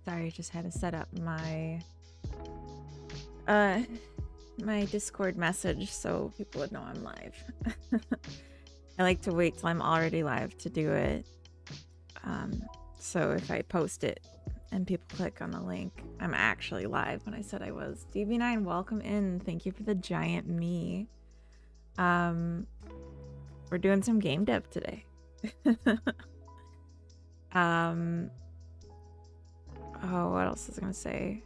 Sorry, I just had to set up my my Discord message so people would know I'm live. I like to wait till I'm already live to do it. So if I post it and people click on the link, I'm actually live when I said I was. DV9, welcome in. Thank you for the giant me. We're doing some game dev today. Oh, what else was I gonna say?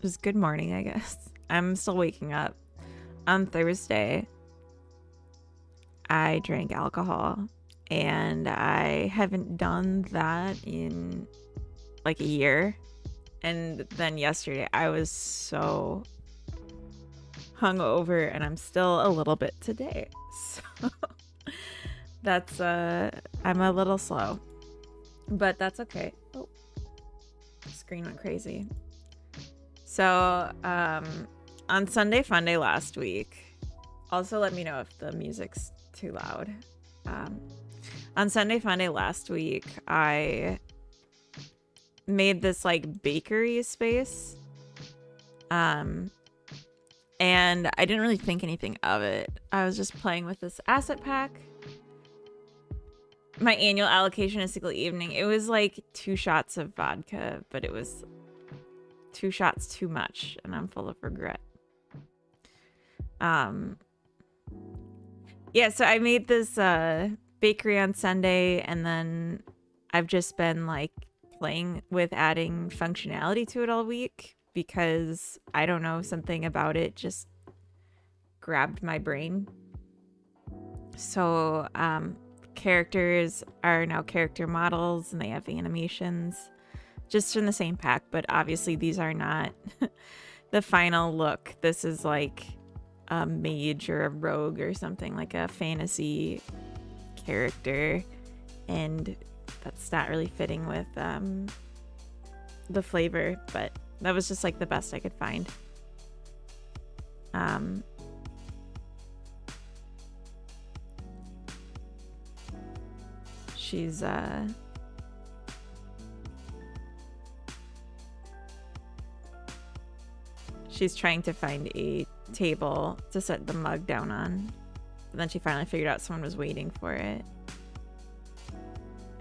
Just good morning, I guess. I'm still waking up. On Thursday, I drank alcohol, and I haven't done that in like a year. And then yesterday, I was so hungover, and I'm still a little bit today. So that's I'm a little slow, but that's okay. Oh, screen went crazy. So on Sunday Funday last week, also let me know if the music's too loud. On Sunday Funday last week, I made this like bakery space, and I didn't really think anything of it. I was just playing with this asset pack. My annual allocation a single evening, it was like 2 shots of vodka, but it was 2 shots too much, and I'm full of regret. Yeah, so I made this bakery on Sunday, and then I've just been like playing with adding functionality to it all week because I don't know, something about it just grabbed my brain. So characters are now character models, and they have animations just in the same pack, but obviously these are not the final look. This is like a mage or a rogue or something, like a fantasy character, and that's not really fitting with the flavor, but that was just like the best I could find. She's trying to find a table to set the mug down on. But then she finally figured out someone was waiting for it.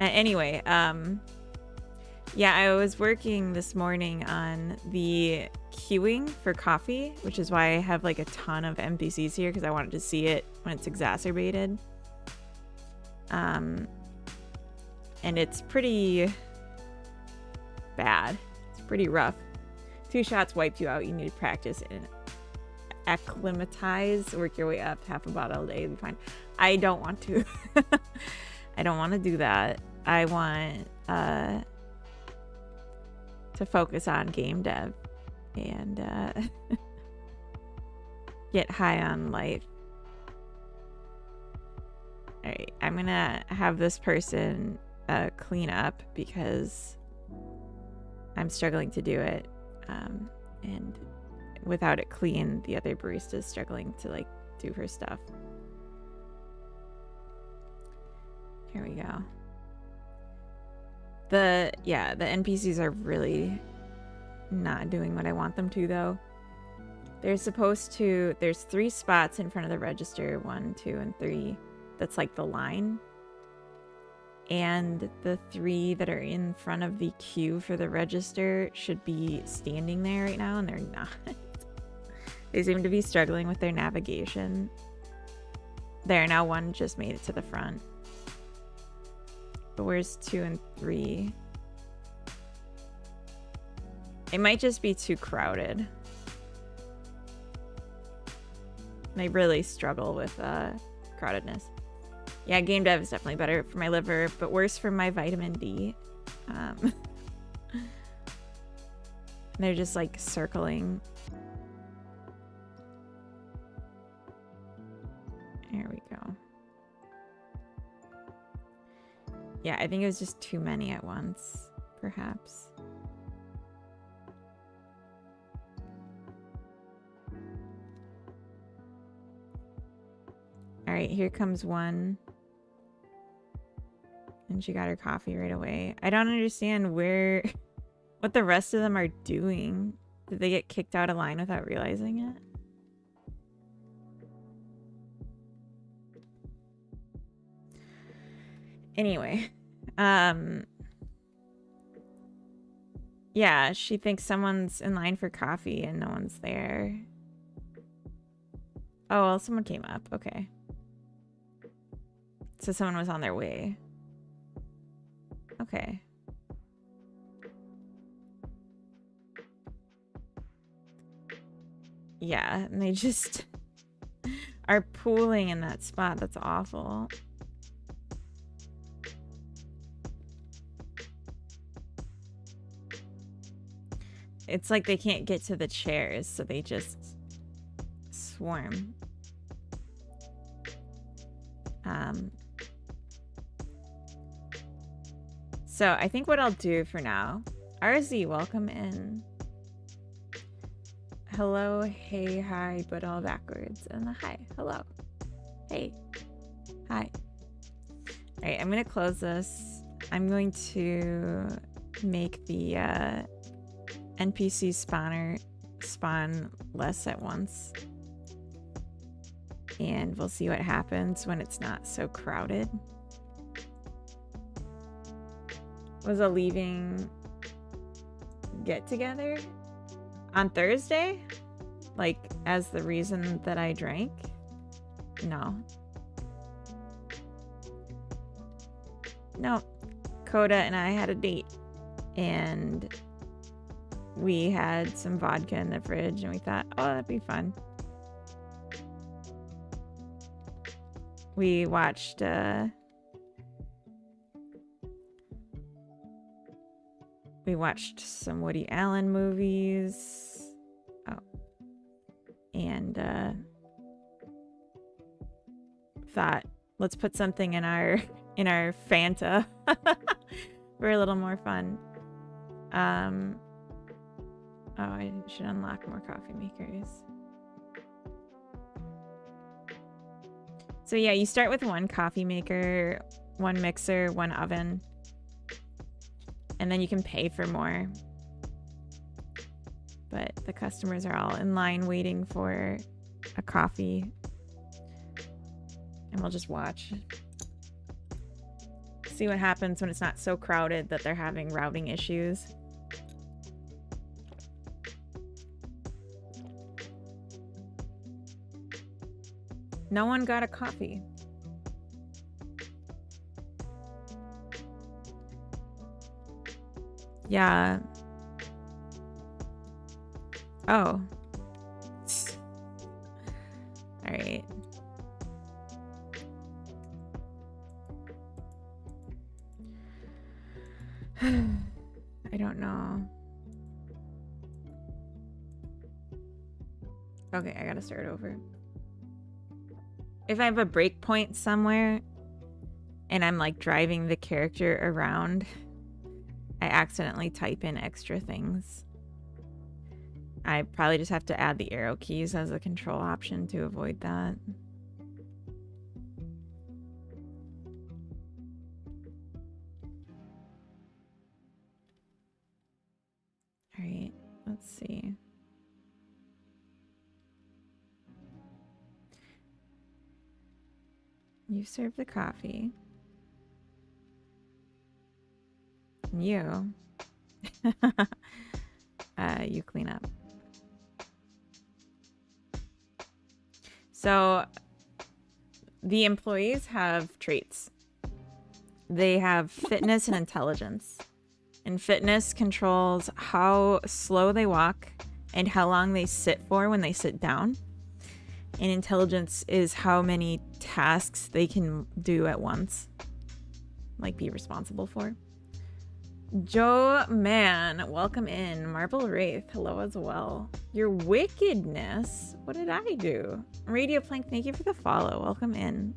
Anyway, yeah, I was working this morning on the queuing for coffee, which is why I have like a ton of NPCs here, because I wanted to see it when it's exacerbated. And it's pretty bad. It's pretty rough. 2 shots wiped you out. You need to practice and acclimatize, work your way up, half a bottle a day, you'll be fine. I don't want to. I don't want to do that. I want to focus on game dev and get high on life. All right, I'm gonna have this person clean up because I'm struggling to do it. And without it clean, the other barista is struggling to like do her stuff. Here we go. The NPCs are really not doing what I want them to, though. There's 3 spots in front of the register, 1, 2, and 3. That's like the line. And the 3 that are in front of the queue for the register should be standing there right now, and they're not. They seem to be struggling with their navigation. There, now 1 just made it to the front. But where's 2 and 3? It might just be too crowded. They really struggle with crowdedness. Yeah, game dev is definitely better for my liver, but worse for my vitamin D. They're just like circling. There we go. Yeah, I think it was just too many at once, perhaps. All right, here comes 1. And she got her coffee right away. I don't understand what the rest of them are doing. Did they get kicked out of line without realizing it? Anyway, yeah, she thinks someone's in line for coffee and no one's there. Oh, well, someone came up. Okay. So someone was on their way. Okay. Yeah, and they just are pooling in that spot. That's awful. It's like they can't get to the chairs, so they just swarm. So I think what I'll do for now, RZ, welcome in. Hello, hey, hi, but all backwards. And the hi, hello, hey, hi. All right, I'm gonna close this. I'm going to make the NPC spawner spawn less at once. And we'll see what happens when it's not so crowded. Was a leaving get together on Thursday? Like, as the reason that I drank? No. No. Coda and I had a date. And we had some vodka in the fridge and we thought, oh, that'd be fun. We watched some Woody Allen movies. Oh. And thought, let's put something in our Fanta for a little more fun. Oh, I should unlock more coffee makers. So yeah, you start with one coffee maker, one mixer, one oven. And then you can pay for more. But the customers are all in line waiting for a coffee. And we'll just watch. See what happens when it's not so crowded that they're having routing issues. No one got a coffee. Yeah. Oh. All right. I don't know. Okay, I gotta start over. If I have a breakpoint somewhere and I'm like driving the character around, I accidentally type in extra things. I probably just have to add the arrow keys as a control option to avoid that. All right, let's see. You serve the coffee. You. You clean up. So the employees have traits. They have fitness and intelligence. And fitness controls how slow they walk and how long they sit for when they sit down. And intelligence is how many tasks they can do at once. Like, be responsible for. Joe Man, welcome in. Marble Wraith, hello as well. Your wickedness? What did I do? Radio Plank, thank you for the follow. Welcome in.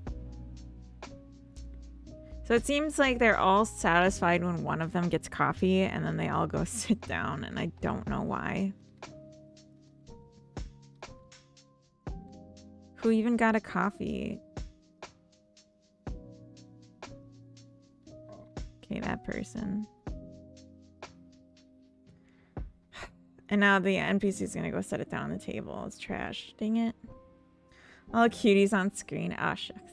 So it seems like they're all satisfied when one of them gets coffee and then they all go sit down, and I don't know why. Who even got a coffee? pay that person. And now the NPC is gonna go set it down on the table. It's trash. Dang it. All the cuties on screen. Ah, shucks.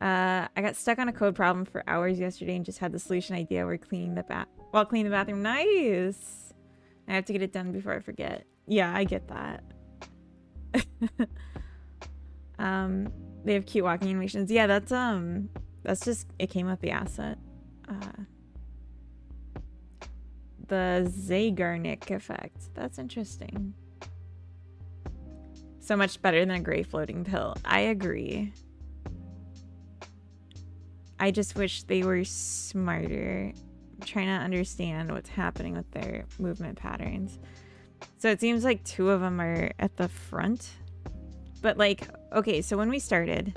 I got stuck on a code problem for hours yesterday and just had the solution idea while cleaning the bathroom. Nice. I have to get it done before I forget. Yeah, I get that. They have cute walking animations. Yeah, that's just, it came with the asset. The Zagarnik effect. That's interesting. So much better than a gray floating pill. I agree. I just wish they were smarter. I'm trying to understand what's happening with their movement patterns. So it seems like 2 of them are at the front. But like, okay, so when we started,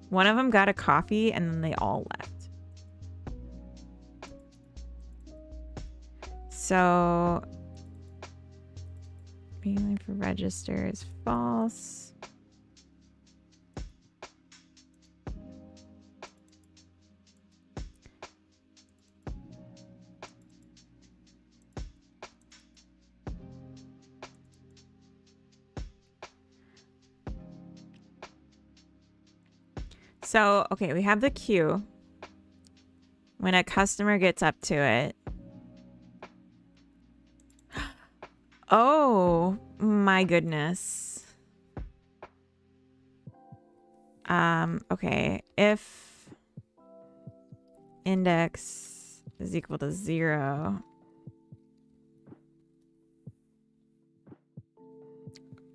one of them got a coffee and then they all left. So being for register is false. So, okay, we have the queue. When a customer gets up to it. Oh, my goodness. Okay, if index is equal to 0.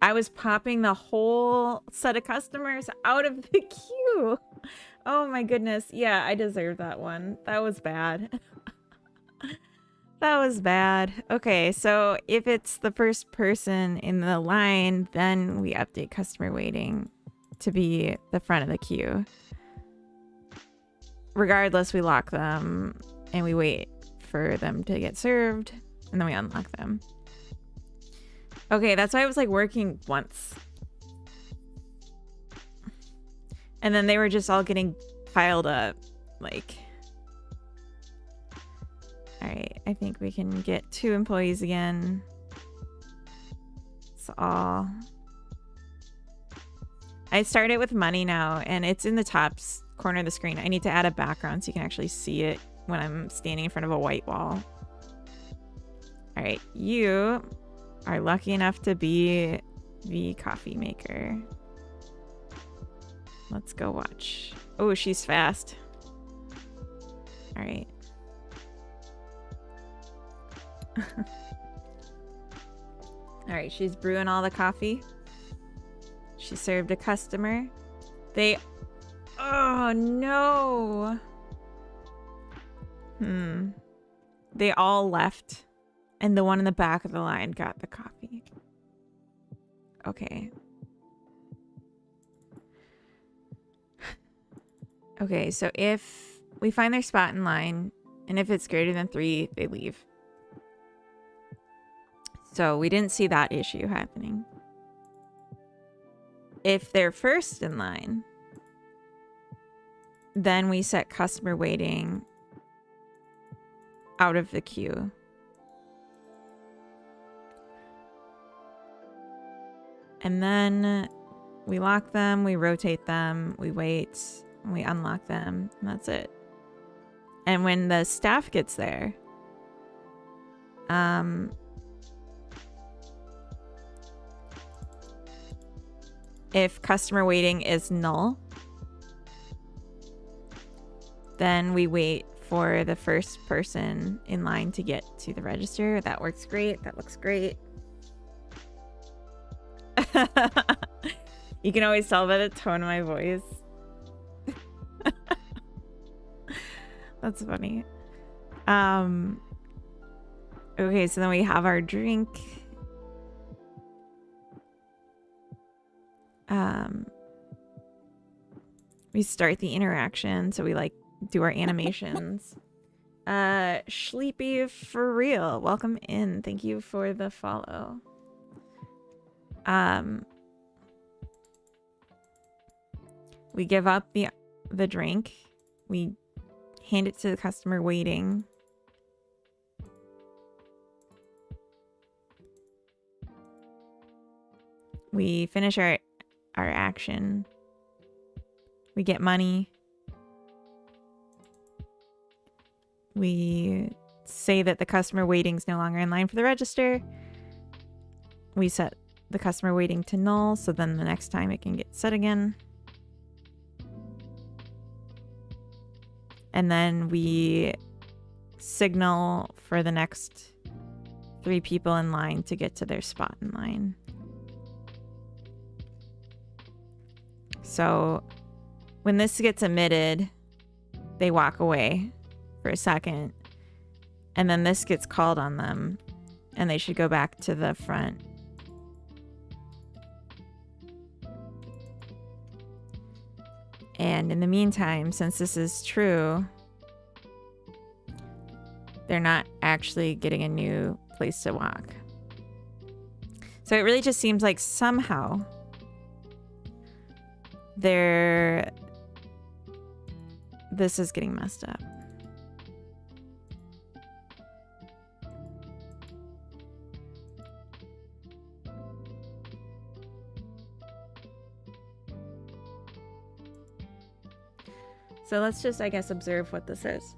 I was popping the whole set of customers out of the queue. Oh my goodness. Yeah, I deserve that one. That was bad. That was bad. Okay, so if it's the first person in the line, then we update customer waiting to be the front of the queue. Regardless, we lock them and we wait for them to get served and then we unlock them. Okay, that's why it was like working once. And then they were just all getting piled up. Like, all right, I think we can get 2 employees again. It's all. I started with money now and it's in the top corner of the screen. I need to add a background so you can actually see it when I'm standing in front of a white wall. All right, you are lucky enough to be the coffee maker. Let's go watch. Oh, she's fast. All right. All right, she's brewing all the coffee. She served a customer. Oh no. They all left. And the one in the back of the line got the coffee. Okay. Okay, so if we find their spot in line, and if it's greater than 3, they leave. So we didn't see that issue happening. If they're first in line, then we set customer waiting out of the queue. And then we lock them, we rotate them, we wait, and we unlock them, and that's it. And when the staff gets there, if customer waiting is null, then we wait for the first person in line to get to the register. That works great. That looks great. You can always tell by the tone of my voice. That's funny. Okay, so then we have our drink. We start the interaction, so we like do our animations. Sleepy for real, welcome in. Thank you for the follow. We give up the drink. We hand it to the customer waiting. We finish our action. We get money. We say that the customer waiting is no longer in line for the register. We set the customer waiting to null, so then the next time it can get set again. And then we signal for the next 3 people in line to get to their spot in line. So when this gets emitted, they walk away for a second, and then this gets called on them, and they should go back to the front. And in the meantime, since this is true, they're not actually getting a new place to walk. So it really just seems like somehow this is getting messed up. So let's just, I guess, observe what this is.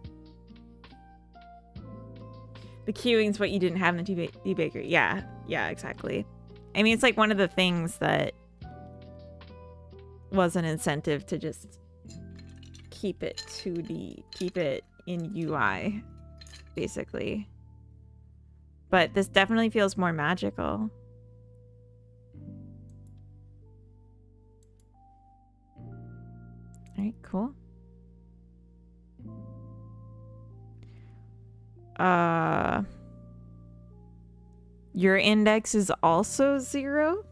The queuing is what you didn't have in the debaker. Yeah, exactly. I mean, it's like one of the things that was an incentive to just keep it 2D, keep it in UI, basically. But this definitely feels more magical. All right, cool. Your index is also 0?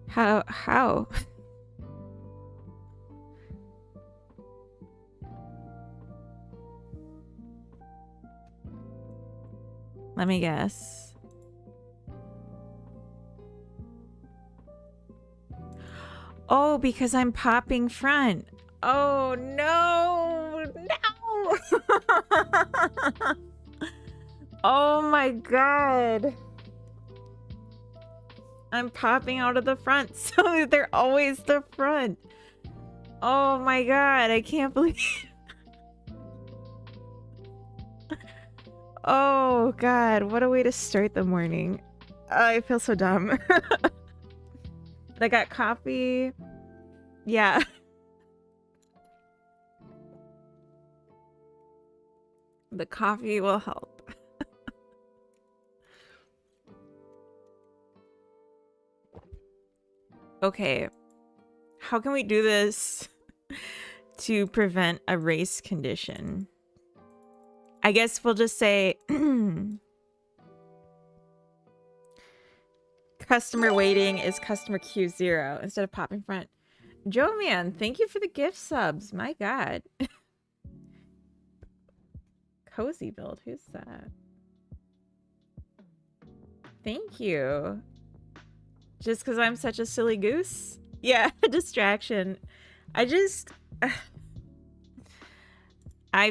How? Let me guess. Oh, because I'm popping front. Oh, no. Oh, my God. I'm popping out of the front, so they're always the front. Oh, my God. I can't believe... Oh, God. What a way to start the morning. I feel so dumb. I got coffee. Yeah. The coffee will help. Okay. How can we do this to prevent a race condition? I guess we'll just say customer waiting is customer queue 0 instead of popping front. Joe Man, thank you for the gift subs. My God. Cozy build. Who's that? Thank you. Just because I'm such a silly goose? Yeah, distraction. I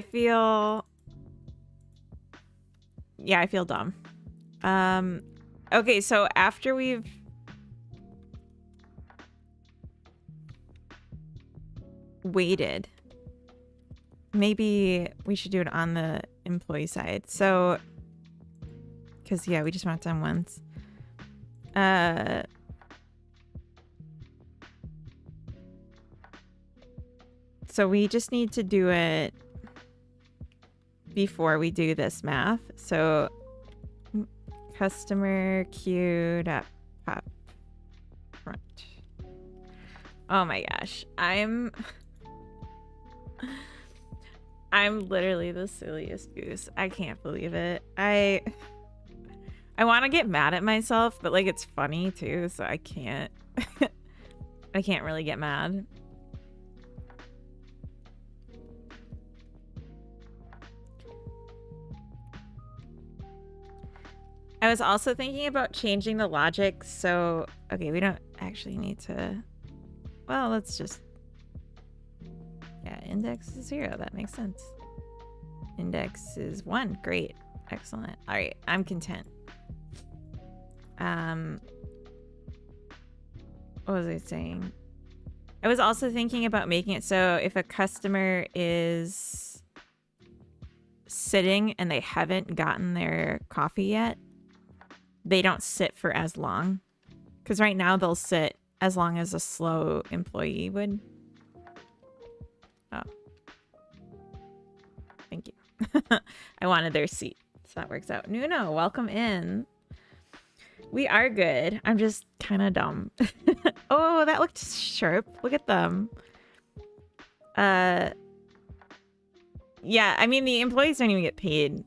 feel... Yeah, I feel dumb. Okay, so after we've... waited, maybe we should do it on the employee side. So, because, yeah, we just want it done once. So we just need to do it before we do this math. So customer queued up pop front. Oh my gosh. I'm literally the silliest goose. I can't believe it. I want to get mad at myself, but like it's funny too, so I can't I can't really get mad. I was also thinking about changing the logic. So, okay, we don't actually need to. Well, let's just. Yeah, index is 0. That makes sense. Index is 1. Great. Excellent. All right, I'm content. What was I saying? I was also thinking about making it so if a customer is sitting and they haven't gotten their coffee yet, they don't sit for as long. Because right now they'll sit as long as a slow employee would. Oh. Thank you. I wanted their seat, so that works out. Nuno, welcome in. We are good. I'm just kind of dumb. Oh, that looked sharp. Look at them. Yeah, I mean, the employees don't even get paid.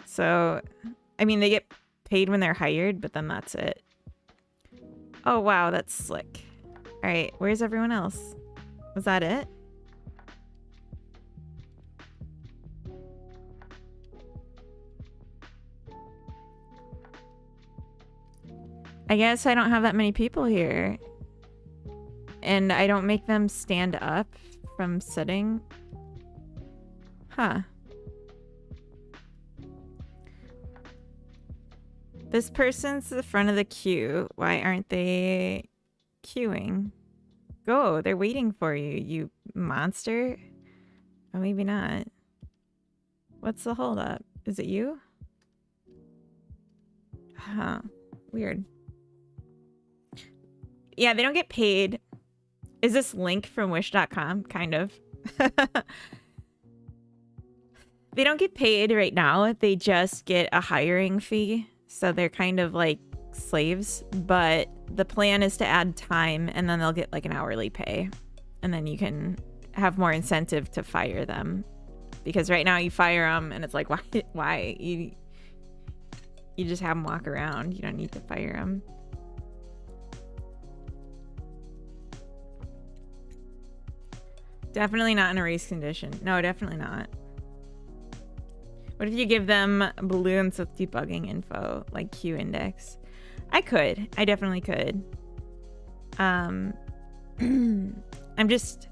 So, I mean, they get paid when they're hired, but then that's it. Oh, wow, that's slick. All right, where's everyone else? Was that it? I guess I don't have that many people here. And I don't make them stand up from sitting. Huh. This person's the front of the queue. Why aren't they queuing? Go, they're waiting for you, you monster. Oh, maybe not. What's the holdup? Is it you? Huh. Weird. Yeah, they don't get paid. Is this link from wish.com? Kind of. They don't get paid right now. They just get a hiring fee. So they're kind of like slaves. But the plan is to add time and then they'll get like an hourly pay. And then you can have more incentive to fire them. Because right now you fire them and it's like, why? You just have them walk around. You don't need to fire them. Definitely not in a race condition. No, definitely not. What if you give them balloons with debugging info, like Q index? I could. I definitely could. I'm just...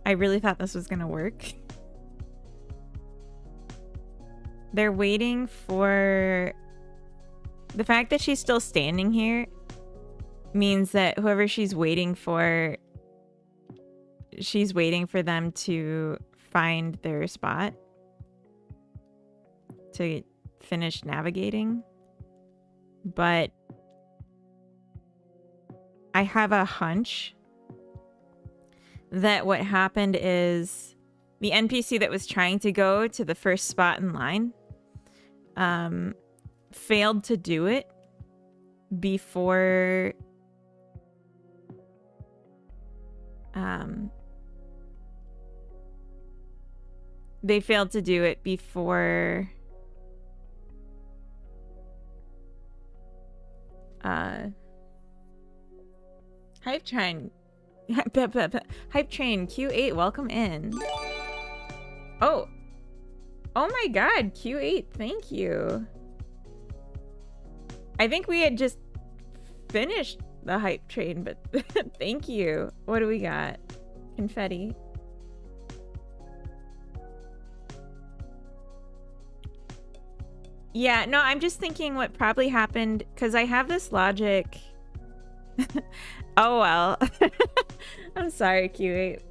I really thought this was gonna work. They're waiting for... The fact that she's still standing here means that whoever she's waiting for them to find their spot to finish navigating. But I have a hunch that what happened is the NPC that was trying to go to the first spot in line failed to do it before they failed to do it before Hype Train Q8, welcome in. Oh my god, Q8, thank you. I think we had just finished the hype train, but thank you. What do we got? Confetti. Yeah, no, I'm just thinking what probably happened because I have this logic. Oh well. I'm sorry, Q8.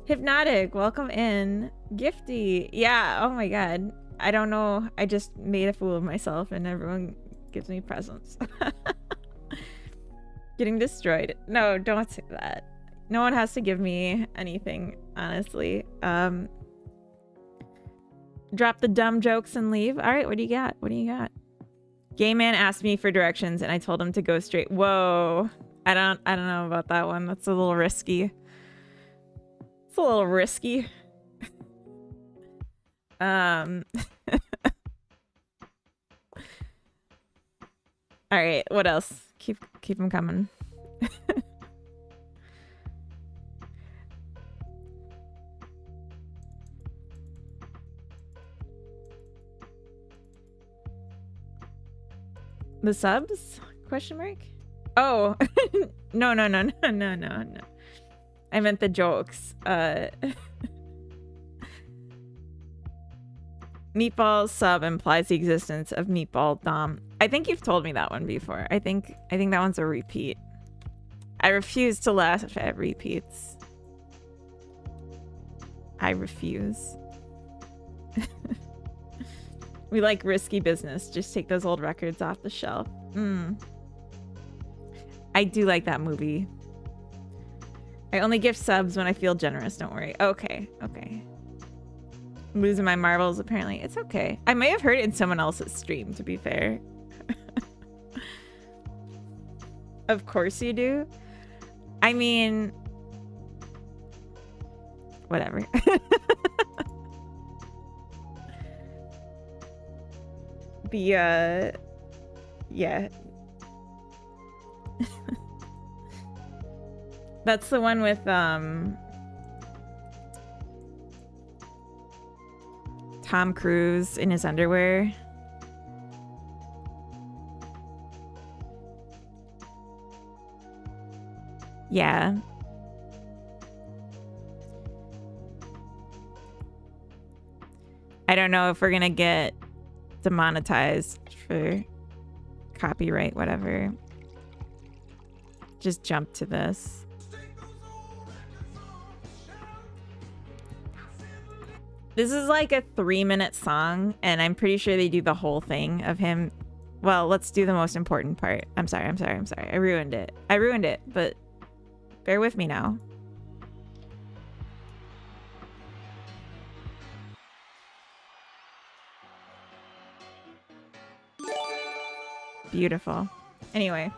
Hypnotic, welcome in. Gifty. Yeah, oh my god. I don't know. I just made a fool of myself and everyone gives me presents. Getting destroyed. No, don't say that. No one has to give me anything, honestly. Drop the dumb jokes and leave. All right, what do you got? What do you got? Gay man asked me for directions and I told him to go straight. Whoa. I don't know about that one. That's a little risky. It's a little risky. All right, what else? Keep them coming. The subs? Question mark? Oh, no. I meant the jokes. Meatball sub implies the existence of meatball dom. I think you've told me that one before. I think that one's a repeat. I refuse to laugh at repeats. I refuse. We like risky business. Just take those old records off the shelf. I do like that movie. I only give subs when I feel generous, don't worry. Okay. I'm losing my marbles, apparently. It's okay. I may have heard it in someone else's stream, to be fair. Of course you do. I mean... whatever. Yeah. That's the one with, Tom Cruise in his underwear. Yeah. I don't know if we're gonna get demonetized for copyright, whatever. Just jump to this. This is like a 3-minute song, and I'm pretty sure they do the whole thing of him. Well, let's do the most important part. I'm sorry. I ruined it, but bear with me now. Beautiful. Anyway.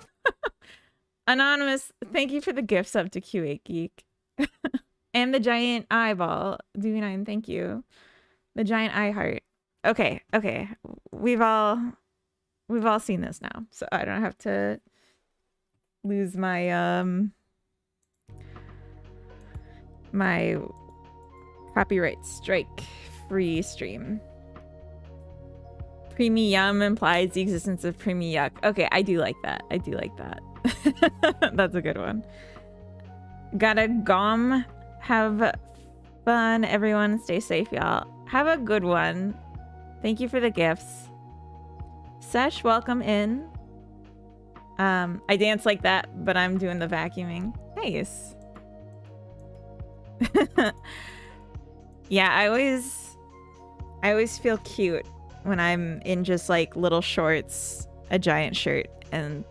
Anonymous, thank you for the gift sub to Q8 Geek. And the giant eyeball. DV9, thank you. The giant eye heart. Okay. We've all seen this now, so I don't have to lose my my copyright strike free stream. Premium implies the existence of yuck. Okay, I do like that. That's a good one. Gotta gom. Have fun, everyone. Stay safe, y'all. Have a good one. Thank you for the gifts. Sesh, welcome in. I dance like that, but I'm doing the vacuuming. Nice. Yeah, I always feel cute when I'm in just like little shorts, a giant shirt, and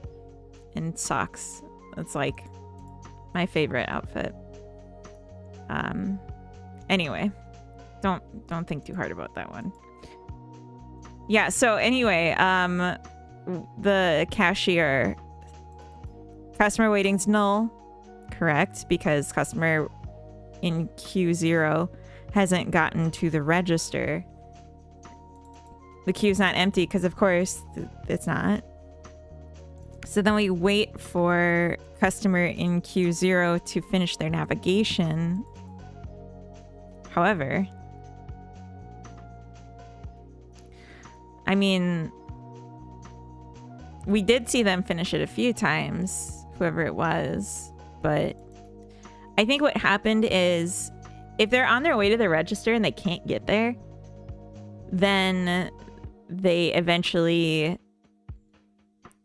socks. That's like my favorite outfit. Anyway, don't think too hard about that one. Yeah, so anyway, the cashier, customer waiting's null, correct, because customer in Q0 hasn't gotten to the register. The queue's not empty because of course it's not. So then we wait for customer in Q0 to finish their navigation. However, I mean, we did see them finish it a few times, whoever it was, but I think what happened is if they're on their way to the register and they can't get there, then they eventually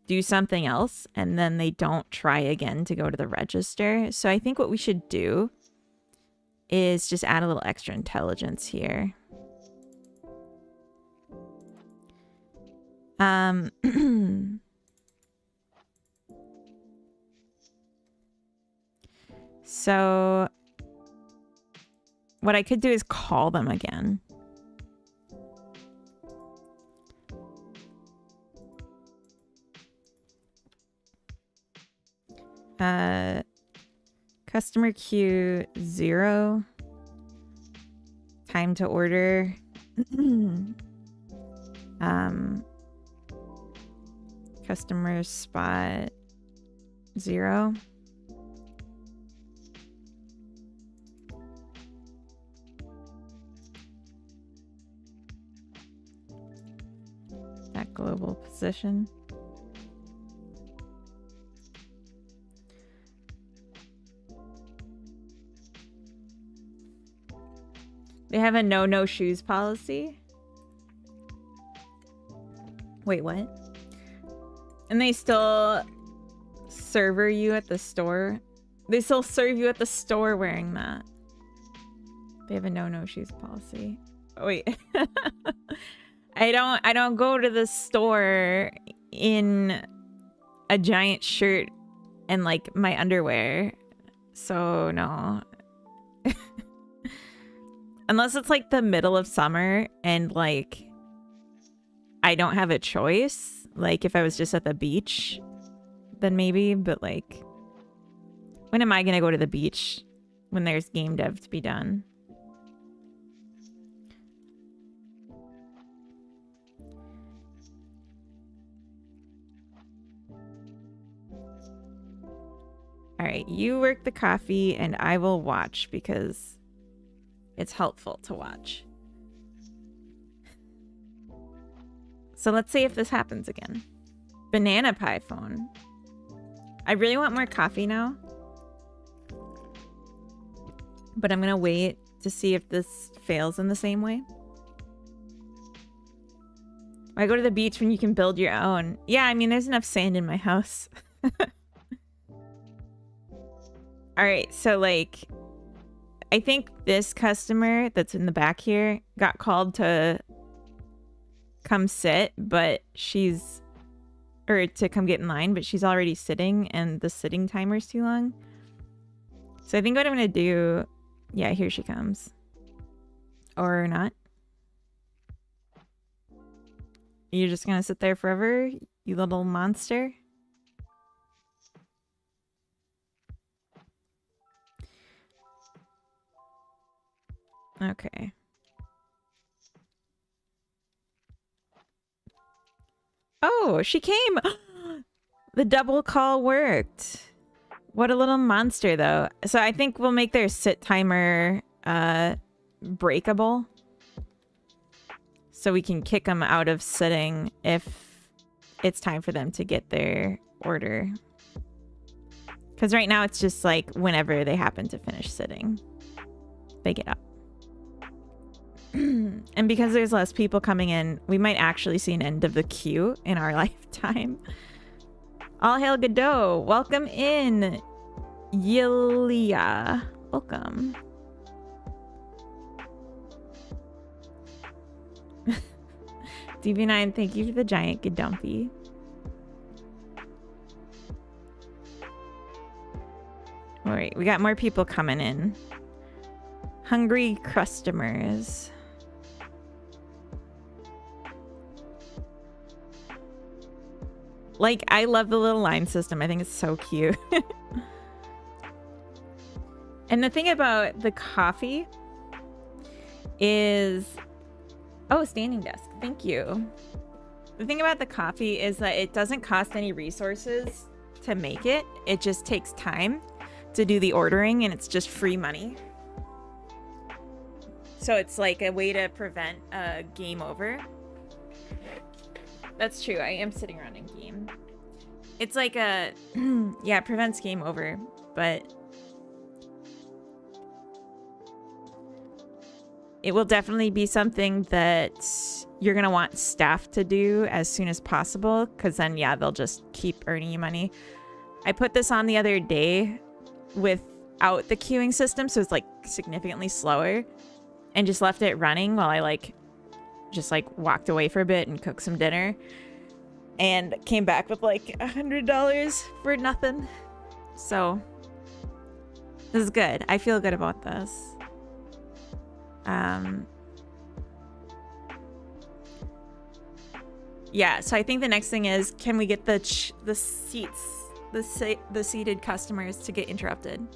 do something else and then they don't try again to go to the register. So I think what we should do is just add a little extra intelligence here. So what I could do is call them again. Customer queue 0. Time to order. Customer spot 0. That global position. They have a no shoes policy. Wait, what? And they still serve you at the store? They still serve you at the store wearing that. They have a no shoes policy. Oh, wait. I don't go to the store in a giant shirt and like my underwear. So no. Unless it's like the middle of summer and like I don't have a choice. Like if I was just at the beach, then maybe, but like when am I gonna go to the beach when there's game dev to be done? All right, you work the coffee and I will watch because it's helpful to watch. So let's see if this happens again. Banana pie phone. I really want more coffee now. But I'm gonna wait to see if this fails in the same way. Why go to the beach when you can build your own? Yeah, I mean, there's enough sand in my house. All right, so like, I think this customer that's in the back here got called to come sit, but or to come get in line, but she's already sitting and the sitting timer's too long. So I think what I'm gonna do, yeah, here she comes. Or not. You're just gonna sit there forever, you little monster? Okay. Oh, she came! The double call worked. What a little monster, though. So I think we'll make their sit timer breakable. So we can kick them out of sitting if it's time for them to get their order. Because right now it's just like whenever they happen to finish sitting, they get up. And because there's less people coming in, we might actually see an end of the queue in our lifetime. All hail Godot. Welcome in, Yilia. Welcome. DB9, thank you for the giant Godumpy. All right, we got more people coming in. Hungry customers. Like, I love the little line system. I think it's so cute. And the thing about the coffee is... Oh, standing desk. Thank you. The thing about the coffee is that it doesn't cost any resources to make it. It just takes time to do the ordering, and it's just free money. So it's like a way to prevent a game over. That's true. I am sitting around in game. It's like a... yeah, it prevents game over, but... it will definitely be something that you're going to want staff to do as soon as possible, because then, yeah, they'll just keep earning you money. I put this on the other day without the queuing system, so it's like significantly slower, and just left it running while I just walked away for a bit and cooked some dinner, and came back with like $100 for nothing. So this is good. I feel good about this. Yeah, so I think the next thing is, can we get the seated customers to get interrupted?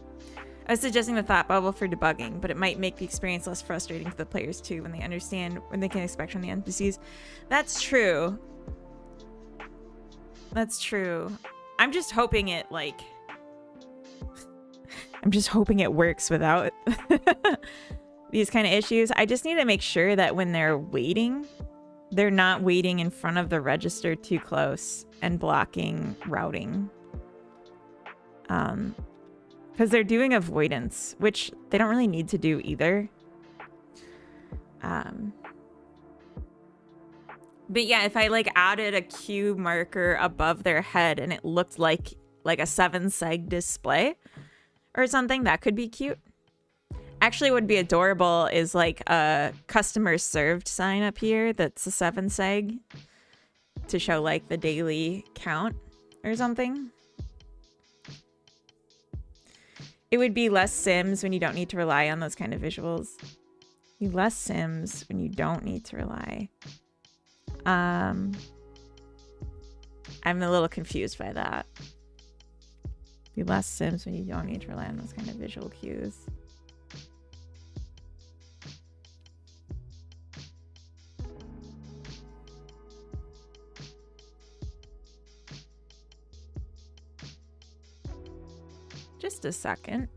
I was suggesting the thought bubble for debugging, but it might make the experience less frustrating for the players too when they understand what they can expect from the NPCs. That's true. That's true. I'm just hoping it works without these kind of issues. I just need to make sure that when they're waiting, they're not waiting in front of the register too close and blocking routing. Because they're doing avoidance, which they don't really need to do either. But yeah, if I like added a cue marker above their head and it looked like a 7-seg display or something, that could be cute. Actually, what would be adorable is like a customer served sign up here that's a 7-seg to show like the daily count or something. It would be less Sims when you don't need to rely on those kind of visuals. Be less Sims when you don't need to rely. I'm a little confused by that. Be less Sims when you don't need to rely on those kind of visual cues. Just a second.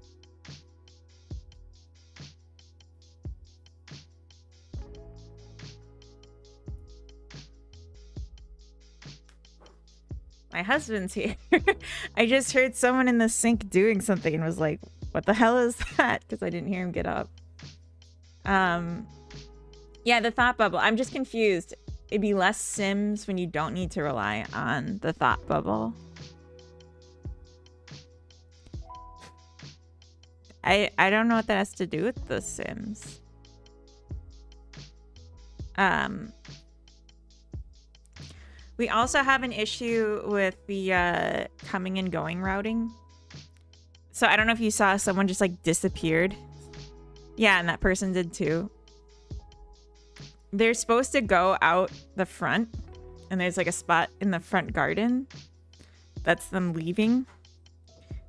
My husband's here. I just heard someone in the sink doing something and was like, what the hell is that? Because I didn't hear him get up. Yeah, the thought bubble. I'm just confused. It'd be less Sims when you don't need to rely on the thought bubble. I don't know what that has to do with the Sims. We also have an issue with the coming and going routing. So I don't know if you saw someone just like disappeared. Yeah, and that person did too. They're supposed to go out the front, and there's like a spot in the front garden. That's them leaving.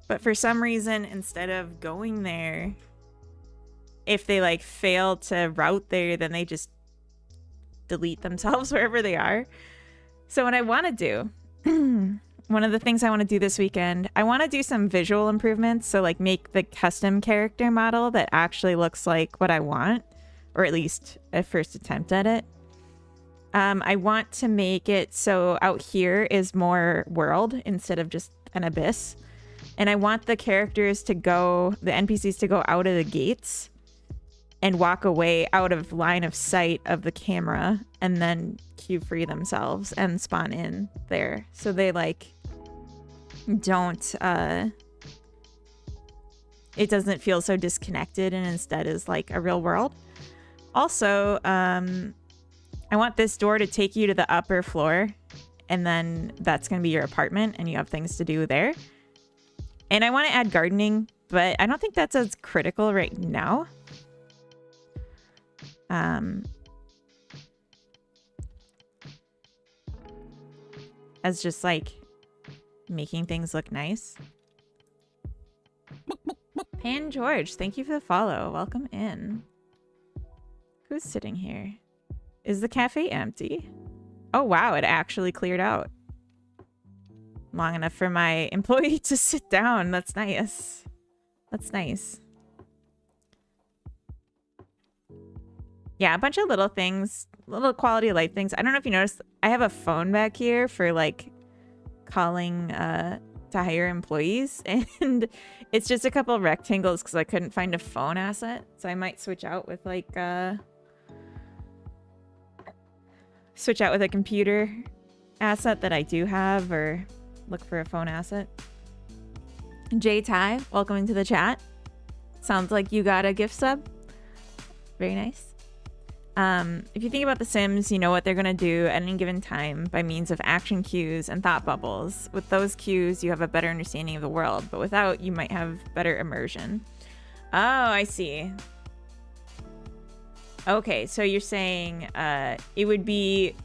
But for some reason, instead of going there, if they like fail to route there, then they just delete themselves wherever they are. So what I want to do, one of the things I want to do this weekend, I want to do some visual improvements. So like make the custom character model that actually looks like what I want, or at least a first attempt at it. I want to make it so out here is more world instead of just an abyss. And I want the characters to go, the NPCs to go out of the gates and walk away out of line of sight of the camera and then queue free themselves and spawn in there. So they like don't, it doesn't feel so disconnected and instead is like a real world. Also, I want this door to take you to the upper floor and then that's going to be your apartment and you have things to do there. And I want to add gardening, but I don't think that's as critical right now. As just like making things look nice. Pan George, thank you for the follow. Welcome in. Who's sitting here? Is the cafe empty? Oh wow, it actually cleared out. Long enough for my employee to sit down. That's nice. That's nice. Yeah, a bunch of little things, little quality of life things. I don't know if you noticed, I have a phone back here for like calling to hire employees, and it's just a couple of rectangles because I couldn't find a phone asset. So I might switch out with like switch out with a computer asset that I do have, or look for a phone asset. Jay Ty, welcome into the chat. Sounds like you got a gift sub. Very nice. If you think about The Sims, you know what they're going to do at any given time by means of action cues and thought bubbles. With those cues, you have a better understanding of the world, but without, you might have better immersion. Oh, I see. Okay, so you're saying it would be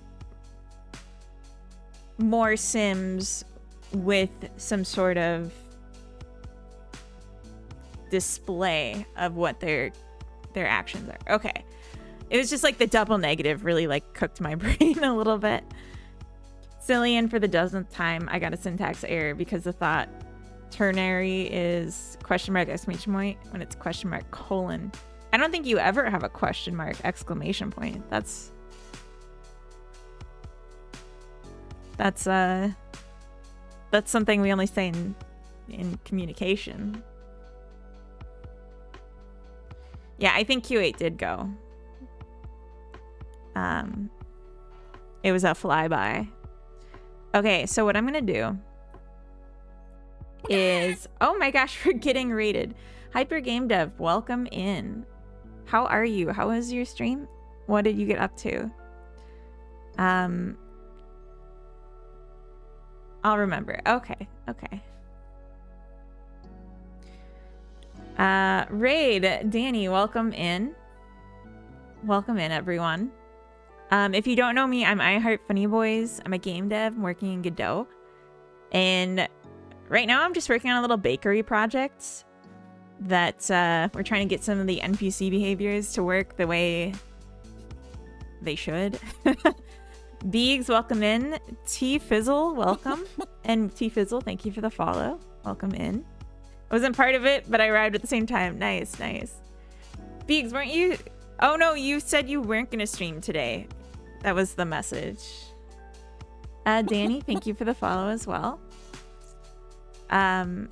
more Sims with some sort of display of what their actions are. Okay. It was just like the double negative really like cooked my brain a little bit. Cillian, for the dozenth time, I got a syntax error because the thought ternary is question mark exclamation point when it's question mark colon. I don't think you ever have a question mark exclamation point. That's something we only say in communication. Yeah, I think Q8 did go. It was a flyby. Okay, so what I'm gonna do is, oh my gosh, we're getting rated. Hyper Game Dev, welcome in. How are you? How was your stream? What did you get up to? I'll remember. Okay, okay. Raid, Danny, welcome in. Welcome in, everyone. If you don't know me, I'm I Heart Funny Boys. I'm a game dev. I'm working in Godot. And right now I'm just working on a little bakery project that we're trying to get some of the NPC behaviors to work the way they should. Beegs, welcome in. T-Fizzle, welcome. And T-Fizzle, thank you for the follow. Welcome in. I wasn't part of it, but I arrived at the same time. Nice, nice. Beegs, weren't you... Oh no, you said you weren't going to stream today. That was the message. Danny, thank you for the follow as well. So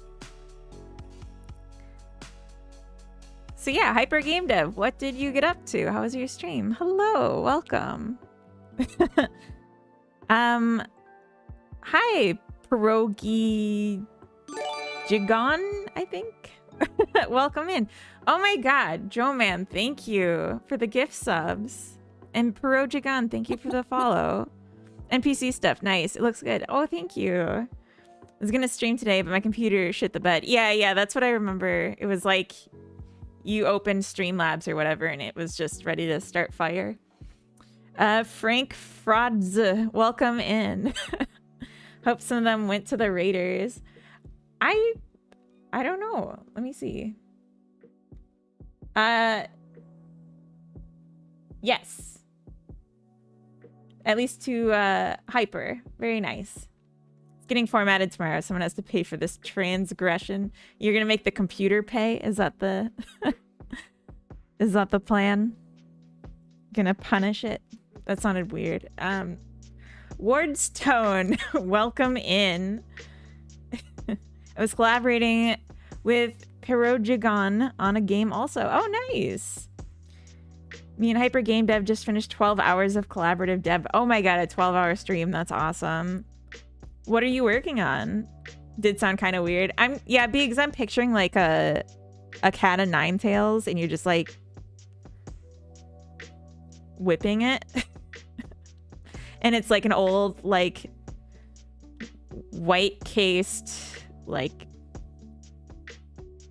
yeah, Hyper Game Dev, what did you get up to? How was your stream? Hello, welcome. Hi, Pierogi Jigon, I think. Welcome in. Oh my god, Joe Man, thank you for the gift subs. And Pierogigon, thank you for the follow. NPC stuff, nice. It looks good. Oh, thank you. I was gonna stream today, but my computer shit the bed. Yeah, that's what I remember. It was like you opened Streamlabs or whatever, and it was just ready to start fire. Frank Frodz, welcome in. Hope some of them went to the Raiders. I don't know. Let me see. Yes. At least to Hyper. Very nice. It's getting formatted tomorrow. Someone has to pay for this transgression. You're gonna make the computer pay? Is that the is that the plan? Gonna punish it? That sounded weird. Wardstone, welcome in. I was collaborating with Pierogigon on a game also. Oh, nice. Me and Hyper Game Dev just finished 12 hours of collaborative dev. Oh my god, a 12-hour stream. That's awesome. What are you working on? Did sound kind of weird. Yeah, because I'm picturing like a cat of nine tails and you're just like whipping it. And it's like an old like white cased like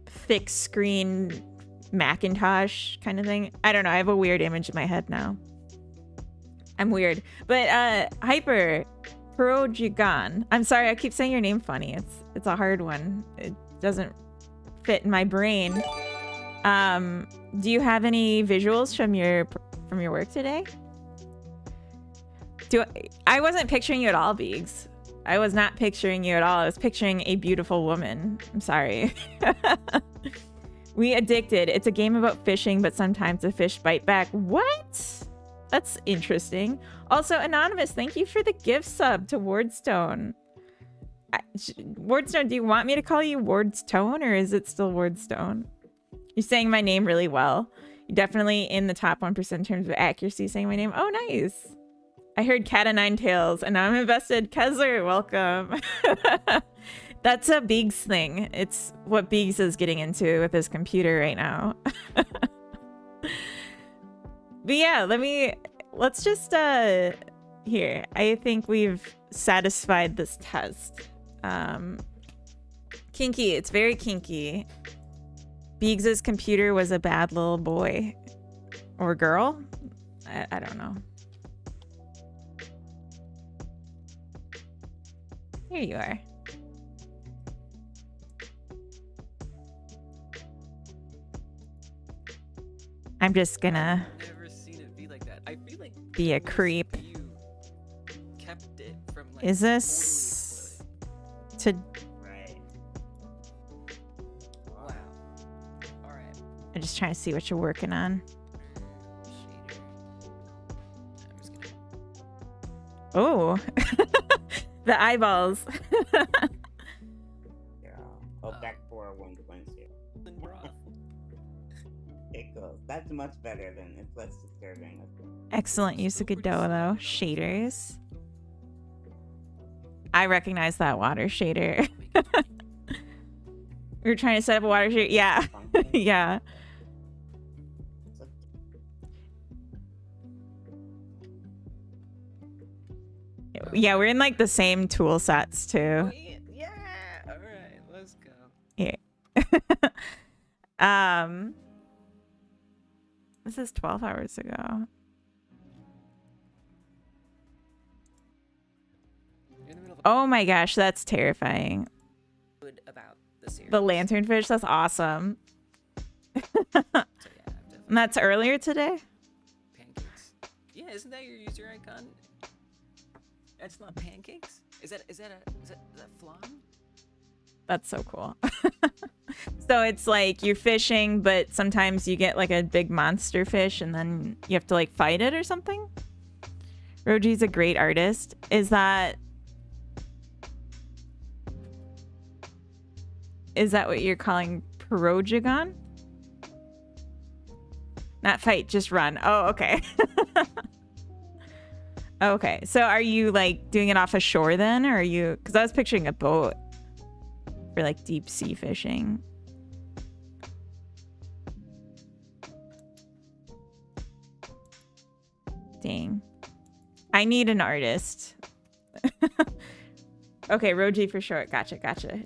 thick screen Macintosh kind of thing. I don't know. I have a weird image in my head now. I'm weird. But Hyper Pierogigon. I'm sorry, I keep saying your name funny. It's a hard one. It doesn't fit in my brain. Do you have any visuals from your work today? I wasn't picturing you at all, Beegs. I was not picturing you at all. I was picturing a beautiful woman. I'm sorry. We Addicted. It's a game about fishing, but sometimes the fish bite back. What? That's interesting. Also, Anonymous, thank you for the gift sub to Wardstone. Wardstone, do you want me to call you Wardstone, or is it still Wardstone? You're saying my name really well. You're definitely in the top 1% in terms of accuracy saying my name. Oh, nice. I heard cat of nine tails, and now I'm invested. Kezzer, welcome. That's a Beegs thing. It's what Beegs is getting into with his computer right now. But yeah, let's just, here. I think we've satisfied this test. Kinky, it's very kinky. Beegs's computer was a bad little boy. Or girl? I don't know. Here you are. I'm just gonna never seen it be like that. I feel like be a creep. you kept it from, like, Is this to... Right. Wow. Alright. I'm just trying to see what you're working on. Shader. I'm just gonna... Oh. The eyeballs. Yeah. Oh, back for one Wednesday. Pickles. That's much better than it's less disturbing. Excellent use of Godot though. Shaders. I recognize that water shader. We were trying to set up a water shader. Yeah. Yeah. Yeah, we're in like the same tool sets too. Yeah. All right, let's go. Yeah. This is 12 hours ago. You're in the middle of Oh my gosh, that's terrifying. good about the series. The lanternfish, that's awesome. So yeah, I've definitely And that's earlier today? pancakes. Yeah, isn't that your user icon? That's not pancakes. Is that flan? That's so cool. So it's like you're fishing, but sometimes you get like a big monster fish and then you have to like fight it or something? Roji's a great artist. Is that what you're calling Perogigon? Not fight, just run. Oh, okay. Okay, so are you like doing it off a shore then, or are you? Because I was picturing a boat for like deep sea fishing. Dang, I need an artist. Okay, Roji for short. Gotcha, gotcha.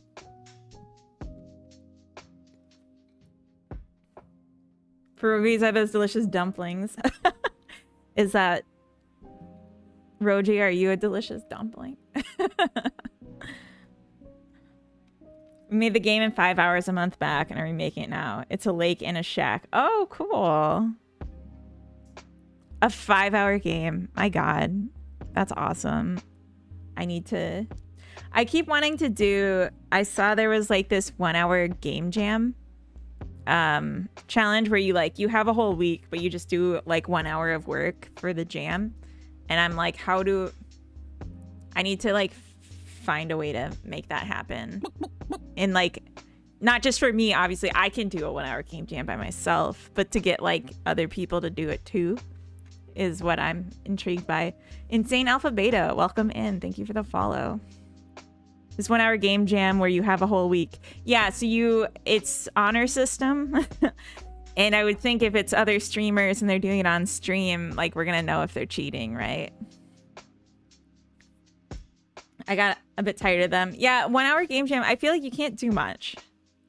Pierogies have those delicious dumplings. Is that Roji? Are you a delicious dumpling? We made the game in 5 hours a month back and are remaking it now. It's a lake and a shack. Oh, cool. A 5-hour game. My God. That's awesome. I keep wanting to do... I saw there was like this 1-hour game jam challenge where you have a whole week, but you just do like 1 hour of work for the jam. And I'm like, I need to like find a way to make that happen. And like, not just for me, obviously I can do a 1-hour game jam by myself, but to get like other people to do it too is what I'm intrigued by. Insane Alpha Beta, welcome in. Thank you for the follow. This 1-hour game jam where you have a whole week. Yeah, so it's honor system. And I would think if it's other streamers and they're doing it on stream, like we're gonna know if they're cheating, right? I got a bit tired of them. Yeah, 1-hour game jam, I feel like you can't do much.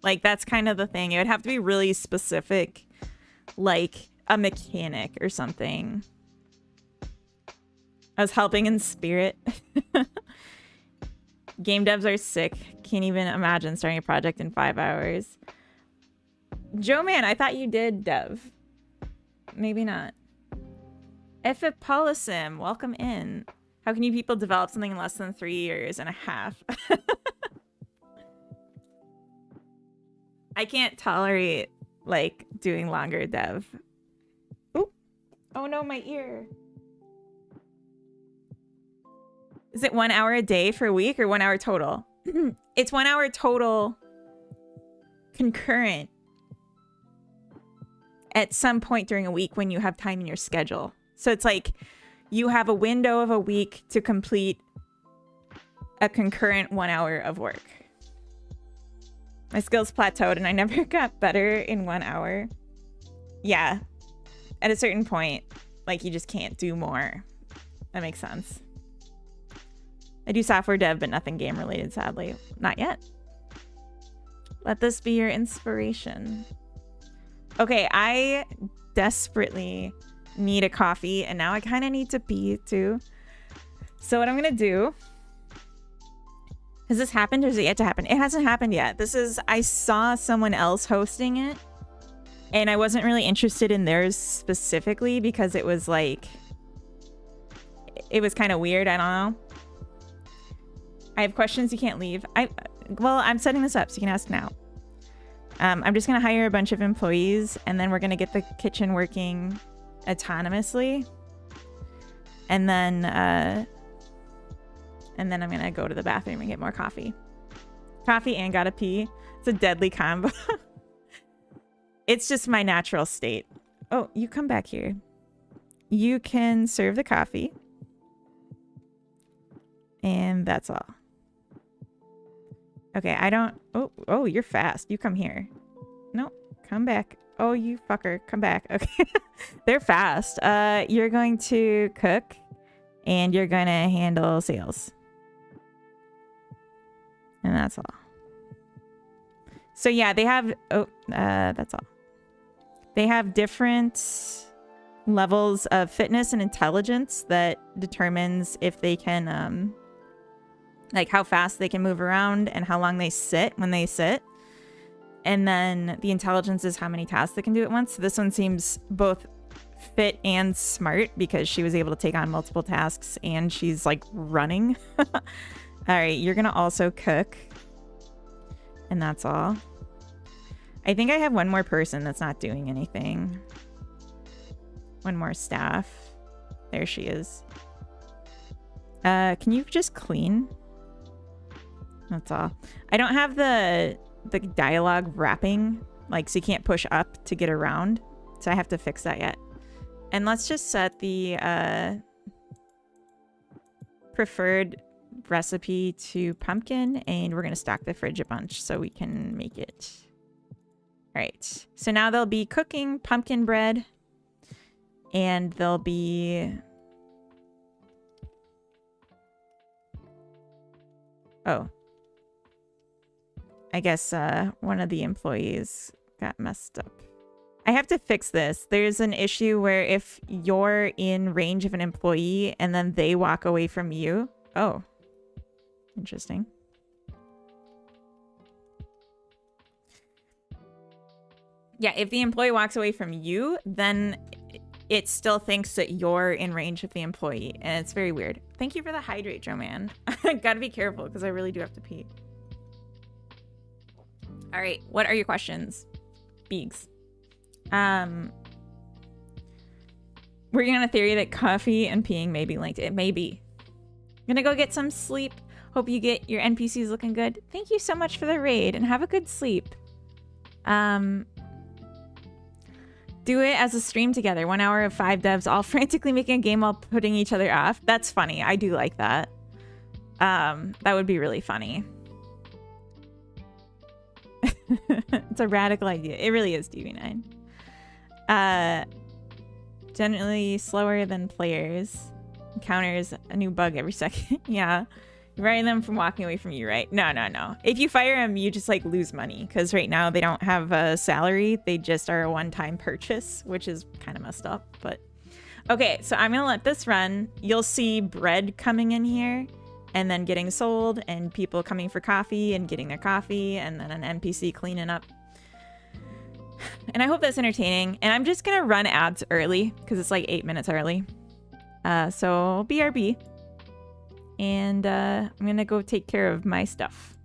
Like that's kind of the thing. It would have to be really specific, like a mechanic or something. I was helping in spirit. Game devs are sick. Can't even imagine starting a project in 5 hours. Joe Man, I thought you did dev. Maybe not. Efipolisim, welcome in. How can you people develop something in less than 3 years and a half? I can't tolerate like doing longer dev. Oop. Oh no, my ear. Is it 1 hour a day for a week or 1 hour total? It's 1 hour total concurrent at some point during a week when you have time in your schedule. So it's like you have a window of a week to complete a concurrent 1 hour of work. My skills plateaued and I never got better in 1 hour. Yeah. At a certain point, like you just can't do more. That makes sense. I do software dev, but nothing game related, sadly. Not yet. Let this be your inspiration. Okay, I desperately need a coffee, and now I kind of need to pee too. So what I'm gonna do... Has this happened or is it yet to happen? It hasn't happened yet. I saw someone else hosting it, and I wasn't really interested in theirs specifically because it was like... It was kind of weird, I don't know. I have questions, you can't leave. Well, I'm setting this up so you can ask now. I'm just gonna hire a bunch of employees and then we're gonna get the kitchen working autonomously. And then I'm gonna go to the bathroom and get more coffee. Coffee and gotta pee. It's a deadly combo. It's just my natural state. Oh, you come back here. You can serve the coffee. And that's all. Okay, I don't... Oh, you're fast. You come here. No, come back. Oh, you fucker. Come back. Okay. They're fast. You're going to cook. And you're going to handle sales. And that's all. So yeah, they have... Oh, that's all. They have different levels of fitness and intelligence that determines if they can... like how fast they can move around and how long they sit when they sit. And then the intelligence is how many tasks they can do at once. So this one seems both fit and smart because she was able to take on multiple tasks and she's like running. All right, you're gonna also cook. And that's all. I think I have one more person that's not doing anything. One more staff. There she is. Can you just clean? That's all. I don't have the dialogue wrapping, like, so you can't push up to get around. So I have to fix that yet. And let's just set the preferred recipe to pumpkin, and we're going to stock the fridge a bunch so we can make it. All right. So now they'll be cooking pumpkin bread, and they'll be... Oh. I guess one of the employees got messed up. I have to fix this. There's an issue where if you're in range of an employee and then they walk away from you. Oh, interesting. Yeah, if the employee walks away from you, then it still thinks that you're in range of the employee. And it's very weird. Thank you for the hydrate, Joe Man. Gotta be careful because I really do have to pee. All right, what are your questions? Beegs. We're on a theory that coffee and peeing may be linked. It may be. I'm gonna go get some sleep. Hope you get your NPCs looking good. Thank you so much for the raid and have a good sleep. Do it as a stream together. 1 hour of 5 devs all frantically making a game while putting each other off. That's funny. I do like that. That would be really funny. It's a radical idea. It really is, DB9. Generally slower than players. Encounters a new bug every second. Yeah. You're writing them from walking away from you, right? No, no, no. If you fire them, you just like lose money. Because right now they don't have a salary. They just are a one-time purchase, which is kind of messed up. But okay, so I'm going to let this run. You'll see bread coming in here. And then getting sold, and people coming for coffee and getting their coffee, and then an NPC cleaning up. And I hope that's entertaining. And I'm just gonna run ads early because it's like 8 minutes early. So BRB. And I'm gonna go take care of my stuff.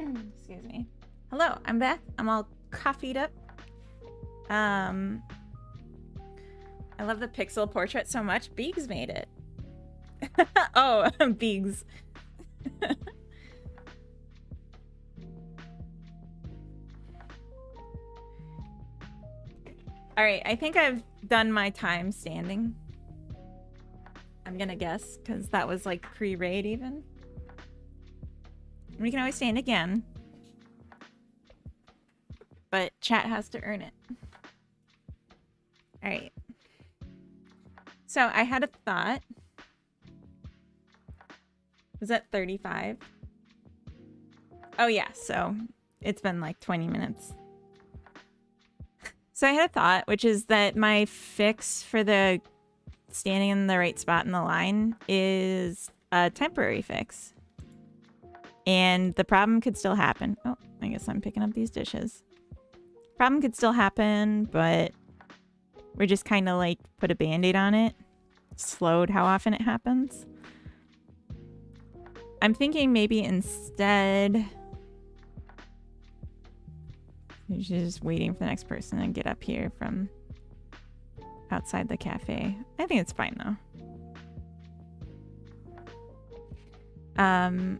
Excuse me. Hello, I'm back. I'm all coffeeed up. I love the pixel portrait so much. Beegs made it. Oh, Beegs. All right, I think I've done my time standing. I'm gonna guess, because that was like pre-raid even. We can always stand again. But chat has to earn it. All right. So I had a thought. Was that 35? Oh yeah, so it's been like 20 minutes. So I had a thought, which is that my fix for the standing in the right spot in the line is a temporary fix. And the problem could still happen. Oh, I guess I'm picking up these dishes. Problem could still happen, but we're just kind of like put a band-aid on it. Slowed how often it happens. I'm thinking maybe instead... just waiting for the next person to get up here from outside the cafe. I think it's fine though.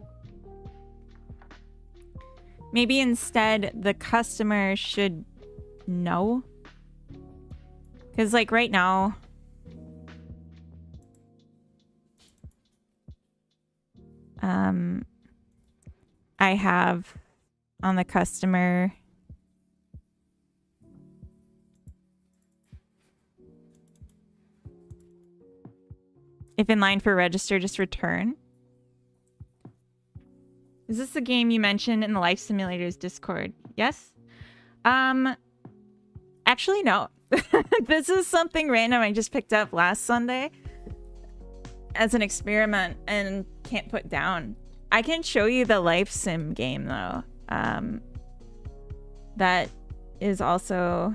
Maybe instead the customer should know. Because like right now, I have on the customer if in line for register, just return. Is this the game you mentioned in the Life Simulators Discord? Yes? Actually, no. This is something random I just picked up last Sunday as an experiment and can't put down. I can show you the Life Sim game, though. That is also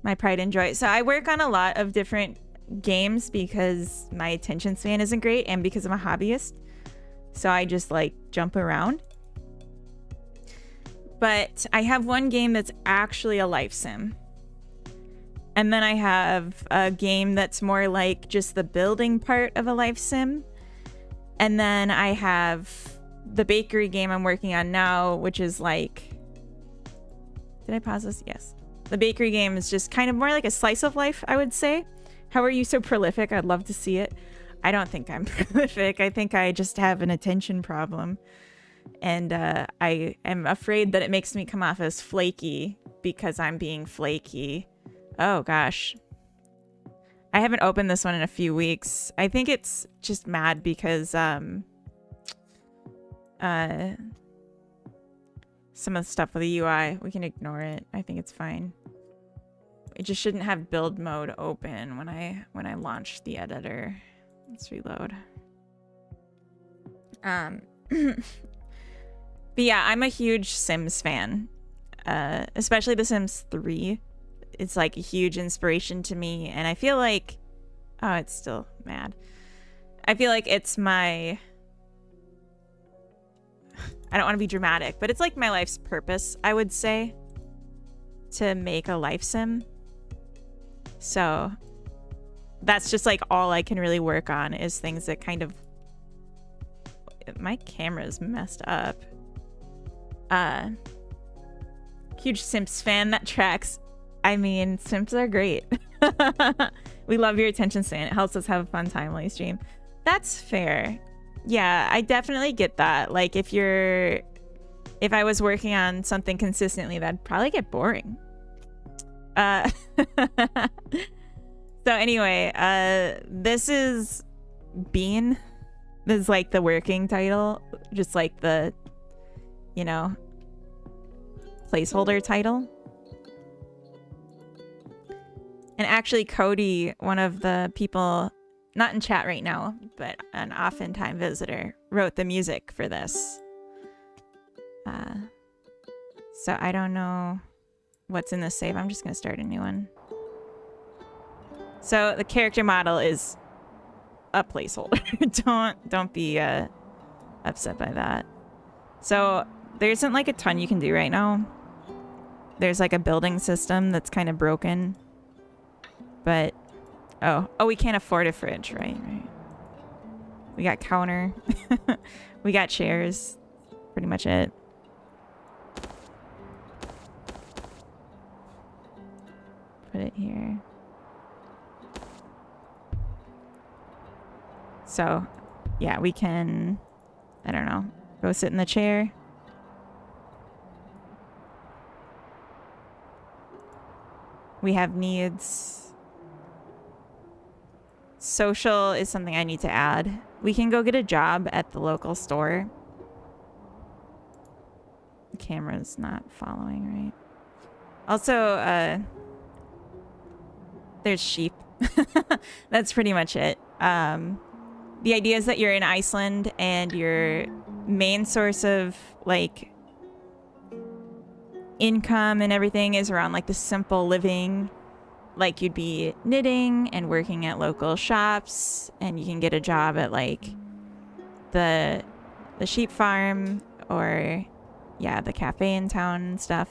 my pride and joy. So I work on a lot of different games because my attention span isn't great and because I'm a hobbyist. So I just like jump around. But I have one game that's actually a life sim. And then I have a game that's more like just the building part of a life sim. And then I have the bakery game I'm working on now, which is like... Did I pause this? Yes. The bakery game is just kind of more like a slice of life, I would say. How are you so prolific? I'd love to see it. I don't think I'm prolific. I think I just have an attention problem. And I am afraid that it makes me come off as flaky because I'm being flaky. Oh, gosh. I haven't opened this one in a few weeks. I think it's just mad because some of the stuff with the UI, we can ignore it. I think it's fine. It just shouldn't have build mode open when I launch the editor. Let's reload. But yeah, I'm a huge Sims fan. Especially The Sims 3. It's like a huge inspiration to me, and I feel like... Oh, it's still mad. I feel like it's my... I don't want to be dramatic, but it's like my life's purpose, I would say, to make a life sim. So that's just like all I can really work on is things that kind of... My camera's messed up. Huge Sims fan. That tracks. I mean, Sims are great. We love your attention span. It helps us have a fun time while you stream. That's fair. Yeah, I definitely get that. Like, if I was working on something consistently, that'd probably get boring. So anyway, this is Bean. This is like the working title. Just like the, you know, placeholder title. And actually Cody, one of the people, not in chat right now, but an oftentimes visitor, wrote the music for this. So I don't know what's in this save. I'm just gonna start a new one. So the character model is a placeholder. Don't be upset by that. So there isn't like a ton you can do right now. There's like a building system that's kind of broken. But, oh, we can't afford a fridge, right? We got counter. We got chairs. Pretty much it. Put it here. So, yeah, we can, I don't know, go sit in the chair. We have needs. Social is something I need to add. We can go get a job at the local store. The camera's not following, right? Also, there's sheep. That's pretty much it. The idea is that you're in Iceland and your main source of like income and everything is around like the simple living. Like you'd be knitting and working at local shops, and you can get a job at like the sheep farm or yeah, the cafe in town and stuff.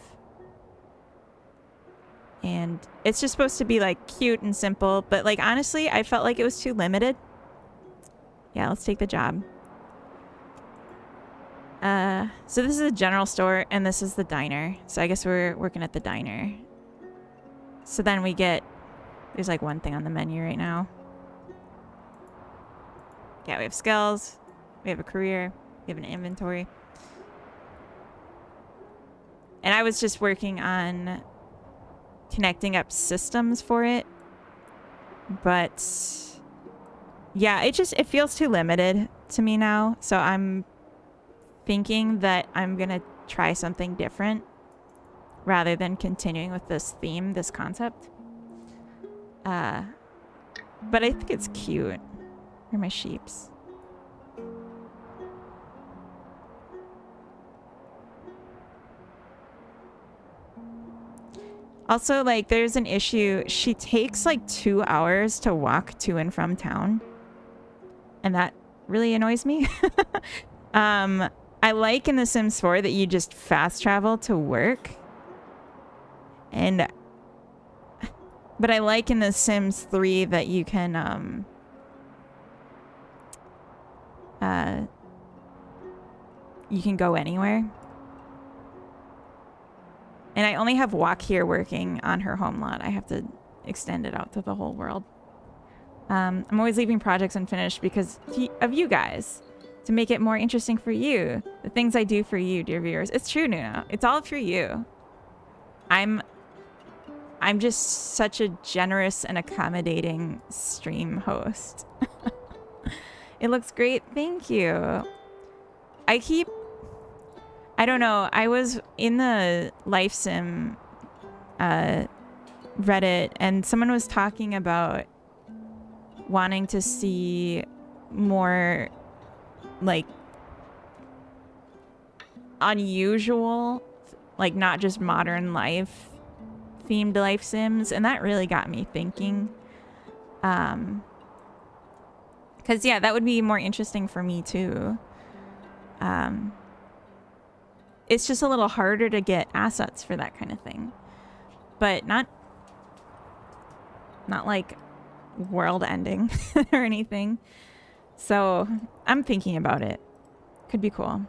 And it's just supposed to be like cute and simple, but like honestly, I felt like it was too limited. Yeah, let's take the job. So this is a general store and this is the diner. So I guess we're working at the diner. So then we get, there's like one thing on the menu right now. Yeah, we have skills, we have a career, we have an inventory. And I was just working on connecting up systems for it. But yeah, it feels too limited to me now. So I'm thinking that I'm going to try something different rather than continuing with this theme, this concept. But I think it's cute. Where are my sheeps? Also, like, there's an issue. She takes like 2 hours to walk to and from town. And that really annoys me. I like in The Sims 4 that you just fast travel to work. But I like in The Sims 3 that you can, you can go anywhere. And I only have Walk here working on her home lot. I have to extend it out to the whole world. I'm always leaving projects unfinished because of you guys. To make it more interesting for you. The things I do for you, dear viewers. It's true, Nuno. It's all for you. I'm just such a generous and accommodating stream host. It looks great. Thank you. I don't know. I was in the Life Sim Reddit and someone was talking about wanting to see more like unusual, like not just modern life themed life sims, and that really got me thinking. Because yeah, that would be more interesting for me too. It's just a little harder to get assets for that kind of thing, but not like world ending or anything. So I'm thinking about it. Could be cool.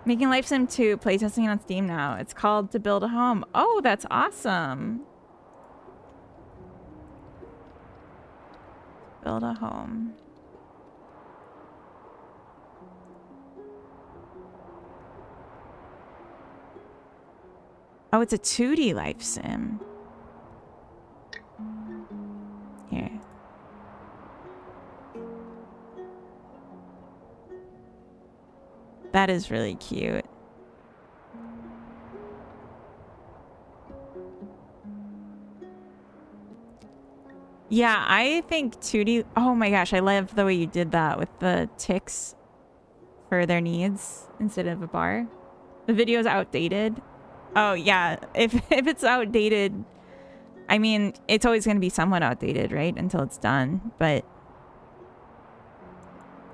Making Life Sim 2, playtesting on Steam now. It's called To Build a Home. Oh, that's awesome. Build a home. Oh, it's a 2D Life Sim. Here. That is really cute. Yeah, I think 2D... Oh my gosh, I love the way you did that with the ticks for their needs instead of a bar. The video's outdated. Oh yeah, if it's outdated, I mean, it's always going to be somewhat outdated, right? Until it's done. But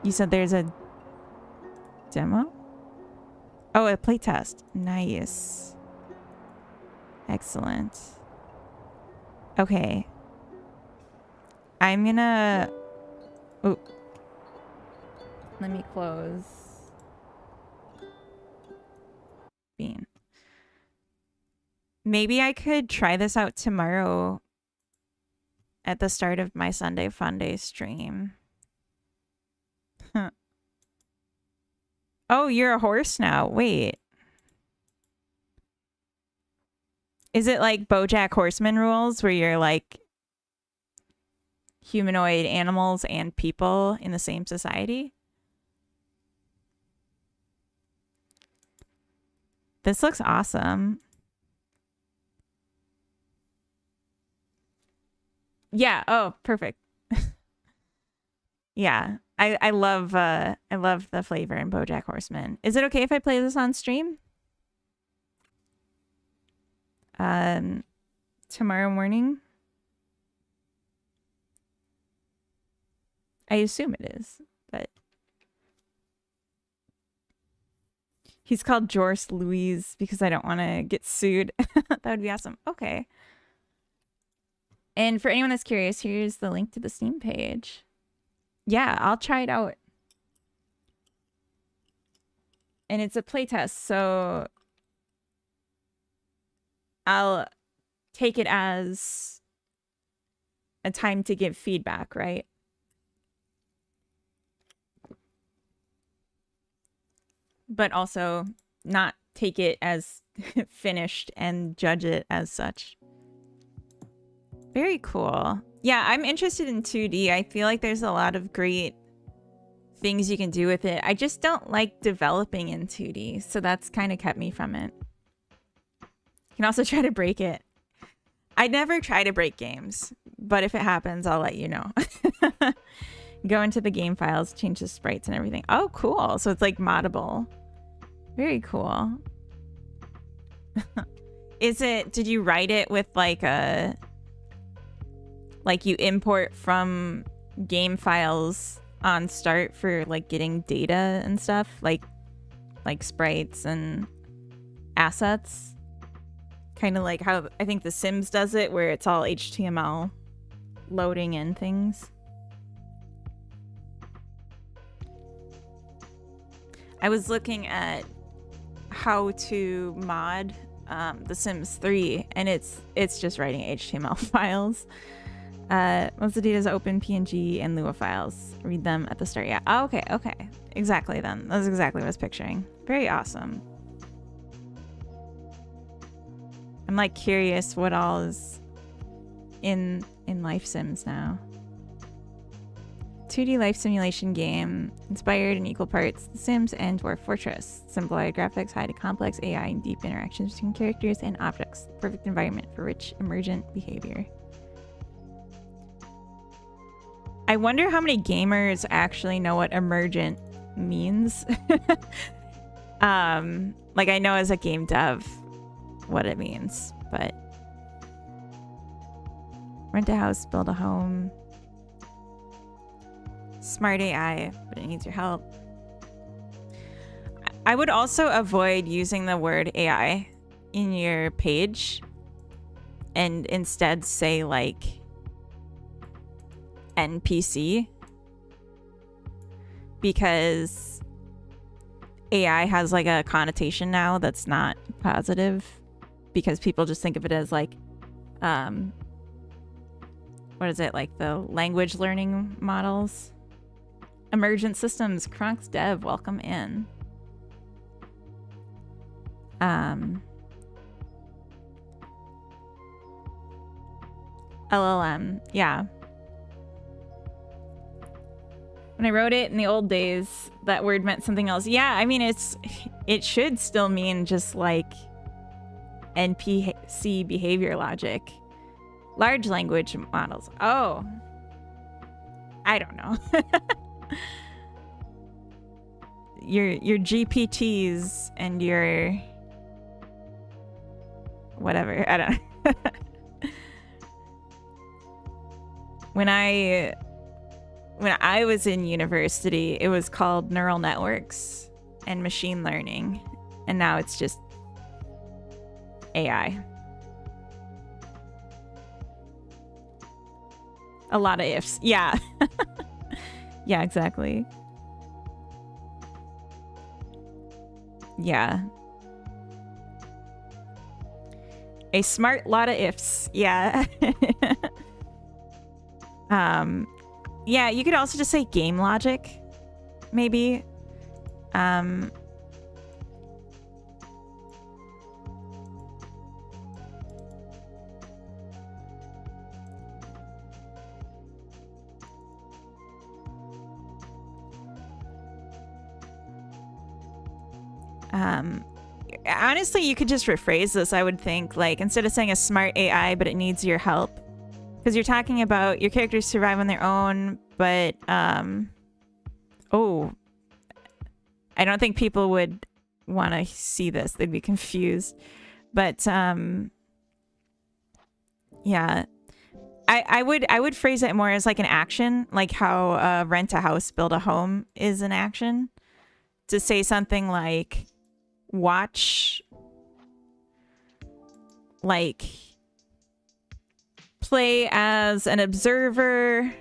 you said there's a demo? Oh, a playtest. Nice. Excellent. Okay. I'm gonna... Oh. Let me close. Bean. Maybe I could try this out tomorrow at the start of my Sunday Funday stream. Huh. Oh, you're a horse now. Wait. Is it like BoJack Horseman rules where you're like humanoid animals and people in the same society? This looks awesome. Yeah. Oh, perfect. Yeah. I love the flavor in BoJack Horseman. Is it okay if I play this on stream? Tomorrow morning? I assume it is, but he's called Jorce Louise because I don't want to get sued. That would be awesome. Okay. And for anyone that's curious, here's the link to the Steam page. Yeah, I'll try it out. And it's a playtest, so I'll take it as a time to give feedback, right? But also not take it as finished and judge it as such. Very cool. Yeah, I'm interested in 2D. I feel like there's a lot of great things you can do with it. I just don't like developing in 2D, so that's kind of kept me from it. You can also try to break it. I never try to break games, but if it happens, I'll let you know. Go into the game files, change the sprites and everything. Oh, cool. So it's like moddable. Very cool. Did you write it with like a... Like you import from game files on start for like getting data and stuff, like sprites and assets, kind of like how I think The Sims does it, where it's all HTML loading in things. I was looking at how to mod The Sims 3, and it's just writing HTML files. Most of the data is open PNG and Lua files. Read them at the start. Yeah. Oh, okay. Okay. Exactly then. That's exactly what I was picturing. Very awesome. I'm like curious what all is in Life Sims now. 2D life simulation game inspired in equal parts The Sims and Dwarf Fortress. Simplified graphics, high to complex AI, and deep interactions between characters and objects. Perfect environment for rich, emergent behavior. I wonder how many gamers actually know what emergent means. Like I know as a game dev what it means, but rent a house, build a home. Smart AI, but it needs your help. I would also avoid using the word AI in your page and instead say like NPC, because AI has like a connotation now that's not positive, because people just think of it as like what is it, like the language learning models. Emergent systems, Kronk's dev, welcome in. LLM, yeah. When I wrote it in the old days, that word meant something else. Yeah, I mean, it should still mean just like NPC behavior logic. Large language models. Oh, I don't know. your GPTs and your whatever. I don't know. When I was in university, it was called neural networks and machine learning. and now it's just AI. A lot of ifs. Yeah. Yeah, exactly. Yeah. A smart lot of ifs. Yeah. Yeah, you could also just say game logic, maybe. Honestly, you could just rephrase this, I would think. Like, instead of saying a smart AI, but it needs your help. Because you're talking about your characters survive on their own, but, oh. I don't think people would want to see this. They'd be confused. But, yeah. I would phrase it more as like an action, like how rent a house, build a home is an action. To say something like, watch, like, play as an observer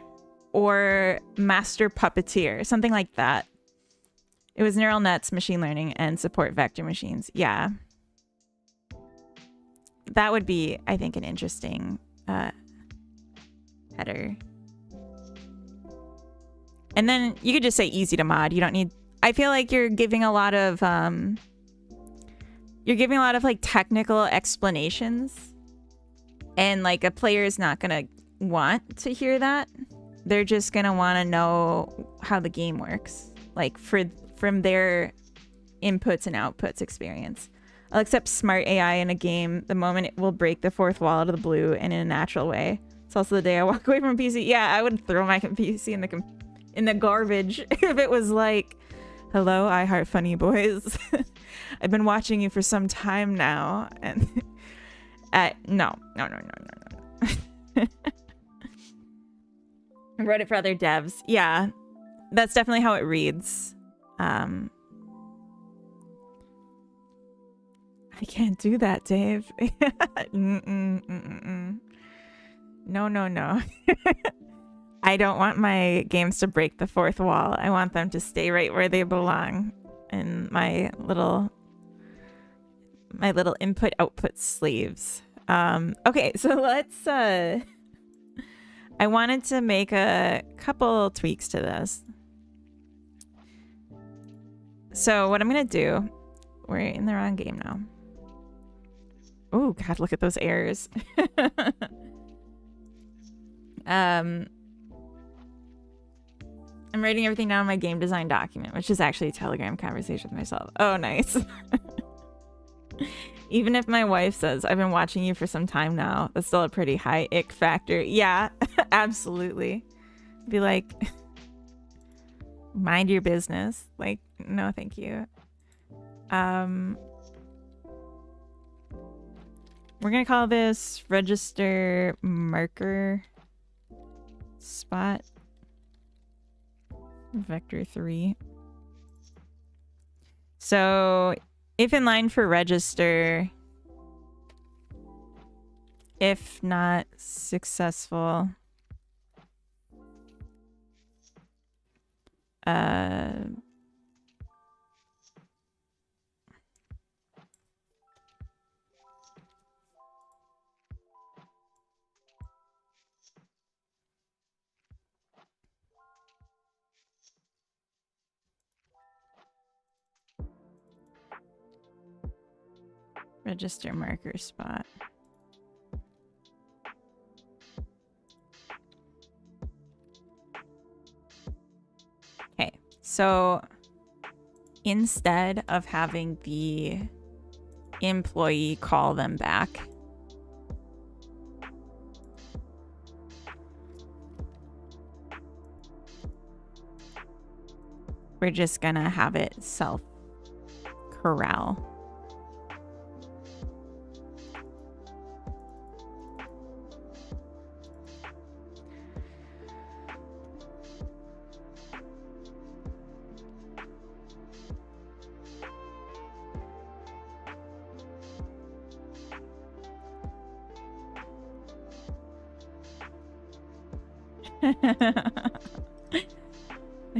or master puppeteer, something like that. It was neural nets, machine learning, and support vector machines. Yeah. That would be, I think, an interesting header. And then you could just say easy to mod. You don't need... I feel like you're giving a lot of like technical explanations, and like a player is not gonna want to hear that. They're just gonna want to know how the game works, like from their inputs and outputs experience. I'll accept smart AI in a game the moment it will break the fourth wall out of the blue and in a natural way. It's also the day I walk away from a PC. Yeah, I would throw my PC in the garbage if it was like, hello, I heart funny boys. I've been watching you for some time now, and no. I wrote it for other devs. Yeah, that's definitely how it reads. I can't do that, Dave. No. I don't want my games to break the fourth wall. I want them to stay right where they belong in my little input output sleeves. Okay, so let's I wanted to make a couple tweaks to this. So what I'm gonna do, we're in the wrong game now. Oh god, look at those errors. I'm writing everything down in my game design document, which is actually a Telegram conversation with myself. Oh, nice. Even if my wife says, I've been watching you for some time now, that's still a pretty high ick factor. Yeah, absolutely. Be like, mind your business. Like, no, thank you. We're going to call this register marker spot. Vector 3. So if in line for register, if not successful, register marker spot. Okay, so instead of having the employee call them back, we're just gonna have it self-corral. I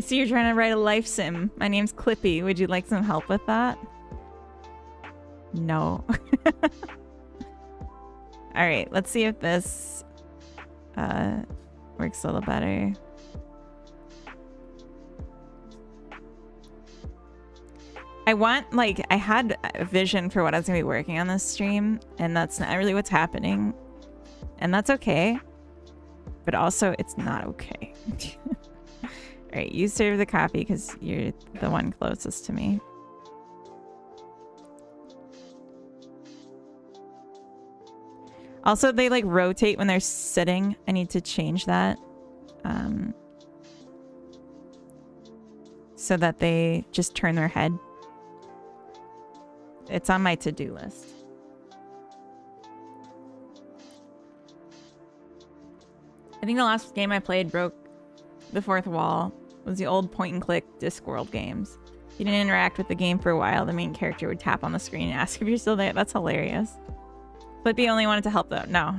see you're trying to write a life sim. My name's Clippy. Would you like some help with that? No. Alright, let's see if this works a little better. I had a vision for what I was going to be working on this stream, and that's not really what's happening. And that's okay. But also, it's not okay. Alright, you serve the coffee because you're the one closest to me. Also, they like rotate when they're sitting. I need to change that. So that they just turn their head. It's on my to-do list. I think the last game I played broke the fourth wall. Was the old point-and-click Discworld games. If you didn't interact with the game for a while, the main character would tap on the screen and ask if you're still there. That's hilarious. Flippy only wanted to help though. No.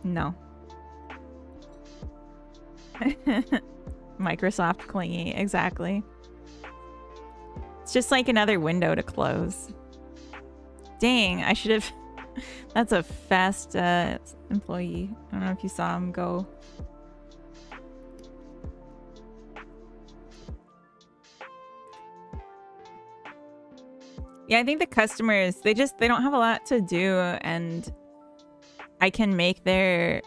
No. Microsoft clingy. Exactly. It's just like another window to close. Dang, I should have... That's a fast employee. I don't know if you saw him go. Yeah, I think the customers, they don't have a lot to do, and I can make their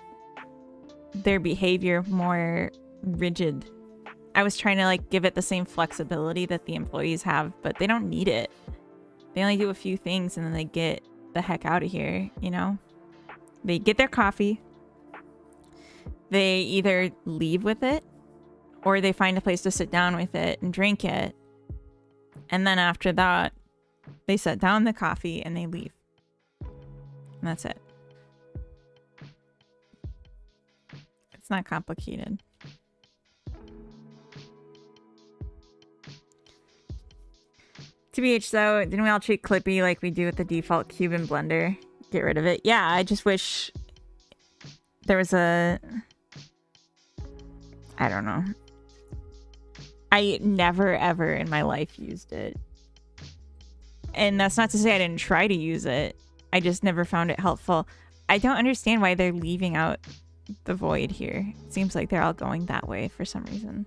behavior more rigid. I was trying to like give it the same flexibility that the employees have, but they don't need it. They only do a few things and then they get the heck out of here, you know? They get their coffee. They either leave with it or they find a place to sit down with it and drink it. And then after that, they set down the coffee and they leave. And that's it. It's not complicated. TBH though, didn't we all treat Clippy like we do with the default cube and blender? Get rid of it. Yeah, I just wish there was a... I don't know. I never ever in my life used it. And that's not to say I didn't try to use it. I just never found it helpful. I don't understand why they're leaving out the void here. It seems like they're all going that way for some reason.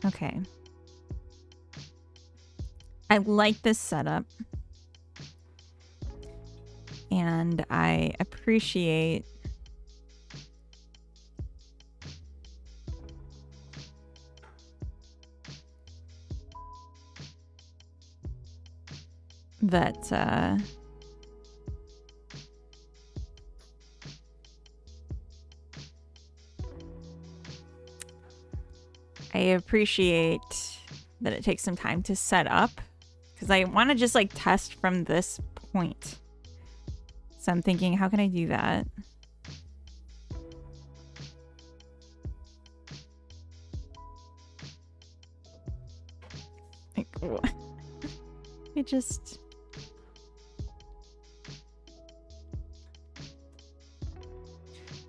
Okay. I like this setup. And I appreciate that I appreciate that it takes some time to set up because I want to just like test from this point. So I'm thinking, how can I do that? Like, what? It just...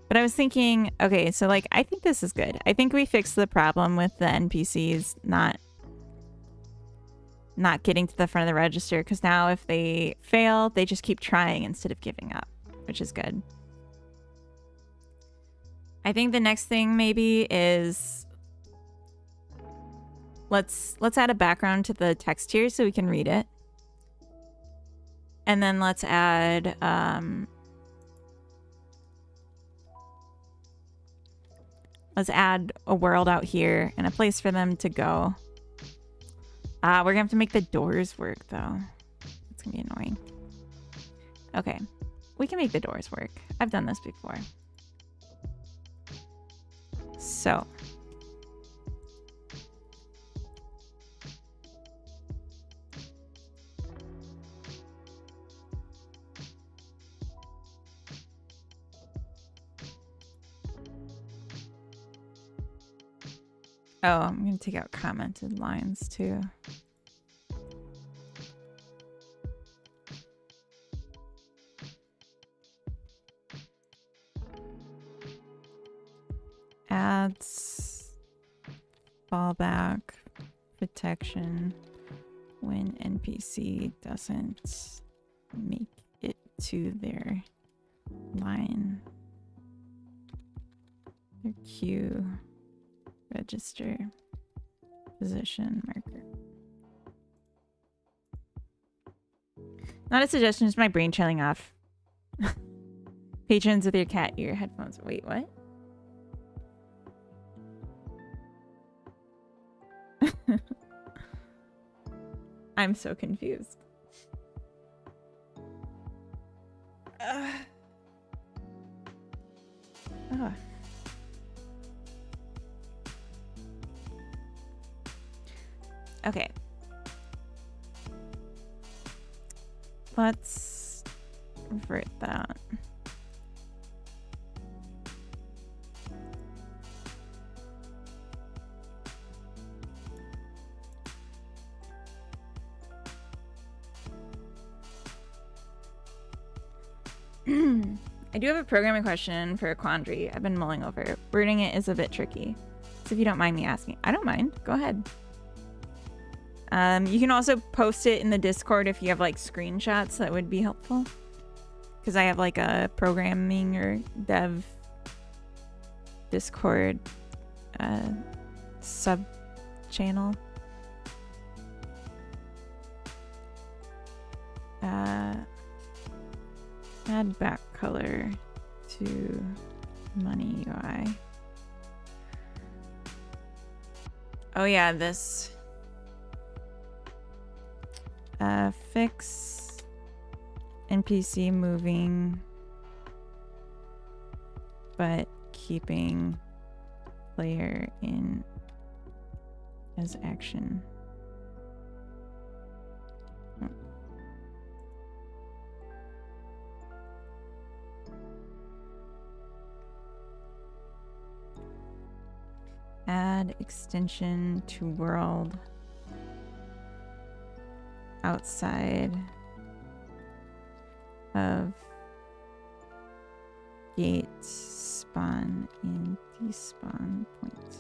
But I was thinking, okay, so like, I think this is good. I think we fixed the problem with the NPCs not getting to the front of the register, because now if they fail, they just keep trying instead of giving up, which is good. I think the next thing maybe is let's add a background to the text here so we can read it. And then let's add a world out here and a place for them to go. We're gonna have to make the doors work though. It's gonna be annoying. Okay, we can make the doors work. I've done this before. So. Oh, I'm going to take out commented lines too. adds fallback protection when NPC doesn't make it to their line. Their queue register position marker. Not a suggestion, just my brain chilling off. Patrons with your cat ear headphones. Wait, what? I'm so confused. Oh. Okay. Let's revert that. I do have a programming question for a quandary I've been mulling over. Wording it is a bit tricky. So if you don't mind me asking. I don't mind. Go ahead. You can also post it in the Discord if you have like screenshots. That would be helpful. Because I have like a programming or dev Discord sub channel. Add back color to money UI. Oh yeah, this fix NPC moving but keeping player in as action. Add extension to world outside of gate spawn and despawn point.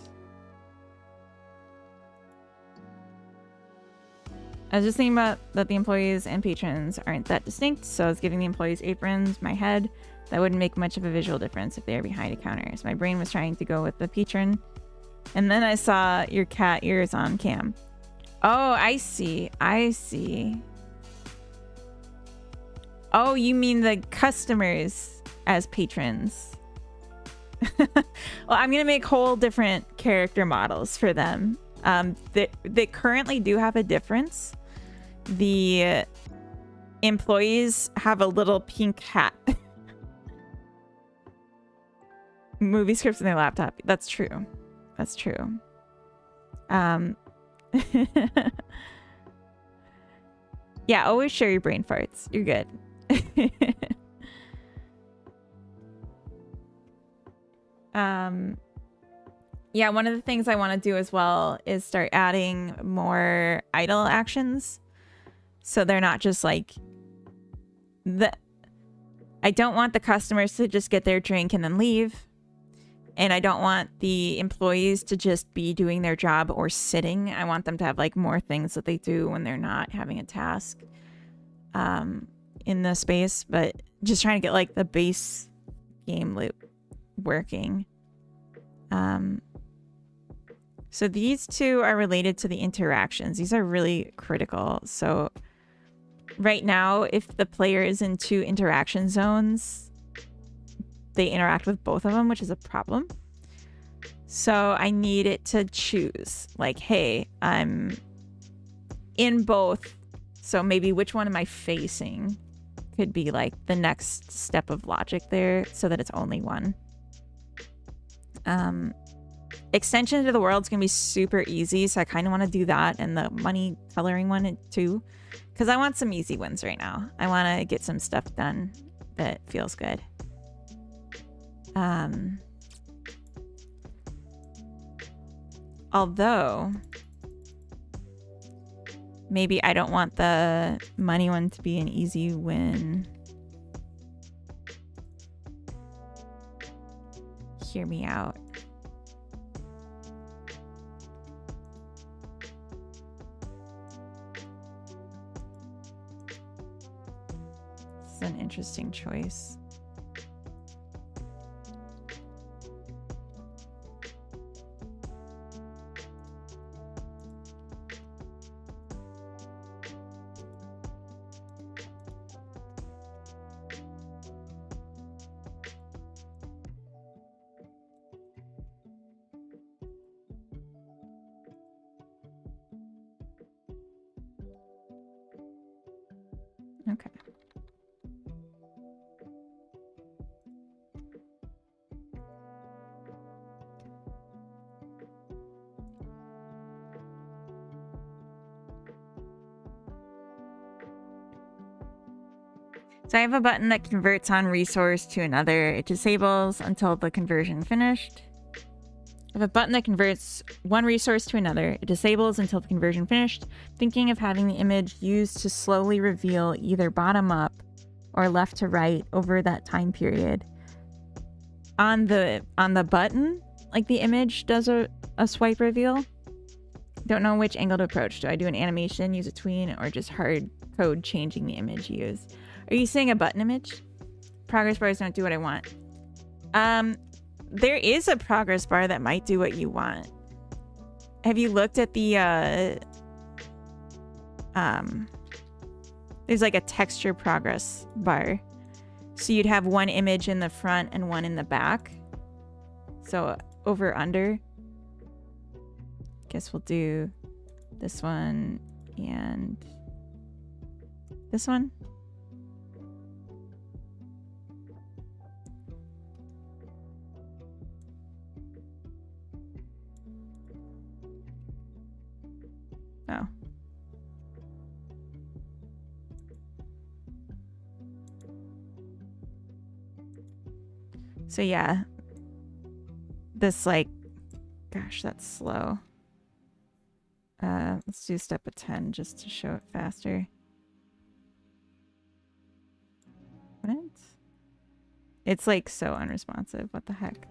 I was just thinking about that the employees and patrons aren't that distinct, so I was giving the employees aprons my head. That wouldn't make much of a visual difference if they are behind a counter. So my brain was trying to go with the patron. And then I saw your cat ears on cam. Oh, I see. I see. Oh, you mean the customers as patrons. Well, I'm going to make whole different character models for them. They currently do have a difference. The employees have a little pink hat. Movie scripts in their laptop. That's true. That's true. Yeah, always share your brain farts. You're good. Yeah, one of the things I want to do as well is start adding more idle actions. So they're not just like I don't want the customers to just get their drink and then leave. And I don't want the employees to just be doing their job or sitting. I want them to have like more things that they do when they're not having a task in the space. But just trying to get like the base game loop working. So these two are related to the interactions. These are really critical. So right now, if the player is in 2 interaction zones, they interact with both of them, which is a problem. So I need it to choose like, hey, I'm in both. So maybe which one am I facing could be like the next step of logic there so that it's only one. Extension to the world's going to be super easy. So I kind of want to do that and the money coloring one too. Because I want some easy wins right now. I want to get some stuff done that feels good. Although maybe I don't want the money one to be an easy win. Hear me out. an interesting choice. Okay. So I have a button that converts one resource to another. It disables until the conversion finished. I have a button that converts one resource to another. It disables until the conversion finished. Thinking of having the image used to slowly reveal either bottom up or left to right over that time period. On the button, like the image does a swipe reveal. Don't know which angle to approach. Do I do an animation, use a tween, or just hard code changing the image used? Are you saying a button image? Progress bars don't do what I want. There is a progress bar that might do what you want. Have you looked at the there's like a texture progress bar. So you'd have one image in the front and one in the back. So over under. Guess we'll do this one and this one. Oh. So yeah. This like, gosh, that's slow. Let's do step of 10 just to show it faster. What? It's like so unresponsive. What the heck?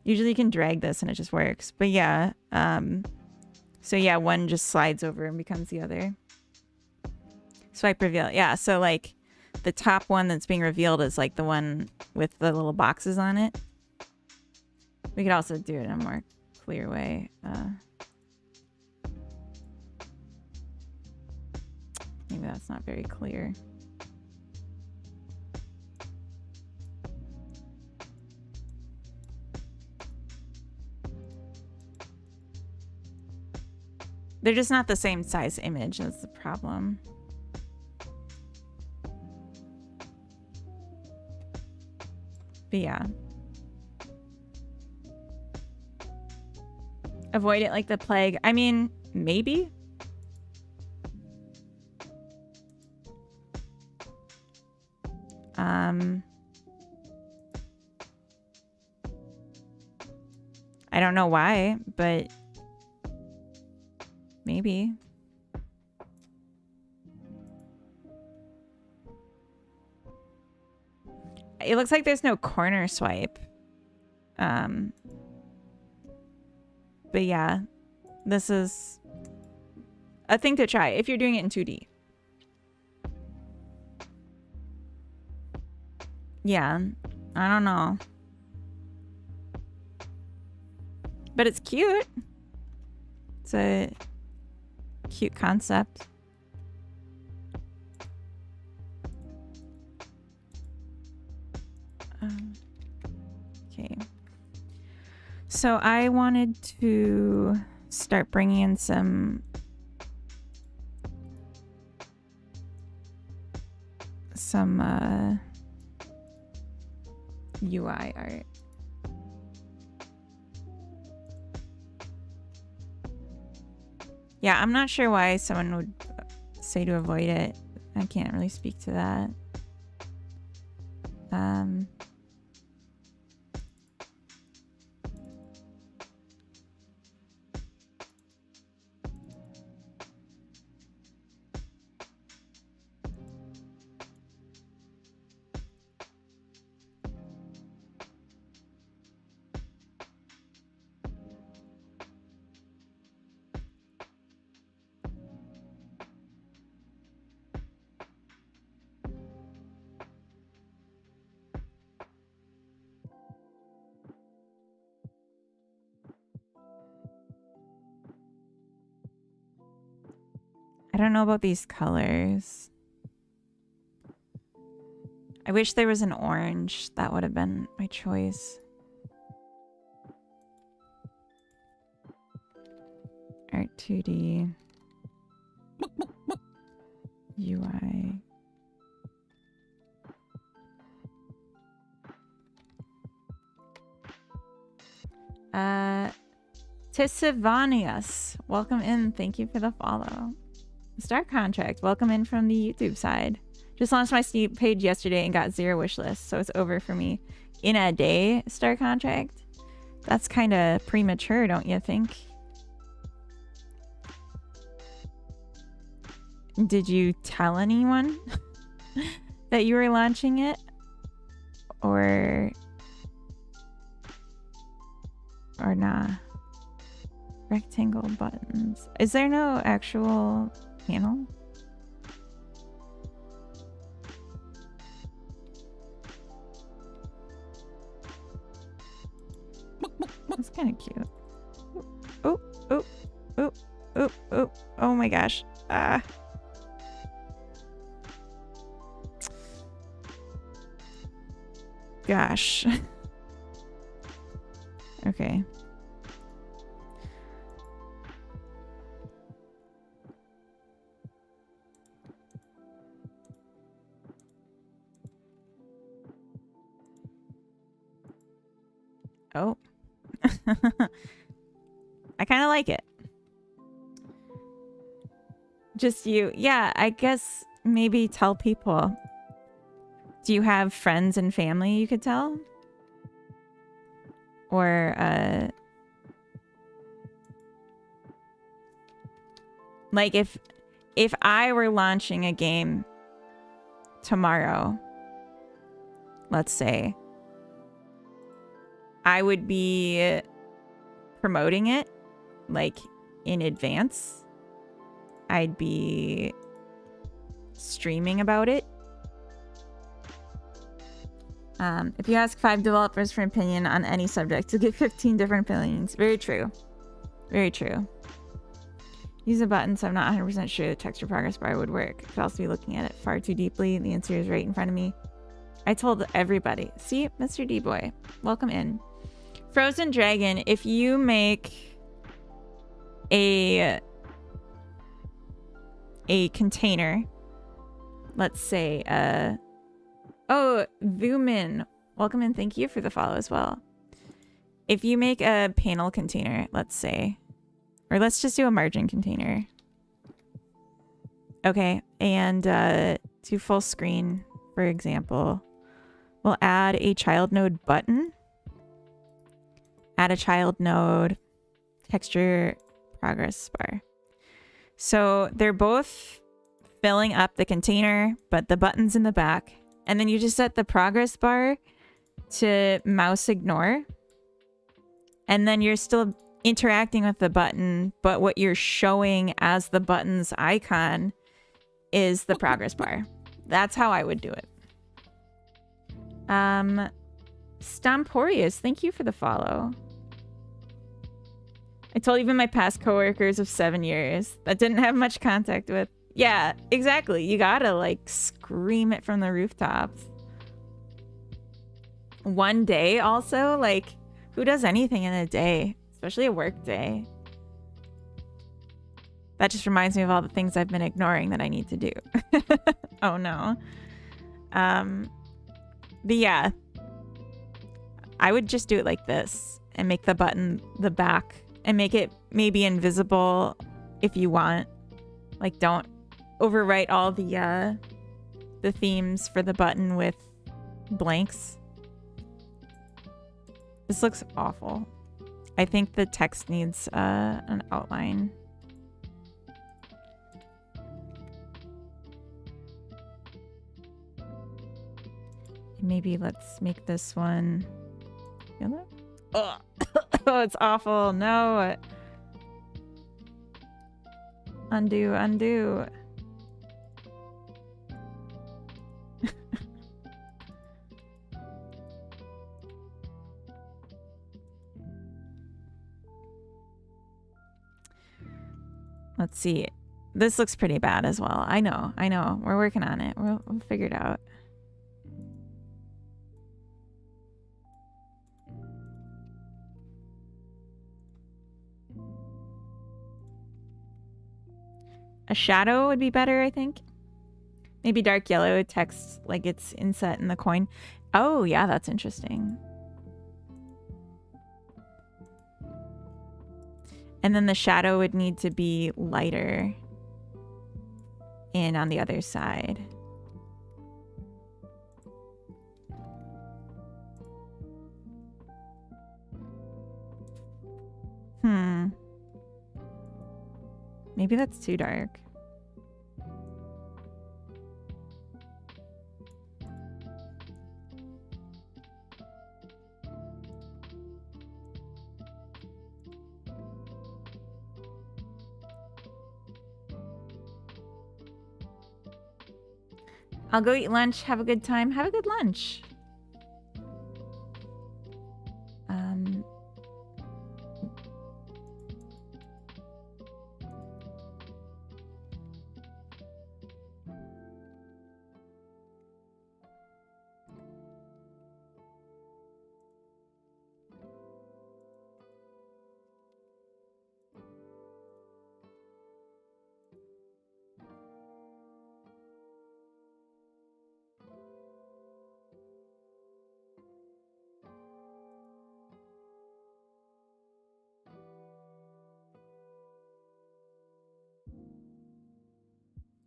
Usually you can drag this and it just works. But yeah, so yeah, one just slides over and becomes the other. Swipe reveal. Yeah, so like the top one that's being revealed is like the one with the little boxes on it. We could also do it in a more clear way. Maybe that's not very clear. They're just not the same size image. That's the problem. But yeah. Avoid it like the plague. I mean, maybe. I don't know why, but maybe. It looks like there's no corner swipe. But yeah, this is a thing to try if you're doing it in 2D. Yeah, I don't know. But it's cute. It's a cute concept. Okay. So I wanted to start bringing in some UI art. Yeah, I'm not sure why someone would say to avoid it. I can't really speak to that. don't know about these colors. I wish there was an orange. That would have been my choice. Art 2D. UI. Tisivanius, welcome in. Thank you for the follow. Star Contract, welcome in from the YouTube side. Just launched my Steam page yesterday and got 0 wish list, so it's over for me. In a day, Star Contract? That's kind of premature, don't you think? Did you tell anyone that you were launching it? Or nah? Rectangle buttons. Is there no actual panel? That's kind of cute. Oh, oh, oh, oh, oh, oh my gosh. Ah. Gosh. Okay. Oh. I kind of like it. Just you. Yeah, I guess maybe tell people. Do you have friends and family you could tell? Or, like if I were launching a game tomorrow, let's say, I would be promoting it, like, in advance. I'd be streaming about it. If you ask 5 developers for an opinion on any subject, you'll get 15 different opinions. Very true. Very true. Use a button, so I'm not 100% sure the texture progress bar would work. Could also be looking at it far too deeply. The answer is right in front of me. I told everybody. See, Mr. D-Boy, welcome in. Frozen Dragon, if you make a container, let's say, oh, Vumin, welcome in. Thank you for the follow as well. If you make a panel container, let's say, or let's just do a margin container. Okay, and do full screen, for example. We'll add a child node button. Add a child node texture progress bar. So they're both filling up the container, but the button's in the back. And then you just set the progress bar to mouse ignore. And then you're still interacting with the button, but what you're showing as the button's icon is the progress bar. That's how I would do it. Stomporius, thank you for the follow. I told even my past coworkers of 7 years that didn't have much contact with. Yeah, exactly. You gotta like scream it from the rooftops. One day also, like, who does anything in a day? Especially a work day. That just reminds me of all the things I've been ignoring that I need to do. Oh no. But yeah, I would just do it like this and make the button the back and make it maybe invisible if you want. Like, don't overwrite all the themes for the button with blanks. This looks awful. I think the text needs an outline. Maybe let's make this one yellow. Oh, oh, it's awful. No. Undo, undo. Let's see. This looks pretty bad as well. I know. We're working on it. We'll figure it out. A shadow would be better, I think. Maybe dark yellow text like it's inset in the coin. Oh, yeah, that's interesting. And then the shadow would need to be lighter and on the other side. Maybe that's too dark. I'll go eat lunch. Have a good time. Have a good lunch.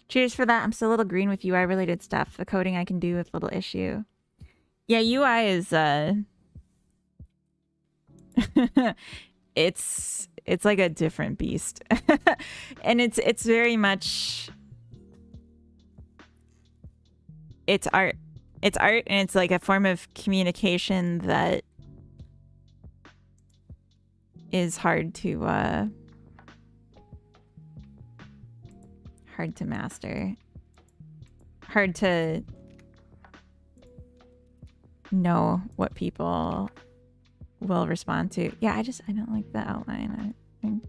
Cheers for that. I'm still a little green with UI related stuff. The coding I can do with little issue. Yeah, UI is it's like a different beast. And it's very much it's art. It's art, and it's like a form of communication that is hard to master. Hard to know what people will respond to. Yeah, I don't like the outline. I think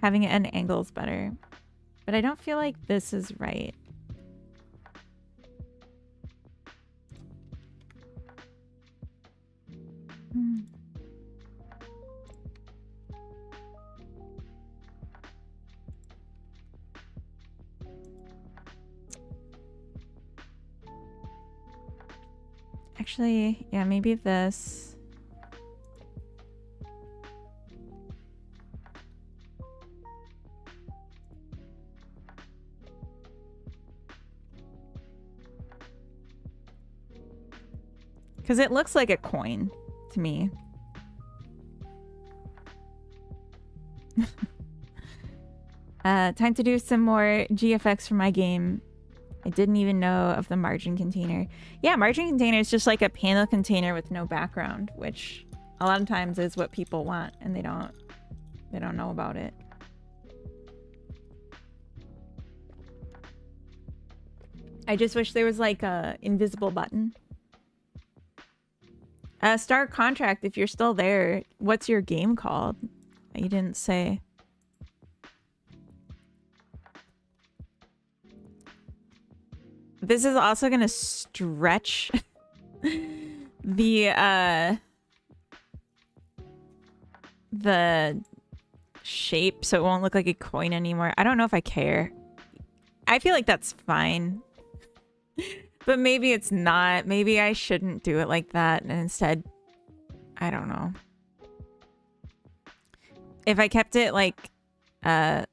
having it at an angle is better. But I don't feel like this is right. Actually, yeah, maybe this. Because it looks like a coin to me. Time to do some more GFX for my game. I didn't even know of the margin container. Yeah, margin container is just like a panel container with no background, which a lot of times is what people want, and they don't know about it. I just wish there was like a invisible button. Start contract if you're still there. What's your game called? You didn't say. This is also gonna stretch the shape so it won't look like a coin anymore. I don't know if I care. I feel like that's fine. But maybe it's not. Maybe I shouldn't do it like that, and instead, I don't know. If I kept it like, I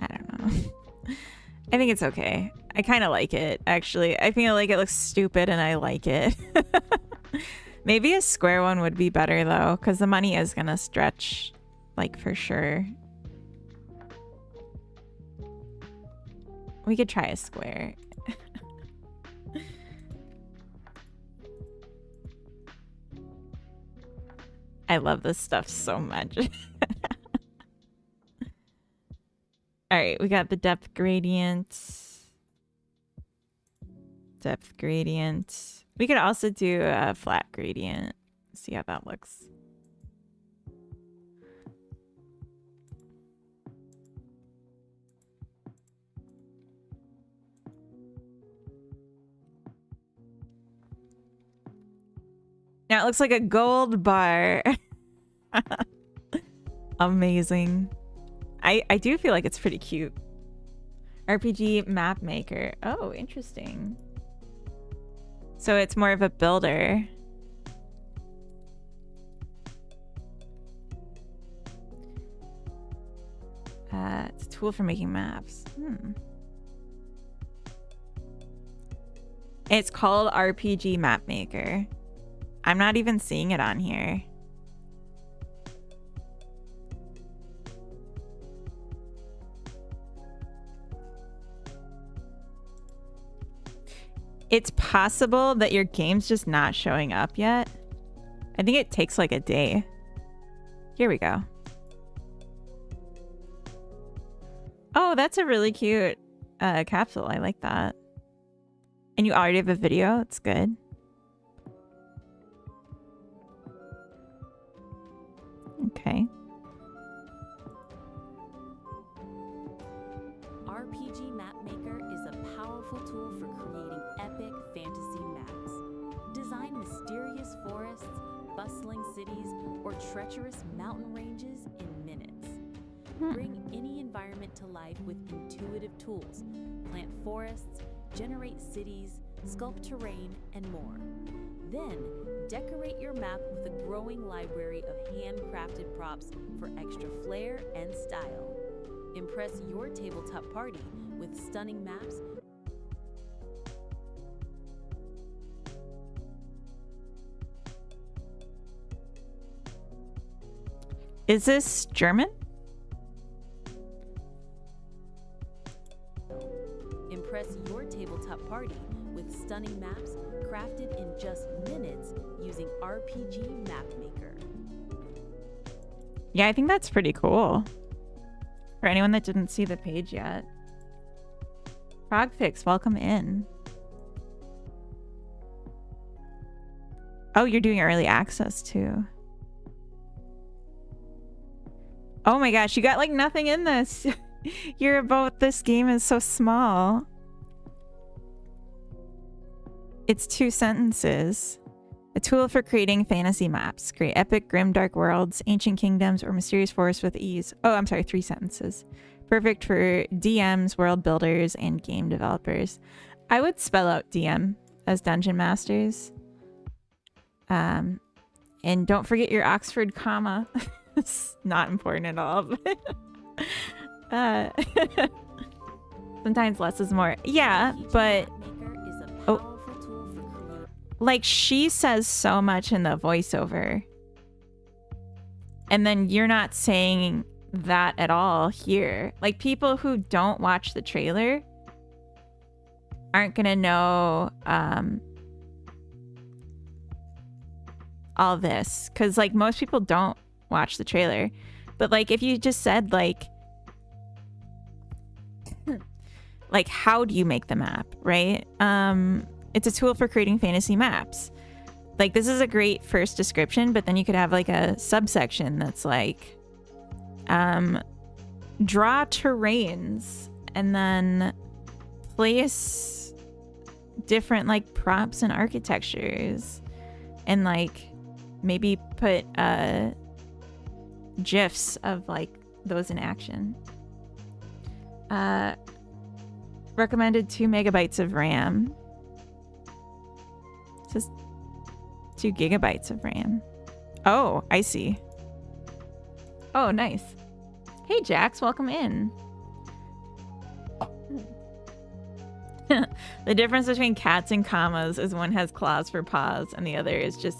don't know. I think it's okay. I kind of like it, actually. I feel like it looks stupid, and I like it. Maybe a square one would be better, though, because the money is gonna stretch, like, for sure. We could try a square. I love this stuff so much. All right, we got the depth gradient. Depth gradient. We could also do a flat gradient. See how that looks. Now it looks like a gold bar. Amazing. I do feel like it's pretty cute. RPG map maker. Oh, interesting. So it's more of a builder. It's a tool for making maps. It's called RPG Map Maker. I'm not even seeing it on here. It's possible that your game's just not showing up yet. I think it takes like a day. Here we go. Oh, that's a really cute capsule. I like that. And you already have a video? It's good. Okay. RPG Map Maker is a powerful tool for creating epic fantasy maps. Design mysterious forests, bustling cities, or treacherous mountain ranges in minutes. Bring any environment to life with intuitive tools. Plant forests, generate cities, sculpt terrain, and more. Then, decorate your map with a growing library of handcrafted props for extra flair and style. Impress your tabletop party with stunning maps. Is this German? Impress your tabletop party with stunning maps crafted in just minutes using RPG Map Maker. Yeah, I think that's pretty cool. For anyone that didn't see the page yet. Frogfix, welcome in. Oh, you're doing early access too. Oh my gosh, you got like nothing in this. You're about this game is so small. It's 2 sentences. A tool for creating fantasy maps. Create epic, grim, dark worlds, ancient kingdoms, or mysterious forests with ease. Oh, I'm sorry, 3 sentences. Perfect for DMs, world builders, and game developers. I would spell out DM as dungeon masters. And don't forget your Oxford comma. It's not important at all. Sometimes less is more. Yeah, but like she says so much in the voiceover, and then you're not saying that at all here. Like people who don't watch the trailer aren't gonna know all this, because like most people don't watch the trailer. But like if you just said like how do you make the map, right? It's a tool for creating fantasy maps. Like this is a great first description, but then you could have like a subsection that's like draw terrains and then place different like props and architectures and like maybe put GIFs of like those in action. Recommended 2 megabytes of RAM. It says 2 gigabytes of RAM. Oh, I see. Oh, nice. Hey, Jax, welcome in. The difference between cats and commas is one has claws for paws and the other is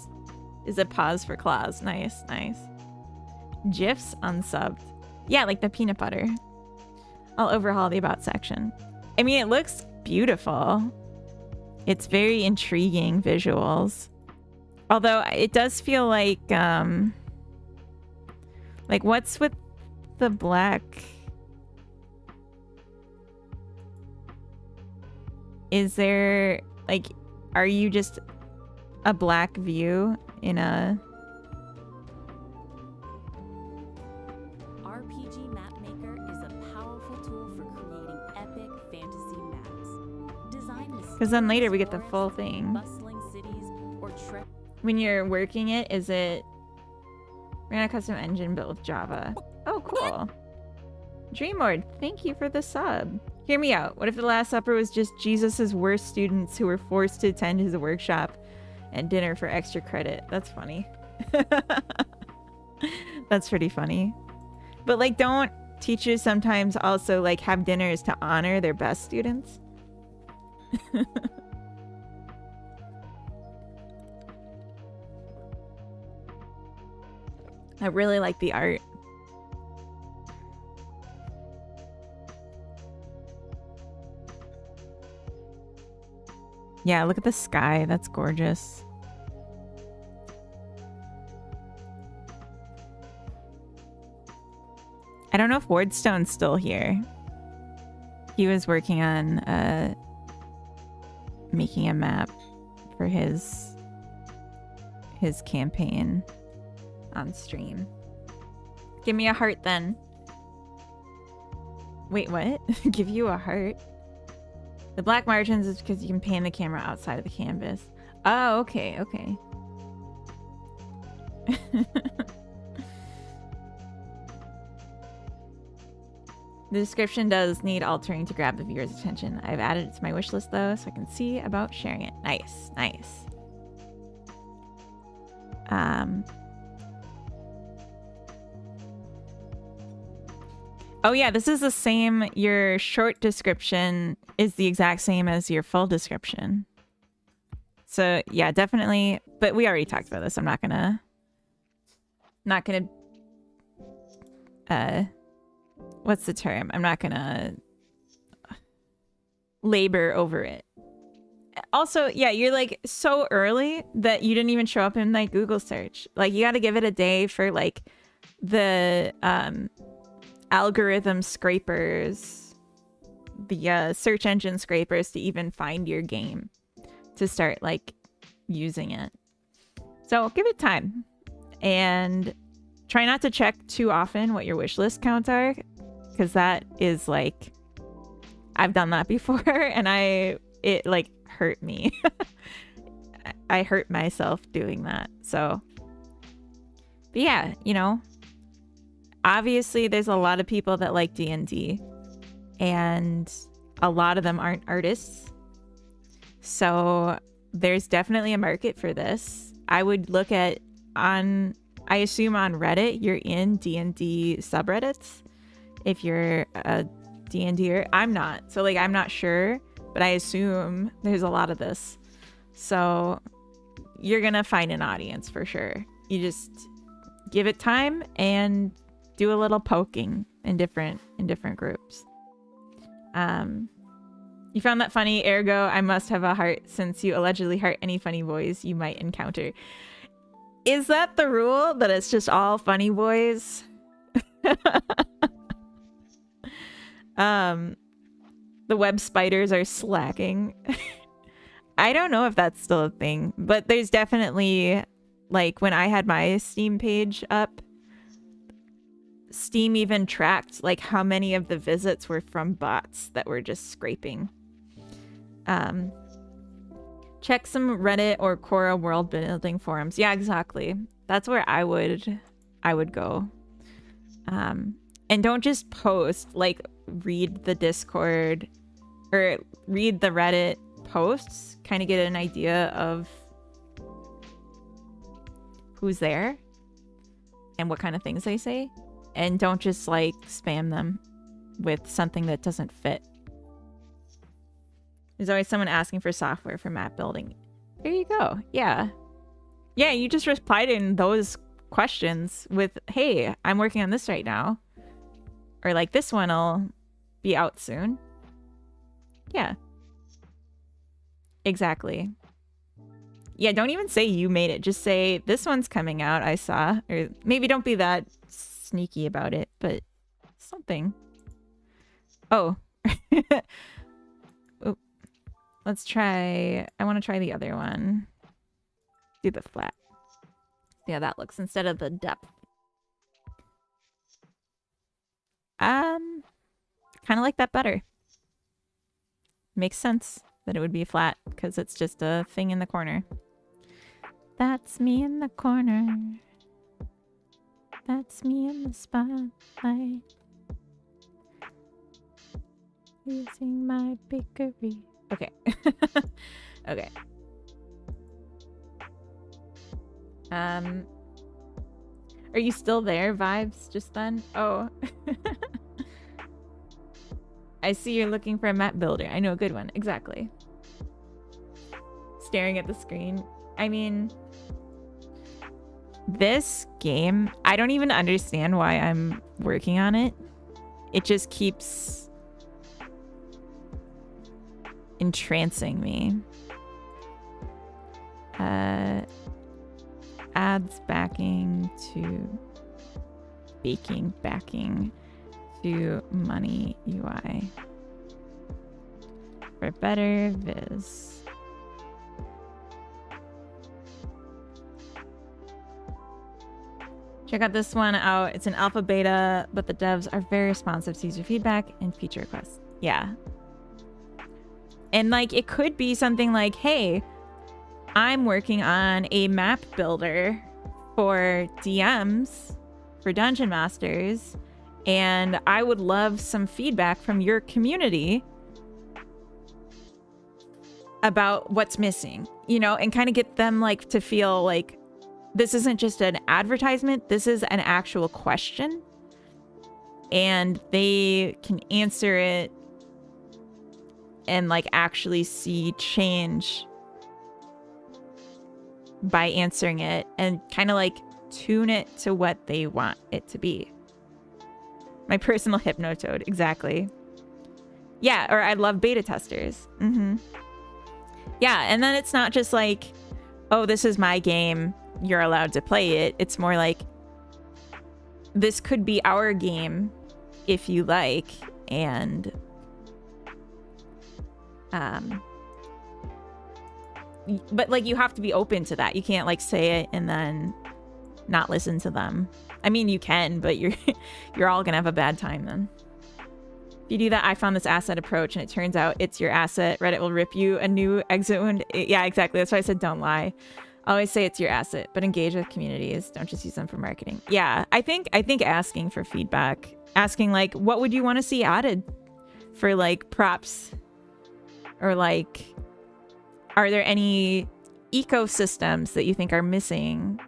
a pause for claws. Nice, nice. GIFs unsubbed. Yeah, like the peanut butter. I'll overhaul the about section. I mean, it looks beautiful. It's very intriguing visuals. Although it does feel like what's with the black? Is there like, are you just a black view in a RPG Map Maker is a powerful tool for creating epic fantasy maps. Design because then later we get the full thing. Bustling cities or When you're working it, is it... Ran a custom engine built with Java. Oh, cool. Dreamlord, thank you for the sub. Hear me out. What if the Last Supper was just Jesus's worst students who were forced to attend his workshop and dinner for extra credit? That's funny. That's pretty funny. But like, don't teachers sometimes also like have dinners to honor their best students? I really like the art. Yeah, look at the sky. That's gorgeous. I don't know if Wardstone's still here. He was working on making a map for his campaign on stream. Give me a heart then. Wait, what? Give you a heart? The black margins is because you can pan the camera outside of the canvas. Oh, okay, okay. The description does need altering to grab the viewer's attention. I've added it to my wish list though, so I can see about sharing it. Nice, nice. Oh yeah, this is the same. Your short description is the exact same as your full description. So yeah, definitely. But we already talked about this. I'm not gonna what's the term? I'm not gonna labor over it. Also, yeah, you're like so early that you didn't even show up in like Google search. Like you got to give it a day for like the algorithm scrapers, the search engine scrapers to even find your game, to start like using it. So give it time and try not to check too often what your wish list counts are, because that is like, I've done that before and it like hurt me. I hurt myself doing that. So, but yeah, you know, obviously there's a lot of people that like D&D and a lot of them aren't artists. So there's definitely a market for this. I would look at I assume on Reddit, you're in D&D subreddits. If you're a D&Der, I'm not. So like, I'm not sure, but I assume there's a lot of this. So you're going to find an audience for sure. You just give it time and do a little poking in different groups. You found that funny, ergo I must have a heart since you allegedly heart any funny boys you might encounter. Is that the rule, that it's just all funny boys? The web spiders are slacking. I don't know if that's still a thing, but there's definitely, like, when I had my Steam page up, Steam even tracked like how many of the visits were from bots that were just scraping. Check some Reddit or Quora world building forums. Yeah, exactly. That's where I would go. And don't just post, like, read the Discord or read the Reddit posts, kind of get an idea of who's there and what kind of things they say. And don't just like spam them with something that doesn't fit. There's always someone asking for software for map building. There you go. Yeah. Yeah, you just replied in those questions with, hey, I'm working on this right now. Or like, this one will be out soon. Yeah. Exactly. Yeah, don't even say you made it. Just say, this one's coming out, I saw. Or maybe don't be that sneaky about it, but something. Oh. Oop. Let's try, I want to try the other one. Do the flat. Yeah, that looks instead of the depth. Kind of like that better. Makes sense that it would be flat because it's just a thing in the corner. That's me in the corner. That's me in the spotlight. Using my bakery. Okay. Okay. Are you still there, Vibes, just then? Oh. I see you're looking for a map builder. I know a good one. Exactly. Staring at the screen. I mean, this game, I don't even understand why I'm working on it. It just keeps entrancing me. Adds backing to baking backing to money UI for better viz. Check out this one out. It's an alpha beta, but the devs are very responsive to user feedback and feature requests. Yeah. And like, it could be something like, hey, I'm working on a map builder for DMs, for Dungeon Masters, and I would love some feedback from your community about what's missing, you know, and kind of get them like to feel like this isn't just an advertisement, this is an actual question, and they can answer it and like actually see change by answering it and kind of like tune it to what they want it to be. My personal hypnotoad, exactly. Yeah, or I love beta testers. Yeah, and then it's not just like, oh, this is my game, you're allowed to play it. It's more like, this could be our game if you like, and but like, you have to be open to that. You can't like say it and then not listen to them. I mean, you can, but you're all gonna have a bad time then. If you do that, I found this asset approach and it turns out it's your asset. Reddit will rip you a new exit wound. Yeah, exactly. That's why I said don't lie. Always say it's your asset, but engage with communities. Don't just use them for marketing. Yeah, I think asking for feedback, asking like, what would you want to see added for like props, or like, are there any ecosystems that you think are missing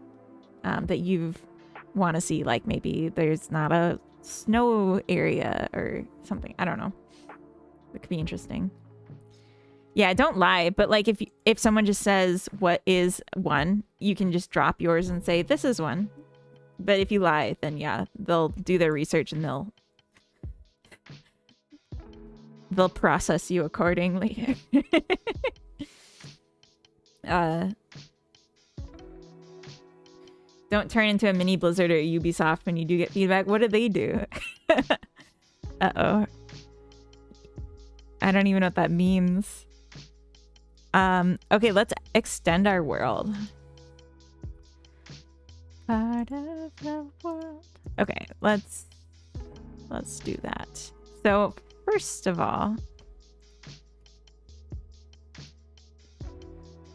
that you want to see? Like maybe there's not a snow area or something. I don't know. It could be interesting. Yeah, don't lie. But like if someone just says what is one, you can just drop yours and say this is one. But if you lie, then yeah, they'll do their research and they'll process you accordingly. Don't turn into a mini Blizzard or Ubisoft when you do get feedback. What do they do? Uh-oh. I don't even know what that means. Okay, let's extend our world. Part of the world. Okay, let's do that. So, first of all,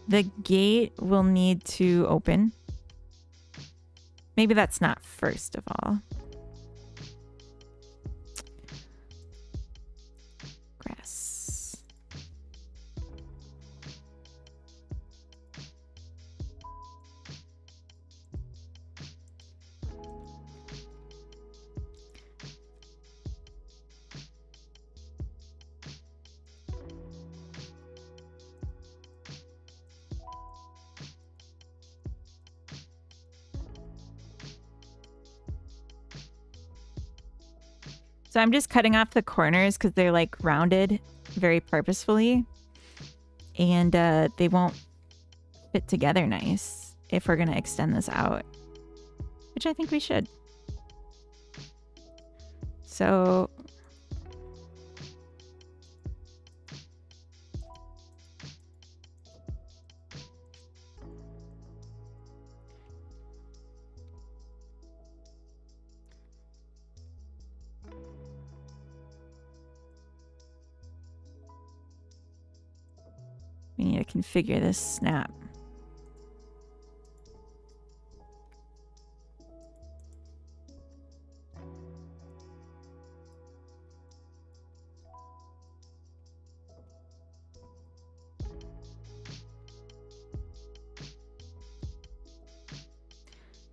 the gate will need to open. Maybe that's not first of all. Grass. So I'm just cutting off the corners because they're like rounded very purposefully, and they won't fit together nice if we're gonna extend this out, which I think we should. So we need to configure this snap.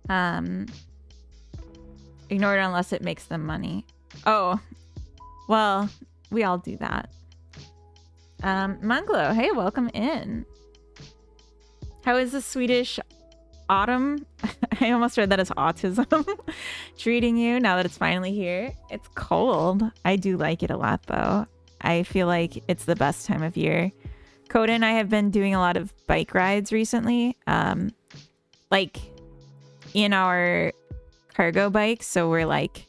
Um, ignore it unless it makes them money. Oh, well, we all do that. Munglo, hey, welcome in. How is the Swedish autumn? I almost read that as autism. Treating you now that it's finally here. It's cold. I do like it a lot, though. I feel like it's the best time of year. Coda and I have been doing a lot of bike rides recently. Like in our cargo bikes, so we're like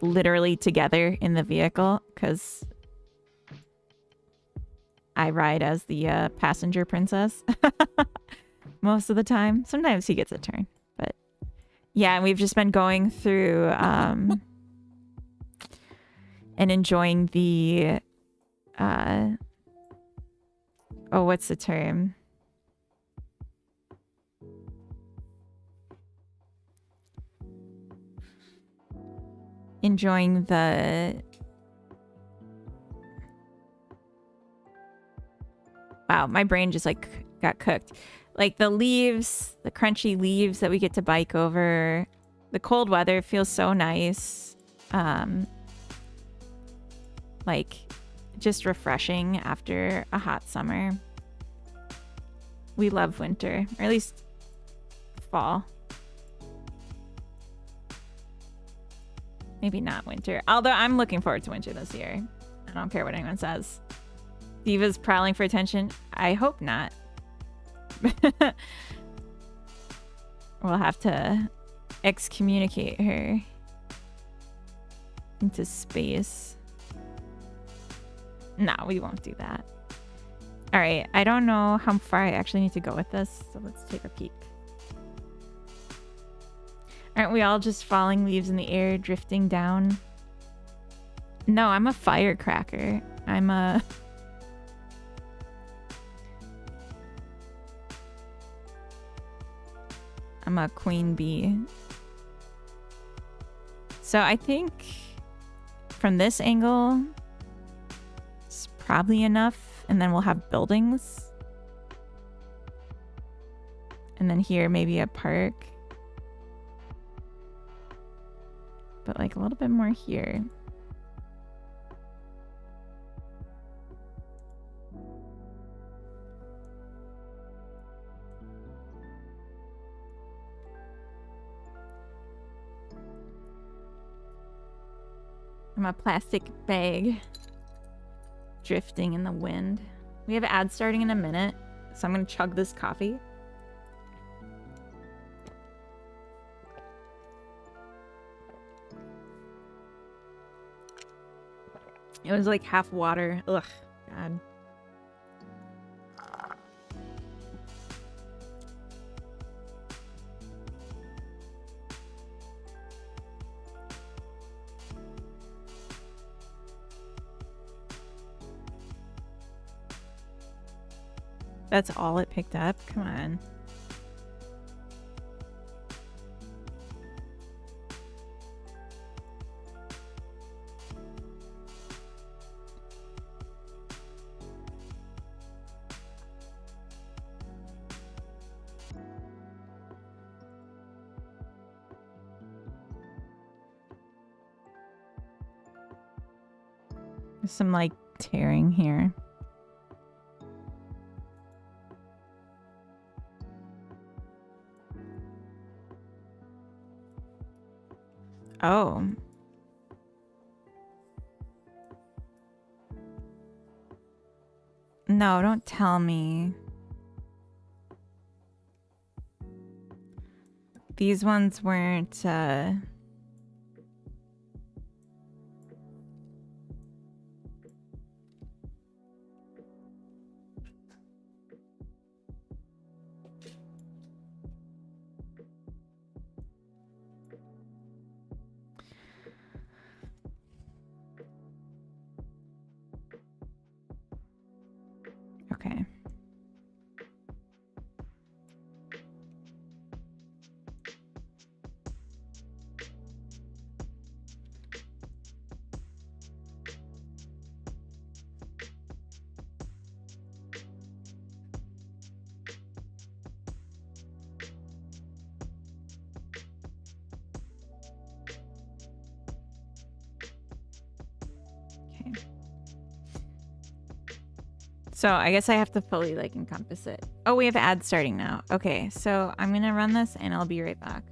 literally together in the vehicle, because I ride as the passenger princess most of the time. Sometimes he gets a turn, but yeah, we've just been going through and enjoying the oh, what's the term? Enjoying the... Wow, my brain just like got cooked. Like the leaves, the crunchy leaves that we get to bike over. The cold weather feels so nice. Like just refreshing after a hot summer. We love winter, or at least fall. Maybe not winter. Although I'm looking forward to winter this year. I don't care what anyone says. Diva's prowling for attention. I hope not. We'll have to excommunicate her into space. No, we won't do that. All right, I don't know how far I actually need to go with this, so let's take a peek. Aren't we all just falling leaves in the air, drifting down? No, I'm a firecracker. I'm a queen bee. So I think from this angle, it's probably enough. And then we'll have buildings. And then here, maybe a park. But like a little bit more here. I'm a plastic bag drifting in the wind. We have ads starting in a minute, so I'm gonna chug this coffee. It was like half water. Ugh, God. That's all it picked up? Come on. There's some like tearing here. Oh. No, don't tell me. These ones weren't, okay. So I guess I have to fully like encompass it. Oh, we have ads starting now. Okay, so I'm gonna run this and I'll be right back.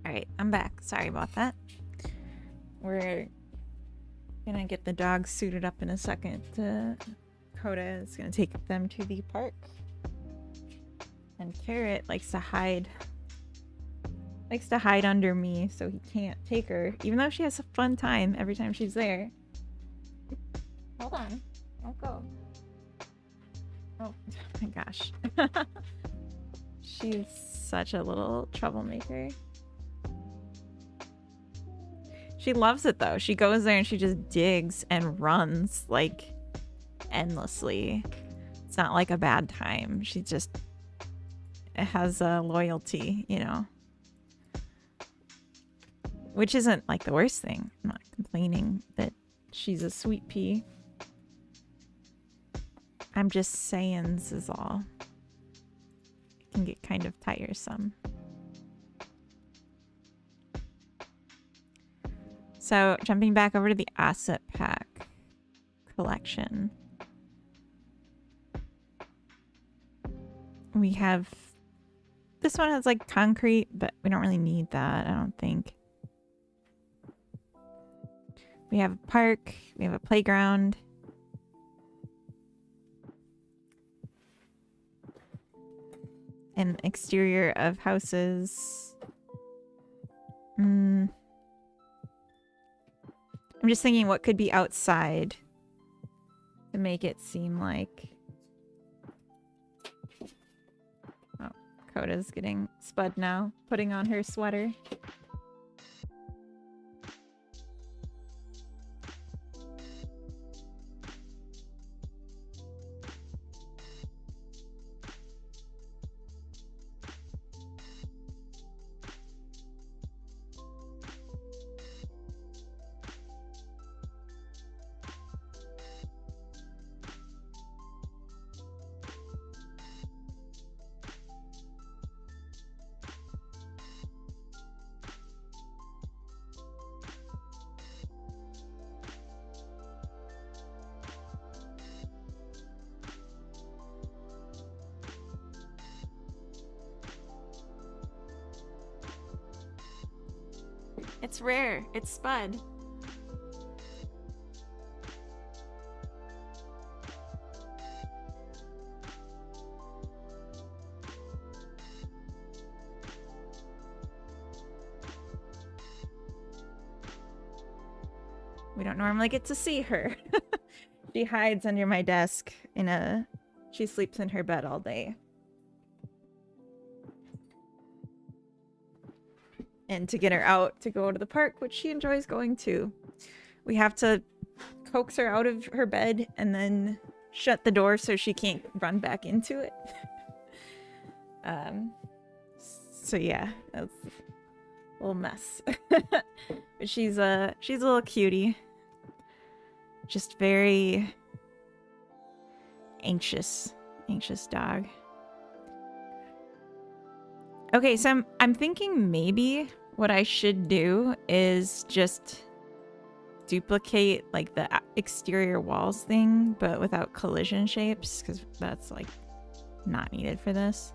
All right, I'm back. Sorry about that. We're gonna get the dogs suited up in a second. Coda is gonna take them to the park. And Carrot likes to hide under me so he can't take her, even though she has a fun time every time she's there. Hold on. Don't go. Oh my gosh. She's such a little troublemaker. She loves it though. She goes there and she just digs and runs like endlessly. It's not like a bad time. She just has a loyalty, you know. Which isn't like the worst thing. I'm not complaining that she's a sweet pea. I'm just saying this is all. It can get kind of tiresome. So jumping back over to the asset pack collection. We have, this one has like concrete, but we don't really need that, I don't think. We have a park, we have a playground. An exterior of houses. I'm just thinking what could be outside to make it seem like... Oh, Coda's getting spud now, putting on her sweater. It's rare. It's spud. We don't normally get to see her. She hides under my desk in a... She sleeps in her bed all day. And to get her out to go to the park, which she enjoys going to, we have to coax her out of her bed and then shut the door so she can't run back into it. So yeah, that's a little mess. But she's a little cutie. Just very anxious dog. Okay, so I'm thinking maybe what I should do is just duplicate like the exterior walls thing, but without collision shapes, because that's like not needed for this.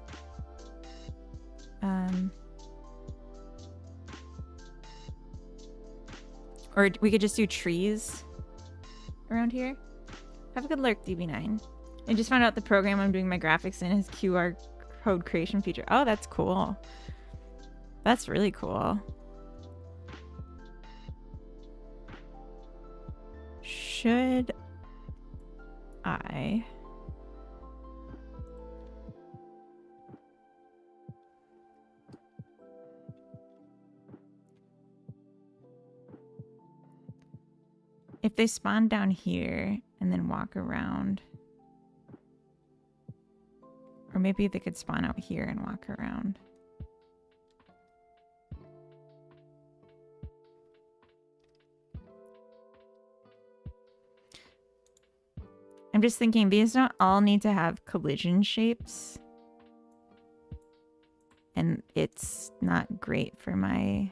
Or we could just do trees around here. Have a good lurk, DB9. I just found out the program I'm doing my graphics in has QR code creation feature. Oh, that's cool. That's really cool. Should I... If they spawn down here and then walk around... Or maybe they could spawn out here and walk around. I'm just thinking these don't all need to have collision shapes. And it's not great for my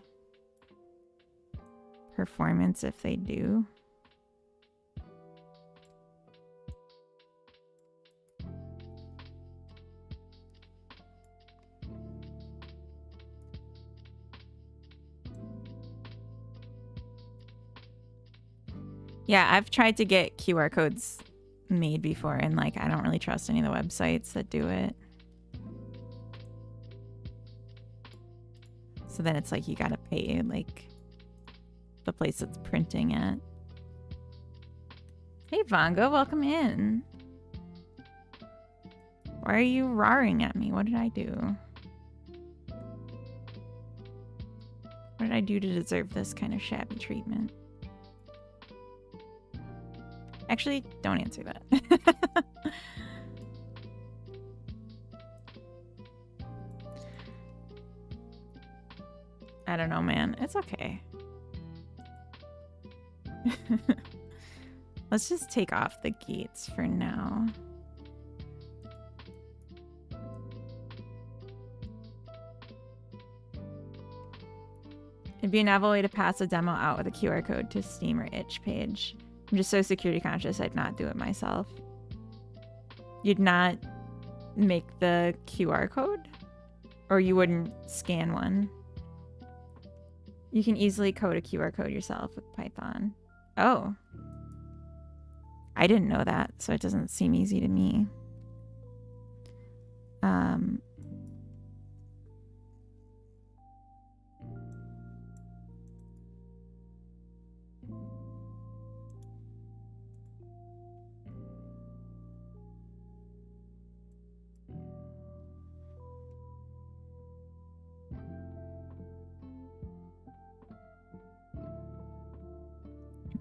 performance if they do. Yeah, I've tried to get QR codes made before, and like I don't really trust any of the websites that do it. So then it's like you gotta pay like the place that's printing it. Hey Vongo, welcome in. Why are you roaring at me? What did I do? What did I do to deserve this kind of shabby treatment? Actually, don't answer that. I don't know, man. It's okay. Let's just take off the gates for now. It'd be a novel way to pass a demo out with a QR code to Steam or itch page. I'm just so security conscious I'd not do it myself. You'd not make the QR code? Or you wouldn't scan one? You can easily code a QR code yourself with Python. Oh. I didn't know that, so it doesn't seem easy to me.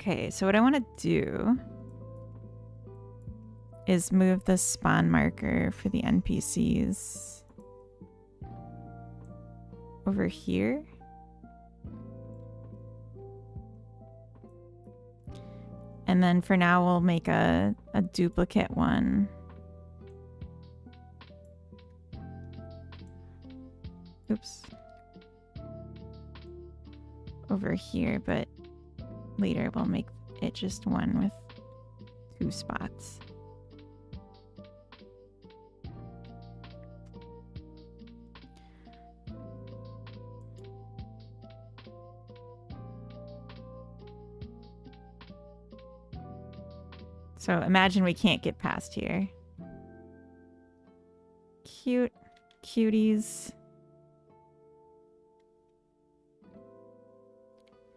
Okay, so what I want to do is move the spawn marker for the NPCs over here. And then for now, we'll make a duplicate one. Oops. Over here, but later we'll make it just one with 2 spots. So imagine we can't get past here. Cute cuties.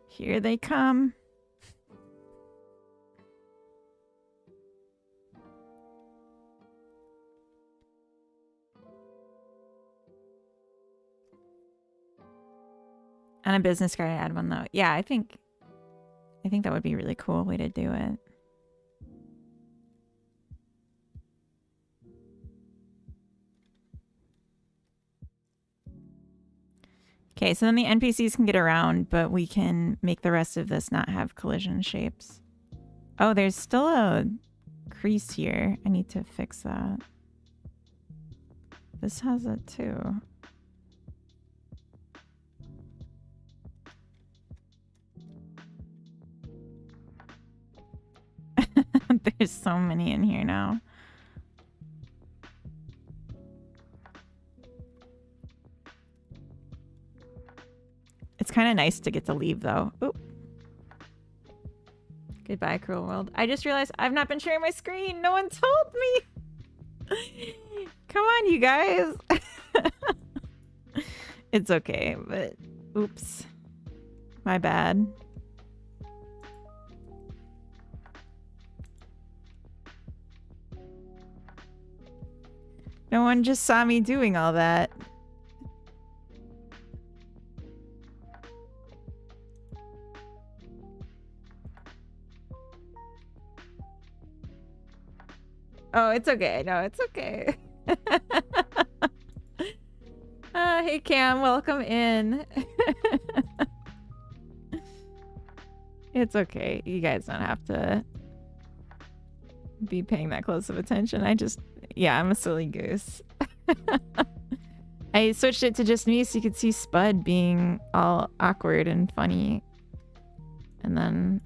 Here they come. On a business card, I add one though. Yeah, I think that would be a really cool way to do it. Okay, so then the NPCs can get around, but we can make the rest of this not have collision shapes. Oh, there's still a crease here. I need to fix that. This has it too. There's so many in here now. It's kind of nice to get to leave, though. Oop. Goodbye, cruel world. I just realized I've not been sharing my screen. No one told me. Come on, you guys. It's okay, but oops. My bad. No one just saw me doing all that. Oh, it's okay. No, it's okay. Hey, Cam, welcome in. It's okay. You guys don't have to be paying that close of attention. Yeah, I'm a silly goose. I switched it to just me so you could see Spud being all awkward and funny. And then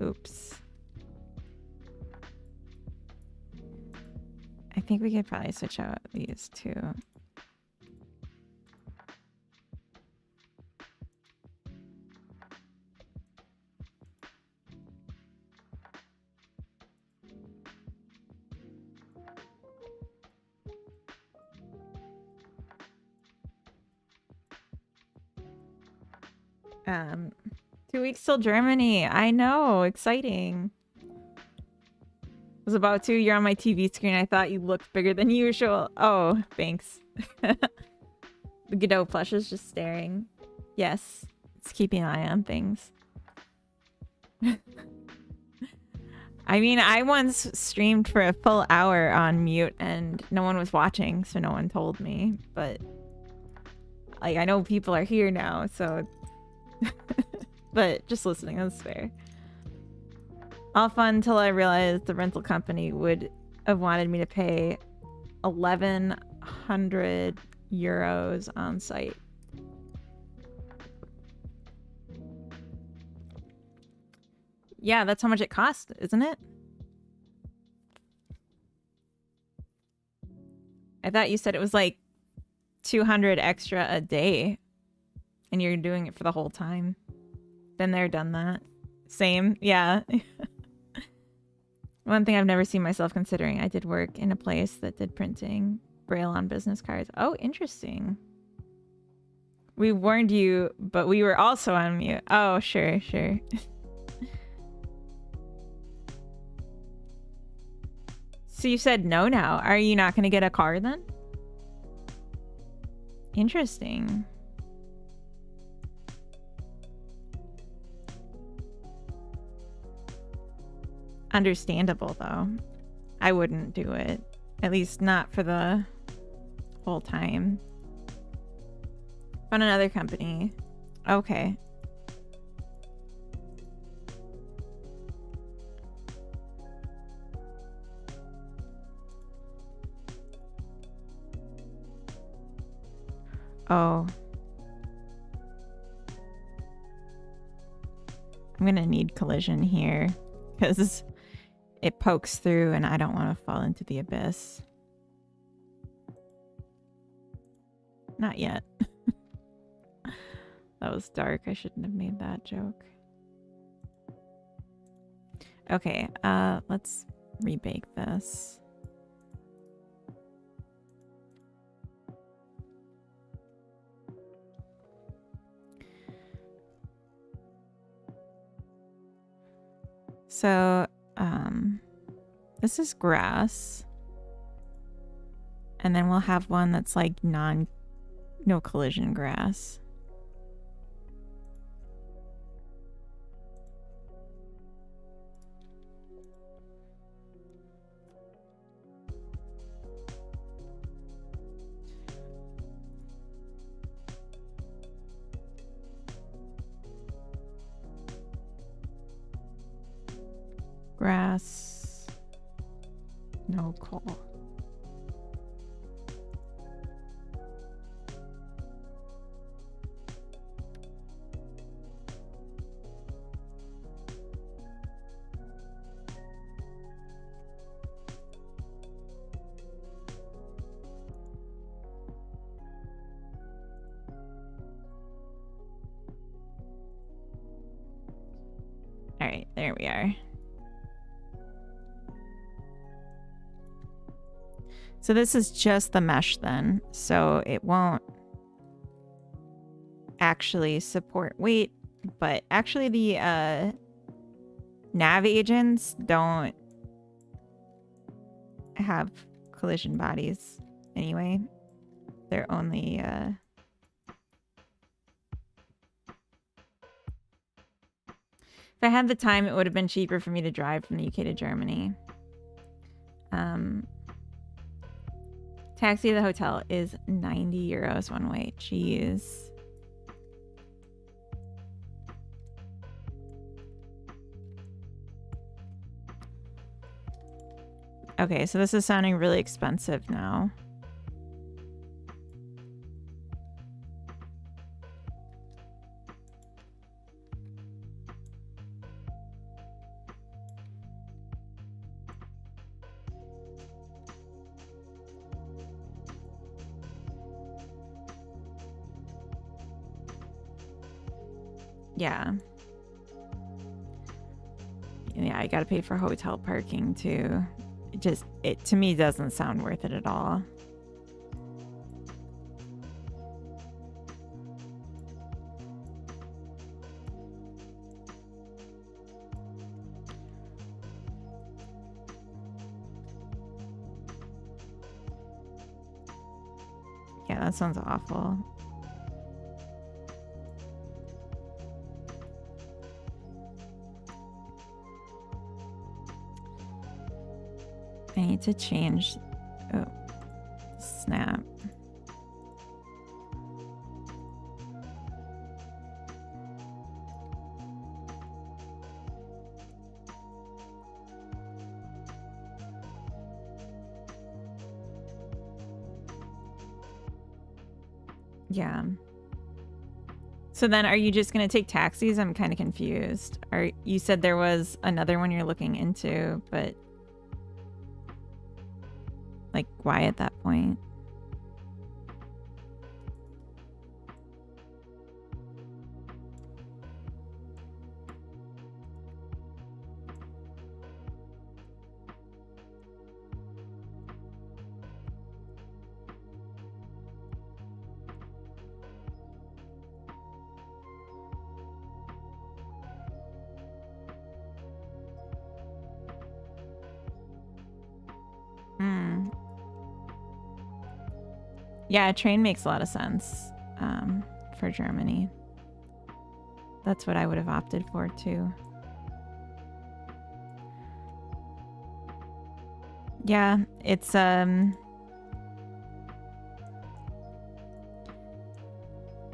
oops. I think we could probably switch out these two. Um, 2 weeks till Germany. I know, exciting. Was about to. You're on my TV screen. I thought you looked bigger than usual. Oh, thanks. The Godot plush is just staring. Yes, it's keeping an eye on things. I mean, I once streamed for a full hour on mute and no one was watching, so no one told me. But like, I know people are here now, so but just listening, that's fair. All fun until I realized the rental company would have wanted me to pay 1,100 euros on site. Yeah, that's how much it cost, isn't it? I thought you said it was like 200 extra a day and you're doing it for the whole time. Been there, done that. Same, yeah. One thing I've never seen myself considering, I did work in a place that did printing braille on business cards. Oh, interesting. We warned you, but we were also on mute. Oh, sure, sure. So you said no now. Are you not going to get a car then? Interesting. Understandable, though. I wouldn't do it. At least not for the whole time. Found another company. Okay. Oh. I'm gonna need collision here because it pokes through and I don't want to fall into the abyss. Not yet. That was dark. I shouldn't have made that joke. Okay, let's rebake this. So, this is grass. And then we'll have one that's like no collision grass. Grass, no coal. All right, there we are. So this is just the mesh then, so it won't actually support weight, but actually the nav agents don't have collision bodies anyway. They're only if I had the time, it would have been cheaper for me to drive from the UK to Germany. Taxi to the hotel is 90 euros one way. Jeez. Okay, so this is sounding really expensive now. Yeah. Yeah, I gotta pay for hotel parking too. It to me doesn't sound worth it at all. Yeah, that sounds awful. I need to change. Oh, snap. Yeah. So then are you just going to take taxis? I'm kind of confused. You said there was another one you're looking into, but like why at that point? Yeah, a train makes a lot of sense for Germany. That's what I would have opted for too. Yeah, it's when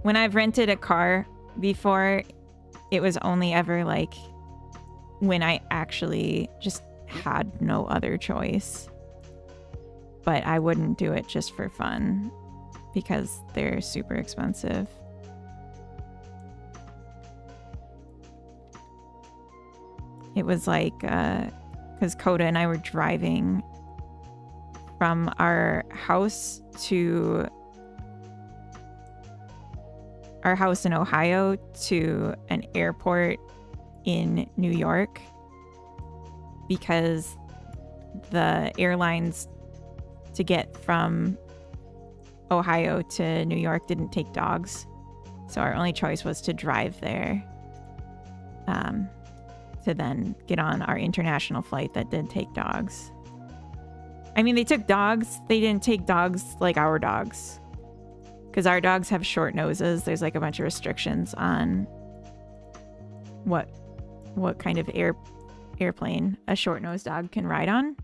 I've rented a car before, it was only ever like when I actually just had no other choice. But I wouldn't do it just for fun because they're super expensive. It was like, because Coda and I were driving from our house to our house in Ohio to an airport in New York because the airlines to get from Ohio to New York didn't take dogs. So our only choice was to drive there to then get on our international flight that did take dogs. I mean, they took dogs. They didn't take dogs like our dogs. Because our dogs have short noses. There's like a bunch of restrictions on what kind of airplane a short-nosed dog can ride on.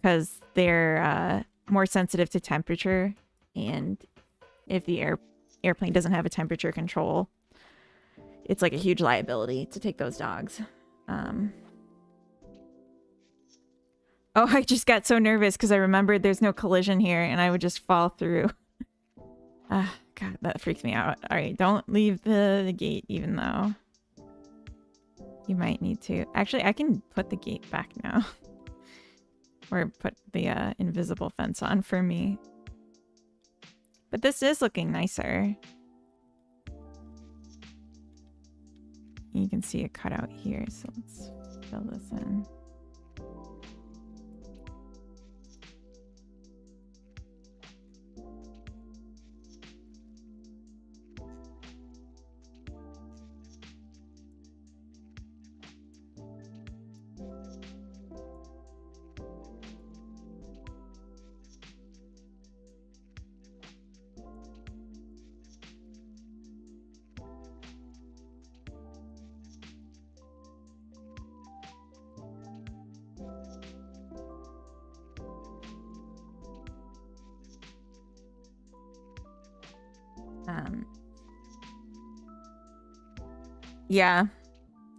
Because they're more sensitive to temperature, and if the airplane doesn't have a temperature control, it's like a huge liability to take those dogs. Oh, I just got so nervous because I remembered there's no collision here, and I would just fall through. God, that freaks me out. All right, don't leave the gate, even though you might need to. Actually, I can put the gate back now. Or put the invisible fence on for me. But this is looking nicer. You can see a cutout here, so let's fill this in.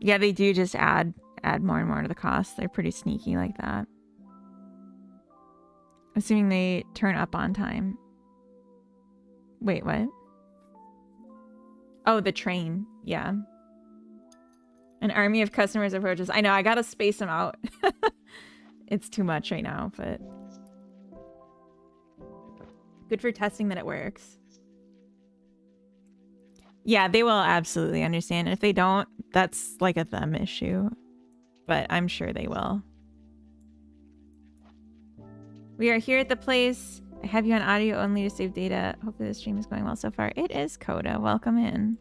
Yeah, they do just add more and more to the cost. They're pretty sneaky like that. Assuming they turn up on time. Wait, what? Oh, the train. Yeah. An army of customers approaches. I know, I gotta space them out. It's too much right now, but good for testing that it works. Yeah, they will absolutely understand. If they don't, that's like a them issue. But I'm sure they will. We are here at the place. I have you on audio only to save data. Hopefully the stream is going well so far. It is, Coda. Welcome in.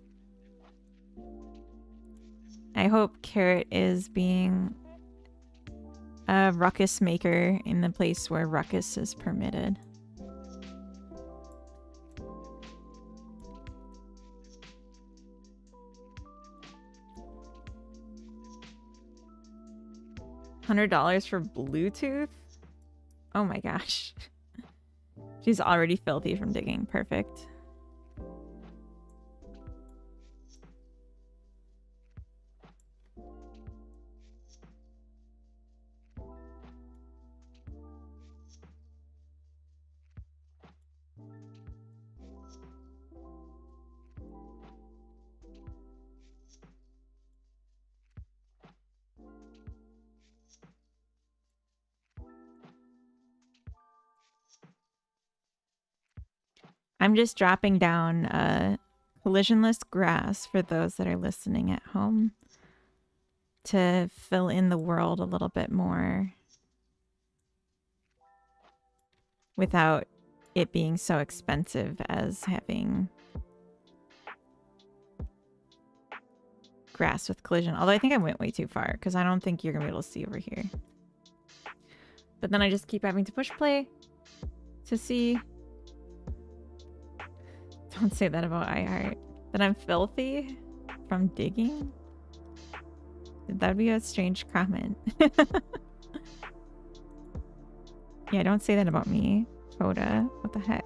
I hope Carrot is being a ruckus maker in the place where ruckus is permitted. $100 for Bluetooth? Oh my gosh. She's already filthy from digging. Perfect. I'm just dropping down collisionless grass for those that are listening at home to fill in the world a little bit more without it being so expensive as having grass with collision. Although I think I went way too far because I don't think you're going to be able to see over here. But then I just keep having to push play to see. Don't say that about iHeart. That I'm filthy from digging? That'd be a strange comment. Yeah, don't say that about me, Coda. What the heck?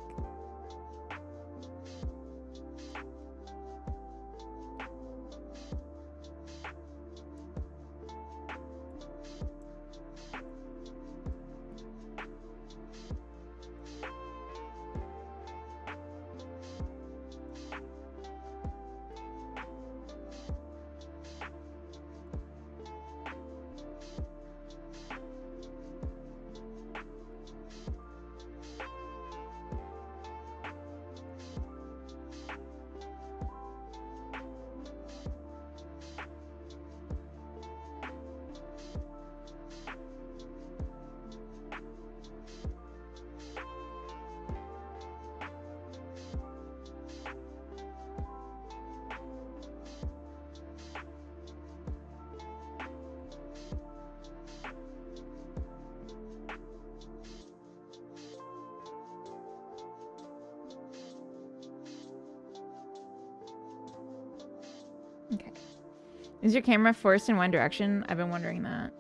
Is your camera forced in one direction? I've been wondering that.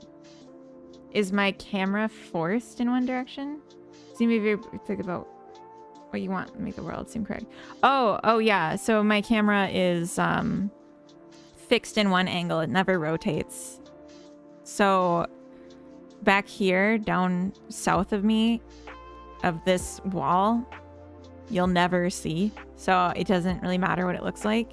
Is my camera forced in one direction? See, maybe you think about what you want to make the world seem correct. Oh yeah. So my camera is fixed in one angle. It never rotates. So back here, down south of me, of this wall, you'll never see. So it doesn't really matter what it looks like.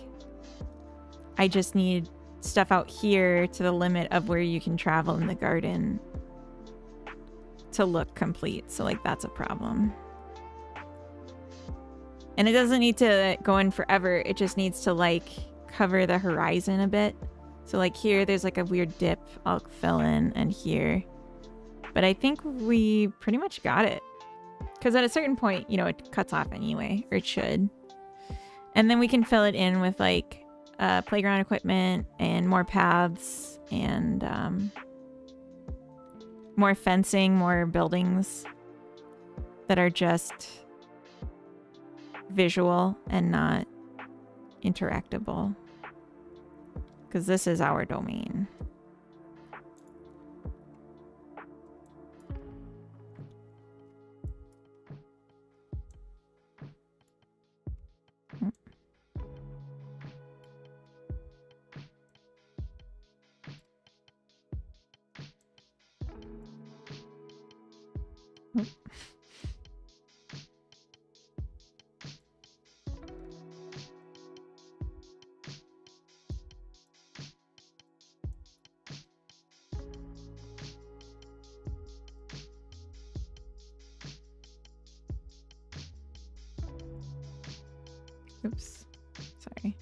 I just need stuff out here to the limit of where you can travel in the garden to look complete. So like that's a problem. And it doesn't need to go in forever. It just needs to like cover the horizon a bit. So like here, there's like a weird dip I'll fill in, and here. But I think we pretty much got it. Because at a certain point, you know, it cuts off anyway, or it should. And then we can fill it in with like playground equipment and more paths and more fencing, more buildings that are just visual and not interactable. Because this is our domain. Oops. Sorry.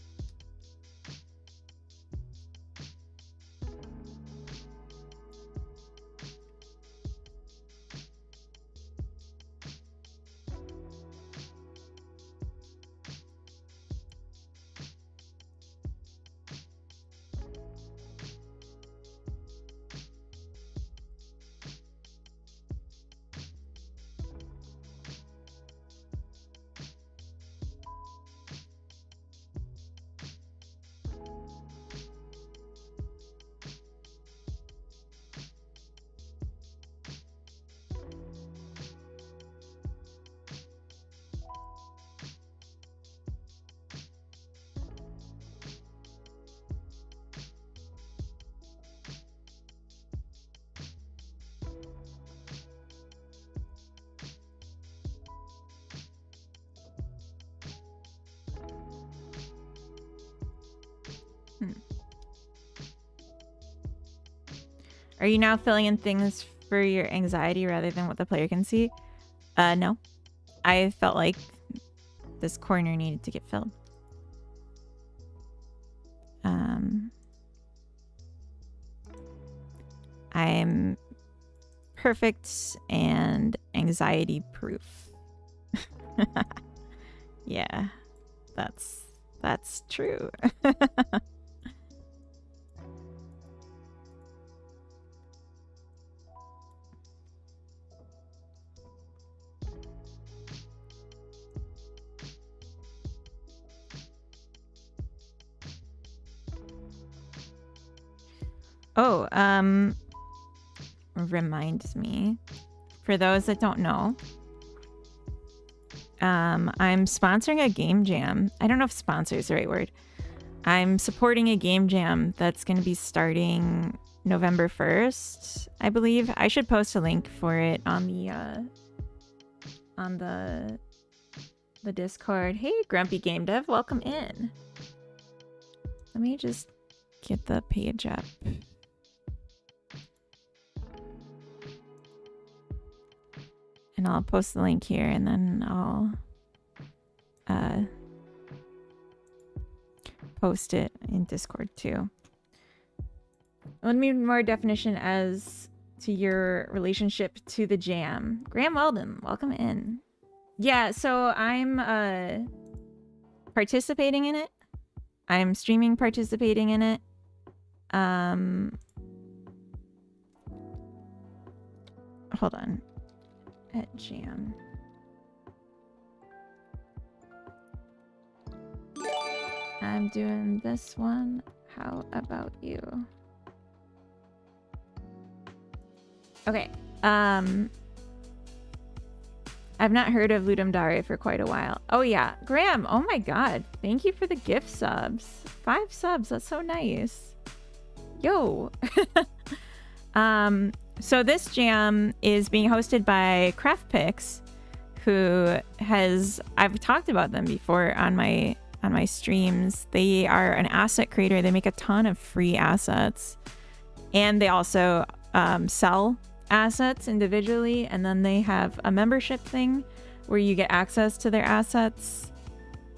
Are you now filling in things for your anxiety rather than what the player can see? No. I felt like this corner needed to get filled. I'm perfect and anxiety proof. Yeah, that's true. Oh, reminds me, for those that don't know, I'm sponsoring a game jam. I don't know if sponsor is the right word. I'm supporting a game jam that's going to be starting November 1st, I believe. I should post a link for it on the Discord. Hey, Grumpy Game Dev, welcome in. Let me just get the page up. And I'll post the link here, and then I'll post it in Discord too. Let me more definition as to your relationship to the jam. Graham Weldon, welcome in. Yeah, so I'm participating in it. I'm streaming participating in it. Hold on. At jam. I'm doing this one. How about you? Okay. I've not heard of Ludum Dare for quite a while. Oh yeah, Graham. Oh my god. Thank you for the gift subs. 5 subs. That's so nice. Yo. So this jam is being hosted by CraftPix, who has, I've talked about them before on my streams. They are an asset creator. They make a ton of free assets, and they also sell assets individually, and then they have a membership thing where you get access to their assets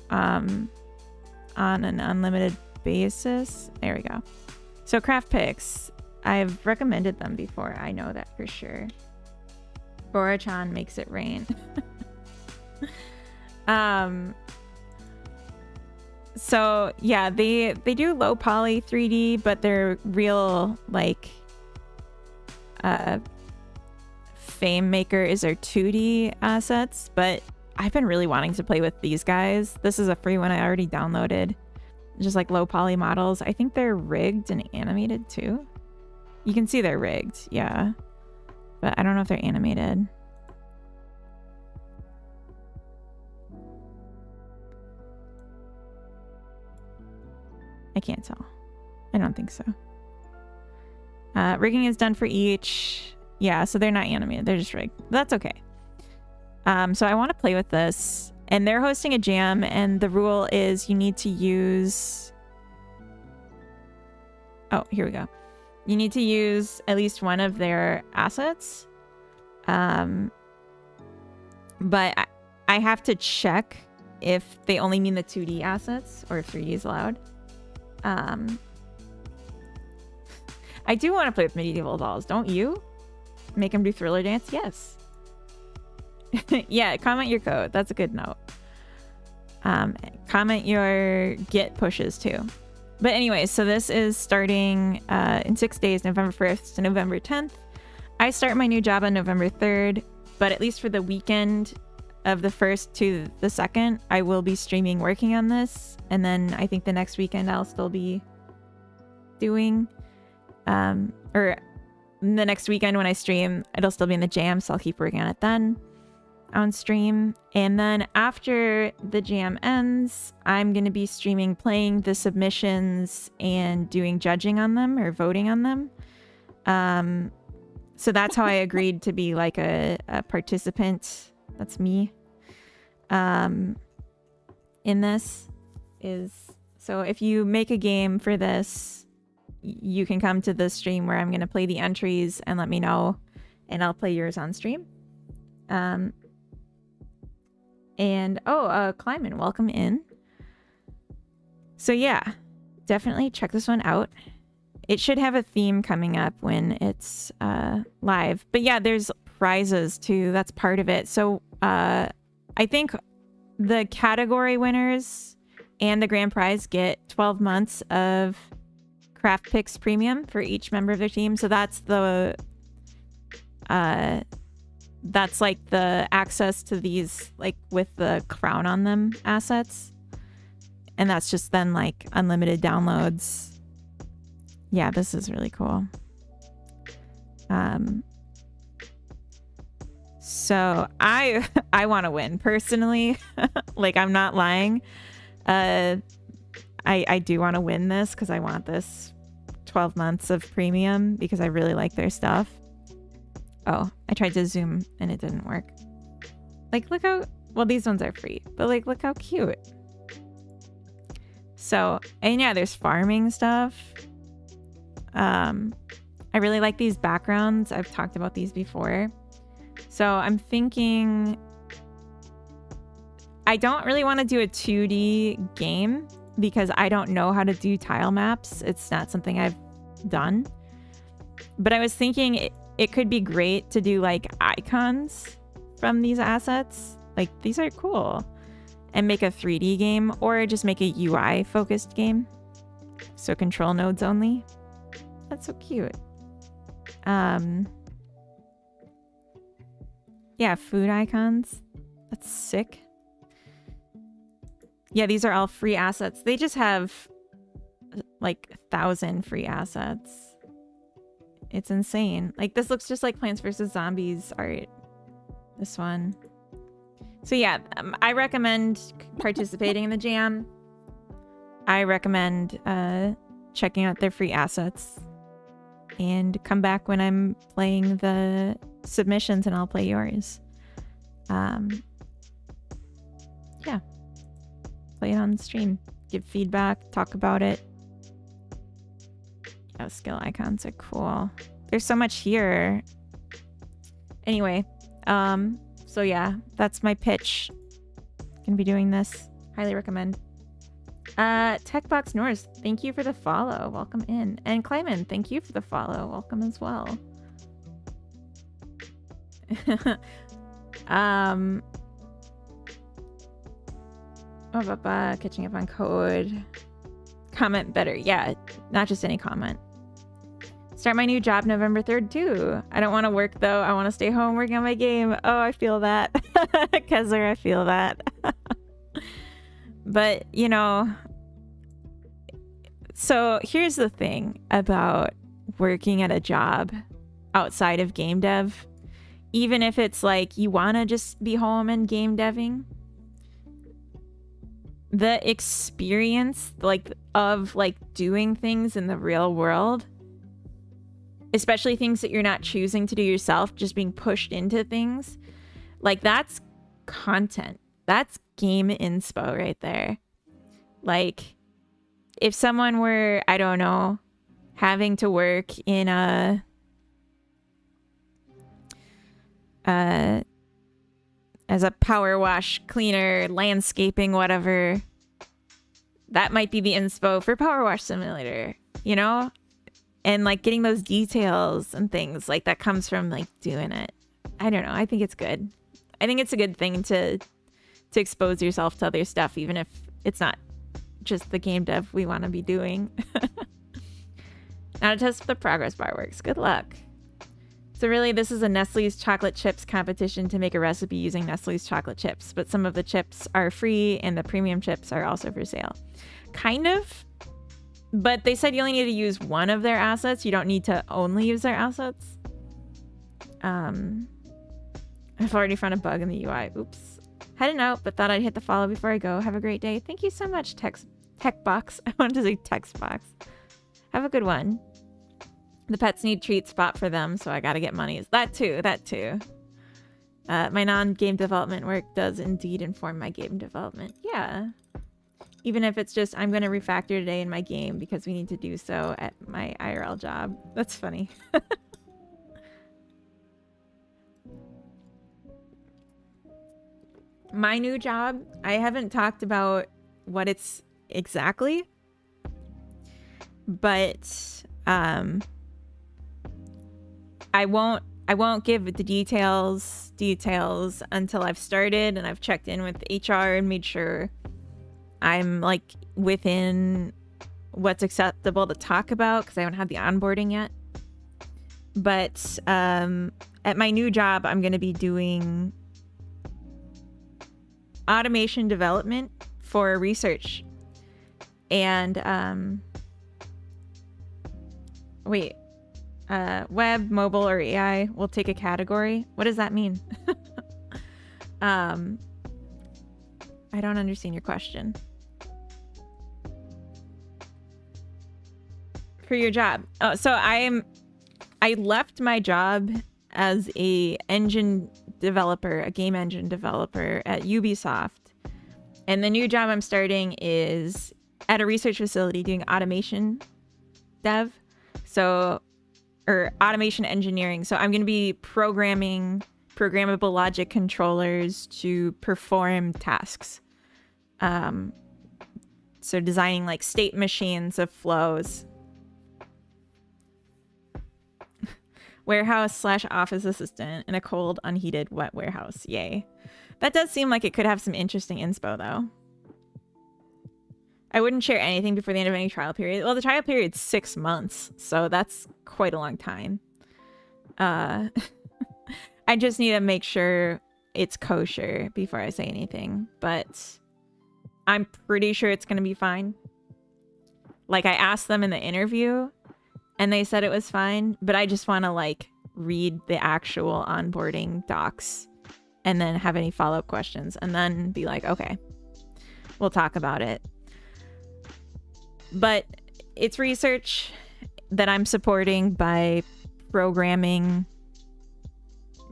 on an unlimited basis. There we go. So CraftPix, I've recommended them before. I know that for sure. Bora-chan makes it rain. So yeah, they do low poly 3D, but they're real, like Fame Maker is their 2D assets, but I've been really wanting to play with these guys. This is a free one I already downloaded. Just like low poly models. I think they're rigged and animated too. You can see they're rigged, yeah. But I don't know if they're animated. I can't tell. I don't think so. Rigging is done for each. Yeah, so they're not animated. They're just rigged. That's okay. So I want to play with this. And they're hosting a jam, and the rule is you need to use... Oh, here we go. You need to use at least one of their assets. But I have to check if they only mean the 2D assets or if 3D is allowed. I do want to play with medieval dolls, don't you? Make them do thriller dance? Yes. Yeah, comment your code. That's a good note. Comment your Git pushes too. But anyway, so this is starting in 6 days, November 1st to November 10th. I start my new job on November 3rd, but at least for the weekend of the 1st to the 2nd, I will be streaming working on this. And then I think the next weekend I'll still be doing, or the next weekend when I stream, it'll still be in the jam, so I'll keep working on it then on stream. And then after the jam ends, I'm going to be streaming playing the submissions and doing judging on them or voting on them. So that's how I agreed to be like a participant. That's me. In this is, so if you make a game for this, you can come to the stream where I'm going to play the entries and let me know, and I'll play yours on stream. And Kleiman, welcome in. So yeah, definitely check this one out. It should have a theme coming up when it's live. But yeah, there's prizes too. That's part of it. So I think the category winners and the grand prize get 12 months of Craft Picks Premium for each member of their team. So that's the that's like the access to these, like with the crown on them assets. And that's just then like unlimited downloads. Yeah, this is really cool. So I want to win personally. Like, I'm not lying. I do want to win this because I want this 12 months of premium because I really like their stuff. Oh, I tried to zoom and it didn't work. Like, look how, well, these ones are free, but like, look how cute. So, and yeah, there's farming stuff. I really like these backgrounds. I've talked about these before. So I'm thinking I don't really want to do a 2D game because I don't know how to do tile maps. It's not something I've done. But I was thinking it could be great to do like icons from these assets. Like, these are cool. And make a 3D game, or just make a UI focused game. So control nodes only. That's so cute. Yeah, food icons. That's sick. Yeah, these are all free assets. They just have like 1,000 free assets. It's insane. Like, this looks just like Plants vs. Zombies art. This one. So yeah, I recommend participating in the jam. I recommend checking out their free assets. And come back when I'm playing the submissions and I'll play yours. Yeah. Play it on stream. Give feedback. Talk about it. Yeah, skill icons are cool. There's so much here. Anyway, so yeah, that's my pitch. Gonna be doing this. Highly recommend. Techbox Norse, thank you for the follow. Welcome in. And Clayman, thank you for the follow. Welcome as well. Catching up on code. Comment better. Yeah, not just any comment. Start my new job November 3rd too. I don't want to work though. I want to stay home working on my game. Oh, I feel that. Kezler, I feel that. But, you know, so here's the thing about working at a job outside of game dev. Even if it's like you want to just be home and game deving, the experience of doing things in the real world, especially things that you're not choosing to do yourself, just being pushed into things, like, that's content. That's game inspo right there. Like, if someone were, I don't know, having to work in a as a power wash cleaner, landscaping, whatever, that might be the inspo for Power Wash Simulator, you know? And like getting those details and things like that comes from like doing it. I don't know. I think it's good. I think it's a good thing to expose yourself to other stuff, even if it's not just the game dev we want to be doing. Now to test if the progress bar works. Good luck. So really, this is a Nestle's chocolate chips competition to make a recipe using Nestle's chocolate chips, but some of the chips are free and the premium chips are also for sale. Kind of, but they said you only need to use one of their assets. You don't need to only use their assets. I've already found a bug in the UI. Oops. Heading out, but thought I'd hit the follow before I go. Have a great day. Thank you so much, Techbox. I wanted to say Textbox. Have a good one. The pets need treat spot for them, so I gotta get monies. That too. My non-game development work does indeed inform my game development. Yeah. Even if it's just, I'm going to refactor today in my game because we need to do so at my IRL job. That's funny. My new job, I haven't talked about what it's exactly, but I won't give the details until I've started and I've checked in with HR and made sure I'm like within what's acceptable to talk about because I haven't had the onboarding yet. But at my new job, I'm going to be doing automation development for research. And web, mobile, or AI will take a category. What does that mean? I don't understand your question. For your job. Oh, so I left my job as a engine developer, a game engine developer at Ubisoft. And the new job I'm starting is at a research facility doing automation dev. So, or automation engineering. So I'm going to be programming programmable logic controllers to perform tasks. So designing like state machines of flows. Warehouse/office assistant in a cold, unheated, wet warehouse. Yay. That does seem like it could have some interesting inspo, though. I wouldn't share anything before the end of any trial period. Well, the trial period's 6 months, so that's quite a long time. I just need to make sure it's kosher before I say anything, but I'm pretty sure it's going to be fine. Like, I asked them in the interview, and they said it was fine, but I just want to, like, read the actual onboarding docs and then have any follow-up questions and then be like, okay, we'll talk about it. But it's research that I'm supporting by programming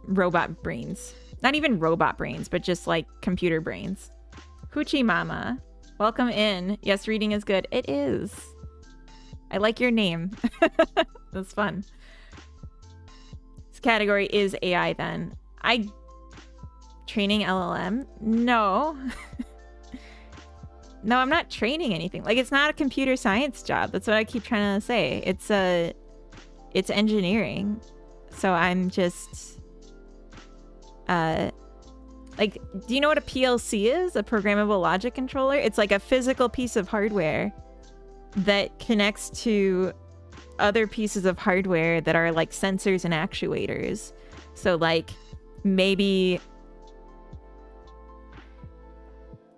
robot brains. Not even robot brains, but just like computer brains. Hoochie Mama, welcome in. Yes, reading is good. It is. I like your name. That's fun. This category is AI then. Training LLM? No. No, I'm not training anything. Like, it's not a computer science job. That's what I keep trying to say. It's engineering. So I'm just like, do you know what a PLC is? A programmable logic controller? It's like a physical piece of hardware that connects to other pieces of hardware that are like sensors and actuators. So like maybe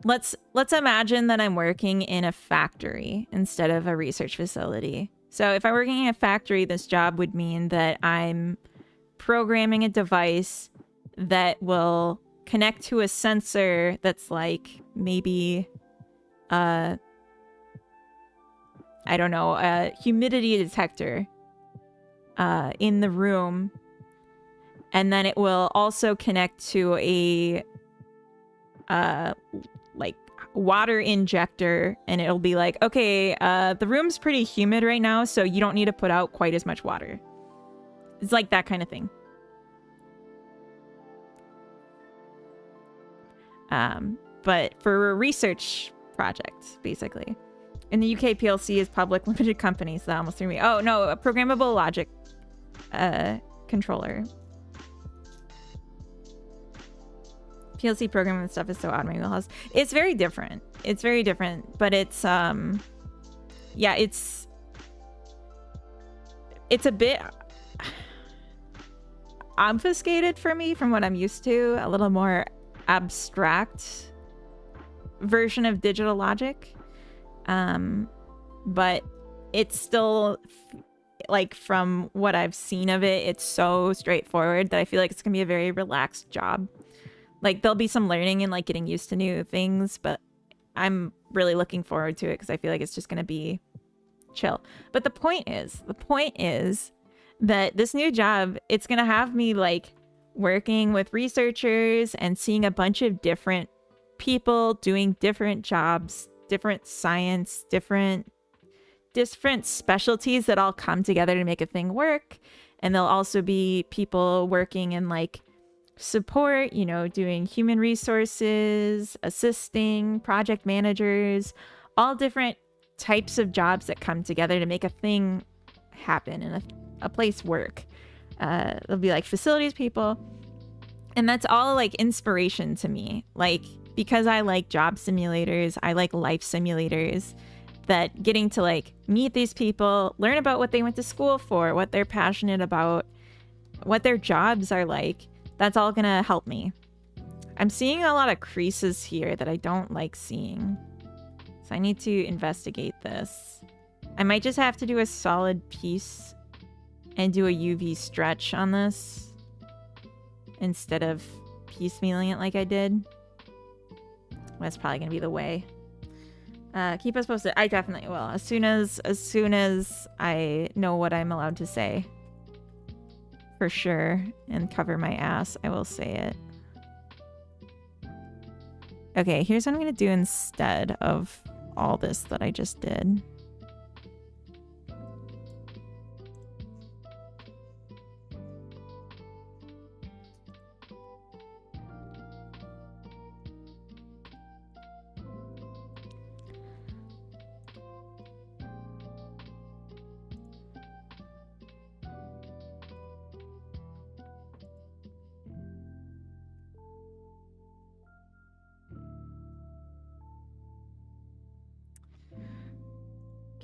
let's imagine that I'm working in a factory instead of a research facility. So if I'm working in a factory, this job would mean that I'm programming a device that will connect to a sensor that's like maybe I don't know, a humidity detector in the room. And then it will also connect to a like water injector, and it'll be like, okay, the room's pretty humid right now, so you don't need to put out quite as much water. It's like that kind of thing. But for a research project, basically. In the UK, PLC is public limited company, so that almost threw me. Oh, no, a programmable logic controller. PLC programming stuff is so odd in my wheelhouse. It's very different. It's very different, but it's, yeah, it's a bit obfuscated for me from what I'm used to. A little more abstract version of digital logic. But it's still, like, from what I've seen of it, it's so straightforward that I feel like it's gonna be a very relaxed job. Like, there'll be some learning and, like, getting used to new things, but I'm really looking forward to it because I feel like it's just gonna be chill. But the point is that this new job, it's gonna have me, like, working with researchers and seeing a bunch of different people doing different jobs different science, different specialties that all come together to make a thing work. And there'll also be people working in like support, you know, doing human resources, assisting, project managers, all different types of jobs that come together to make a thing happen and a place work. There'll be like facilities people. And that's all like inspiration to me. Like, because I like job simulators, I like life simulators, that getting to like meet these people, learn about what they went to school for, what they're passionate about, what their jobs are like, that's all gonna help me. I'm seeing a lot of creases here that I don't like seeing. So I need to investigate this. I might just have to do a solid piece and do a UV stretch on this instead of piecemealing it like I did. That's probably gonna be the way. Keep us posted. I definitely will. As soon as I know what I'm allowed to say. For sure. And cover my ass, I will say it. Okay, here's what I'm gonna do instead of all this that I just did.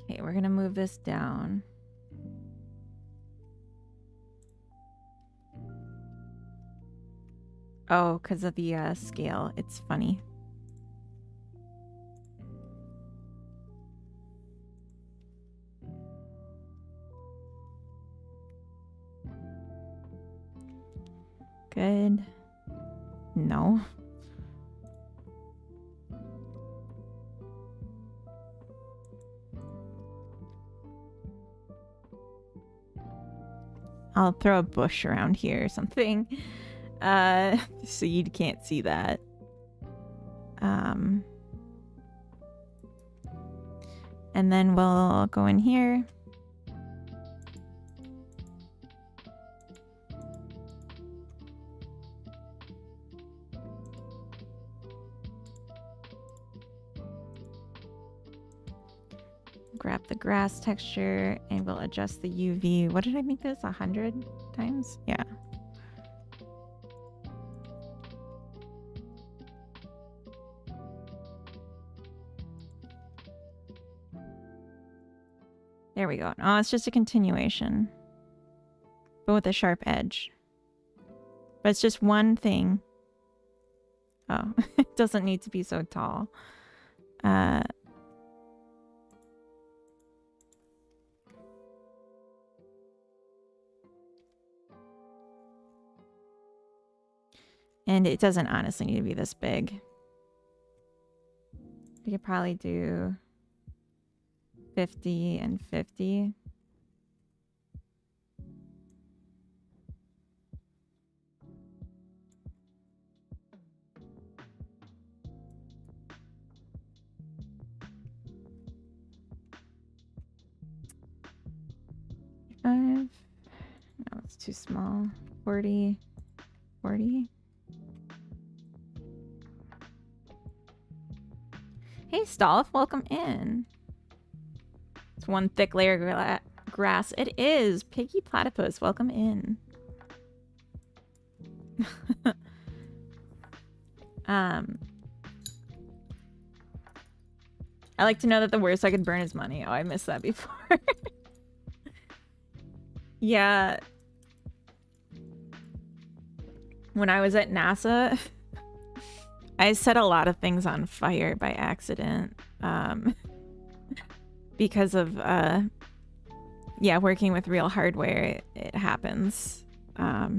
Okay, we're gonna move this down. Oh, because of the scale. It's funny. Good. No. I'll throw a bush around here or something. So you can't see that. And then we'll go in here. Grab the grass texture and we'll adjust the UV. What did I make this? 100 times? Yeah. There we go. Oh, it's just a continuation, but with a sharp edge. But it's just one thing. Oh, it doesn't need to be so tall. And it doesn't honestly need to be this big. We could probably do 50 and 50. No, it's too small. 40. 40. Hey, Stolf, welcome in. It's one thick layer of grass. It is. Piggy Platypus, welcome in. I like to know that the worst I could burn is money. Oh, I missed that before. Yeah. When I was at NASA, I set a lot of things on fire by accident. Because of, yeah, working with real hardware, it happens. I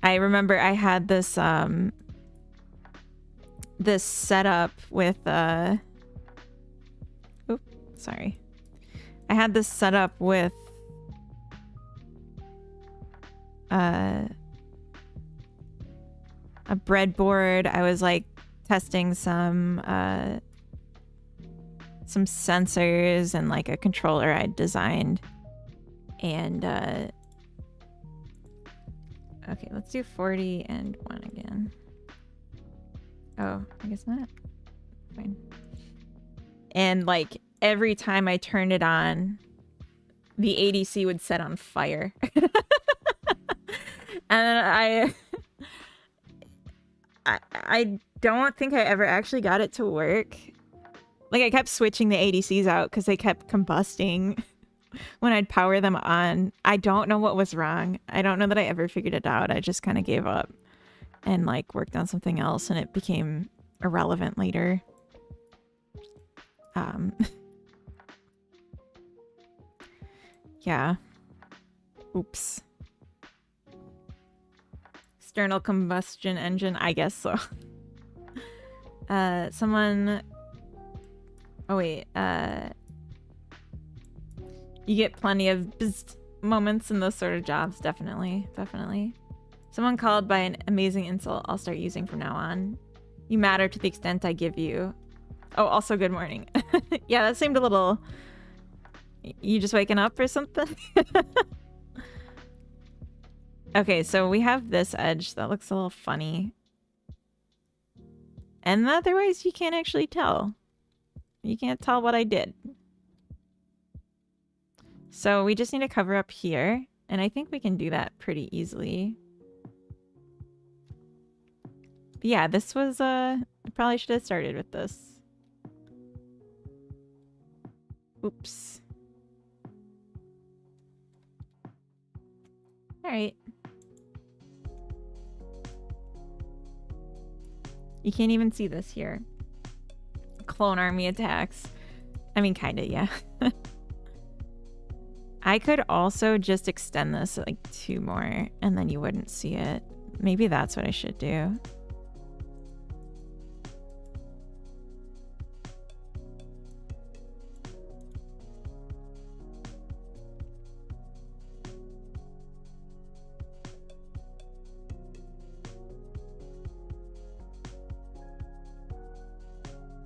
remember I had this, this setup with, oops, sorry. I had this setup with, a breadboard. I was like testing some sensors and like a controller I'd designed. And okay, let's do 40 and 1 again. Oh, I guess not. Fine. And like every time I turned it on, the ADC would set on fire. And I don't think I ever actually got it to work. Like I kept switching the ADCs out because they kept combusting when I'd power them on. I don't know what was wrong. I don't know that I ever figured it out. I just kind of gave up and like worked on something else, and it became irrelevant later. Yeah. Oops. External combustion engine, I guess so. Someone... Oh wait, you get plenty of bzzt moments in those sort of jobs, definitely, definitely. Someone called by an amazing insult I'll start using from now on. You matter to the extent I give you. Oh, also good morning. Yeah, that seemed a little... You just waking up or something? Okay, so we have this edge that looks a little funny. And otherwise you can't actually tell. You can't tell what I did. So we just need to cover up here. And I think we can do that pretty easily. But yeah, this was, I probably should have started with this. Oops. Alright. You can't even see this here. Clone army attacks. I mean, kinda, yeah. I could also just extend this like 2 more and then you wouldn't see it. Maybe that's what I should do.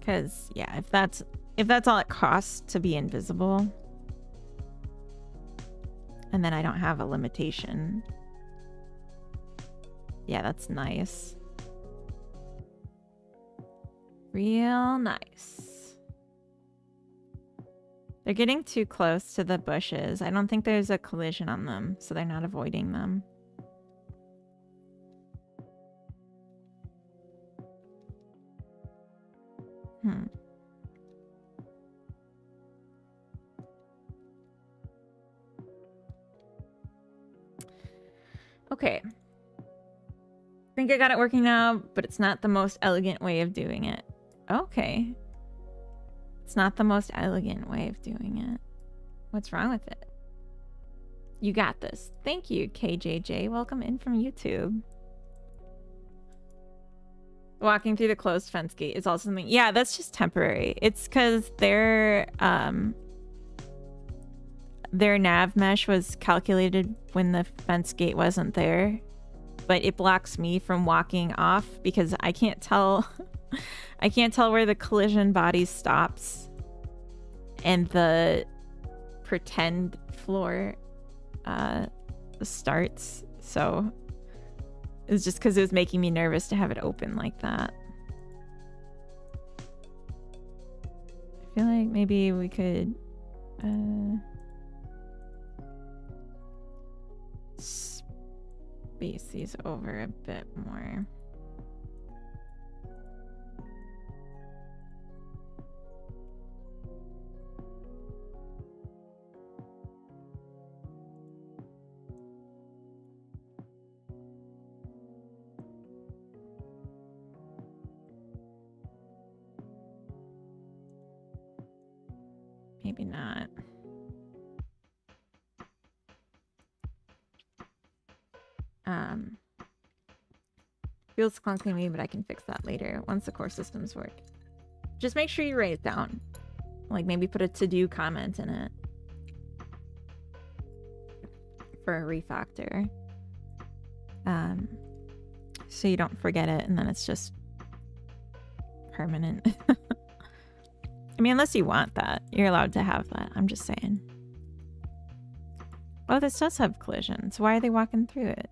Because yeah, if that's all it costs to be invisible, and then I don't have a limitation, yeah, that's nice. Real nice. They're getting too close to the bushes. I don't think there's a collision on them, so they're not avoiding them. Okay. I think I got it working now, but it's not the most elegant way of doing it. Okay. It's not the most elegant way of doing it. What's wrong with it? You got this. Thank you, KJJ. Welcome in from YouTube. Walking through the closed fence gate is also something. Yeah, that's just temporary. It's because their nav mesh was calculated when the fence gate wasn't there, but it blocks me from walking off because I can't tell. I can't tell where the collision body stops and the pretend floor starts. So it's just because it was making me nervous to have it open like that. I feel like maybe we could space these over a bit more. Maybe not. Feels clunky to me, but I can fix that later once the core systems work. Just make sure you write it down. Like maybe put a to-do comment in it for a refactor. So you don't forget it and then it's just permanent. I mean, unless you want that. You're allowed to have that. I'm just saying. Oh, this does have collisions. Why are they walking through it?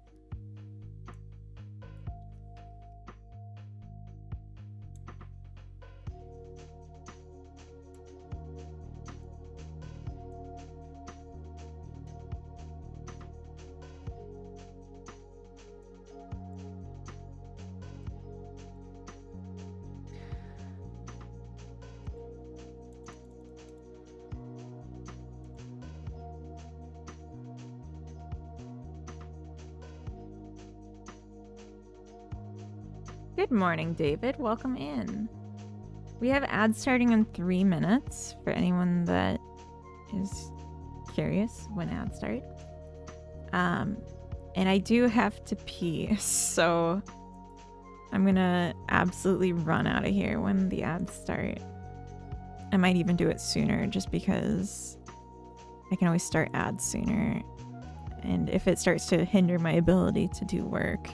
Good morning, David. Welcome in. We have ads starting in 3 minutes for anyone that is curious when ads start. And I do have to pee, so I'm gonna absolutely run out of here when the ads start. I might even do it sooner just because I can always start ads sooner. And if it starts to hinder my ability to do work,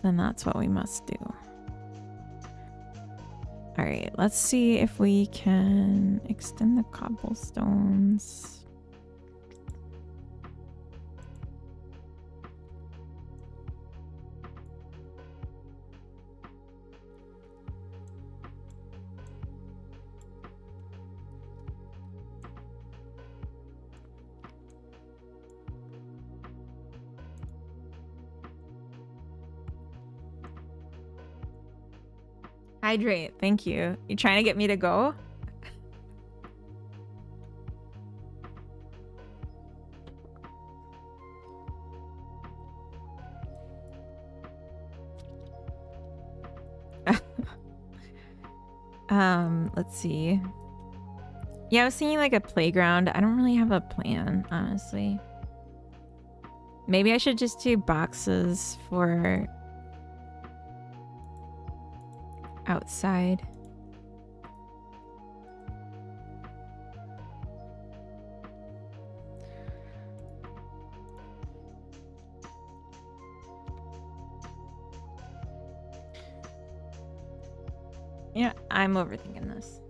then that's what we must do. All right, let's see if we can extend the cobblestones. Hydrate, thank you. You trying to get me to go? Let's see. Yeah, I was thinking like a playground. I don't really have a plan, honestly. Maybe I should just do boxes for outside. Yeah, I'm overthinking this.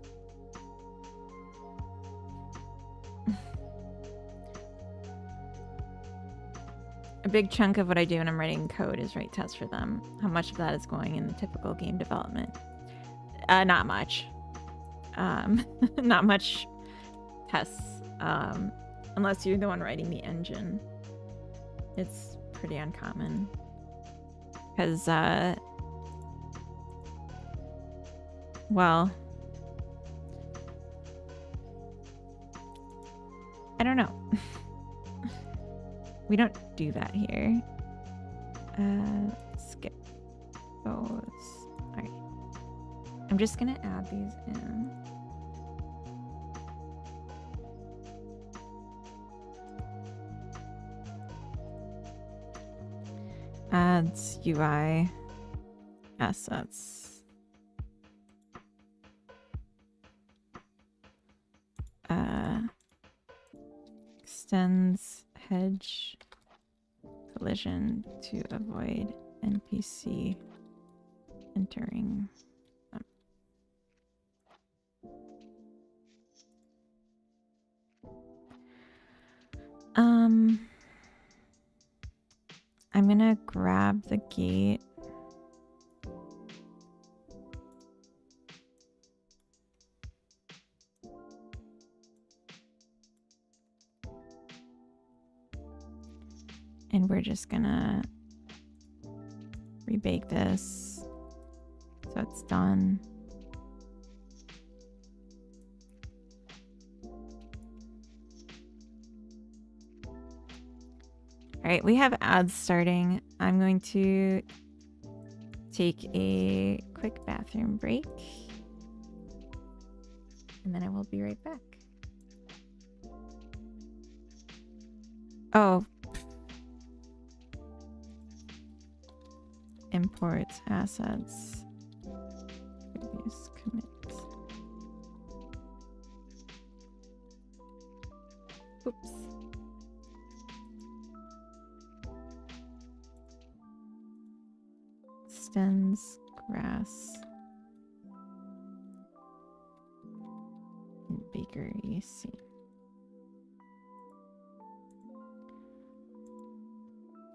A big chunk of what I do when I'm writing code is write tests for them. How much of that is going in the typical game development? Not much. Not much tests. Unless you're the one writing the engine. It's pretty uncommon. Because, well, I don't know. We don't do that here. Skip those. Alright. I'm just gonna add these in. Adds UI assets. Extends hedge collision to avoid NPC entering them. I'm gonna grab the gate. And we're just gonna rebake this so it's done. All right, we have ads starting. I'm going to take a quick bathroom break and then I will be right back. Oh. Import assets. Previous commit. Oops. Stems, grass, and bakery scene.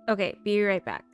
Okay, be right back.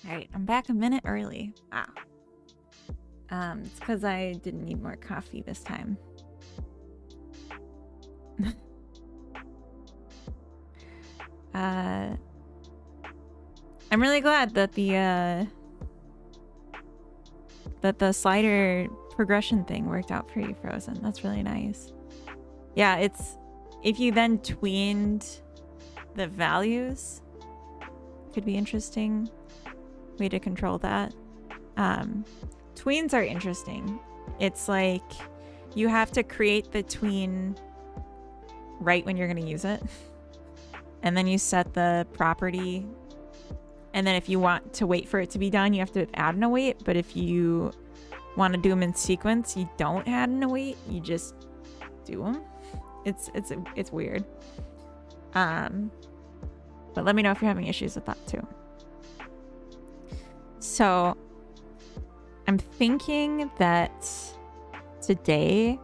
Alright, I'm back a minute early. Wow. It's because I didn't need more coffee this time. I'm really glad that the slider progression thing worked out for you, Frozen. That's really nice. Yeah, it's if you then tweened the values, could be interesting way to control that. Tweens are interesting. It's like you have to create the tween right when you're going to use it. And then you set the property. And then if you want to wait for it to be done, you have to add an await. But if you want to do them in sequence, you don't add an await. You just do them. It's weird. But let me know if you're having issues with that too. So I'm thinking that today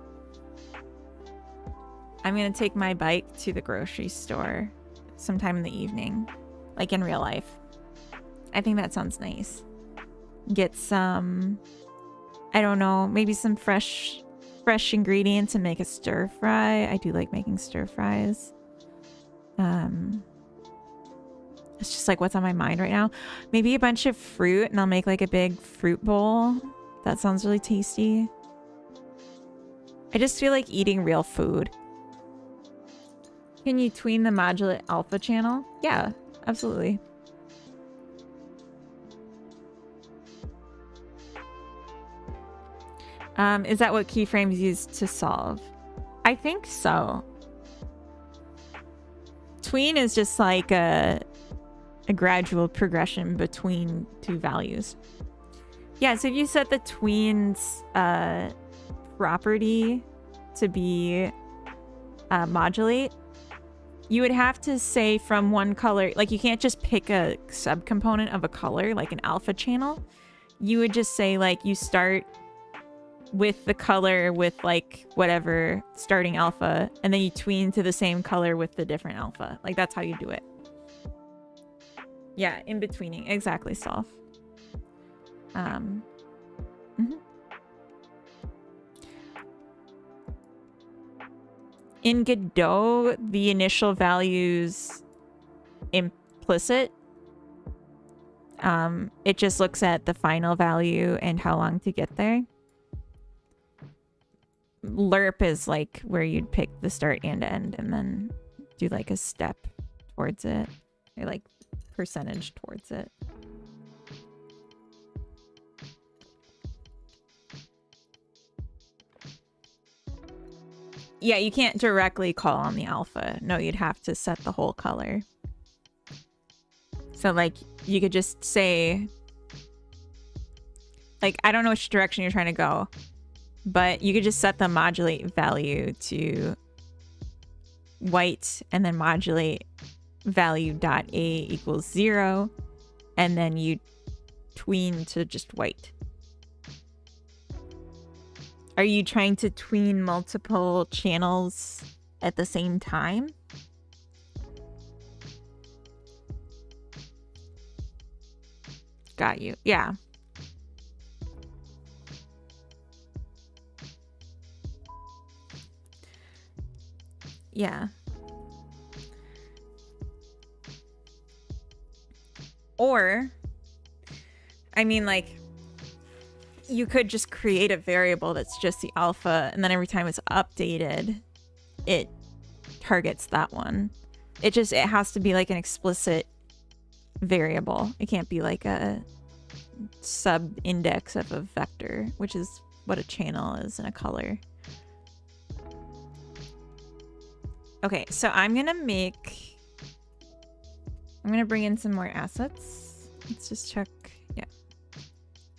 I'm going to take my bike to the grocery store sometime in the evening, like in real life. I think that sounds nice. Get some, I don't know, maybe some fresh ingredients and make a stir fry. I do like making stir fries. It's just like what's on my mind right now. Maybe a bunch of fruit and I'll make like a big fruit bowl. That sounds really tasty. I just feel like eating real food. Can you tween the modulate alpha channel? Yeah, absolutely. Is that what keyframes use to solve? I think so. Tween is just like a gradual progression between two values. Yeah, so if you set the tween's property to be modulate, you would have to say from one color, like you can't just pick a subcomponent of a color, like an alpha channel. You would just say like you start with the color with like whatever starting alpha, and then you tween to the same color with the different alpha. Like that's how you do it. Yeah, in betweening. Exactly, Solve. In Godot, the initial value's implicit. It just looks at the final value and how long to get there. LERP is like where you'd pick the start and end and then do like a step towards it. Or like percentage towards it. Yeah, you can't directly call on the alpha. No, you'd have to set the whole color. So like you could just say, like, I don't know which direction you're trying to go, but you could just set the modulate value to white and then modulate value dot A equals 0, and then you tween to just white. Are you trying to tween multiple channels at the same time? Got you. Yeah. Yeah. Or, I mean, like, you could just create a variable that's just the alpha, and then every time it's updated, it targets that one. It has to be like an explicit variable. It can't be like a sub index of a vector, which is what a channel is in a color. Okay, so I'm gonna bring in some more assets. Let's just check. Yeah.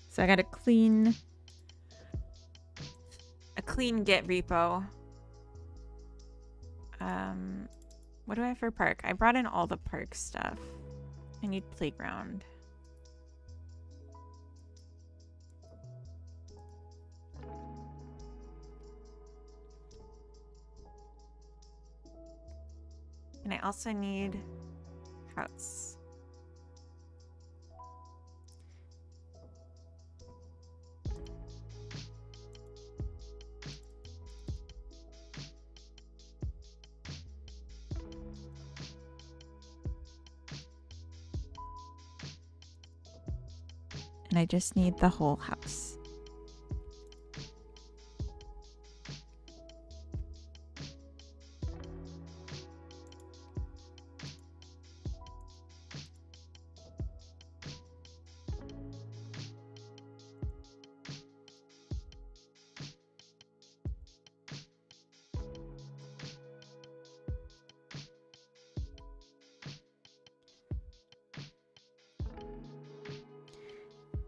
So I got a clean Git repo. What do I have for park? I brought in all the park stuff. I need playground. And I also need house. And I just need the whole house.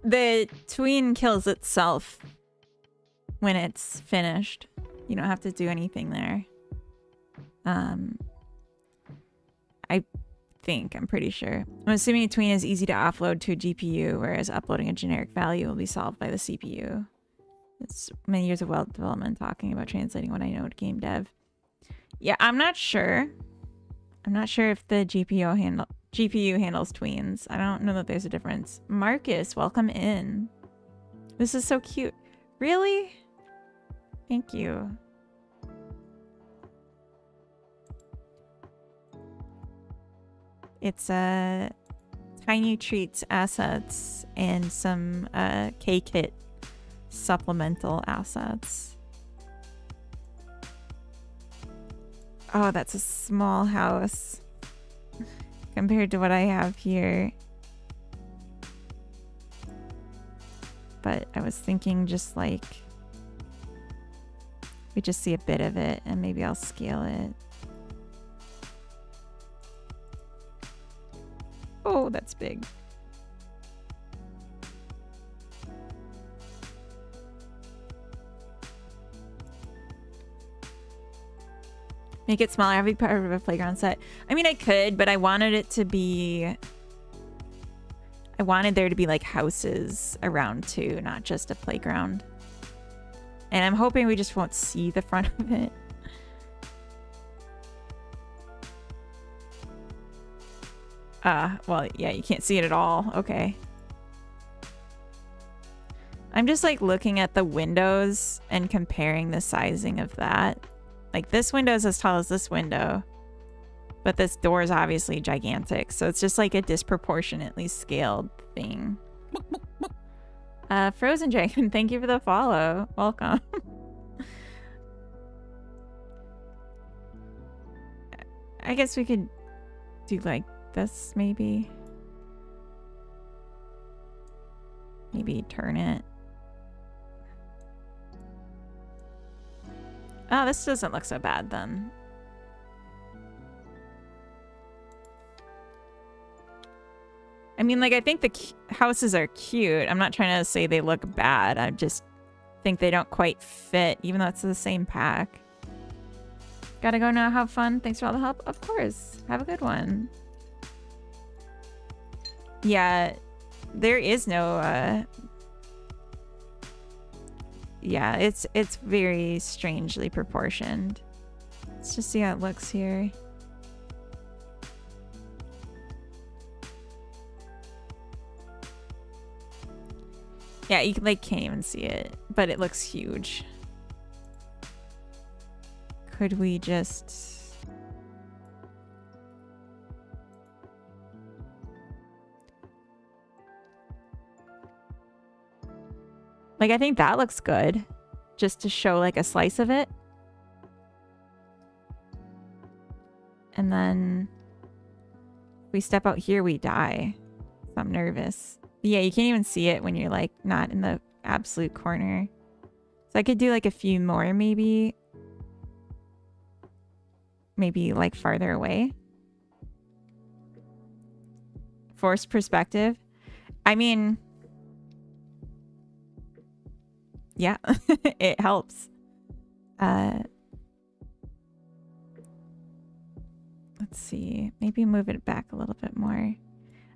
The tween kills itself when it's finished. You don't have to do anything there. I'm pretty sure. I'm assuming a tween is easy to offload to a GPU, whereas uploading a generic value will be solved by the CPU. It's many years of web development talking about translating what I know to game dev. Yeah, I'm not sure. I'm not sure if the GPU handles tweens. I don't know that there's a difference. Marcus, welcome in. This is so cute. Really? Thank you. It's Tiny Treats assets and some K-Kit supplemental assets. Oh, that's a small house compared to what I have here. But I was thinking just like we just see a bit of it and maybe I'll scale it. Oh, that's big. Make it smaller, have it part of a playground set. I mean, I could, but I wanted it to be... I wanted there to be like houses around too, not just a playground. And I'm hoping we just won't see the front of it. Well, yeah, you can't see it at all. Okay. I'm just like looking at the windows and comparing the sizing of that. Like this window is as tall as this window, but this door is obviously gigantic. So it's just like a disproportionately scaled thing. Frozen Dragon, thank you for the follow. Welcome. I guess we could do like this maybe. Maybe turn it. Oh, this doesn't look so bad then. I mean, like, I think the houses are cute. I'm not trying to say they look bad. I just think they don't quite fit, even though it's the same pack. Gotta go now. Have fun. Thanks for all the help. Of course. Have a good one. Yeah, there is no... Yeah, it's very strangely proportioned. Let's just see how it looks here. Yeah, you like can't even see it, but it looks huge. Could we just... Like, I think that looks good. Just to show, like, a slice of it. And then... if we step out here, we die. So I'm nervous. Yeah, you can't even see it when you're, like, not in the absolute corner. So I could do, like, a few more, maybe. Maybe, like, farther away. Forced perspective. I mean... yeah, it helps. Let's see. Maybe move it back a little bit more.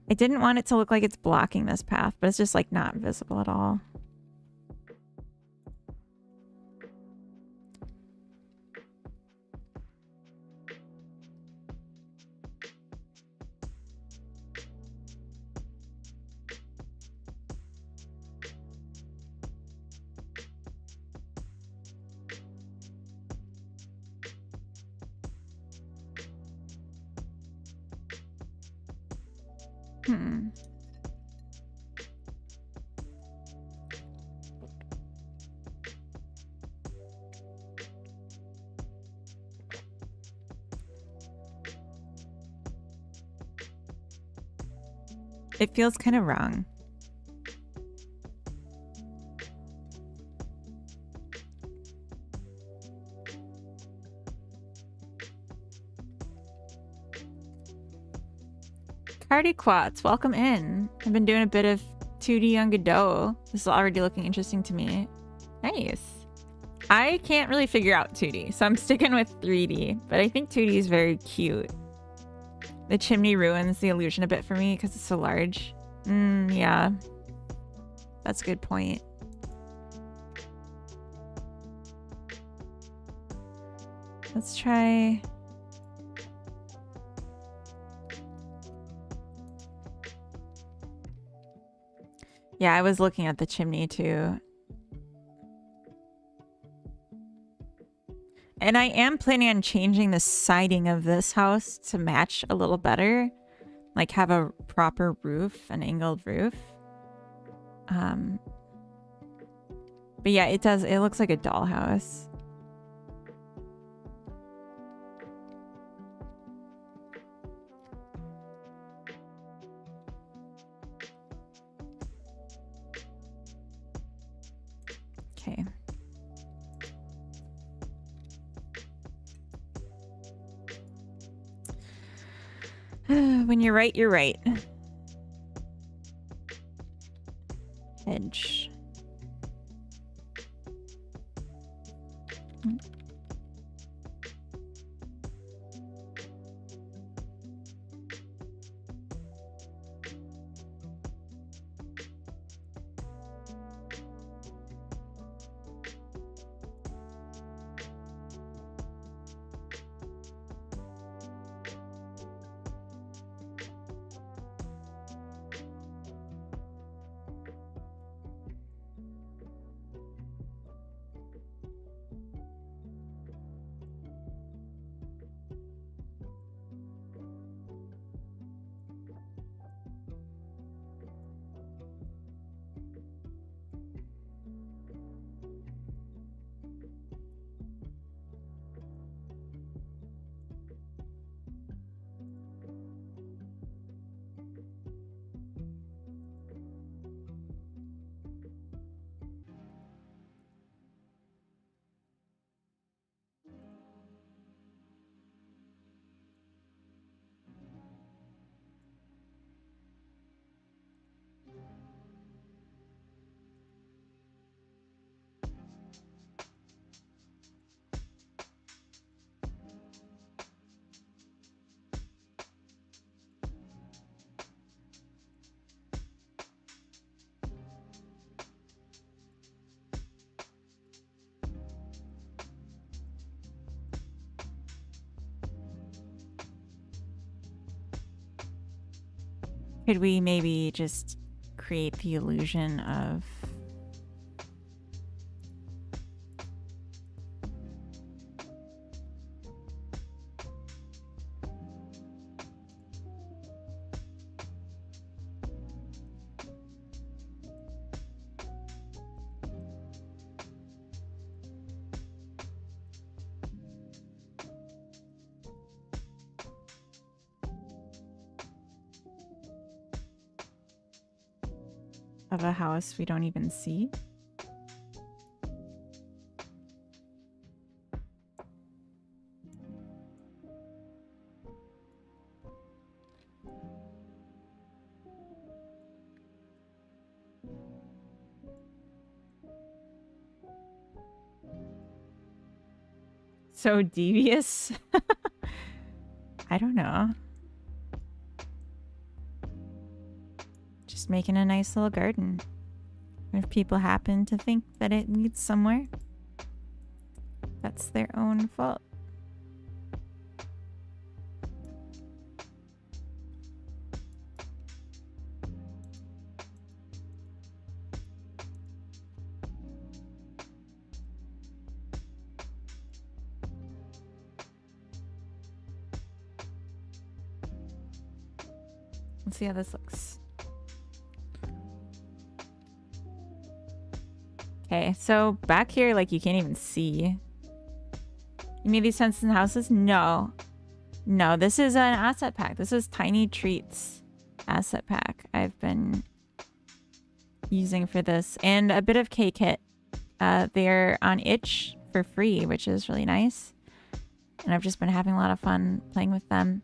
I didn't want it to look like it's blocking this path, but it's just like not visible at all. It feels kind of wrong. Cardi Quats, welcome in. I've been doing a bit of 2D on Godot. This is already looking interesting to me. Nice. I can't really figure out 2D, so I'm sticking with 3D, but I think 2D is very cute. The chimney ruins the illusion a bit for me because it's so large. Yeah. That's a good point. Let's try... yeah, I was looking at the chimney too. And I am planning on changing the siding of this house to match a little better. Like have a proper roof, an angled roof. But yeah, it does. It looks like a dollhouse. Okay. When you're right, you're right. Hedge. Could we maybe just create the illusion of... of a house we don't even see? So devious? I don't know. Just making a nice little garden. If people happen to think that it needs somewhere, that's their own fault. Let's see how this looks. Okay, so back here, like, you can't even see. You made these fences and houses? No. No, this is an asset pack. This is Tiny Treats asset pack I've been using for this. And a bit of K-Kit. They're on itch for free, which is really nice. And I've just been having a lot of fun playing with them.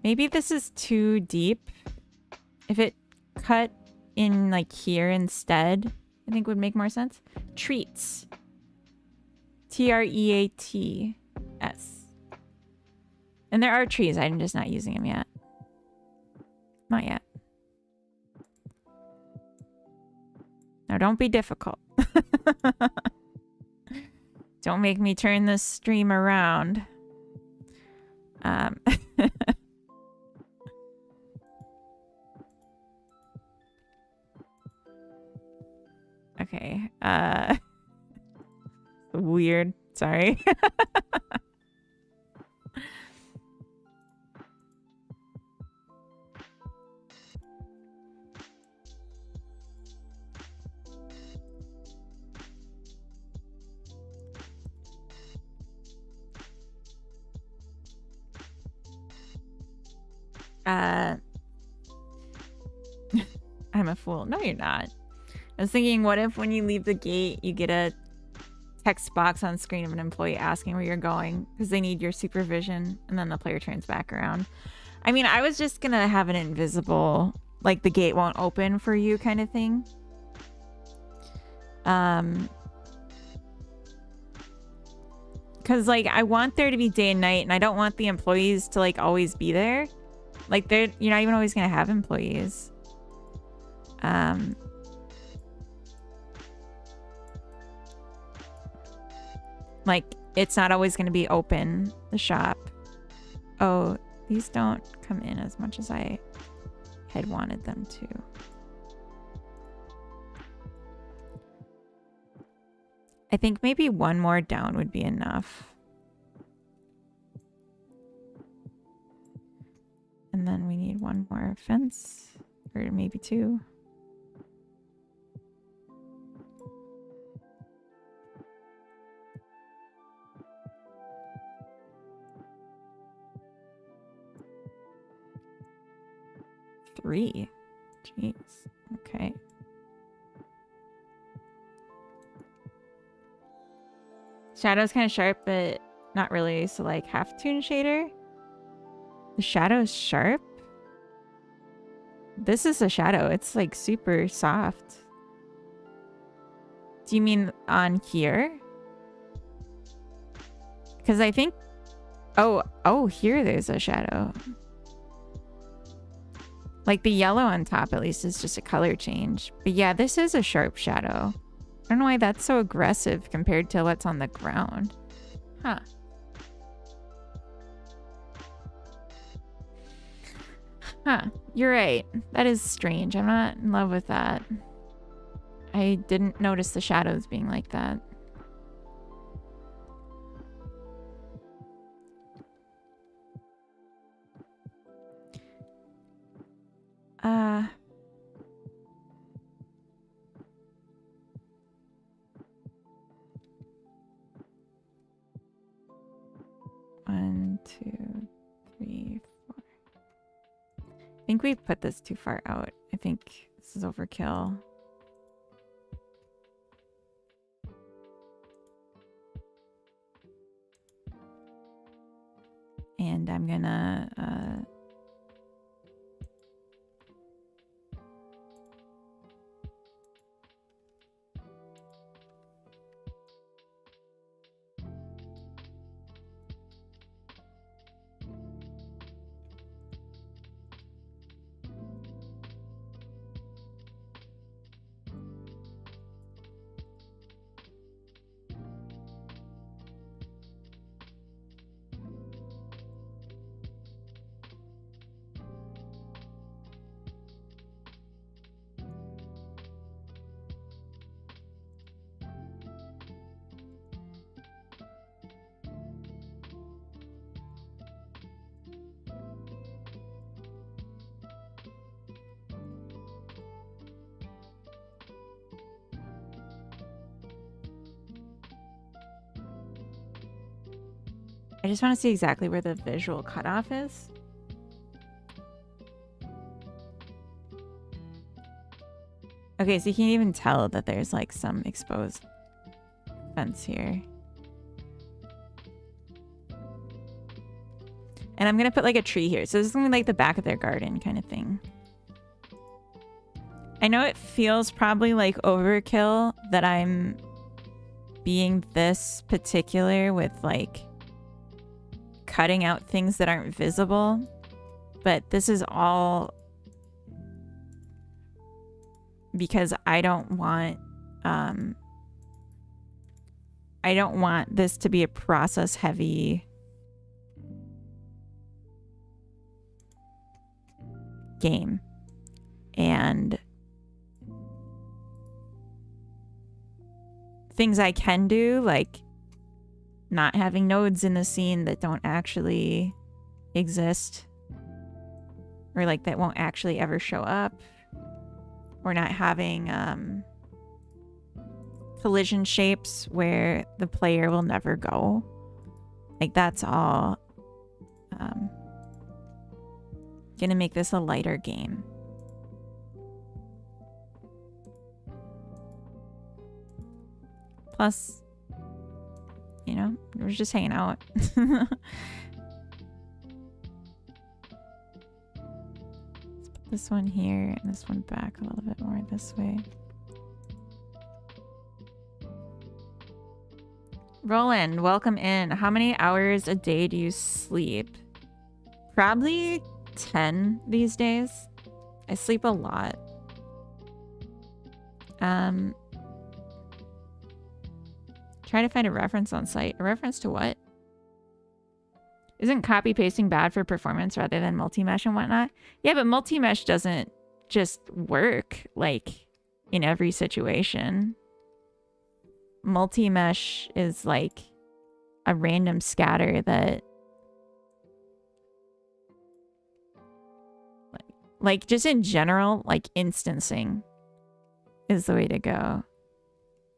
Maybe this is too deep. If it cut in like here instead, I think would make more sense. Treats. Treats. And there are trees. I'm just not using them yet. Not yet. Now don't be difficult. Don't make me turn this stream around. Okay. Weird. Sorry. I'm a fool. No, you're not. I was thinking, what if when you leave the gate, you get a text box on screen of an employee asking where you're going because they need your supervision, and then the player turns back around. I mean, I was just gonna have an invisible, like the gate won't open for you kind of thing. Because like I want there to be day and night, and I don't want the employees to like always be there. Like you're not even always gonna have employees. Like, it's not always going to be open, the shop. Oh, these don't come in as much as I had wanted them to. I think maybe one more down would be enough. And then we need one more fence, or maybe two. Three. Jeez. Okay. Shadow's kind of sharp, but not really. So like half-toon shader. The shadow's sharp? This is a shadow. It's like super soft. Do you mean on here? Because I think... Oh, here there's a shadow. Like the yellow on top, at least, is just a color change. But yeah, this is a sharp shadow. I don't know why that's so aggressive compared to what's on the ground. Huh. Huh, you're right. That is strange. I'm not in love with that. I didn't notice the shadows being like that. Uh... 1, 2, 3, 4. I think we've put this too far out. I think this is overkill. And I'm gonna I just want to see exactly where the visual cutoff is. Okay, so you can even tell that there's like some exposed fence here. And I'm gonna put like a tree here. So this is gonna be like the back of their garden kind of thing. I know it feels probably like overkill that I'm being this particular with like cutting out things that aren't visible, but this is all because I don't want this to be a process heavy game. And things I can do, like not having nodes in the scene that don't actually exist, or like that won't actually ever show up, or not having collision shapes where the player will never go. Like that's all gonna make this a lighter game. Plus, you know, we're just hanging out. Let's put this one here and this one back a little bit more this way. Roland, welcome in. How many hours a day do you sleep? Probably 10 these days. I sleep a lot. Try to find a reference on site. A reference to what? Isn't copy pasting bad for performance rather than multi-mesh and whatnot? Yeah, but multi-mesh doesn't just work like in every situation. Multi-mesh is like a random scatter that like just in general, like instancing is the way to go.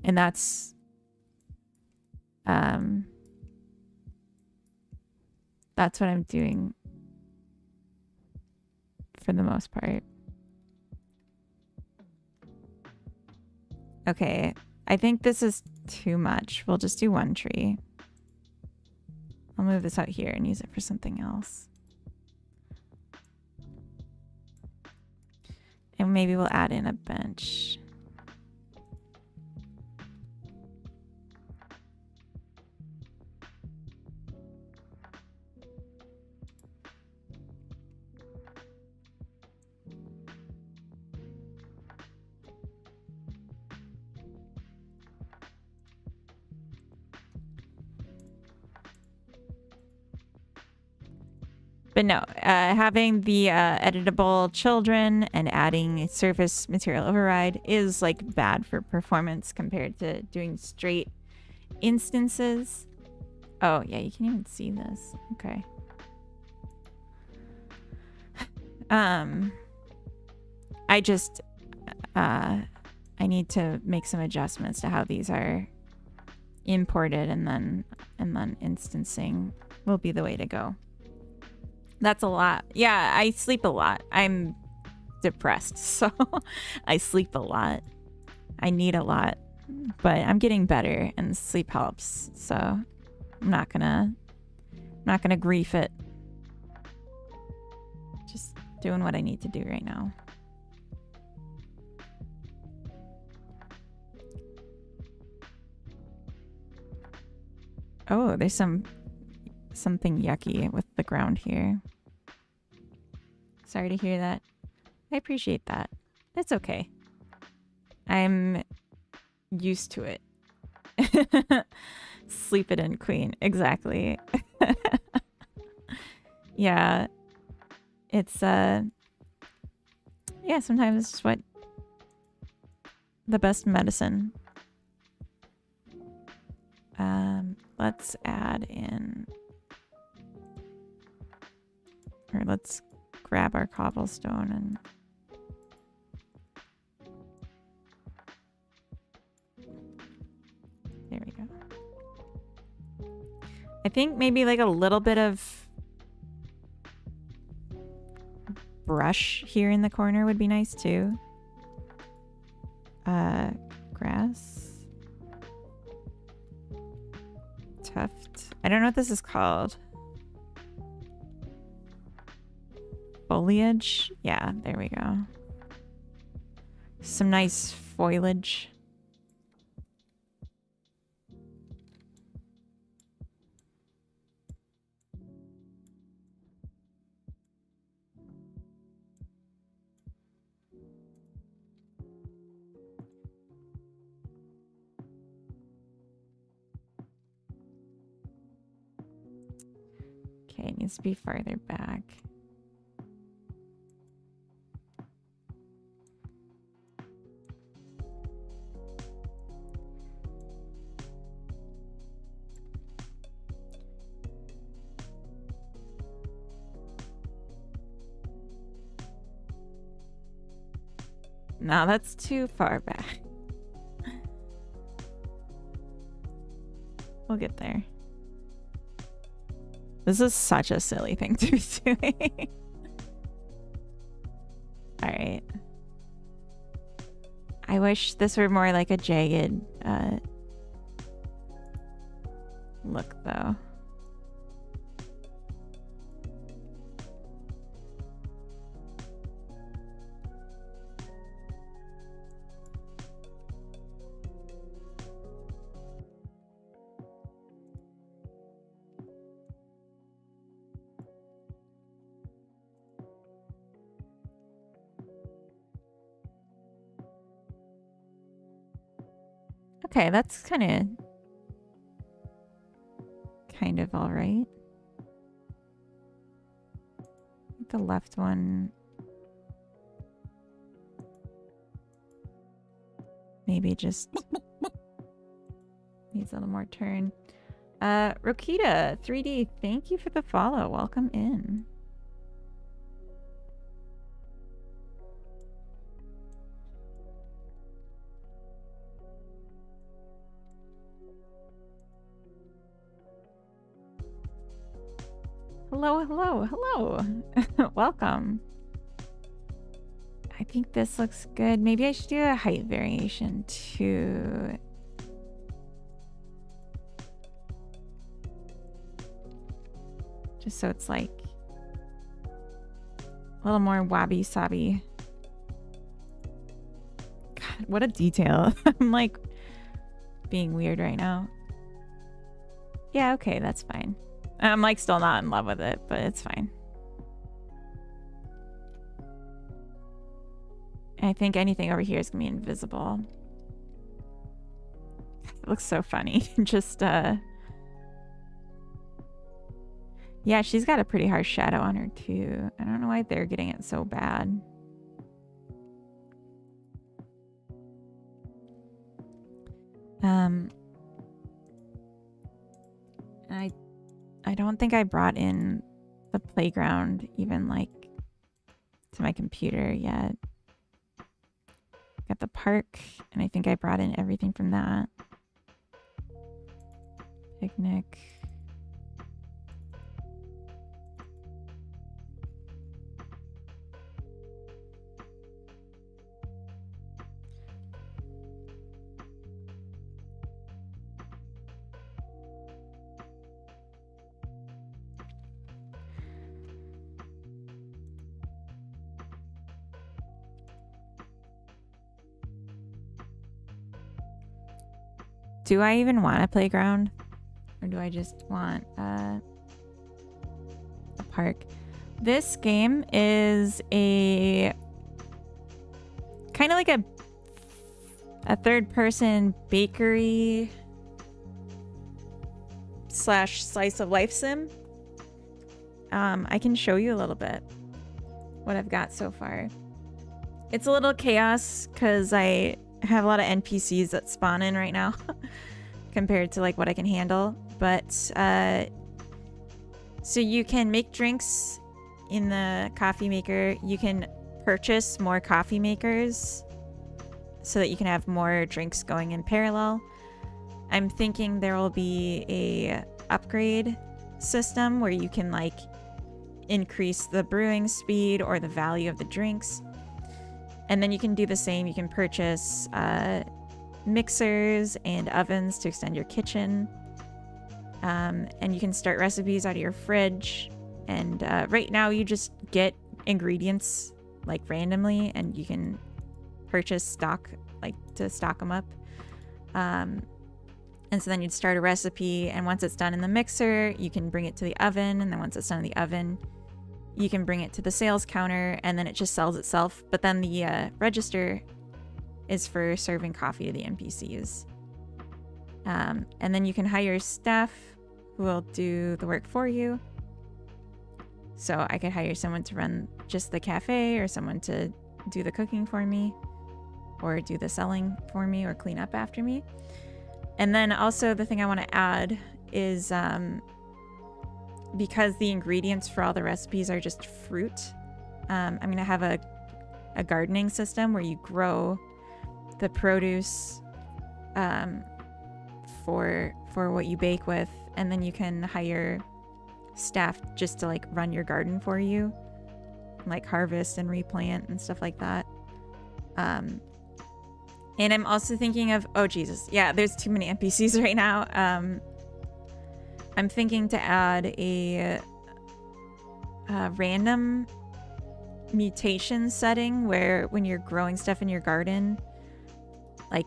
And that's what I'm doing for the most part. Okay, I think this is too much. We'll just do one tree. I'll move this out here and use it for something else. And maybe we'll add in a bench. But no, having the editable children and adding surface material override is like bad for performance compared to doing straight instances. Oh yeah, you can even see this. Okay. I just I need to make some adjustments to how these are imported, and then instancing will be the way to go. That's a lot. Yeah, I sleep a lot. I'm depressed, so I sleep a lot. I need a lot, but I'm getting better, and sleep helps. So I'm not gonna grief it. Just doing what I need to do right now. Oh, there's something yucky with the ground here. Sorry to hear that. I appreciate that. It's okay. I'm used to it. Sleep it in, queen. Exactly. Yeah. It's yeah, sometimes it's just what the best medicine. Let's add in, or let's grab our cobblestone and there we go. I think maybe like a little bit of brush here in the corner would be nice too. Grass. Tuft. I don't know what this is called. Foliage? Yeah, there we go. Some nice foliage. Okay, it needs to be farther back. No, that's too far back. We'll get there. This is such a silly thing to be doing. Alright. I wish this were more like a jagged look, though. Okay, that's kind of all right. The left one maybe just needs a little more turn. Rokita 3D, thank you for the follow. Welcome in. Hello, hello, hello. Welcome. I think this looks good. Maybe I should do a height variation too. Just so it's like a little more wabi-sabi. God, what a detail. I'm like being weird right now. Yeah, okay, that's fine. I'm like still not in love with it, but it's fine. I think anything over here is gonna be invisible. It looks so funny. Just Yeah, she's got a pretty harsh shadow on her too. I don't know why they're getting it so bad. I don't think I brought in the playground even like to my computer yet. Got the park, and I think I brought in everything from that. Picnic. Do I even want a playground? Or do I just want a park? This game is a kind of like a third-person bakery / slice of life sim. I can show you a little bit what I've got so far. It's a little chaos because I have a lot of NPCs that spawn in right now compared to like what I can handle. But so you can make drinks in the coffee maker. You can purchase more coffee makers so that you can have more drinks going in parallel. I'm thinking there will be a upgrade system where you can like increase the brewing speed or the value of the drinks. And then you can do the same. You can purchase mixers and ovens to extend your kitchen. And you can start recipes out of your fridge. And right now you just get ingredients like randomly, and you can purchase stock like to stock them up. And so then you'd start a recipe, and once it's done in the mixer, you can bring it to the oven. And then once it's done in the oven, you can bring it to the sales counter, and then it just sells itself. But then the register is for serving coffee to the NPCs. And then you can hire staff who will do the work for you. So I could hire someone to run just the cafe, or someone to do the cooking for me, or do the selling for me, or clean up after me. And then also the thing I want to add is because the ingredients for all the recipes are just fruit, I'm going to have a gardening system where you grow the produce for what you bake with, and then you can hire staff just to like run your garden for you, like harvest and replant and stuff like that. And I'm also thinking of, oh Jesus, yeah, there's too many NPCs right now. I'm thinking to add a random mutation setting where when you're growing stuff in your garden, like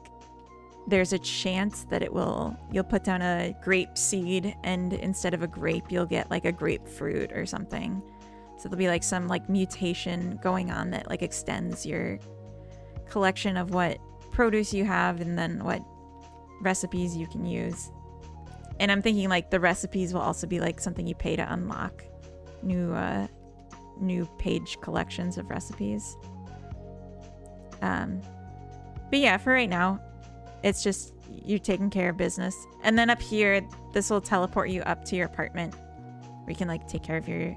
there's a chance that you'll put down a grape seed, and instead of a grape, you'll get like a grapefruit or something. So there'll be like some like mutation going on that like extends your collection of what produce you have, and then what recipes you can use. And I'm thinking like the recipes will also be like something you pay to unlock new page collections of recipes. But yeah, for right now, it's just you're taking care of business. And then up here, this will teleport you up to your apartment where you can like take care of your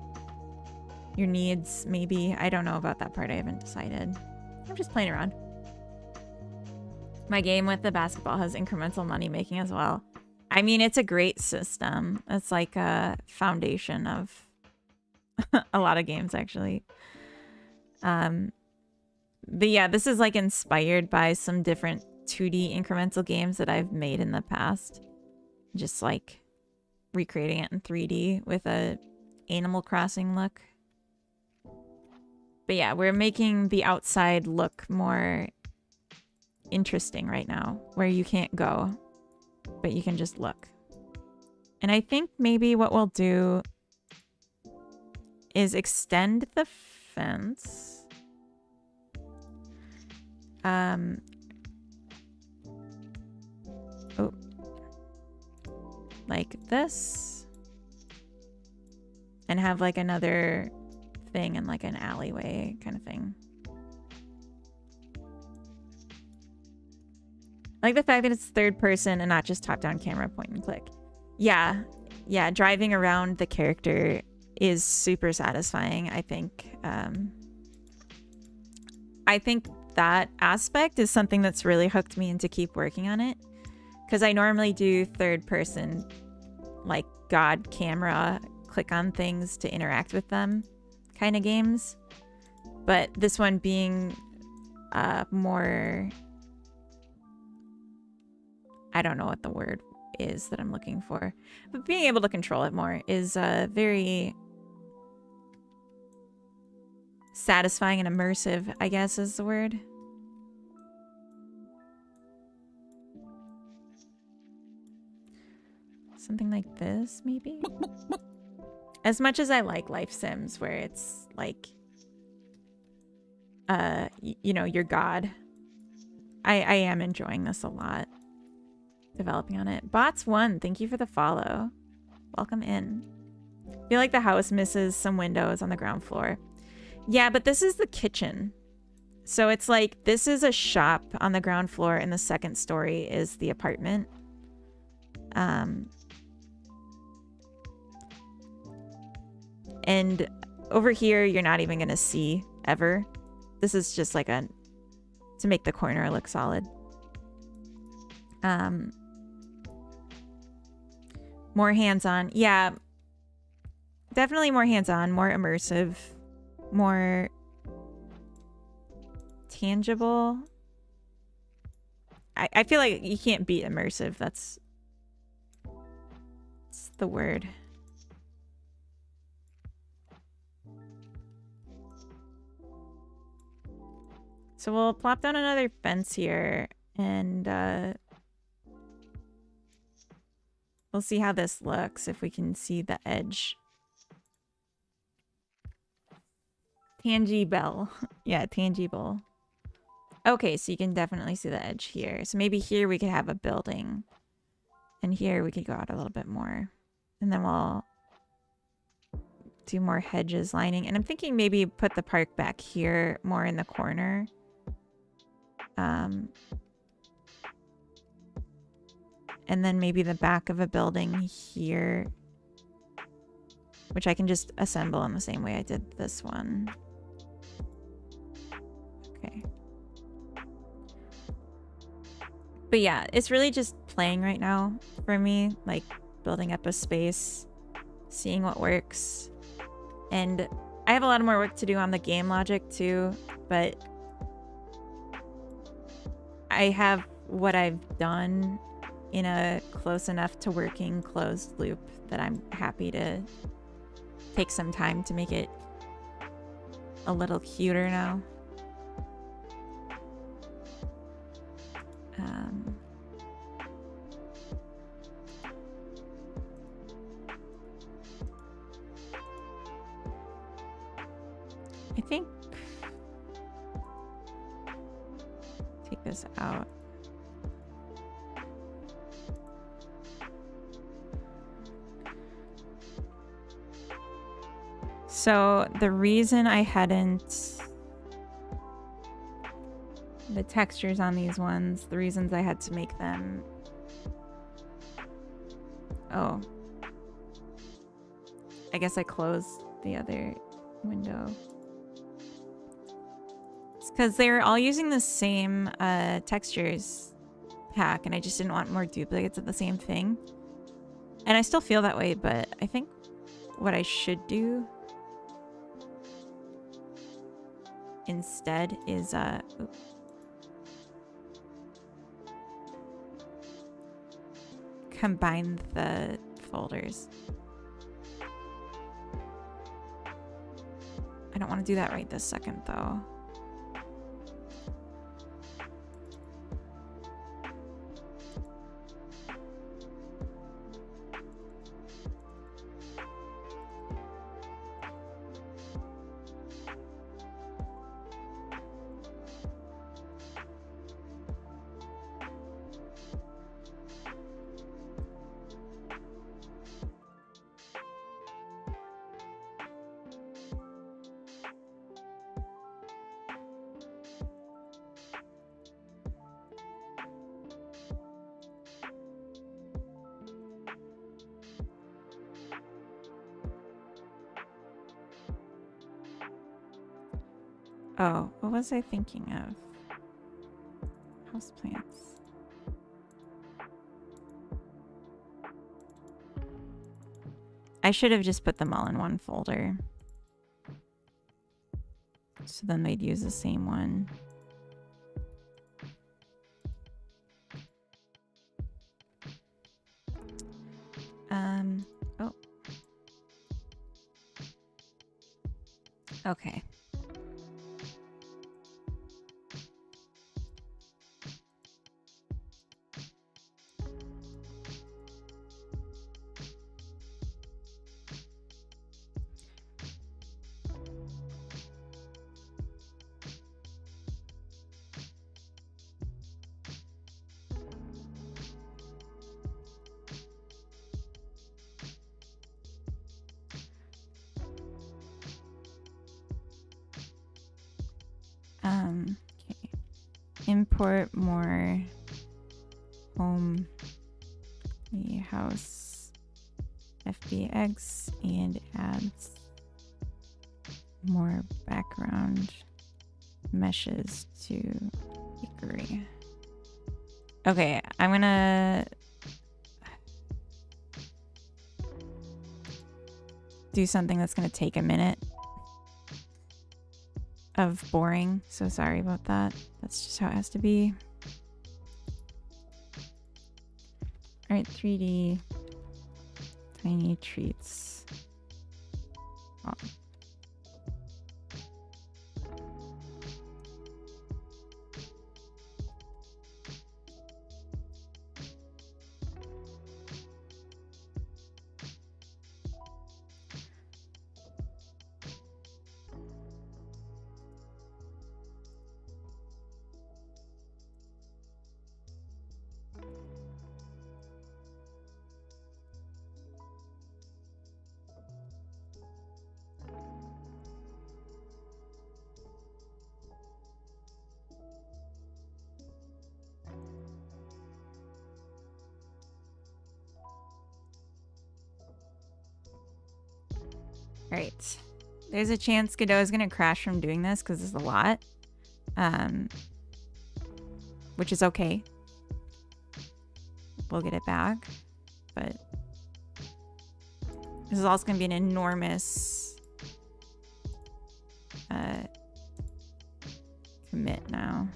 needs, maybe. I don't know about that part. I haven't decided. I'm just playing around. My game with the basketball has incremental money making as well. I mean, it's a great system. It's like a foundation of a lot of games, actually. But yeah, this is like inspired by some different 2D incremental games that I've made in the past. Just like recreating it in 3D with a Animal Crossing look. But yeah, we're making the outside look more interesting right now, where you can't go, but you can just look. And I think maybe what we'll do is extend the fence. Oh, like this. and have like another thing in like an alleyway kind of thing. I like the fact that it's third person and not just top-down camera point and click. Yeah, driving around the character is super satisfying, I think. I think that aspect is something that's really hooked me into keep working on it. Because I normally do third person, like God camera, click on things to interact with them kind of games. But this one being more... I don't know what the word is that I'm looking for. But being able to control it more is very satisfying and immersive, I guess is the word. Something like this, maybe? As much as I like Life Sims, where it's like, you know, you're God. I am enjoying this a lot. Developing on it. Bots1, thank you for the follow. Welcome in. I feel like the house misses some windows on the ground floor. Yeah, but this is the kitchen. So it's like, this is a shop on the ground floor and the second story is the apartment. And over here, you're not even gonna see ever. This is just like to make the corner look solid. More hands-on. Yeah, definitely more hands-on, more immersive, more tangible. I feel like you can't beat immersive. That's the word. So we'll plop down another fence here and we'll see how this looks, if we can see the edge. Tangible. Yeah, tangible. Okay, so you can definitely see the edge here. So maybe here we could have a building. And here we could go out a little bit more. And then we'll do more hedges lining. And I'm thinking maybe put the park back here, more in the corner. And then maybe the back of a building here, which I can just assemble in the same way I did this one. Okay. But yeah, it's really just playing right now for me, like building up a space, seeing what works. And I have a lot more work to do on the game logic too, but I have what I've done in a close enough to working closed loop that I'm happy to take some time to make it a little cuter now. I think take this out. So the reason I hadn't the textures on these ones, the reasons I had to make them. Oh, I guess I closed the other window. It's because they were all using the same textures pack, and I just didn't want more duplicates of the same thing. And I still feel that way, but I think what I should do instead is combine the folders. I don't want to do that right this second though. Oh, what was I thinking of? Houseplants. I should have just put them all in one folder. So then they'd use the same one. Oh. Okay. Okay. Import more home the house FBX and adds more background meshes to bakery. Okay, I'm gonna do something that's gonna take a minute of boring, so sorry about that. That's just how it has to be. All right, 3D tiny treats. Oh. All right. There's a chance Godot is going to crash from doing this because it's a lot. Which is okay. We'll get it back. But this is also going to be an enormous commit now.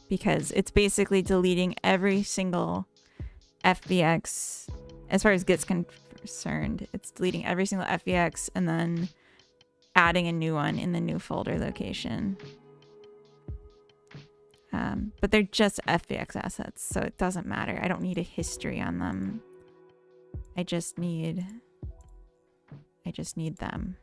Because it's basically deleting every single FBX as far as Git's concerned. It's deleting every single FBX and then adding a new one in the new folder location. But they're just FBX assets, so it doesn't matter. I don't need a history on them. I just need them.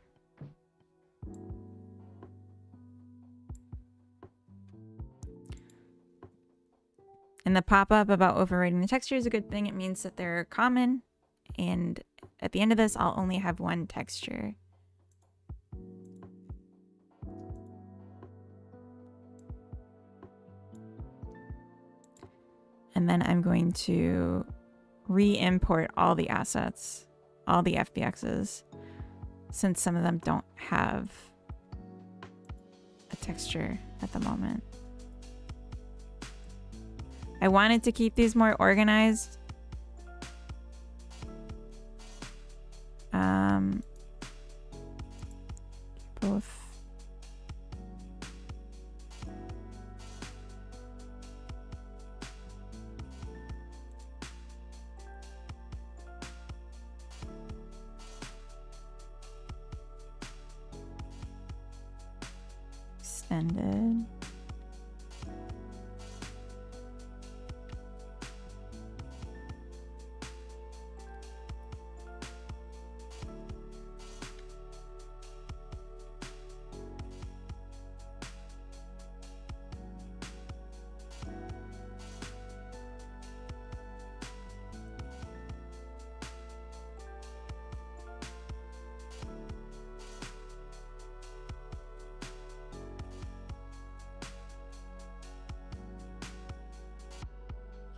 And the pop-up about overwriting the texture is a good thing. It means that they're common. And at the end of this, I'll only have one texture. And then I'm going to re-import all the assets, all the FBXs, since some of them don't have a texture at the moment. I wanted to keep these more organized. Both. Extended.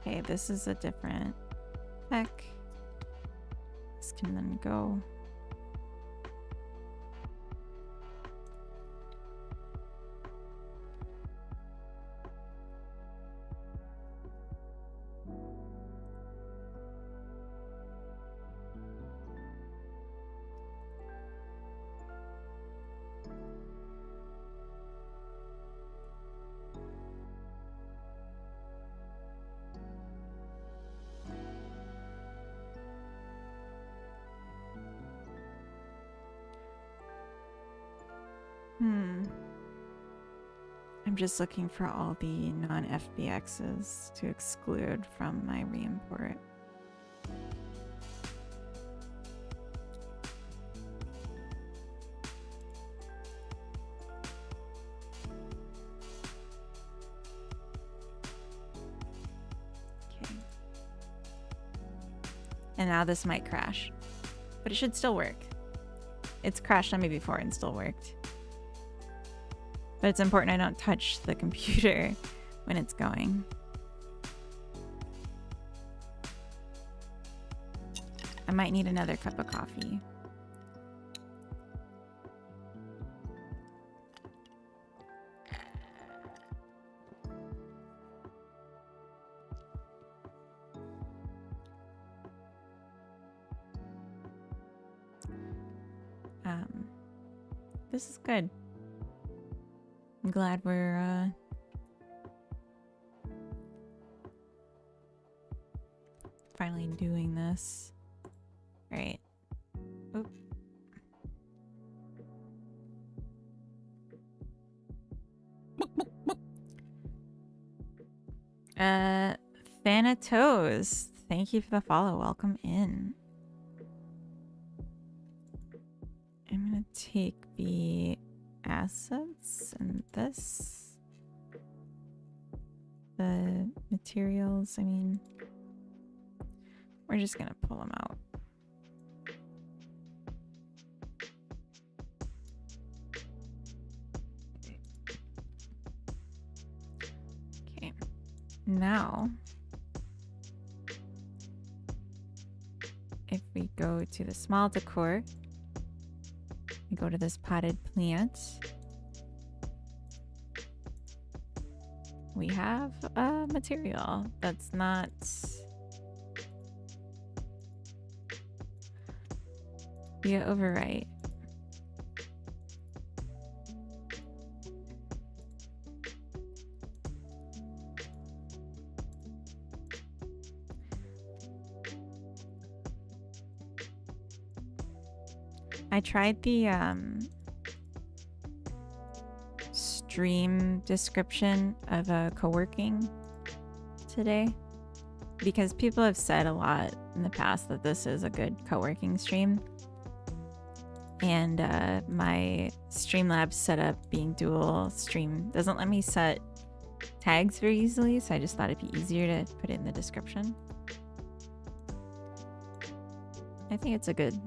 Okay, this is a different spec. and then go. I'm just looking for all the non-FBXs to exclude from my reimport. Okay. And now this might crash, but it should still work. It's crashed on me before and still worked. But it's important I don't touch the computer when it's going. I might need another cup of coffee. This is good. I'm glad we're finally doing this. Right. Oop. Thanatos, thank you for the follow. Welcome in. I'm gonna take the assets and this, the materials. I mean, we're just gonna pull them out. Okay, now if we go to the small decor, we go to this potted plant. We have a material that's not via overwrite. I tried the stream description of co-working today because people have said a lot in the past that this is a good co-working stream, and my Streamlabs setup being dual stream doesn't let me set tags very easily, so I just thought it'd be easier to put it in the description. I think it's a good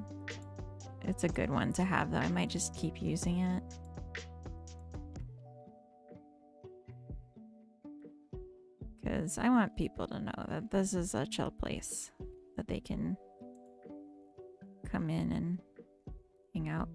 one to have, though. I might just keep using it. Because I want people to know that this is a chill place that they can come in and hang out.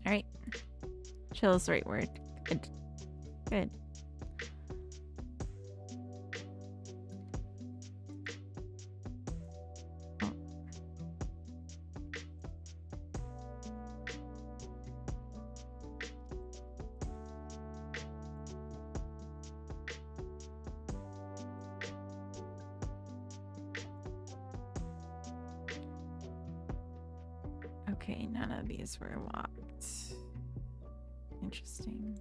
Alright. Chill is the right word. Good. Good. Oh. Okay, none of these were locked. Interesting.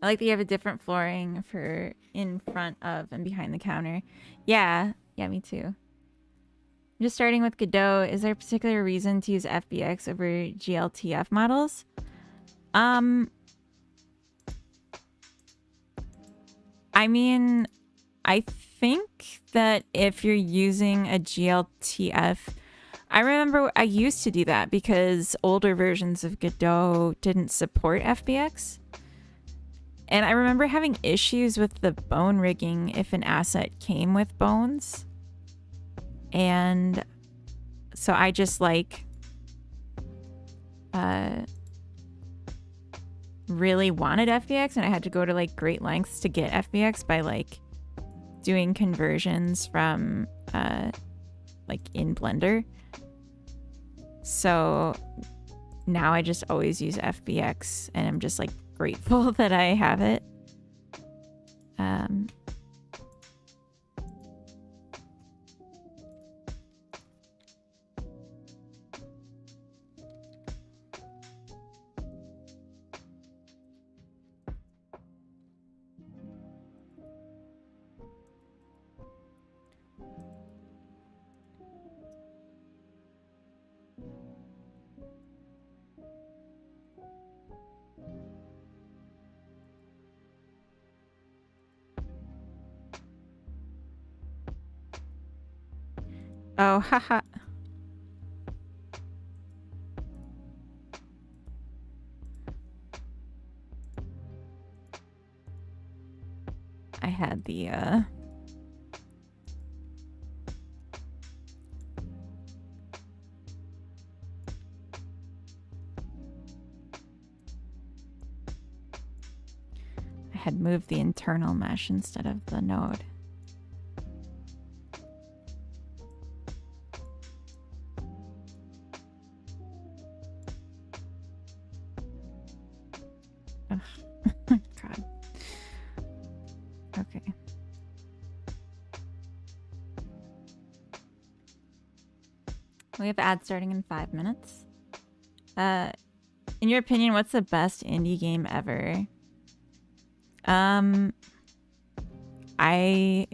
I like that you have a different flooring for in front of and behind the counter. Yeah, me too. I'm just starting with Godot. Is there a particular reason to use FBX over GLTF models? I mean, I think that if you're using a GLTF, I remember I used to do that because older versions of Godot didn't support FBX. And I remember having issues with the bone rigging if an asset came with bones. And so I just really wanted FBX, and I had to go to like great lengths to get FBX by like doing conversions from like in Blender. So now I just always use FBX, and I'm just like grateful that I have it. Oh, haha. I had the I had moved the internal mesh instead of the node. Ugh. God. Okay. We have ads starting in 5 minutes. In your opinion, what's the best indie game ever? I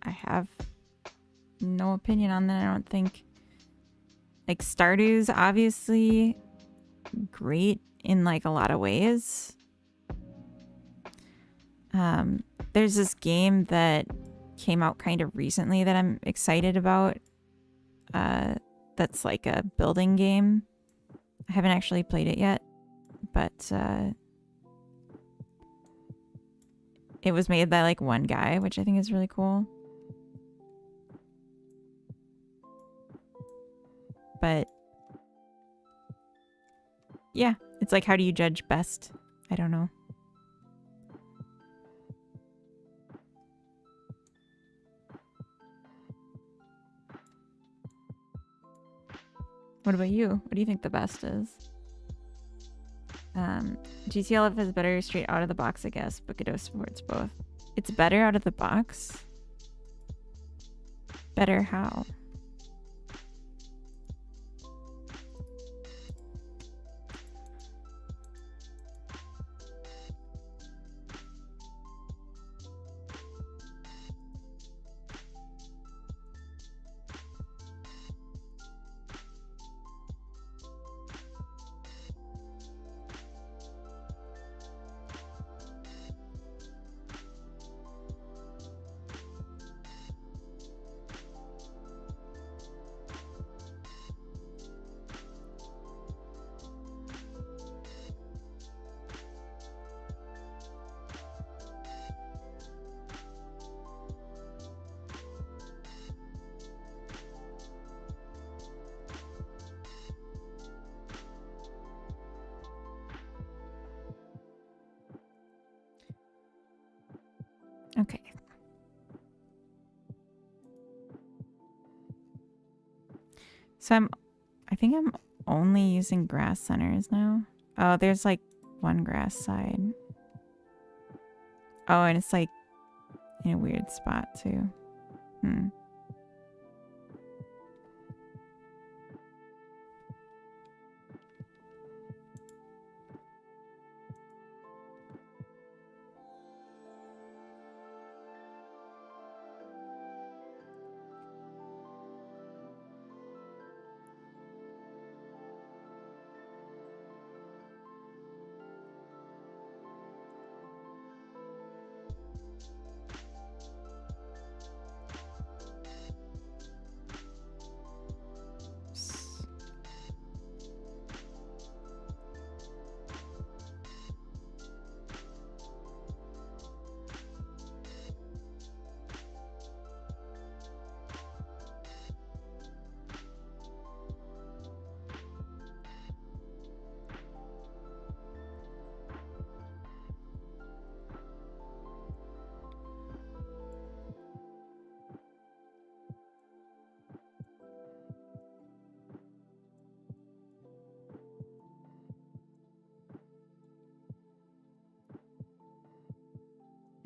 have no opinion on that. I don't think. Like, Stardew's obviously great in like a lot of ways. There's this game that came out kind of recently that I'm excited about. That's like a building game. I haven't actually played it yet, but it was made by like one guy, which I think is really cool. But yeah, it's like, how do you judge best? I don't know. What about you? What do you think the best is? GTLF is better straight out of the box, I guess, but Godot supports both. It's better out of the box? Better how? Okay. So I think I'm only using grass centers now. Oh, there's like one grass side. Oh, and it's like in a weird spot too.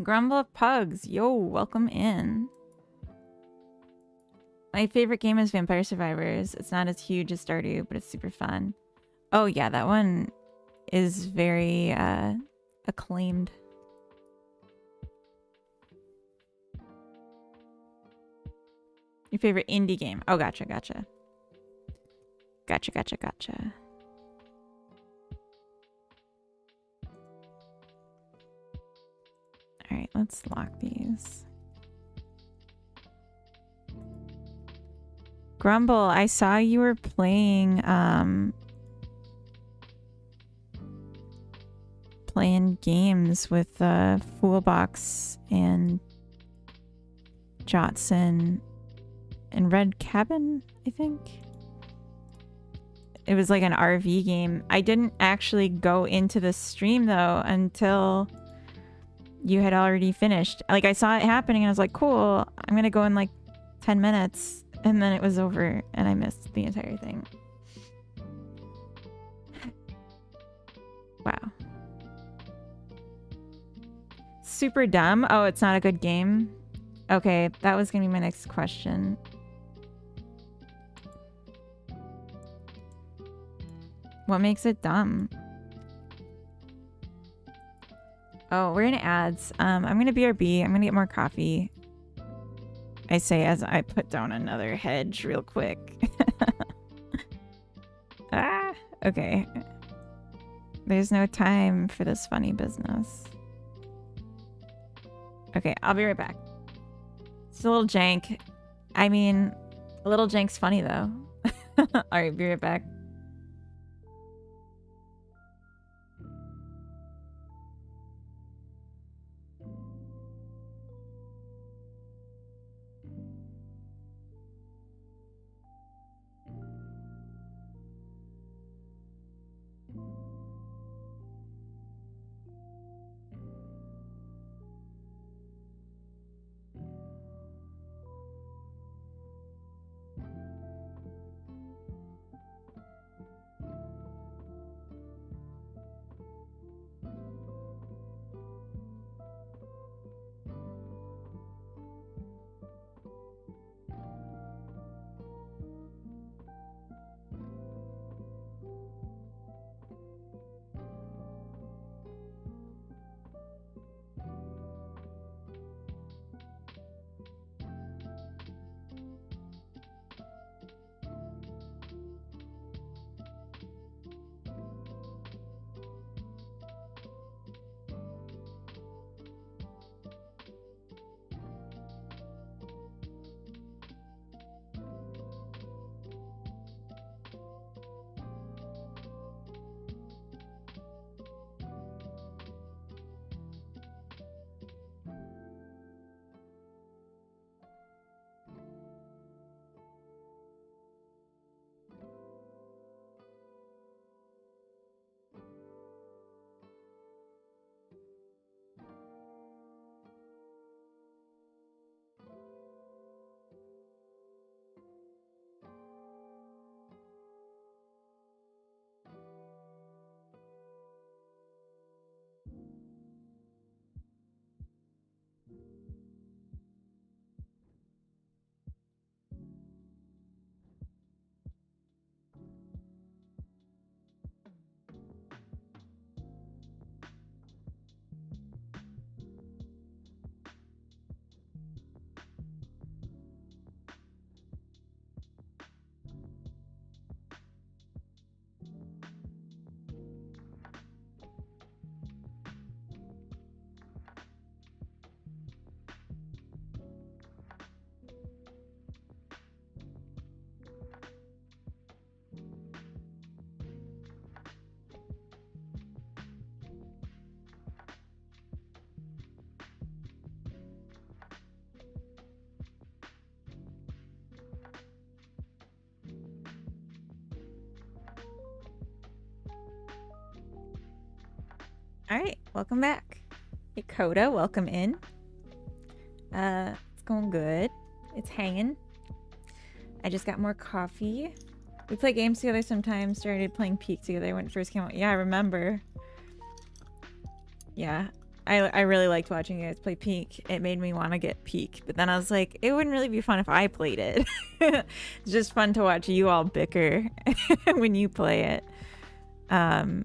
Grumble of Pugs. Yo, welcome in. My favorite game is Vampire Survivors. It's not as huge as Stardew, but it's super fun. Oh yeah, that one is very acclaimed. Your favorite indie game? Oh, gotcha. All right, let's lock these. Grumble, I saw you were playing games with Foolbox and Jotson and Red Cabin, I think. It was like an RV game. I didn't actually go into the stream though until you had already finished. Like I saw it happening and I was like, cool, I'm gonna go in like 10 minutes. And then it was over and I missed the entire thing. Wow. Super dumb? Oh, it's not a good game? Okay, that was gonna be my next question. What makes it dumb? Oh, we're in ads. I'm gonna BRB. I'm gonna get more coffee. I say as I put down another hedge real quick. Ah, okay. There's no time for this funny business. Okay, I'll be right back. It's a little jank. I mean, a little jank's funny though. Alright, be right back. All right, welcome back. Hey, Coda, welcome in. It's going good. It's hanging. I just got more coffee. We play games together sometimes. Started playing Peak together when it first came out. Yeah, I remember. Yeah, I really liked watching you guys play Peak. It made me want to get Peak, but then I was like, it wouldn't really be fun if I played it. It's just fun to watch you all bicker when you play it. Here,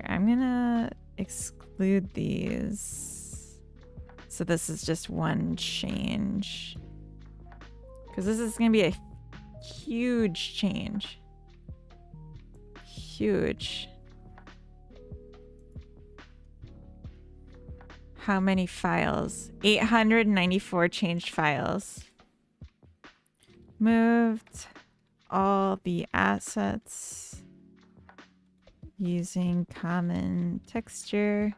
I'm gonna exclude these. So this is just one change. Because this is gonna be a huge change. Huge. How many files? 894 changed files. Moved all the assets using common texture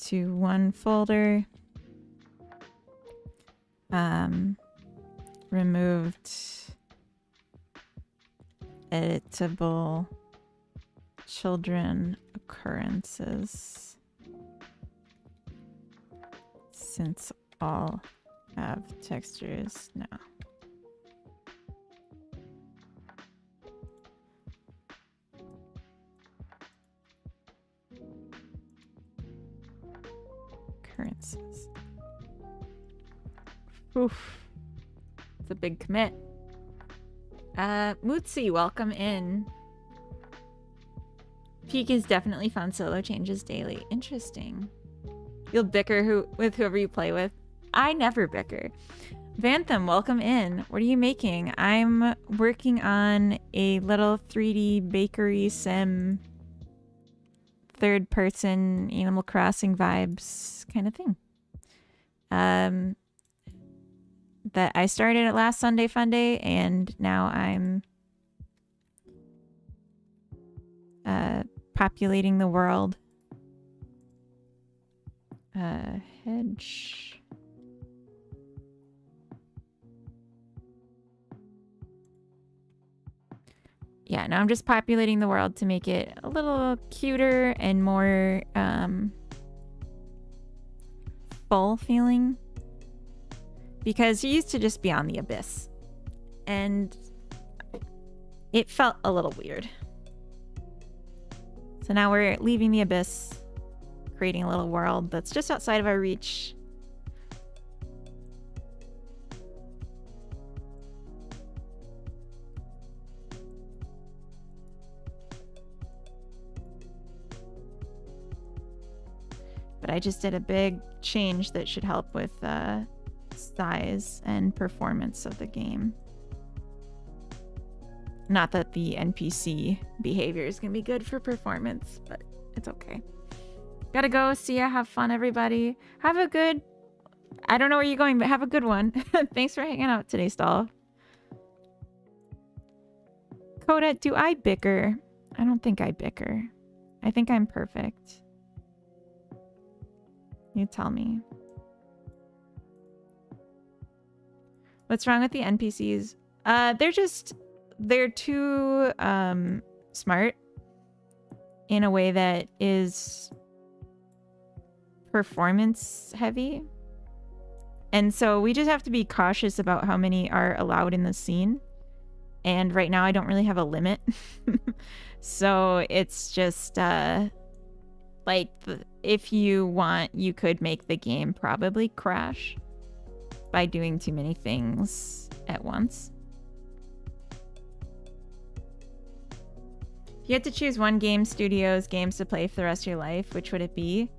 to one folder. Removed editable children occurrences, since all have textures now. Occurrences. Oof. It's a big commit. Mootsie, welcome in. Peak is definitely fun. Solo changes daily. Interesting. You'll bicker with whoever you play with. I never bicker. Vantham, welcome in. What are you making? I'm working on a little 3D bakery sim, third person Animal Crossing vibes kind of thing. That I started it last Sunday Funday, and now I'm populating the world. Hedge. Yeah, now I'm just populating the world to make it a little cuter and more full feeling. Because you used to just be on the abyss. And it felt a little weird. So now we're leaving the abyss, creating a little world that's just outside of our reach. But I just did a big change that should help with size and performance of the game. Not that the NPC behavior is gonna be good for performance, but it's okay. Gotta go. See ya. Have fun, everybody. Have a good... I don't know where you're going, but have a good one. Thanks for hanging out today, Stall. Coda, do I bicker? I don't think I bicker. I think I'm perfect. You tell me. What's wrong with the NPCs? They're too smart in a way that is performance heavy. And so we just have to be cautious about how many are allowed in the scene. And right now I don't really have a limit. So it's just like if you want, you could make the game probably crash by doing too many things at once. If you had to choose one game studio's games to play for the rest of your life, which would it be?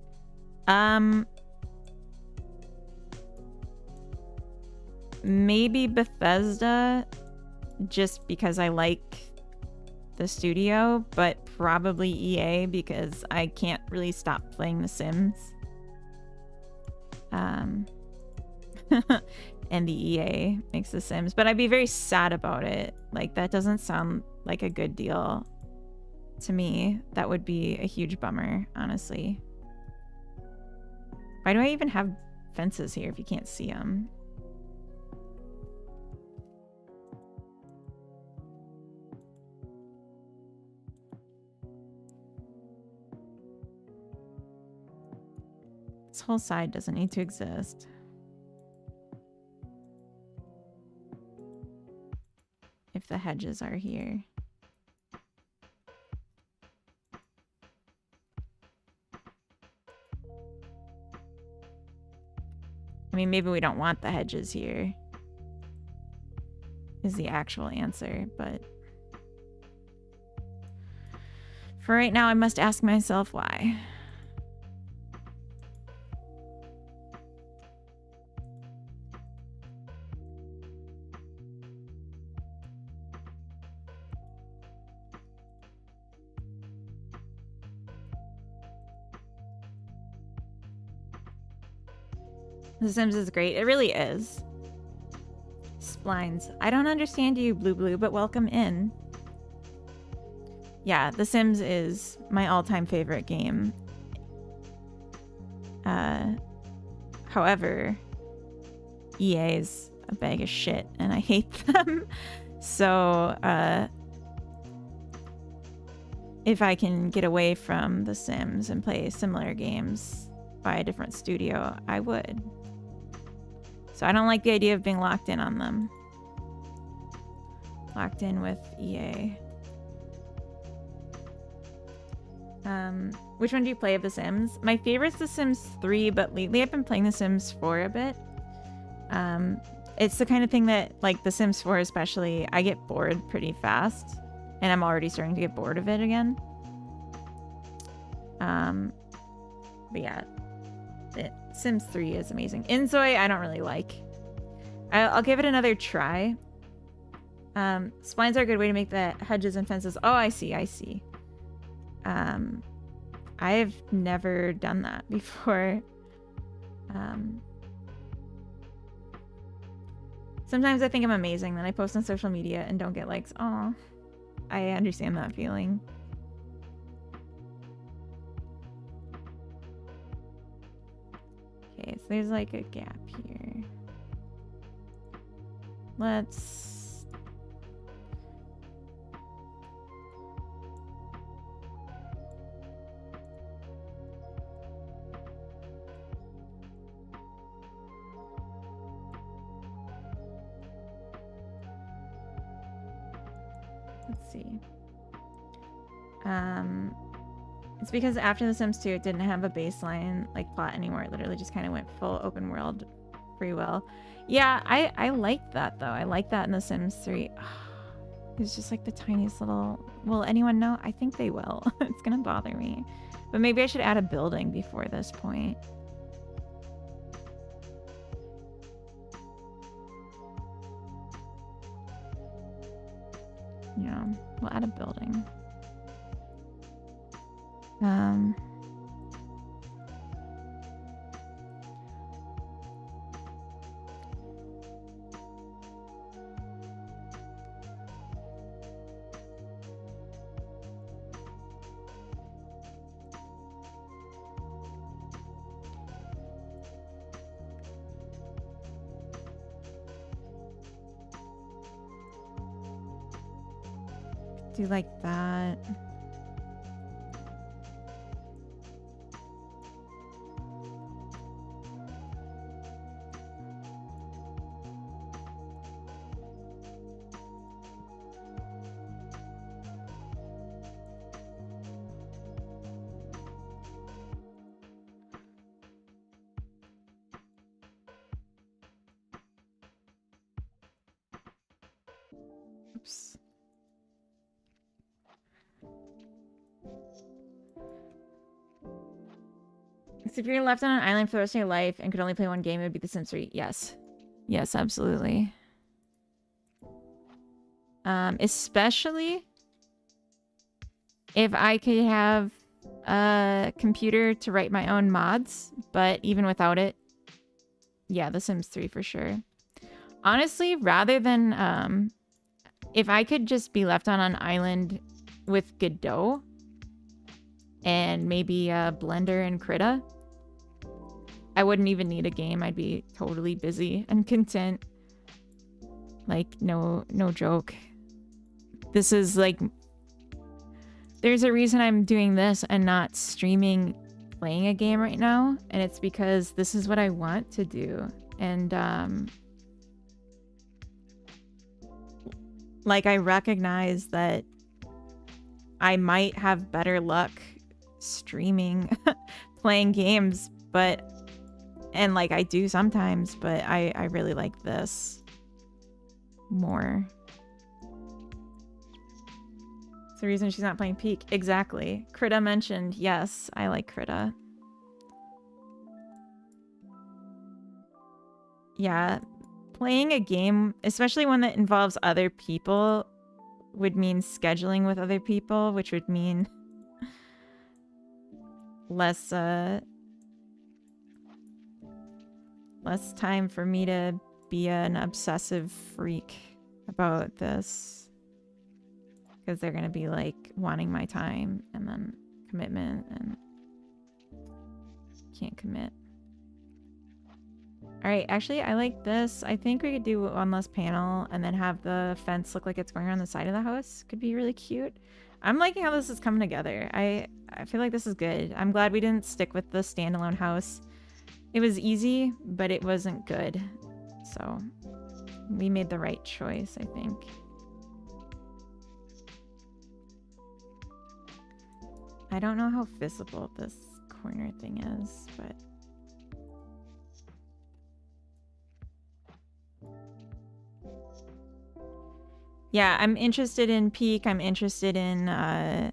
Maybe Bethesda, just because I like the studio, but probably EA because I can't really stop playing The Sims. And the EA makes The Sims, but I'd be very sad about it. Like, that doesn't sound like a good deal to me. That would be a huge bummer, honestly. Why do I even have fences here if you can't see them? This whole side doesn't need to exist. If the hedges are here. mean, maybe we don't want the hedges here, is the actual answer, but for right now, I must ask myself why. The Sims is great. It really is. Splines. I don't understand you, Blue Blue, but welcome in. Yeah, The Sims is my all-time favorite game. However, EA is a bag of shit, and I hate them. So, if I can get away from The Sims and play similar games by a different studio, I would. So I don't like the idea of being locked in on them. Locked in with EA. Which one do you play of The Sims? My favorite's The Sims 3, but lately I've been playing The Sims 4 a bit. It's the kind of thing that, like The Sims 4 especially, I get bored pretty fast. And I'm already starting to get bored of it again. But yeah. Sims 3 is amazing. Inzoi, I don't really like. I'll give it another try. Splines are a good way to make the hedges and fences. Oh, I see. I've never done that before. Sometimes I think I'm amazing, then I post on social media and don't get likes. Aw, I understand that feeling. Okay, so there's like a gap here. Let's see. It's because after The Sims 2, it didn't have a baseline like plot anymore. It literally just kind of went full open world free will. Yeah, I like that though. I like that in The Sims 3. It's just like the tiniest little... Will anyone know? I think they will. It's gonna bother me. But maybe I should add a building before this point. Yeah, we'll add a building. Do like that. Oops. So if you're left on an island for the rest of your life and could only play one game, it would be The Sims 3. Yes. Yes, absolutely. Especially if I could have a computer to write my own mods, but even without it, yeah, The Sims 3 for sure. Honestly, rather than if I could just be left on an island with Godot and maybe Blender and Krita, I wouldn't even need a game. I'd be totally busy and content. Like, no joke. This is like... There's a reason I'm doing this and not streaming playing a game right now. And it's because this is what I want to do. And, like, I recognize that I might have better luck streaming playing games, but And like I do sometimes, but I really like this more. It's the reason she's not playing Peak. Exactly. Krita mentioned, yes, I like Krita. Yeah, playing a game, especially one that involves other people, would mean scheduling with other people, which would mean less time for me to be an obsessive freak about this, because they're gonna be like wanting my time and then commitment, and can't commit. All right, actually I like this. I think we could do one less panel and then have the fence look like it's going around the side of the house. Could be really cute. I'm liking how this is coming together. I feel like this is good. I'm glad we didn't stick with the standalone house. It was easy, but it wasn't good. So we made the right choice, I think. I don't know how visible this corner thing is, but yeah, I'm interested in Peak. I'm interested in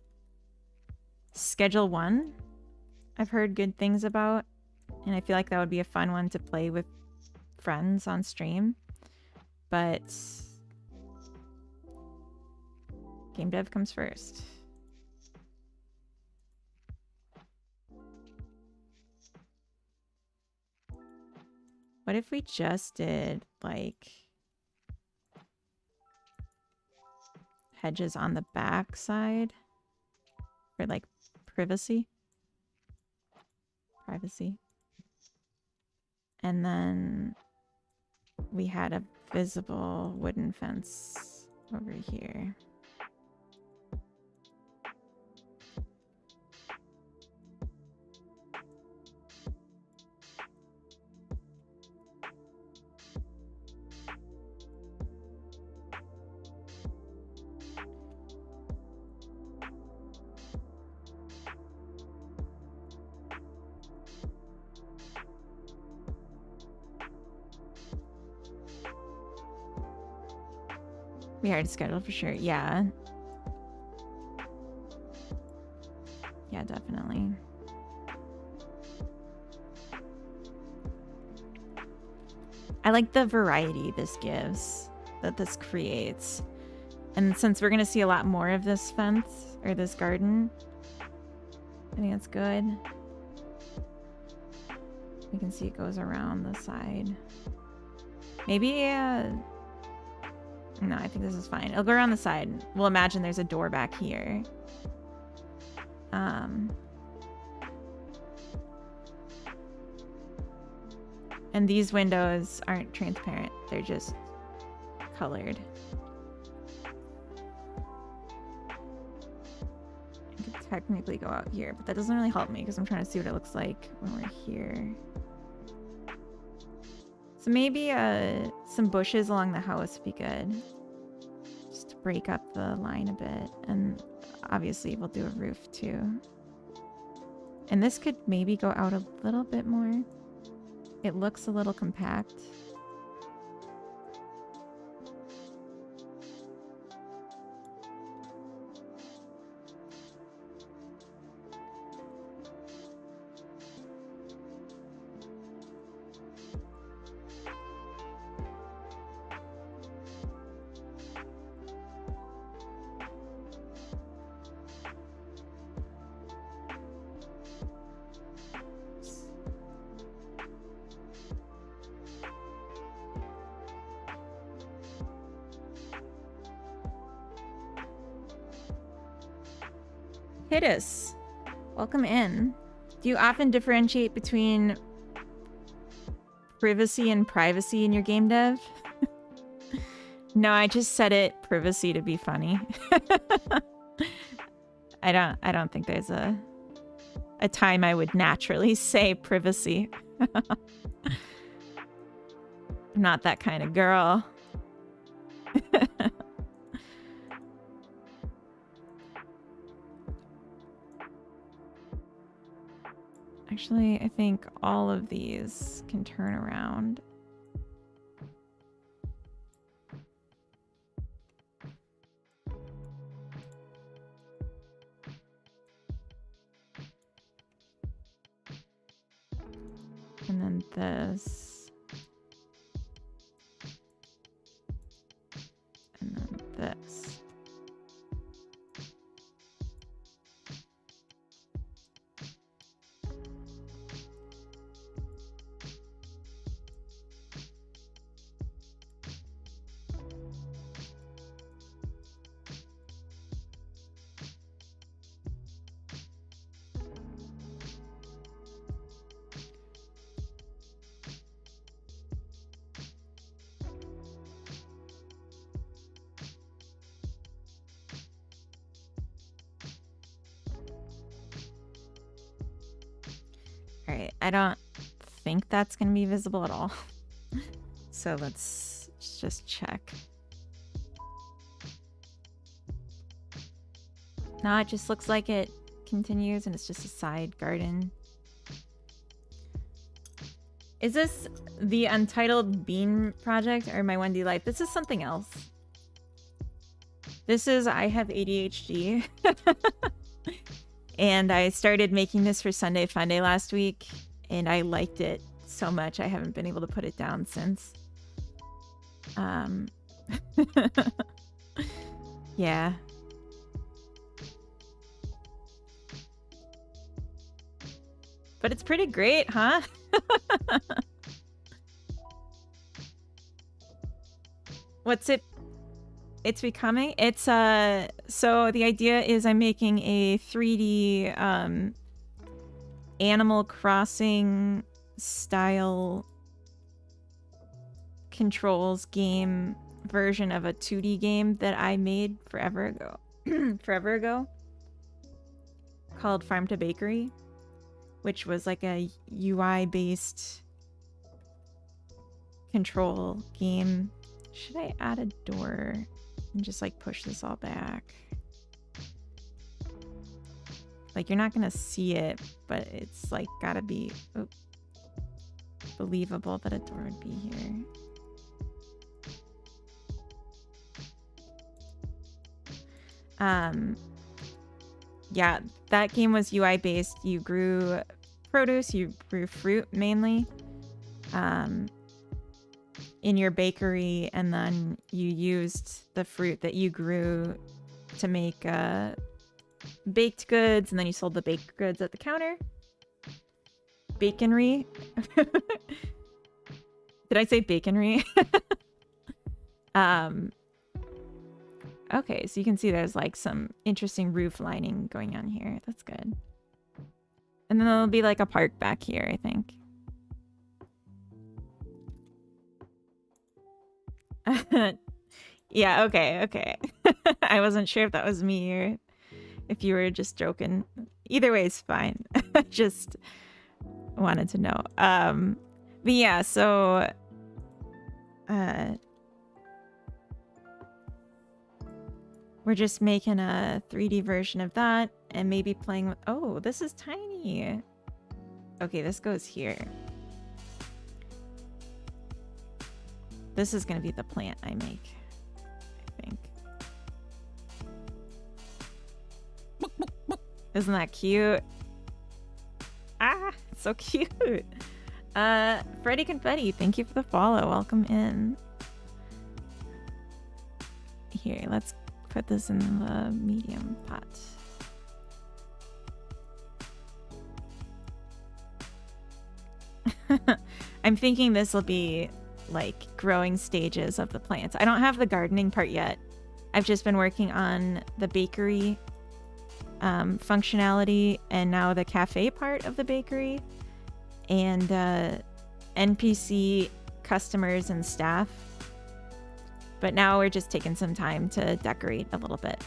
Schedule 1. I've heard good things about, and I feel like that would be a fun one to play with friends on stream. But game dev comes first. What if we just did like hedges on the back side for like privacy? And then we had a visible wooden fence over here. We had to schedule for sure. Yeah. Yeah, definitely. I like the variety this gives, that this creates. And since we're going to see a lot more of this fence, or this garden, I think that's good. We can see it goes around the side. Maybe, no, I think this is fine. It'll go around the side. We'll imagine there's a door back here. And these windows aren't transparent. They're just colored. I could technically go out here, but that doesn't really help me because I'm trying to see what it looks like when we're here. So maybe some bushes along the house would be good. Just to break up the line a bit. And obviously we'll do a roof too. And this could maybe go out a little bit more. It looks a little compact. Hittis, welcome in. Do you often differentiate between privacy and privacy in your game dev? No, I just said it privacy to be funny. I don't think there's a time I would naturally say privacy. I'm not that kind of girl. Actually, I think all of these can turn around. And then this. And then this. Alright, I don't think that's going to be visible at all. So let's just check. No, it just looks like it continues and it's just a side garden. Is this the Untitled Bean Project or my Wendy Life? This is something else. This is I Have ADHD. And I started making this for Sunday Funday last week, and I liked it so much I haven't been able to put it down since. Yeah. But it's pretty great, huh? What's it's becoming? It's so the idea is I'm making a 3D Animal Crossing style controls game version of a 2D game that I made forever ago called Farm to Bakery, which was like a UI based control game. Should I add a door and just like push this all back? Like you're not gonna see it, but it's like gotta be believable that a door would be here. Yeah, that game was UI based. You grew produce, you grew fruit mainly in your bakery, and then you used the fruit that you grew to make baked goods, and then you sold the baked goods at the counter. Baconry. Did I say baconry? Okay, so you can see there's like some interesting roof lining going on here. That's good. And then there'll be like a park back here, I think. Yeah, okay. I wasn't sure if that was me or if you were just joking. Either way is fine. I just wanted to know. But yeah, so we're just making a 3D version of that and maybe playing with... Oh, this is tiny. Okay, this goes here. This is going to be the plant I make, I think. Isn't that cute? Ah, it's so cute. Freddy Confetti, thank you for the follow. Welcome in. Here, let's put this in the medium pot. I'm thinking this will be like growing stages of the plants. I don't have the gardening part yet. I've just been working on the bakery functionality and now the cafe part of the bakery and NPC customers and staff. But now we're just taking some time to decorate a little bit.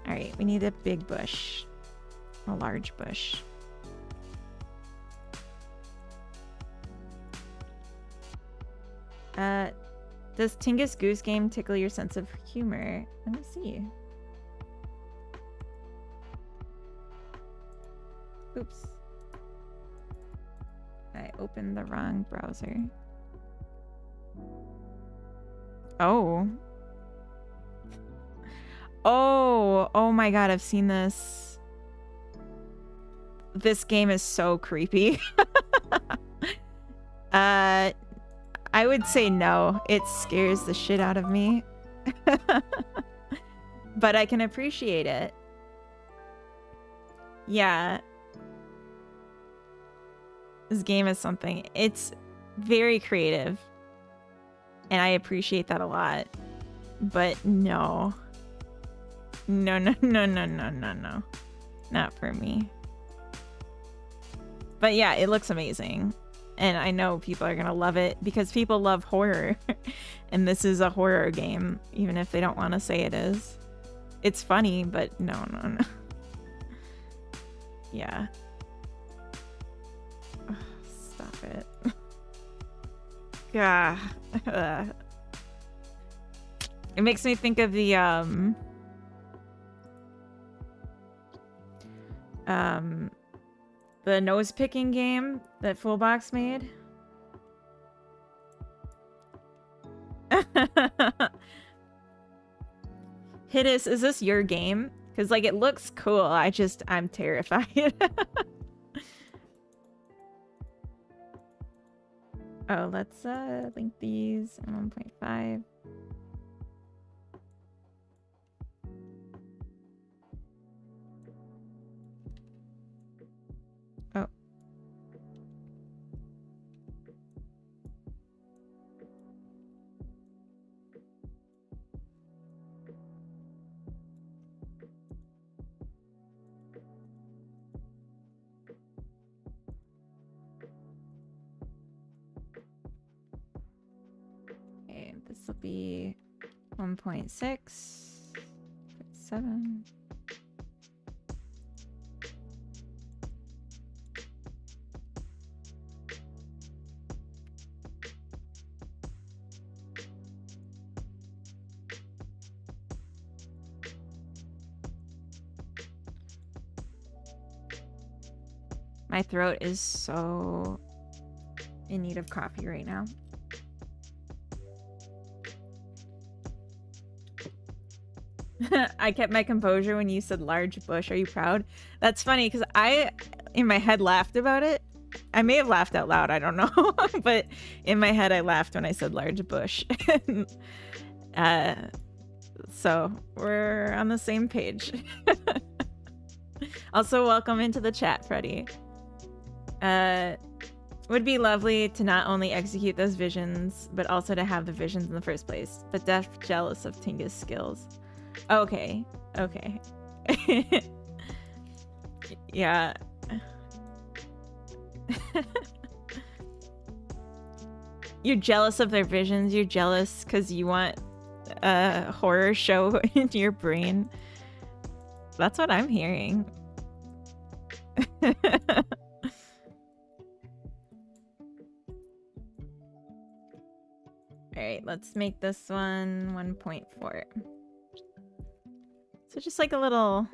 All right, we need a big bush, a large bush. Does Tingus Goose Game tickle your sense of humor? Let me see. Oops. I opened the wrong browser. Oh. Oh my god, I've seen this. This game is so creepy. I would say no. It scares the shit out of me. But I can appreciate it. Yeah. This game is something. It's very creative. And I appreciate that a lot. But no. No. Not for me. But yeah, it looks amazing. And I know people are going to love it because people love horror. And this is a horror game, even if they don't want to say it is. It's funny, but no. Yeah. Ugh, stop it. Gah. It makes me think of the nose picking game that Fullbox made. Hittis, is this your game? Because like it looks cool. I'm terrified. Oh, let's link these in 1.5. Oh. Okay, this will be 1.6, 7. My throat is so in need of coffee right now. I kept my composure when you said large bush. Are you proud? That's funny because I, in my head, laughed about it. I may have laughed out loud. I don't know. But in my head, I laughed when I said large bush. So we're on the same page. Also, welcome into the chat, Freddie. Would be lovely to not only execute those visions, but also to have the visions in the first place. But def jealous of Tinga's skills. Okay. Yeah. You're jealous of their visions. You're jealous because you want a horror show into your brain. That's what I'm hearing. Alright, let's make this one 1.4. So just like a little...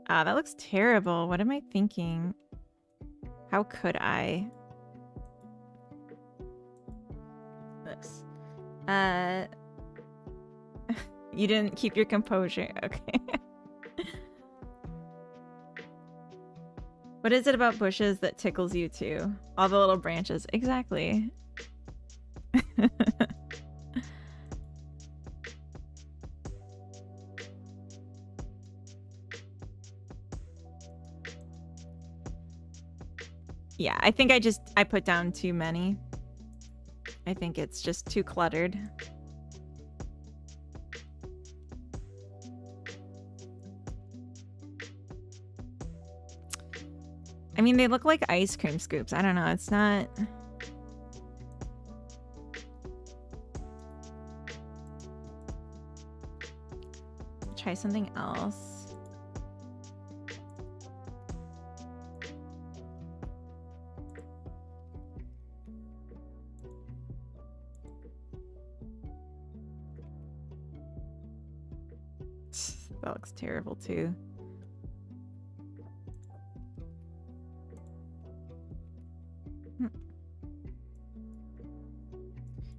Ah, that looks terrible. What am I thinking? How could I? This. You didn't keep your composure. Okay. What is it about bushes that tickles you too? All the little branches. Exactly. Yeah, I think I put down too many. I think it's just too cluttered. I mean, they look like ice cream scoops. I don't know. It's not... Try something else. That looks terrible too.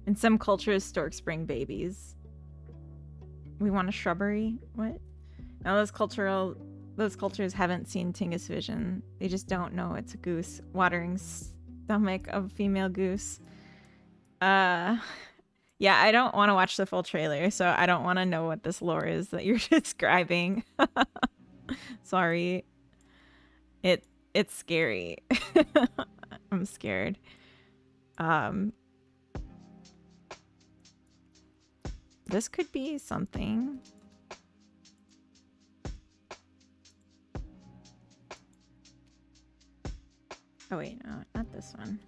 In some cultures, storks bring babies. We want a shrubbery? What? No, those cultures haven't seen Tingus vision. They just don't know it's a goose. Watering stomach of female goose. Yeah, I don't want to watch the full trailer, so I don't want to know what this lore is that you're describing. Sorry. It's scary. I'm scared. This could be something. Oh wait, no, not this one.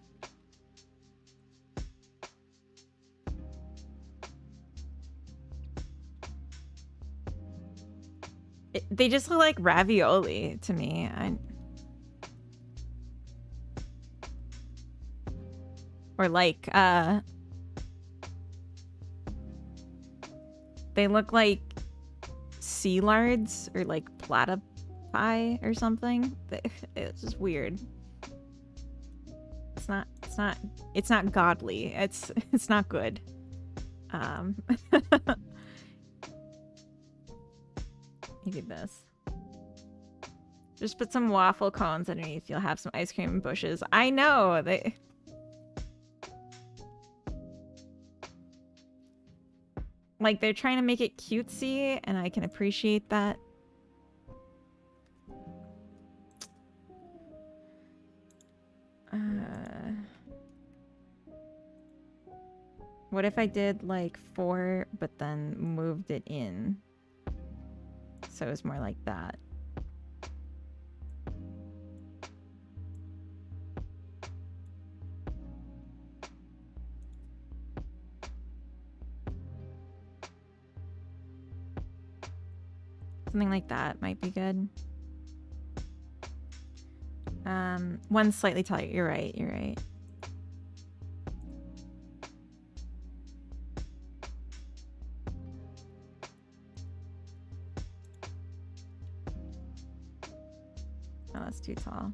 They just look like ravioli to me. Or like, they look like sea lards or like platypi or something. It's just weird. It's not godly. It's not good. Maybe this. Just put some waffle cones underneath. You'll have some ice cream and bushes. I know they. Like, they're trying to make it cutesy, and I can appreciate that. What if I did, like, 4, but then moved it in? So it's more like that. Something like that might be good. One's slightly taller. You're right. You're right. Oh, that's too tall.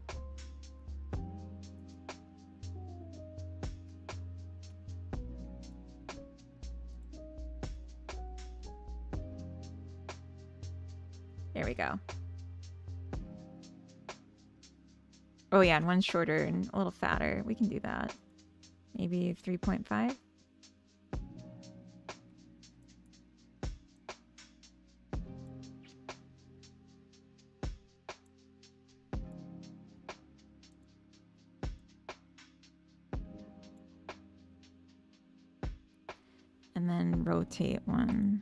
There we go. Oh yeah, and one's shorter and a little fatter. We can do that. Maybe 3.5. And then rotate one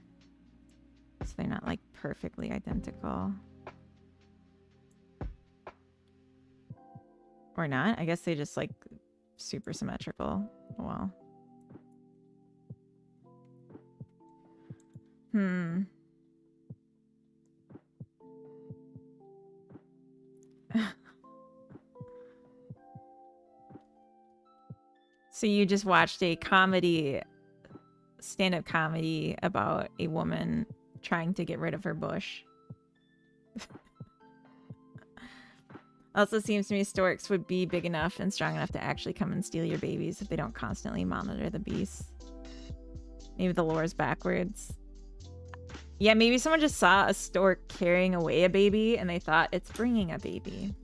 so they're not like perfectly identical. Or not. I guess they just like super symmetrical. Oh, well. So you just watched a comedy, stand-up comedy about a woman trying to get rid of her bush. Also seems to me storks would be big enough and strong enough to actually come and steal your babies if they don't constantly monitor the beasts. Maybe the lore's backwards. Yeah, maybe someone just saw a stork carrying away a baby and they thought it's bringing a baby.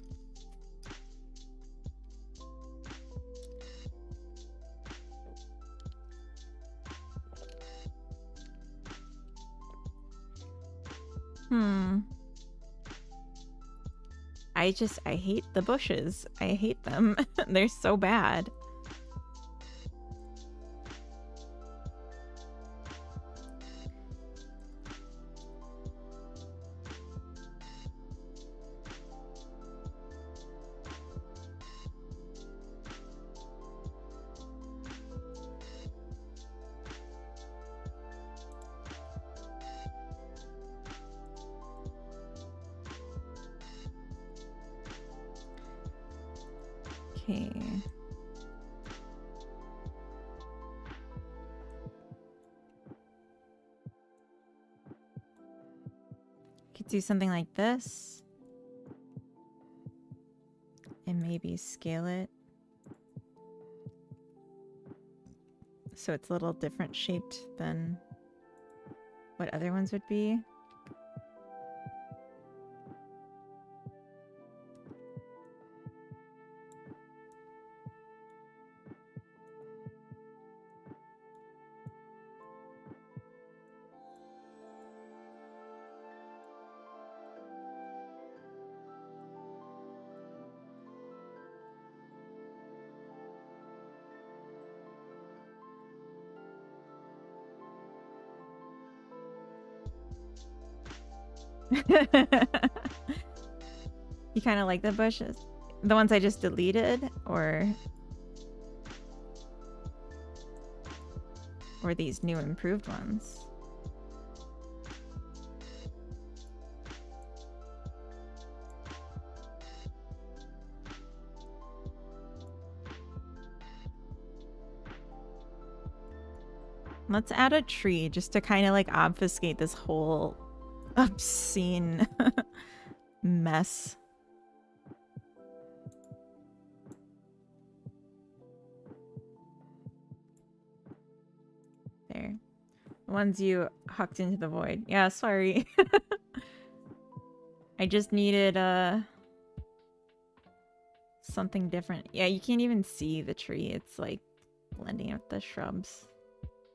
I hate the bushes. I hate them. They're so bad. Okay. Could do something like this. And maybe scale it So it's a little different shaped than what other ones would be. You kind of like the bushes? The ones I just deleted, or these new improved ones? Let's add a tree just to kind of like obfuscate this whole obscene mess. There. The ones you hucked into the void. Yeah, sorry. I just needed something different. Yeah, you can't even see the tree. It's like blending with the shrubs.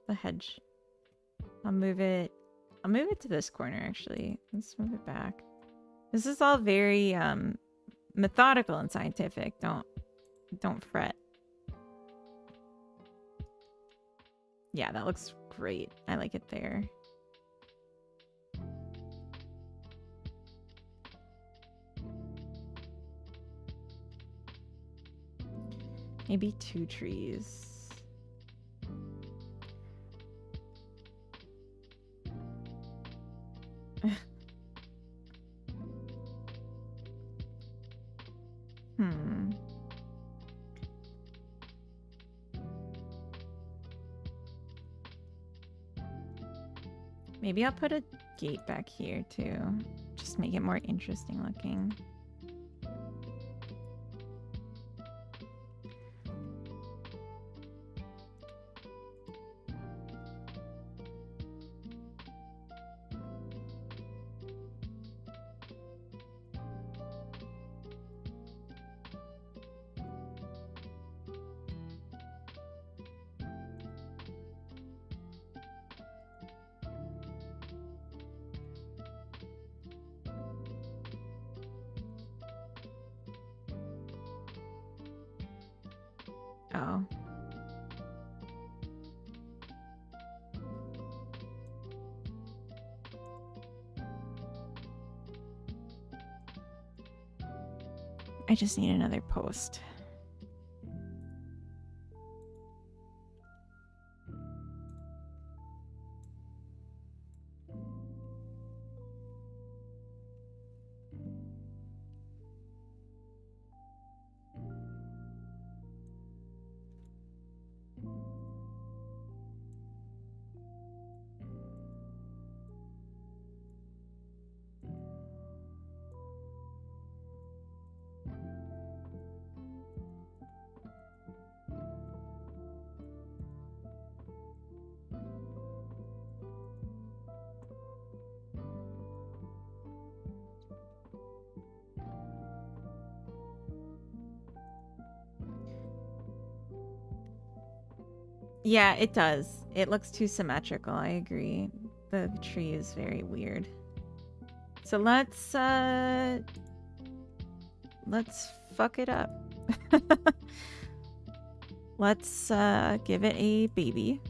The hedge. I'll move it to this corner actually. Let's move it back. This is all very methodical and scientific. Don't fret. Yeah, that looks great. I like it there. Maybe 2 trees. Maybe I'll put a gate back here too. Just make it more interesting looking. Oh. I just need another post. Yeah, it does. It looks too symmetrical. I agree. The tree is very weird. So let's fuck it up. Let's give it a baby.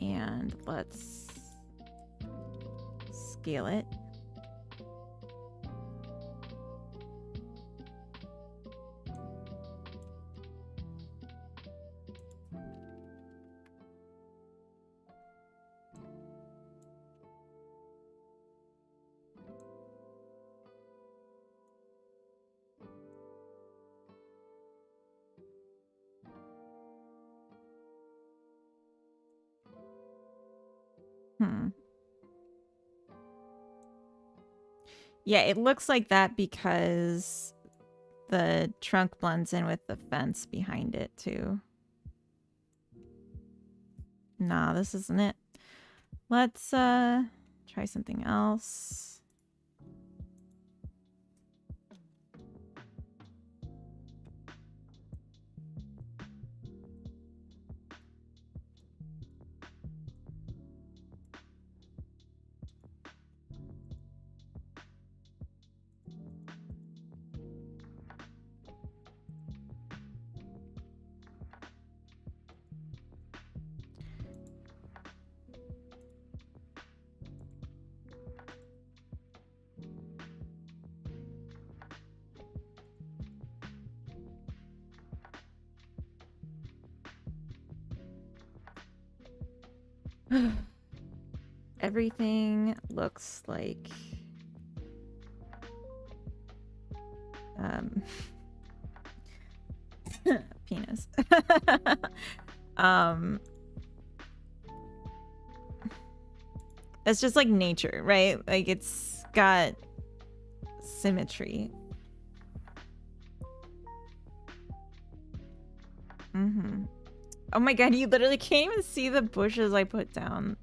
And let's scale it. Yeah, it looks like that because the trunk blends in with the fence behind it too. Nah, this isn't it. Let's try something else. Everything looks like penis. It's just like nature, right? Like it's got symmetry. Oh my god, you literally can't even see the bushes I put down.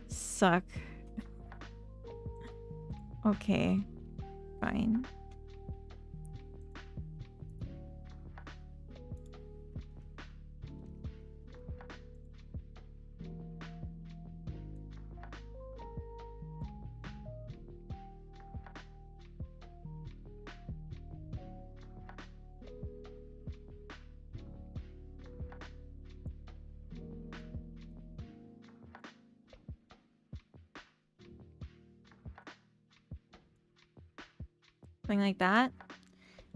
Suck. Okay, fine. Something like that.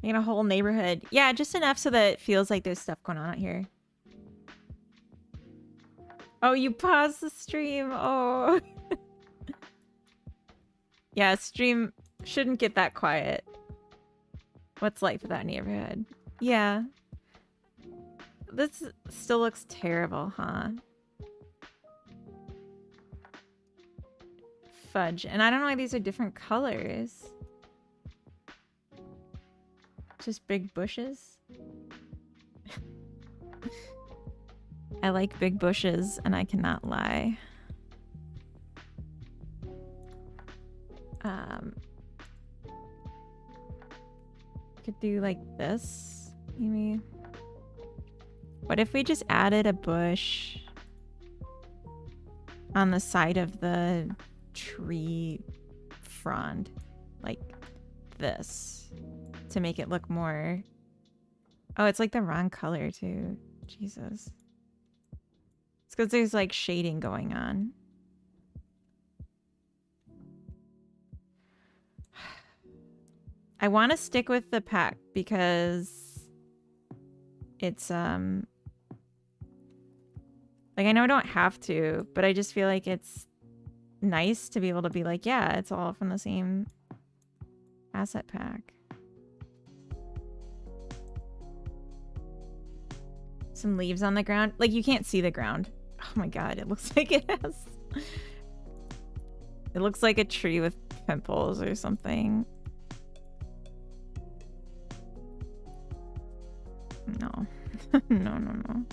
Making a whole neighborhood. Yeah, just enough so that it feels like there's stuff going on out here. Oh, you paused the stream. Oh. Yeah, stream shouldn't get that quiet. What's life without neighborhood? Yeah. This still looks terrible, huh? Fudge. And I don't know why these are different colors. Just big bushes. I like big bushes, and I cannot lie. Could do like this, maybe. What if we just added a bush on the side of the tree frond, like this, to make it look more... Oh, it's like the wrong color too. Jesus. It's because there's like shading going on. I want to stick with the pack because it's like, I know I don't have to, but I just feel like it's nice to be able to be like, yeah, it's all from the same asset pack. Some leaves on the ground. Like, you can't see the ground. Oh my god, it looks like it has... It looks like a tree with pimples or something. No. No.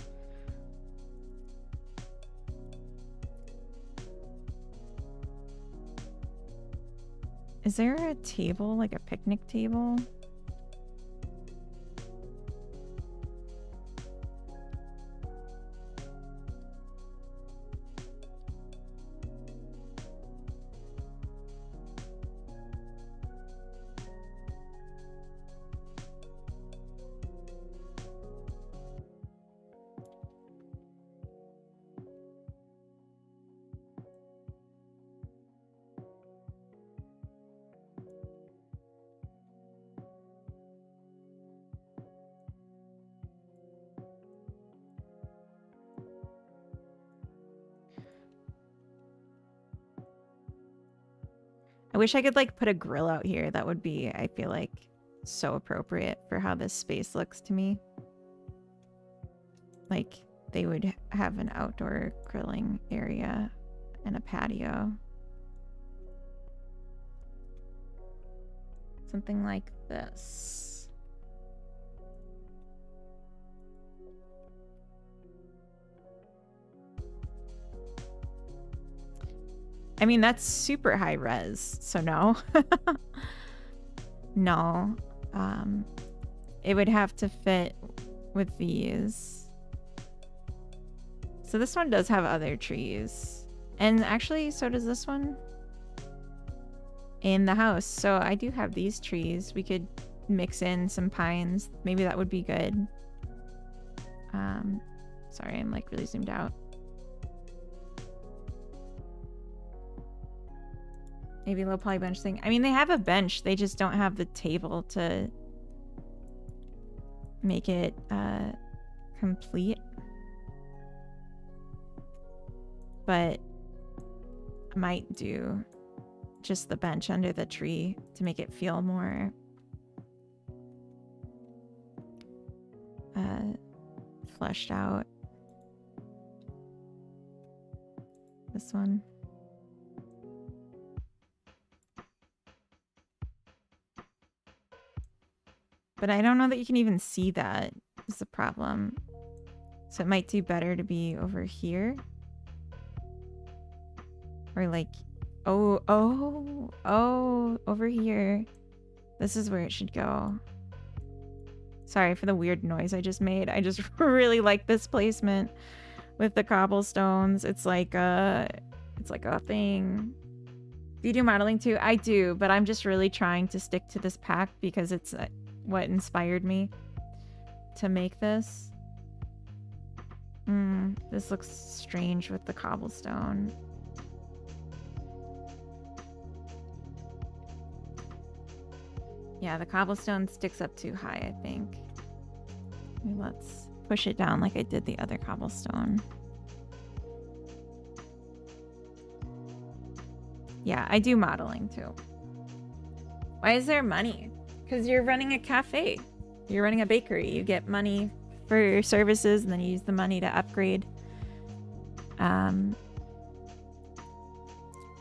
Is there a table, like a picnic table? I wish I could like put a grill out here. That would be, I feel like, so appropriate for how this space looks to me. Like they would have an outdoor grilling area and a patio. Something like this. I mean, that's super high res, so no. No. It would have to fit with these. So this one does have other trees. And actually, so does this one. In the house. So I do have these trees. We could mix in some pines. Maybe that would be good. Sorry, I'm like really zoomed out. Maybe a low poly bench thing. I mean, they have a bench. They just don't have the table to make it complete. But I might do just the bench under the tree to make it feel more fleshed out. This one. But I don't know that you can even see that is the problem. So it might do better to be over here. Or like, oh, over here. This is where it should go. Sorry for the weird noise I just made. I just really like this placement with the cobblestones. It's like a thing. Do you do modeling too? I do, but I'm just really trying to stick to this pack because it's what inspired me to make this. This looks strange with the cobblestone. Yeah, the cobblestone sticks up too high, I think. Maybe let's push it down like I did the other cobblestone. Yeah, I do modeling too. Why is there money? Because you're running a cafe. You're running a bakery. You get money for your services and then you use the money to upgrade. And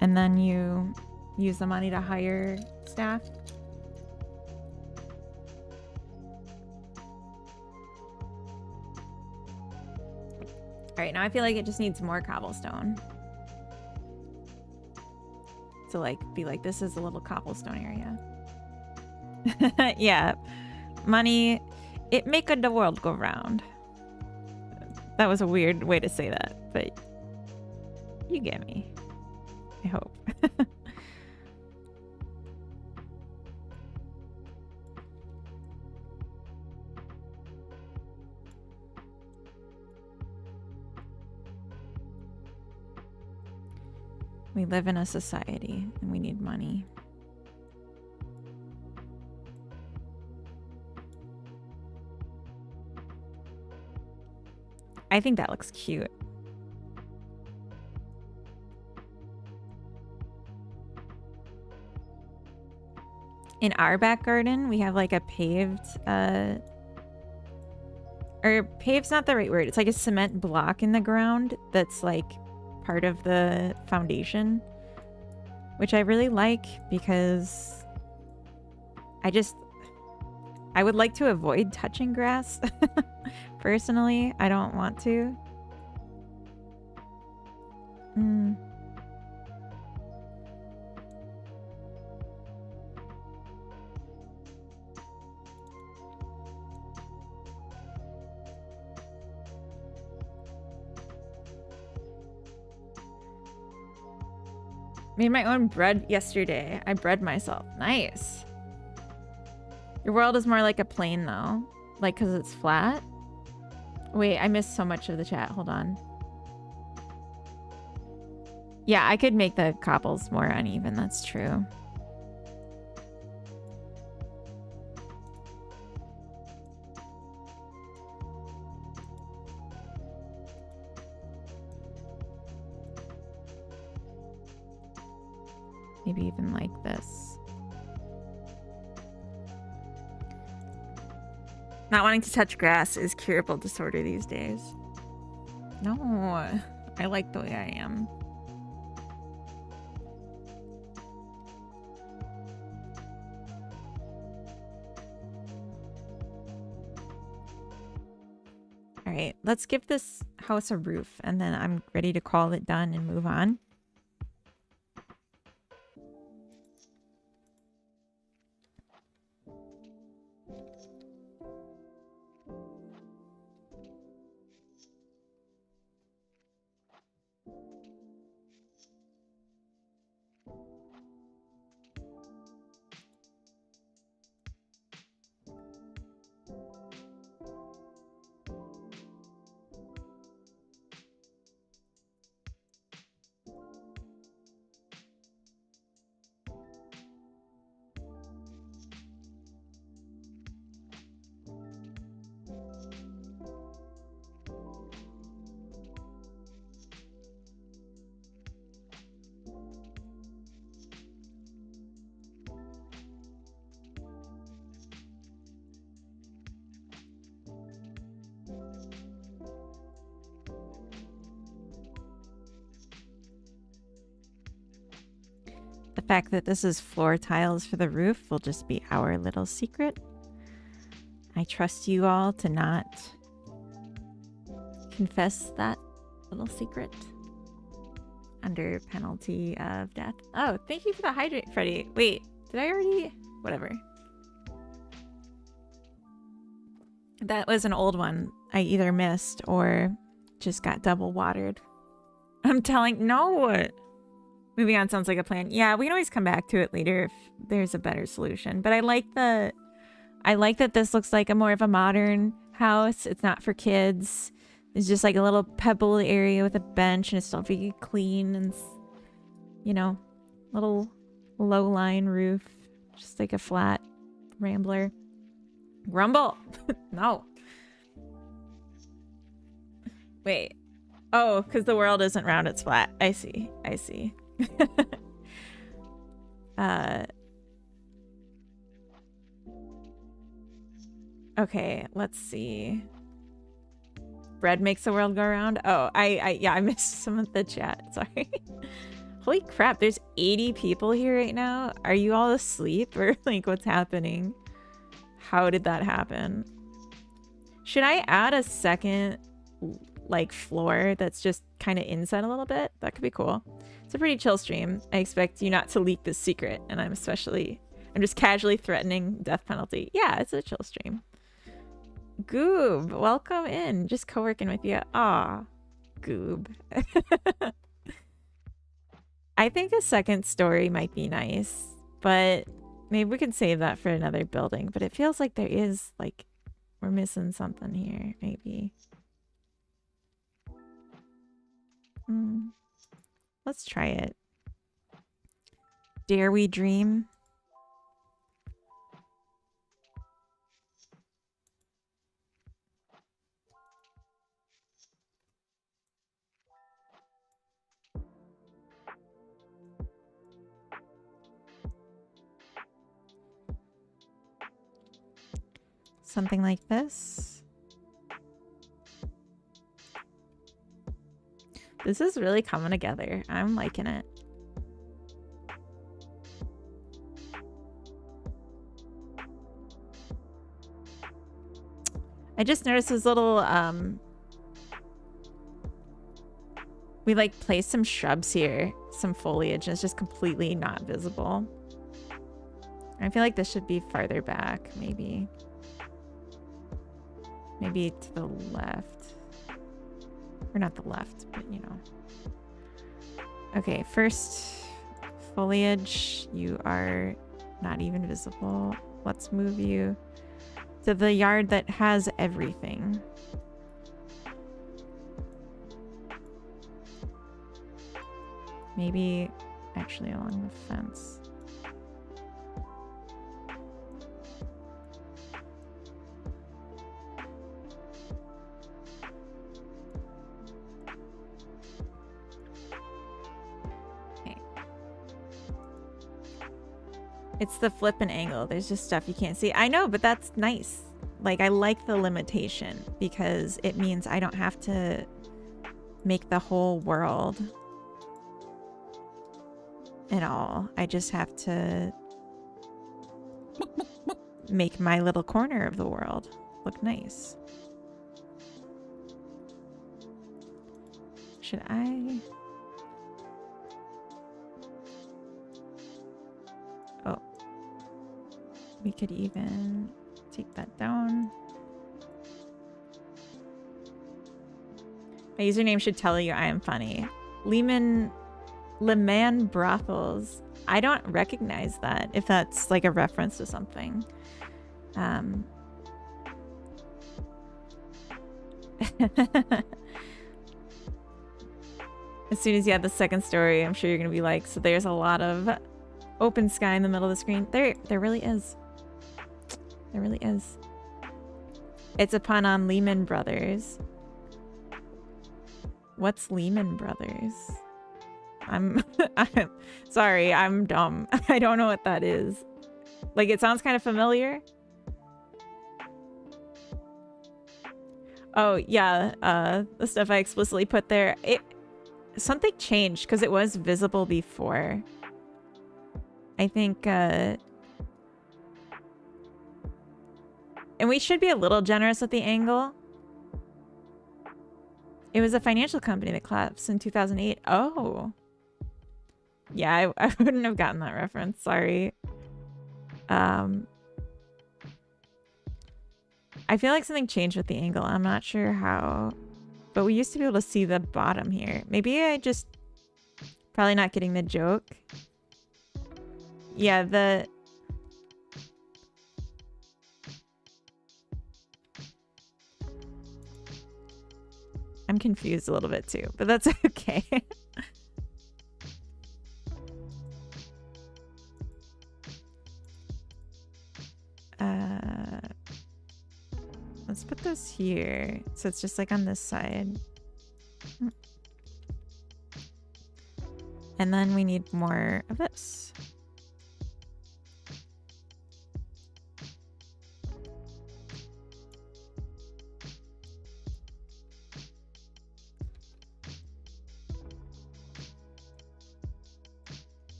then you use the money to hire staff. All right, now I feel like it just needs more cobblestone. To like be like, this is a little cobblestone area. Yeah, money, it maketh the world go round. That was a weird way to say that, but you get me. I hope. We live in a society and we need money. I think that looks cute. In our back garden, we have like a paved, or paved's not the right word. It's like a cement block in the ground that's like part of the foundation, which I really like because I would like to avoid touching grass. Personally, I don't want to. Made my own bread yesterday. I bred myself. Nice. Your world is more like a plane though. Like, because it's flat. Wait, I missed so much of the chat. Hold on. Yeah, I could make the cobbles more uneven. That's true. Maybe even like this. Not wanting to touch grass is curable disorder these days. No, I like the way I am. All right, let's give this house a roof and then I'm ready to call it done and move on. fact that this is floor tiles for the roof will just be our little secret. I trust you all to not confess that little secret under penalty of death. Oh, thank you for the hydrate, Freddy. Wait, did I already? Whatever. That was an old one I either missed or just got double watered. I'm telling, no. Moving on sounds like a plan. Yeah, we can always come back to it later if there's a better solution. But I like that this looks like a more of a modern house. It's not for kids. It's just like a little pebble area with a bench, and it's still very clean and, you know, little low line roof, just like a flat rambler. Grumble. No. Wait. Oh, because the world isn't round, it's flat. I see. I see. Okay, let's see. Bread makes the world go around. Oh, yeah, I missed some of the chat. Sorry. Holy crap, there's 80 people here right now. Are you all asleep or like what's happening? How did that happen? Should I add a second like floor that's just kind of inside a little bit? That could be cool. It's a pretty chill stream. I expect you not to leak this secret, and I'm just casually threatening death penalty. Yeah, it's a chill stream. Goob, welcome in. Just co-working with you. Aw, Goob. I think a second story might be nice, but maybe we can save that for another building. But it feels like there is, like, we're missing something here, maybe. Let's try it. Dare we dream? Something like this. This is really coming together. I'm liking it. I just noticed this little, we like placed some shrubs here, some foliage, and it's just completely not visible. I feel like this should be farther back, maybe. Maybe to the left. Or not the left, but you know. Okay, first foliage. You are not even visible. Let's move you to the yard that has everything. Maybe actually along the fence. It's the flip and angle. There's just stuff you can't see. I know, but that's nice. Like, I like the limitation because it means I don't have to make the whole world at all. I just have to make my little corner of the world look nice. Should I? Oh, we could even take that down. My username should tell you I am funny. Leman Brothels. I don't recognize that, if that's like a reference to something. As soon as you add the second story, I'm sure you're gonna be like, so there's a lot of open sky in the middle of the screen. There really is. There really is. It's a pun on Lehman Brothers. What's Lehman Brothers? I'm sorry, I'm dumb. I don't know what that is. Like, it sounds kind of familiar. Oh, yeah, the stuff I explicitly put there. Something changed because it was visible before. I think, and we should be a little generous with the angle. It was a financial company that collapsed in 2008. Oh. Yeah, I wouldn't have gotten that reference. Sorry. I feel like something changed with the angle. I'm not sure how. But we used to be able to see the bottom here. Maybe I just... Probably not getting the joke. Yeah, the... I'm confused a little bit too, but that's okay. Let's put this here. So it's just like on this side. And then we need more of this.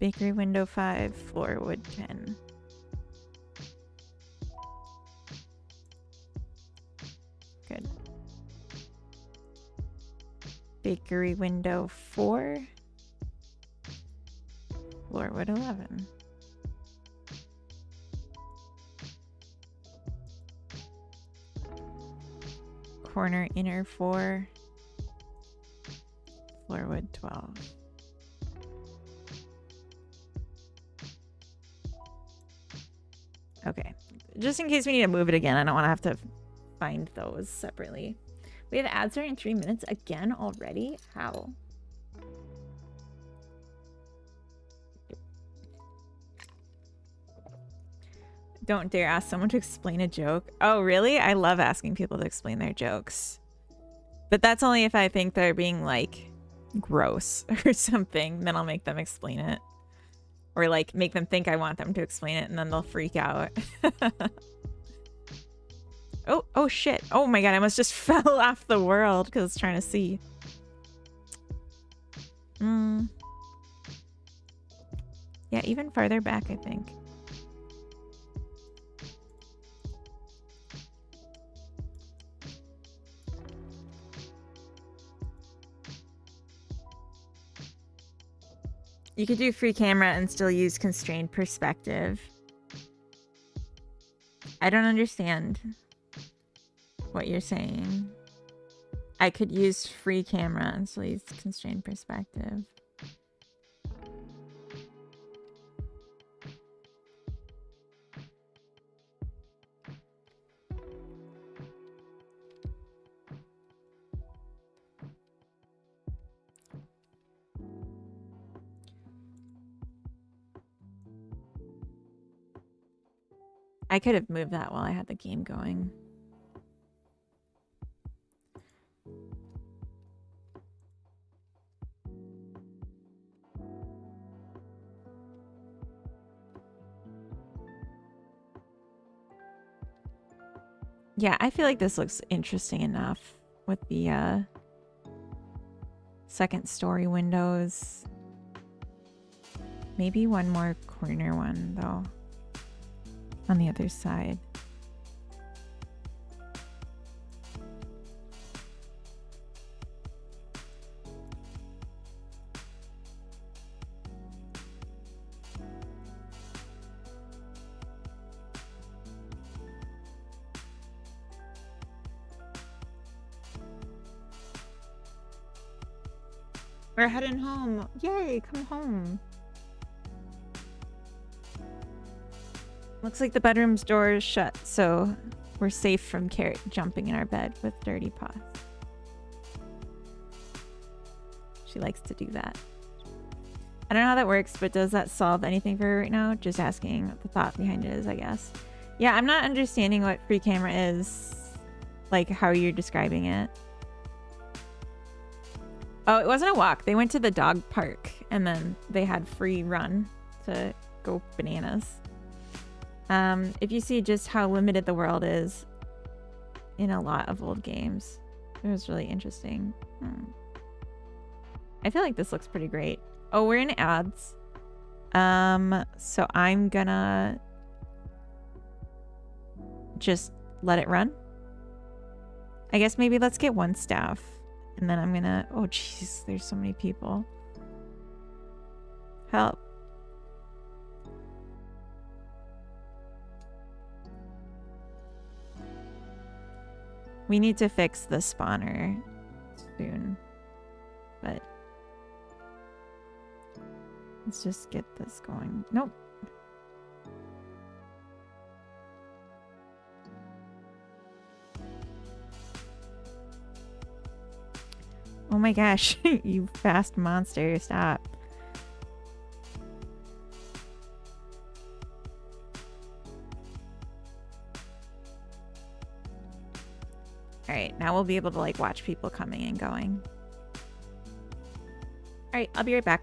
Bakery window 5, floor wood 10. Good. Bakery window 4, floor wood 11. Corner inner 4, floor wood 12. Okay, just in case we need to move it again, I don't want to have to find those separately. We have ads starting in 3 minutes again already? How? Don't dare ask someone to explain a joke. Oh, really? I love asking people to explain their jokes. But that's only if I think they're being, like, gross or something. Then I'll make them explain it. Or like make them think I want them to explain it and then they'll freak out. Oh shit. Oh my god, I almost just fell off the world because I was trying to see. Yeah, even farther back, I think. You could do free camera and still use constrained perspective. I don't understand what you're saying. I could use free camera and still use constrained perspective. I could have moved that while I had the game going. Yeah, I feel like this looks interesting enough with the second story windows. Maybe one more corner one though. On the other side. We're heading home. Yay, come home. Looks like the bedroom's door is shut, so we're safe from Carrot jumping in our bed with dirty paws. She likes to do that. I don't know how that works, but does that solve anything for her right now? Just asking what the thought behind it is, I guess. Yeah, I'm not understanding what free camera is. Like, how you're describing it. Oh, it wasn't a walk. They went to the dog park, and then they had free run to go bananas. If you see just how limited the world is, in a lot of old games. It was really interesting. I feel like this looks pretty great. Oh, we're in ads. So I'm gonna just let it run. I guess maybe let's get one staff. And then I'm gonna... Oh, jeez. There's so many people. Help. We need to fix the spawner soon. But... let's just get this going. Nope. Oh my gosh, you fast monster, stop. Alright, now we'll be able to like watch people coming and going. Alright, I'll be right back.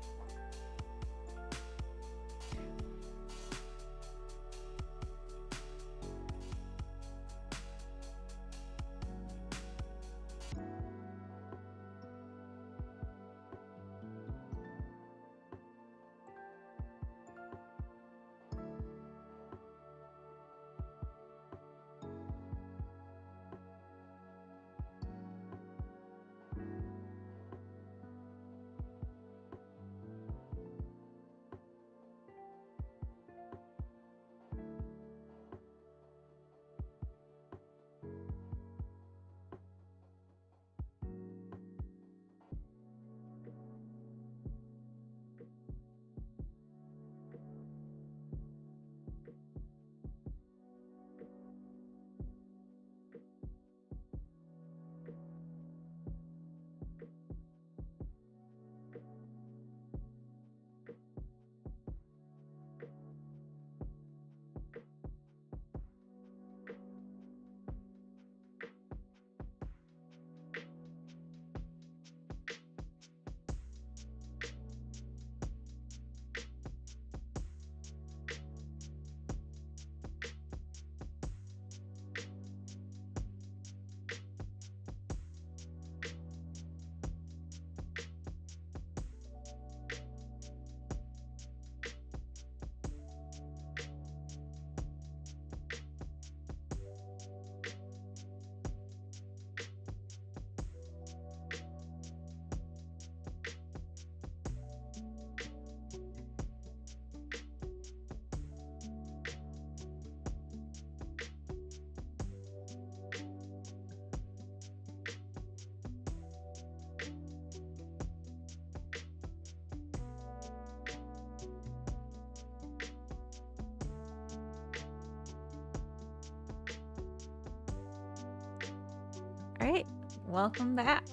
Alright, welcome back.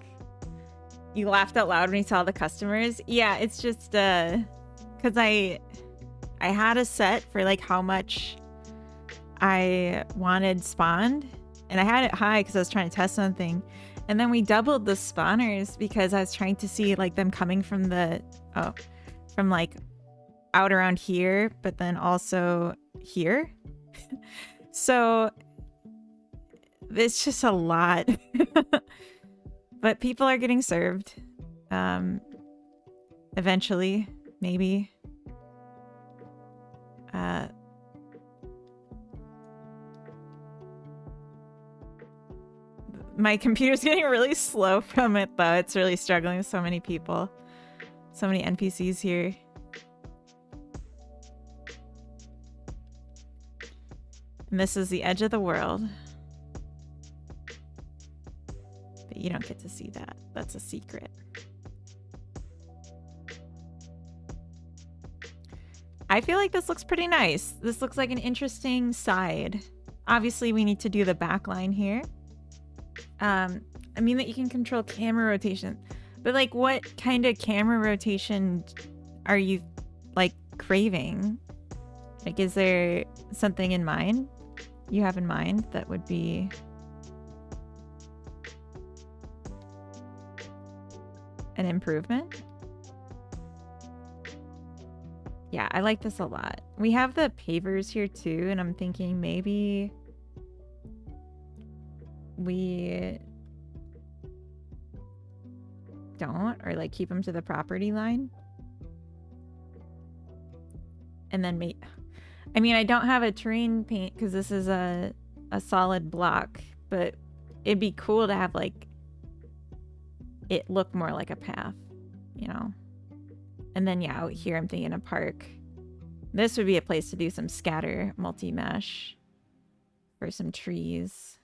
You laughed out loud when you saw the customers? Yeah, it's just because I had a set for like how much I wanted spawned, and I had it high because I was trying to test something, and then we doubled the spawners because I was trying to see like them coming from the from like out around here, but then also here. So it's just a lot. But people are getting served. Eventually, maybe. My computer's getting really slow from it, though. It's really struggling with so many people. So many NPCs here. And this is the edge of the world. But you don't get to see that. That's a secret. I feel like this looks pretty nice. This looks like an interesting side. Obviously, we need to do the back line here. I mean that you can control camera rotation. But like, what kind of camera rotation are you like craving? Like, is there something in mind you have in mind that would be an improvement? Yeah, I like this a lot. We have the pavers here too, and I'm thinking maybe we don't, or like keep them to the property line. And then I mean, I don't have a terrain paint because this is a solid block, but it'd be cool to have like it look more like a path, you know? And then yeah, out here I'm thinking a park. This would be a place to do some scatter multi-mesh for some trees.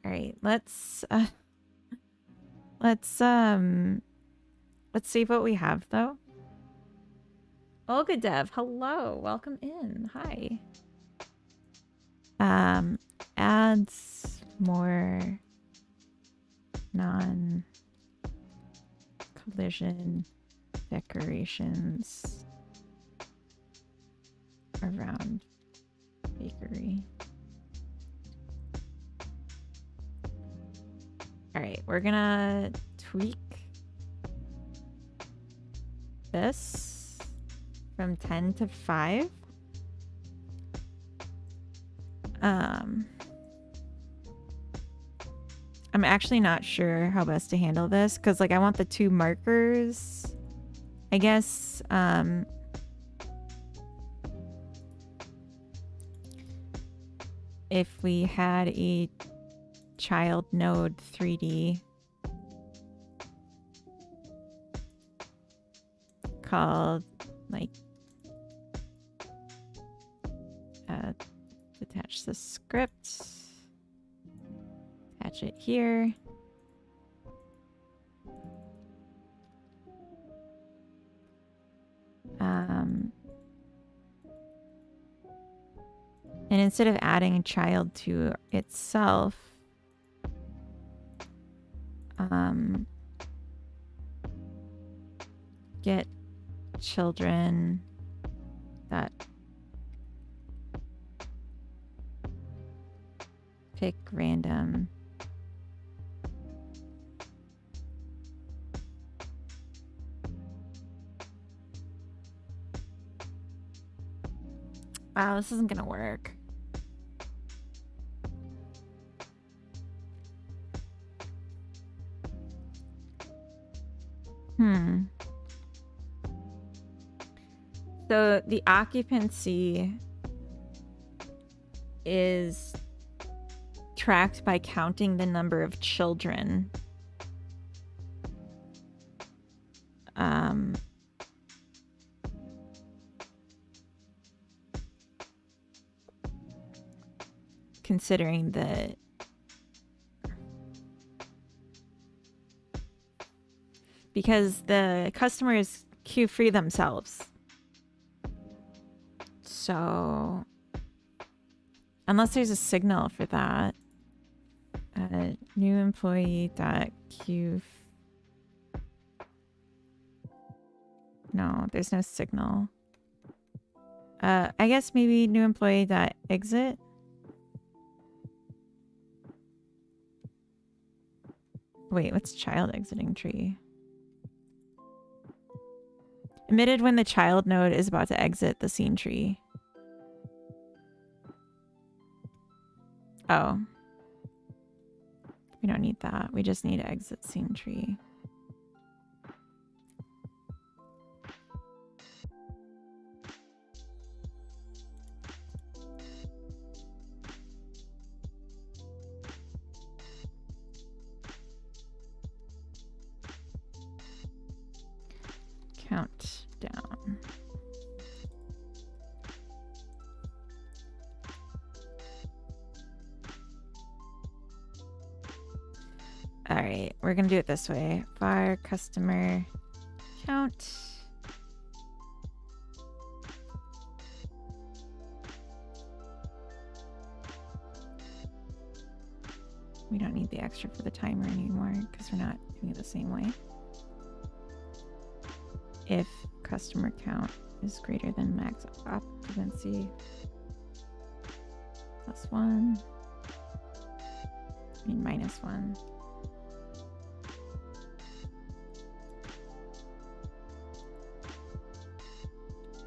All right, let's save what we have though. Olga Dev, hello, welcome in. Hi. Adds more non-collision decorations around bakery. All right, we're gonna tweak this from 10 to 5. I'm actually not sure how best to handle this because like I want the 2 markers. I guess if we had a child node 3D called like attach the script, attach it here. And instead of adding a child to itself, get children that pick random wow, this isn't gonna work. So the occupancy is tracked by counting the number of children. Considering the because the customers queue free themselves. So unless there's a signal for that, new employee dot queue. No, there's no signal. I guess maybe new employee dot exit. Wait, what's child exiting tree? Emitted when the child node is about to exit the scene tree. Oh. We don't need that. We just need exit scene tree. Count down. All right, we're gonna do it this way. Var customer count. We don't need the extra for the timer anymore because we're not doing it the same way. If customer count is greater than max occupancy +1, I mean -1.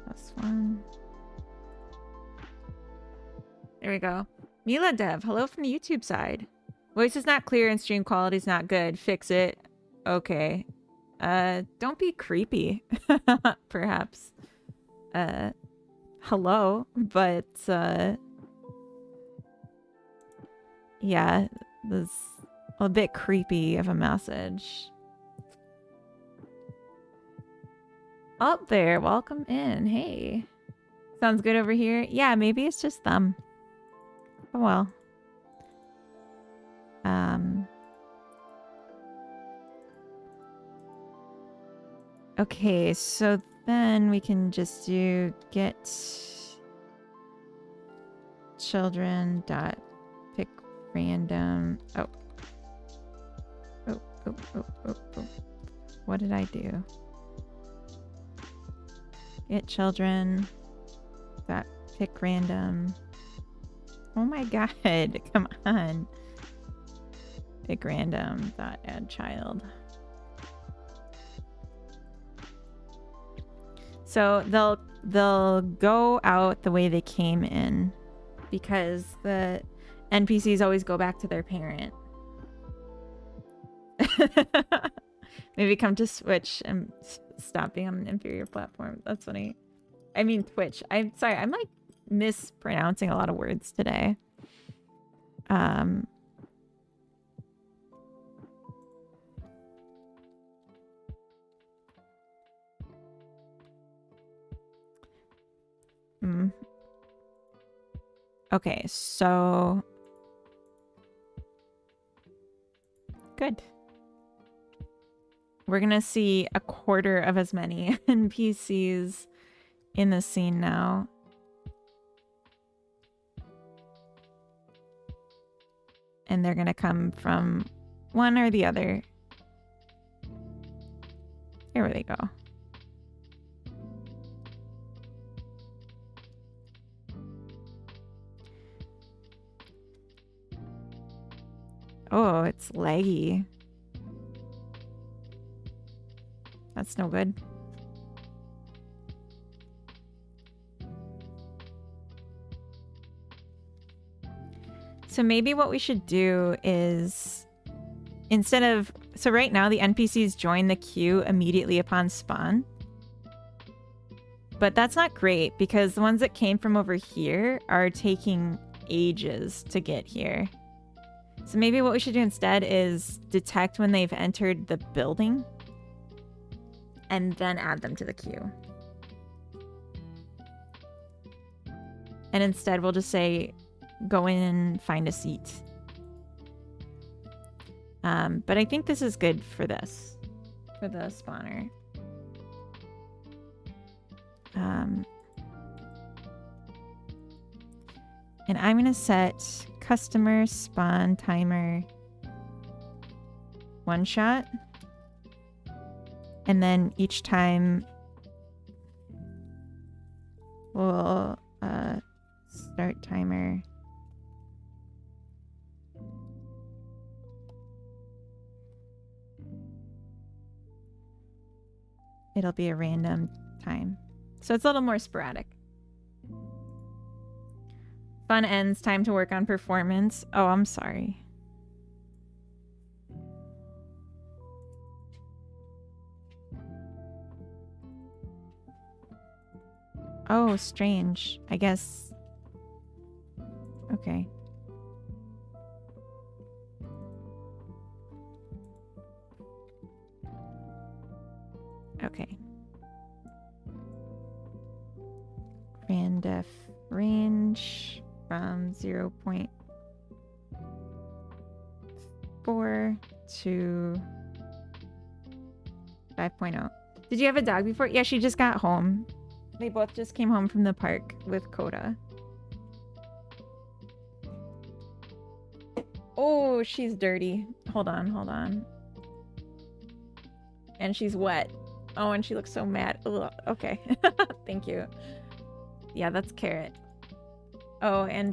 +1. There we go. Mila Dev, hello from the YouTube side. Voice is not clear and stream quality is not good. Fix it. Okay. Don't be creepy. Perhaps. Hello, but yeah, this a bit creepy of a message. Up there, welcome in. Hey. Sounds good over here. Yeah, maybe it's just them. Oh well. Okay, so then we can just do get children dot pick random. Oh. What did I do? Get children dot pick random. Oh my god, come on. Pick random dot add child. So they'll go out the way they came in because the NPCs always go back to their parent. Maybe come to Switch and stop being on an inferior platform. That's funny. I mean Twitch. I'm sorry. I'm like mispronouncing a lot of words today. Okay, so good. We're gonna see a quarter of as many NPCs in the scene now. And they're gonna come from one or the other. Here they go. Oh, it's laggy. That's no good. So maybe what we should do is instead of... So right now the NPCs join the queue immediately upon spawn. But that's not great because the ones that came from over here are taking ages to get here. So maybe what we should do instead is detect when they've entered the building and then add them to the queue. And instead we'll just say, go in and find a seat. But I think this is good for this, for the spawner. And I'm going to set customer spawn timer 1 shot. And then each time we'll start timer. It'll be a random time. So it's a little more sporadic. Fun ends, time to work on performance. Oh, I'm sorry. Oh, strange. I guess. Okay. Okay. Randef range from 0.4 to 5.0. Did you have a dog before? Yeah, she just got home. They both just came home from the park with Coda. Oh, she's dirty. Hold on, hold on. And she's wet. Oh, and she looks so mad. Ugh, okay. Thank you. Yeah, that's Carrot. Oh, and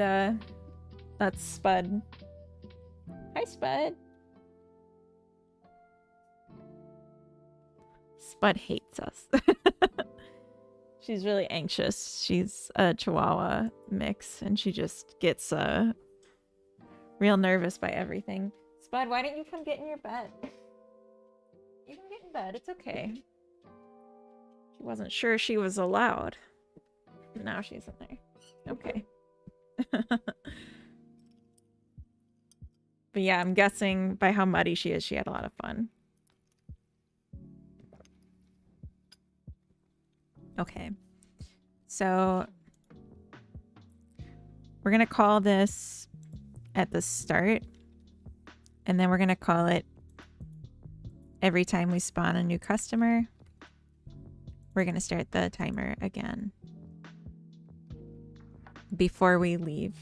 that's Spud. Hi, Spud. Spud hates us. She's really anxious. She's a Chihuahua mix, and she just gets real nervous by everything. Spud, why don't you come get in your bed? You can get in bed. It's okay. She wasn't sure she was allowed. Now she's in there. Okay. But yeah, I'm guessing by how muddy she is, she had a lot of fun. Okay. So we're going to call this at the start. And then we're going to call it every time we spawn a new customer. We're going to start the timer again before we leave.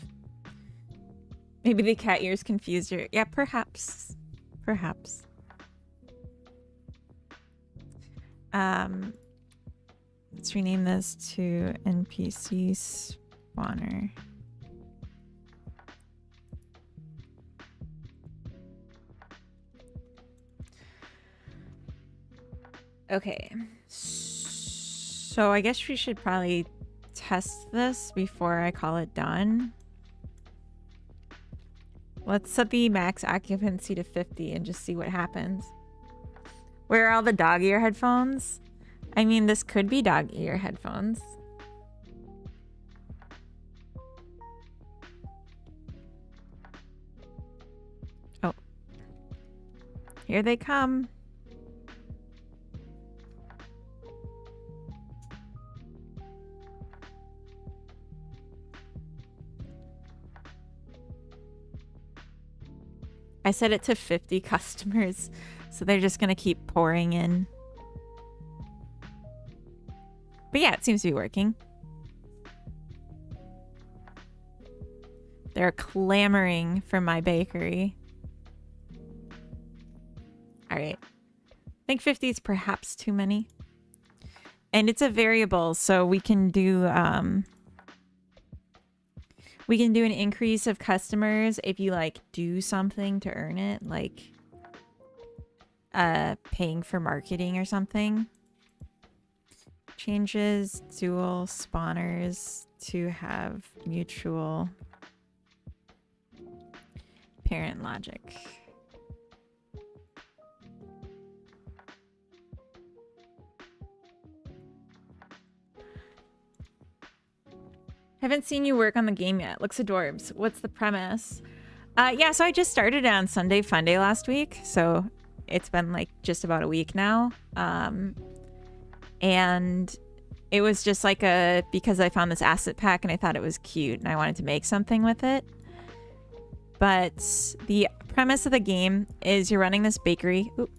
Maybe the cat ears confused her. Yeah, perhaps. Perhaps. Let's rename this to NPC spawner. Okay. So I guess we should probably test this before I call it done. Let's set the max occupancy to 50 and just see what happens. Where are all the dog ear headphones? I mean, this could be dog ear headphones. Oh. Here they come. I set it to 50 customers, so they're just going to keep pouring in. But yeah, it seems to be working. They're clamoring for my bakery. All right. I think 50 is perhaps too many. And it's a variable, so we can do an increase of customers if you like do something to earn it, like paying for marketing or something. Changes dual spawners to have mutual parent logic. Haven't seen you work on the game yet. Looks adorbs. What's the premise? Yeah, so I just started it on Sunday Funday last week. So it's been like just about a week now. And it was just like because I found this asset pack and I thought it was cute and I wanted to make something with it. But the premise of the game is you're running this bakery. Oop,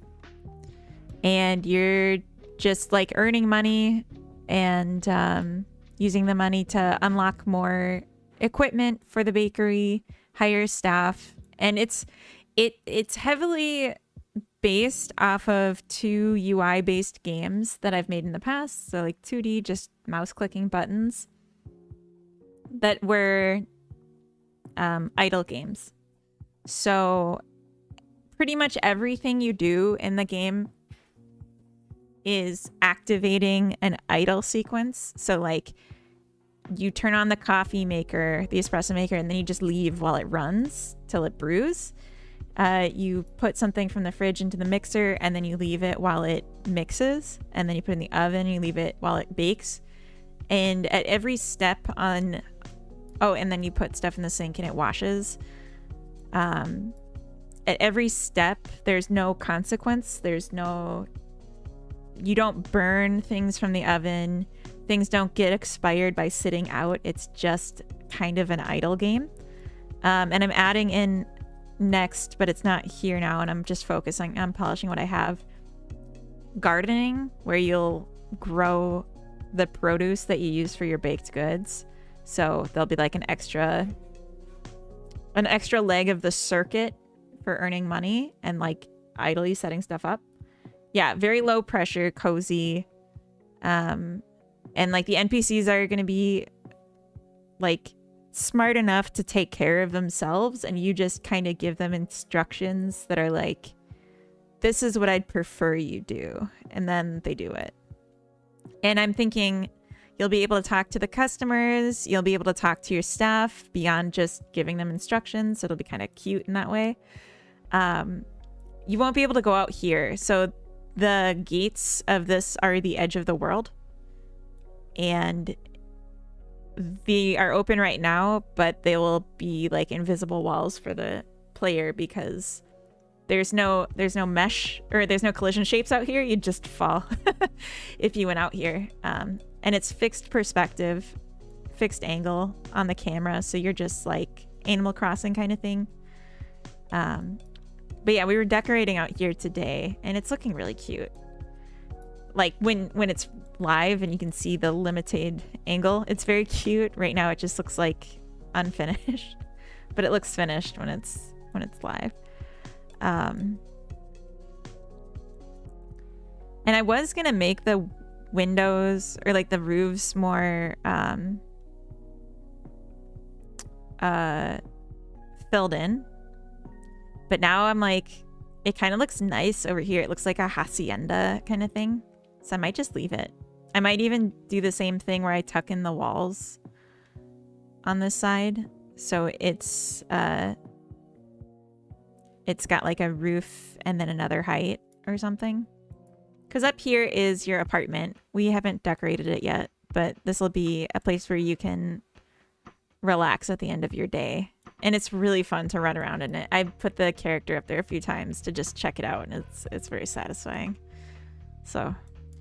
and you're just like earning money and using the money to unlock more equipment for the bakery, hire staff, and it's heavily based off of 2 UI based games that I've made in the past. So like 2D, just mouse clicking buttons that were idle games. So pretty much everything you do in the game is activating an idle sequence. So like you turn on the coffee maker, the espresso maker, and then you just leave while it runs till it brews. You put something from the fridge into the mixer and then you leave it while it mixes, and then you put it in the oven and you leave it while it bakes. And at every step and then you put stuff in the sink and it washes. At every step there's no consequence. You don't burn things from the oven. Things don't get expired by sitting out. It's just kind of an idle game. And I'm adding in next, but it's not here now, and I'm just focusing on polishing what I have. Gardening, where you'll grow the produce that you use for your baked goods. So there'll be like an extra leg of the circuit for earning money and like idly setting stuff up. Yeah, very low pressure, cozy. And like the NPCs are going to be like smart enough to take care of themselves, and you just kind of give them instructions that are like, this is what I'd prefer you do, and then they do it. And I'm thinking, You'll be able to talk to the customers. You'll be able to talk to your staff beyond just giving them instructions. So it'll be kind of cute in that way. You won't be able to go out here. So the gates of this are the edge of the world. And they are open right now, but they will be like invisible walls for the player because there's no mesh, or there's no collision shapes out here. You'd just fall if you went out here. And it's fixed perspective, fixed angle on the camera. So you're just like Animal Crossing kind of thing. But yeah, we were decorating out here today and it's looking really cute. Like when it's live and you can see the limited angle, it's very cute. Right now it just looks like unfinished, but it looks finished when it's live. And I was gonna make the windows or like the roofs more filled in, but now I'm like, it kind of looks nice over here. It looks like a hacienda kind of thing, so I might just leave it. I might even do the same thing where I tuck in the walls on this side, so it's got like a roof and then another height or something. Because up here is your apartment. We haven't decorated it yet, but this will be a place where you can relax at the end of your day. And it's really fun to run around in it. I put the character up there a few times to just check it out, and it's very satisfying. So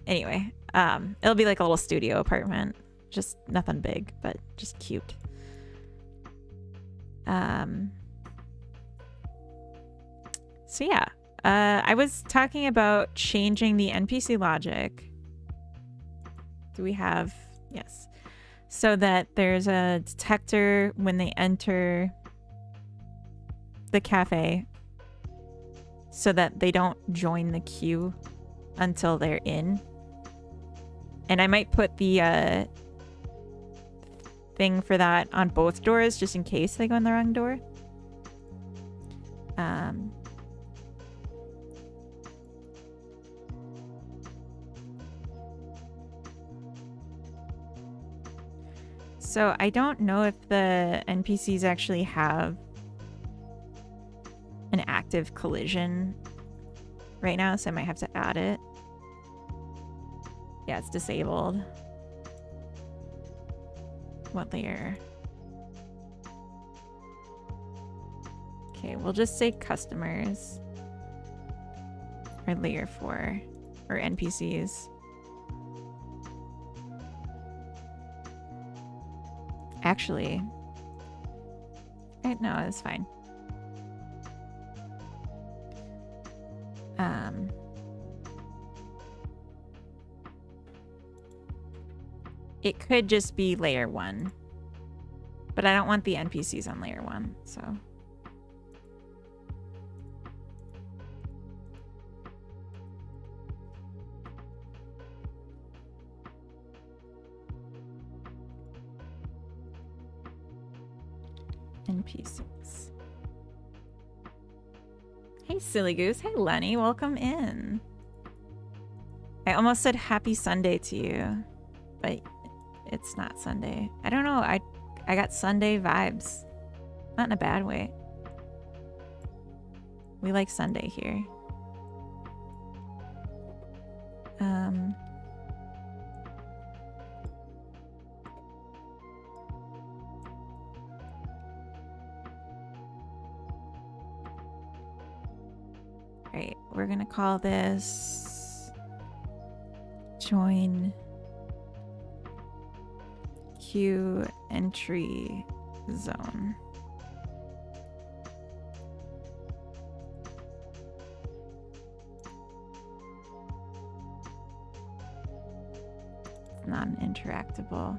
anyway, it'll be like a little studio apartment. Just nothing big, but just cute. So yeah. I was talking about changing the NPC logic. Do we have... Yes. So that there's a detector when they enter the cafe so that they don't join the queue until they're in. And I might put the thing for that on both doors just in case they go in the wrong door. So I don't know if the NPCs actually have an active collision right now, so I might have to add it. Yeah, it's disabled. What layer? Okay, we'll just say customers. Or layer 4. Or NPCs. Actually, no, it's fine. It could just be layer 1, but I don't want the NPCs on layer 1, so. NPCs. Hey, Silly Goose. Hey, Lenny. Welcome in. I almost said happy Sunday to you, but it's not Sunday. I don't know. I got Sunday vibes. Not in a bad way. We like Sunday here. Right, we're gonna call this join queue entry zone. It's non-interactable.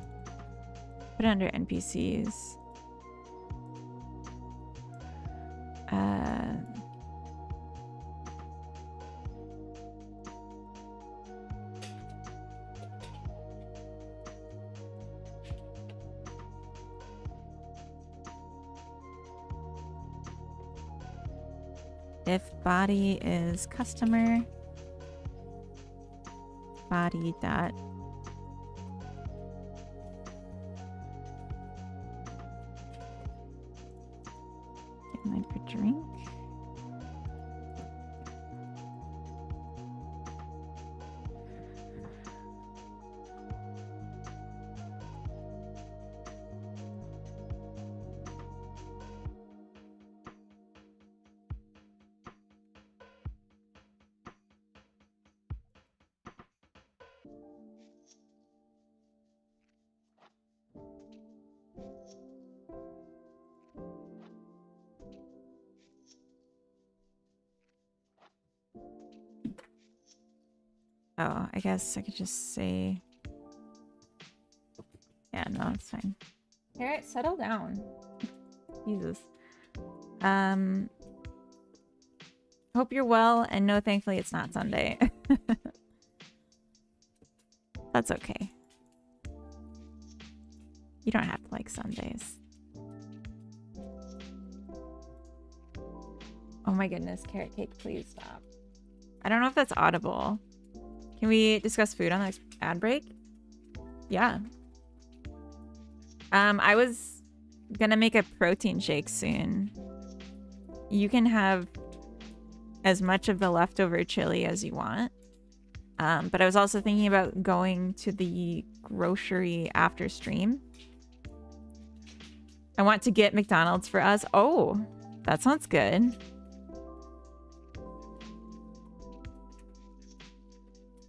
Put it under NPCs. If body is customer, body dot Oh, I guess I could just say... Yeah, no, it's fine. Harriet, settle down. Jesus. Hope you're well, and no, thankfully it's not Sunday. That's okay. You don't have to like Sundays. Oh my goodness, carrot cake, please stop. I don't know if that's audible. Can we discuss food on the next ad break? Yeah. I was gonna make a protein shake soon. You can have as much of the leftover chili as you want. But I was also thinking about going to the grocery after stream. I want to get McDonald's for us. Oh, that sounds good.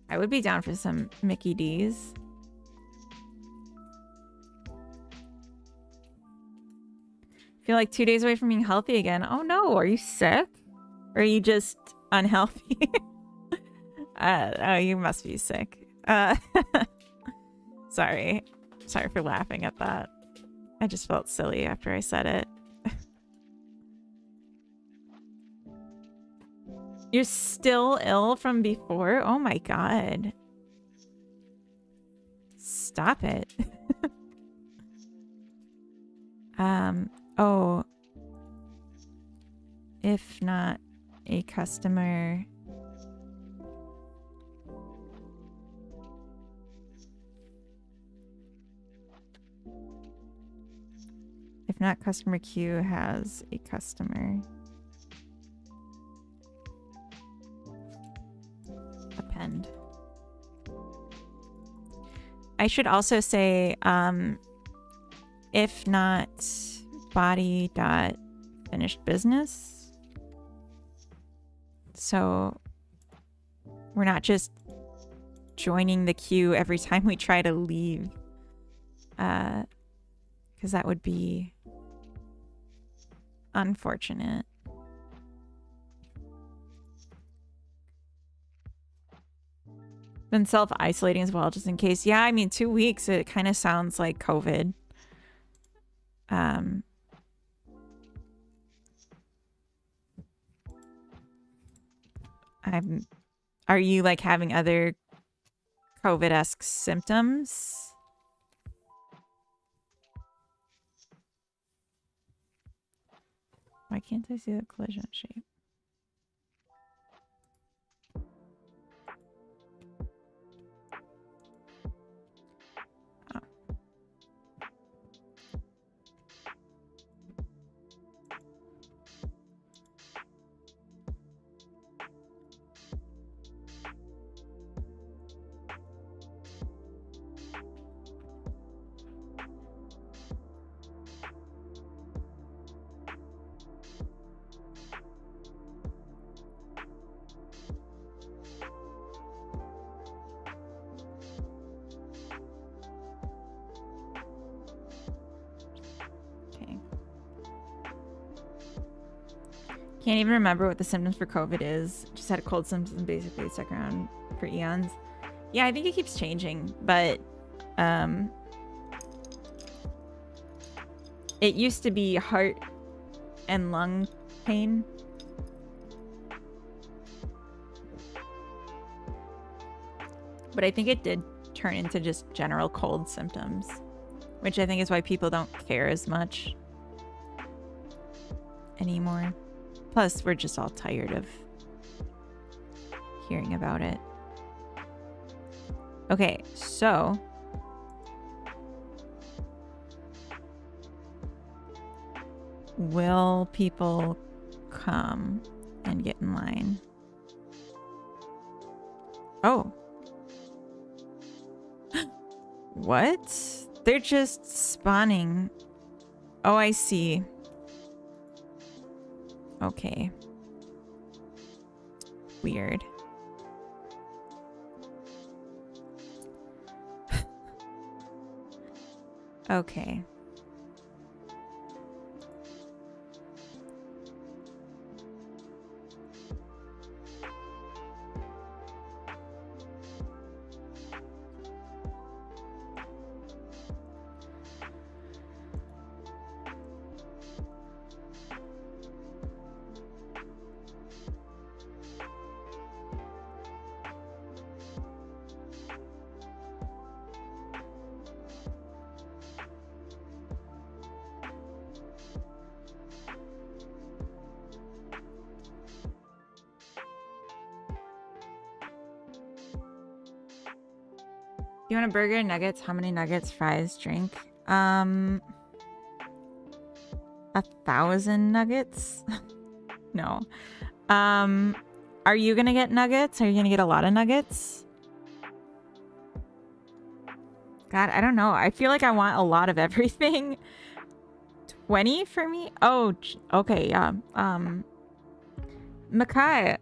I would be down for some Mickey D's. Feel like 2 days away from being healthy again. Oh no, are you sick? Or are you just unhealthy? Oh, you must be sick. Sorry. Sorry for laughing at that. I just felt silly after I said it. You're still ill from before? Oh my god. Stop it. Oh. If not a customer... If not, customer queue has a customer. Append. I should also say, if not body dot finished business. So we're not just joining the queue every time we try to leave. Because that would be unfortunate. Been self-isolating as well, just in case. Yeah, I mean, 2 weeks, it kind of sounds like COVID. Are you like having other COVID-esque symptoms? Why can't I see the collision shape? Oh. Can't even remember what the symptoms for COVID is. Just had a cold symptoms and basically stuck around for eons. Yeah, I think it keeps changing, but it used to be heart and lung pain. But I think it did turn into just general cold symptoms, which I think is why people don't care as much anymore. Plus, we're just all tired of hearing about it. Okay, so will people come and get in line? Oh. What? They're just spawning. Oh, I see. Okay. Weird. Okay. You want a burger and nuggets? How many nuggets, fries, drink? 1,000 nuggets? No. Are you gonna get nuggets? Are you gonna get a lot of nuggets? God, I don't know. I feel like I want a lot of everything. 20 for me? Oh, okay, yeah. Makai.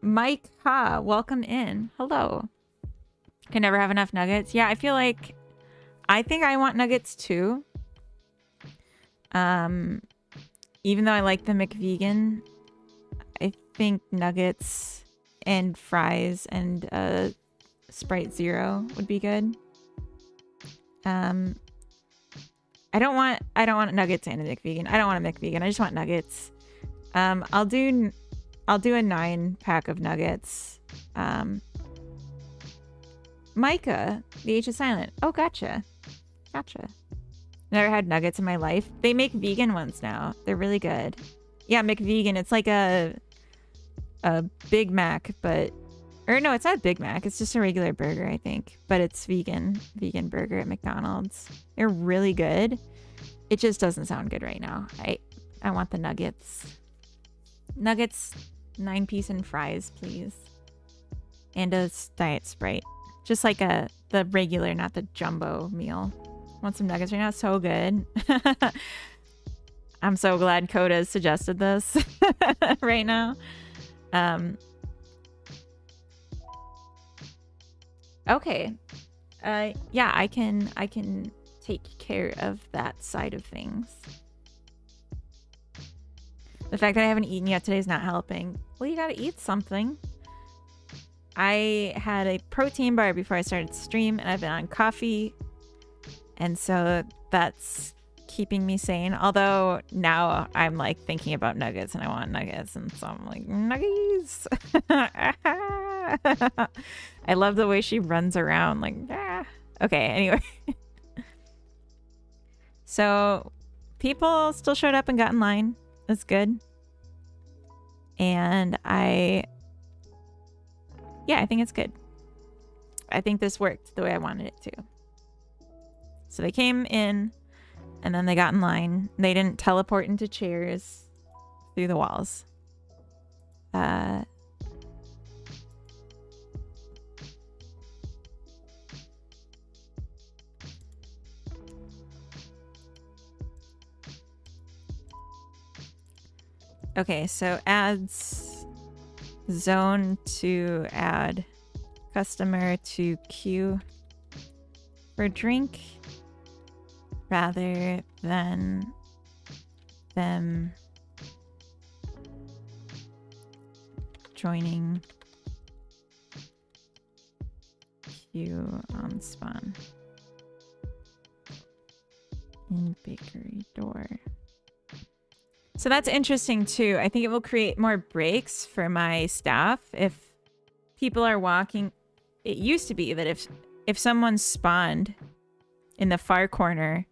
Mike Ha, welcome in. Hello. Can never have enough nuggets. Yeah, I think I want nuggets too. Even though I like the McVegan, I think nuggets and fries and Sprite Zero would be good. I don't want nuggets and a McVegan. I don't want a McVegan. I just want nuggets. I'll do a 9-pack of nuggets. Micah, the H is silent. Oh, gotcha. Never had nuggets in my life. They make vegan ones now. They're really good. Yeah, McVegan. It's like a Big Mac, or no, it's not a Big Mac. It's just a regular burger, I think. But it's vegan burger at McDonald's. They're really good. It just doesn't sound good right now. I want the nuggets. Nuggets, 9-piece and fries, please. And a Diet Sprite. Just like the regular, not the jumbo meal. Want some nuggets right now? So good. I'm so glad Coda has suggested this right now. Okay. Yeah, I can take care of that side of things. The fact that I haven't eaten yet today is not helping. Well, you gotta eat something. I had a protein bar before I started stream, and I've been on coffee. And so that's keeping me sane. Although now I'm like thinking about nuggets and I want nuggets. And so I'm like, nuggies. I love the way she runs around like, ah. Okay, anyway. So people still showed up and got in line. That's good. And I think it's good. I think this worked the way I wanted it to. So they came in and then they got in line. They didn't teleport into chairs through the walls. Okay, so adds zone to add customer to queue for drink rather than them joining queue on spawn in bakery door. So that's interesting too. I think it will create more breaks for my staff if people are walking. It used to be that if someone spawned in the far corner,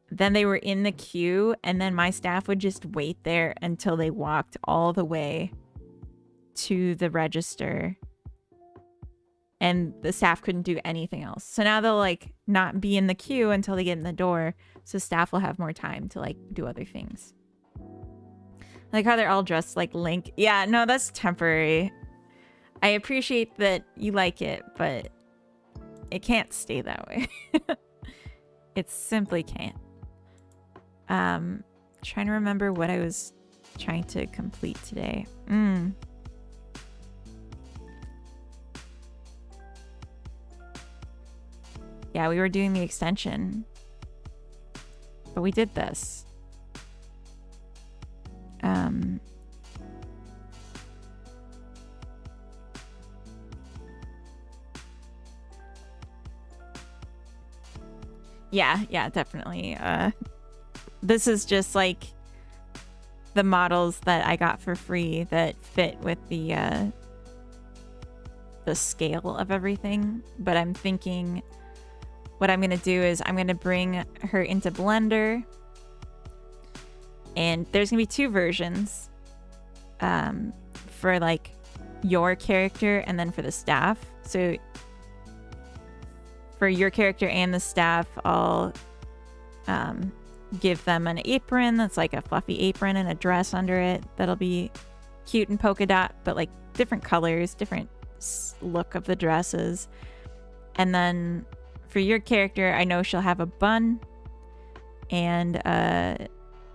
then they were in the queue and then my staff would just wait there until they walked all the way to the register and the staff couldn't do anything else. So now they'll like not be in the queue until they get in the door, so staff will have more time to like do other things. Like how they're all dressed like Link. Yeah, no, that's temporary. I appreciate that you like it, but it can't stay that way. It simply can't. Trying to remember what I was trying to complete today. Yeah, we were doing the extension. But we did this. Yeah, definitely. This is just like the models that I got for free that fit with the scale of everything. But I'm thinking what I'm gonna do is I'm gonna bring her into Blender, and there's gonna be 2 versions for like your character and then for the staff. So for your character and the staff, I'll give them an apron that's like a fluffy apron and a dress under it that'll be cute and polka dot, but like different colors, different look of the dresses. And then for your character, I know she'll have a bun and a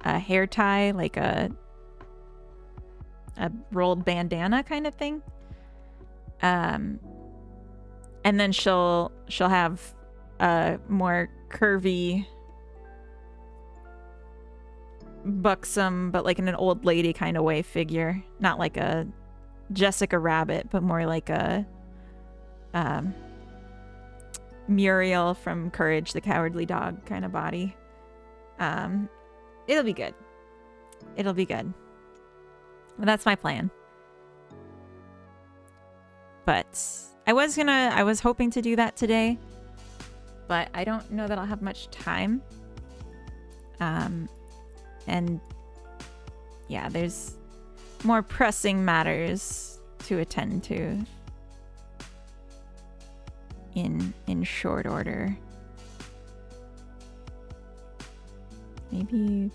hair tie, like a rolled bandana kind of thing. And then she'll have a more curvy, buxom, but like in an old lady kind of way figure. Not like a Jessica Rabbit, but more like a Muriel from Courage the Cowardly Dog kind of body. It'll be good. It'll be good. Well, that's my plan. But I was hoping to do that today, but I don't know that I'll have much time. And yeah, there's more pressing matters to attend to in short order. Maybe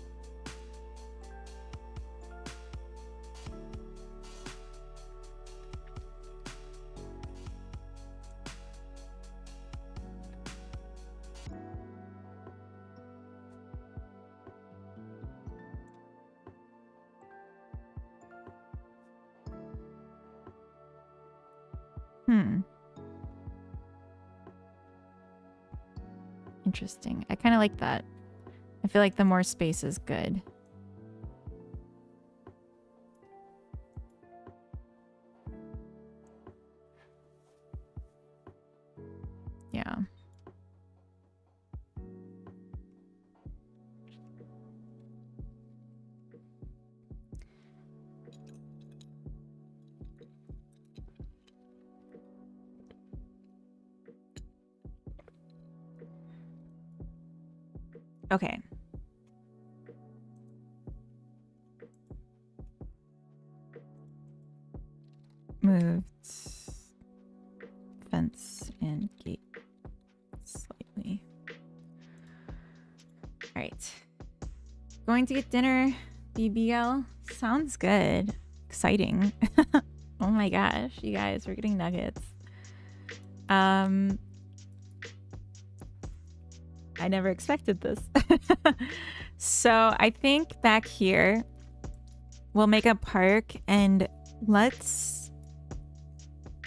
interesting. I kind of like that. I feel like the more space is good. Yeah. Okay. Moved fence and gate slightly. All right. Going to get dinner, BBL. Sounds good. Exciting. Oh my gosh, you guys, we're getting nuggets. I never expected this. So I think back here we'll make a park and let's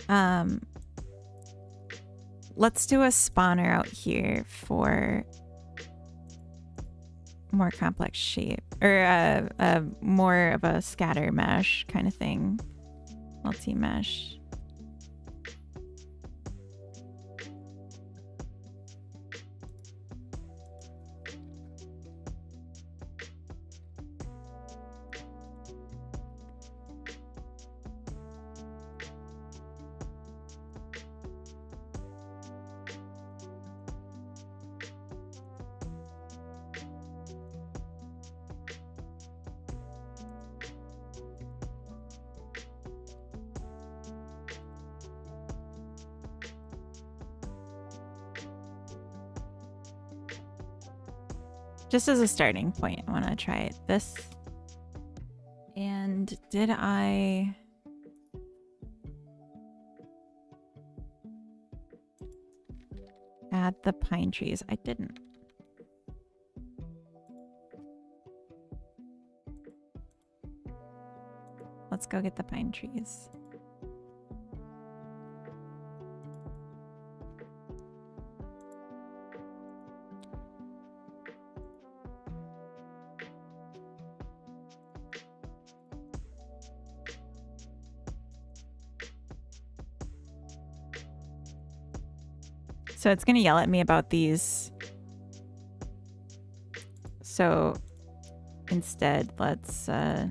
do a spawner out here for more complex shape, or a more of a scatter mesh kind of thing. Multi mesh. Just as a starting point, I want to try it. This. And did I... add the pine trees? I didn't. Let's go get the pine trees. So it's going to yell at me about these. So instead, let's, oh.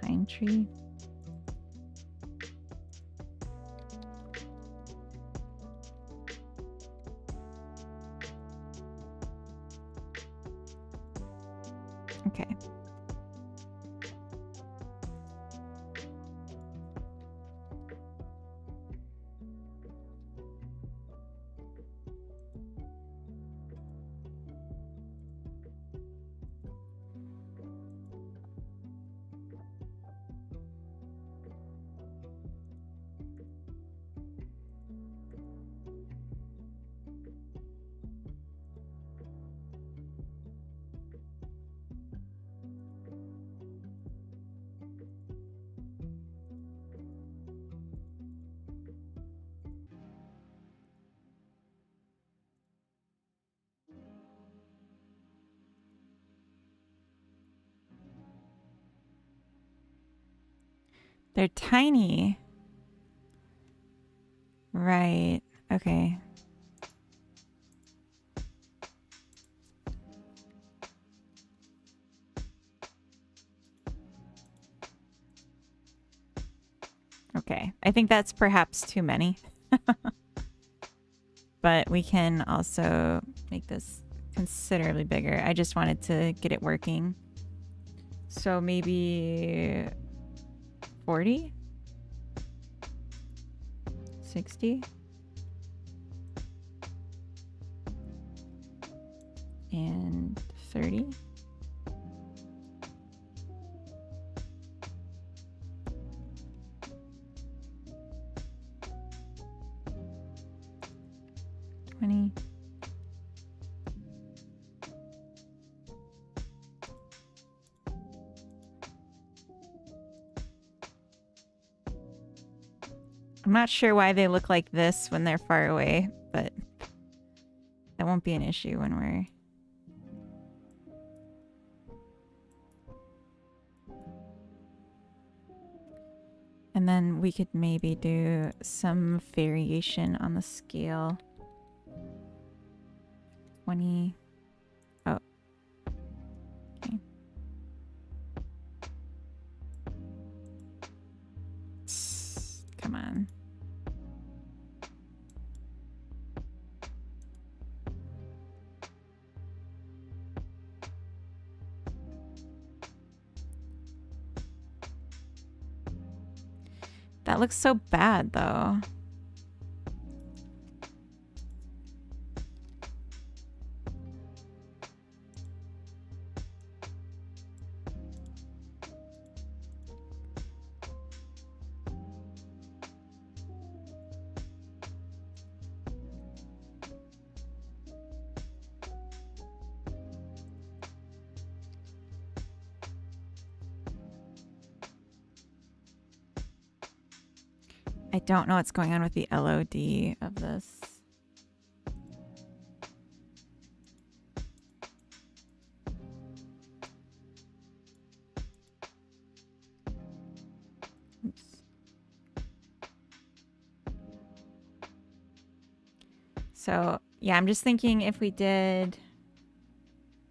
Pine tree. Okay. They're tiny. Right. Okay. Okay. I think that's perhaps too many. But we can also make this considerably bigger. I just wanted to get it working. So maybe 40? 60? And 30? $20. I'm not sure why they look like this when they're far away, but that won't be an issue when we're... And then we could maybe do some variation on the scale. 20. Oh. Okay. Come on. That looks so bad, though. I don't know what's going on with the LOD of this. Oops. So, yeah, I'm just thinking if we did...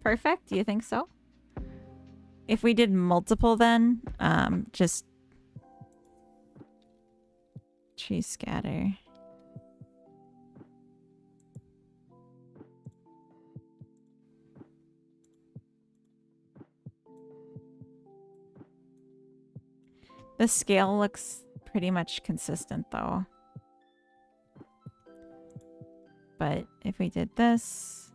Perfect? Do you think so? If we did multiple then, just... Tree scatter. The scale looks pretty much consistent though. But if we did this...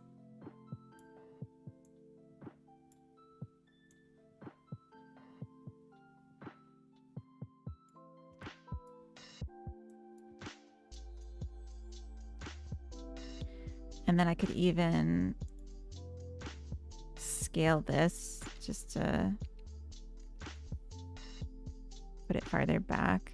And then I could even scale this just to put it farther back.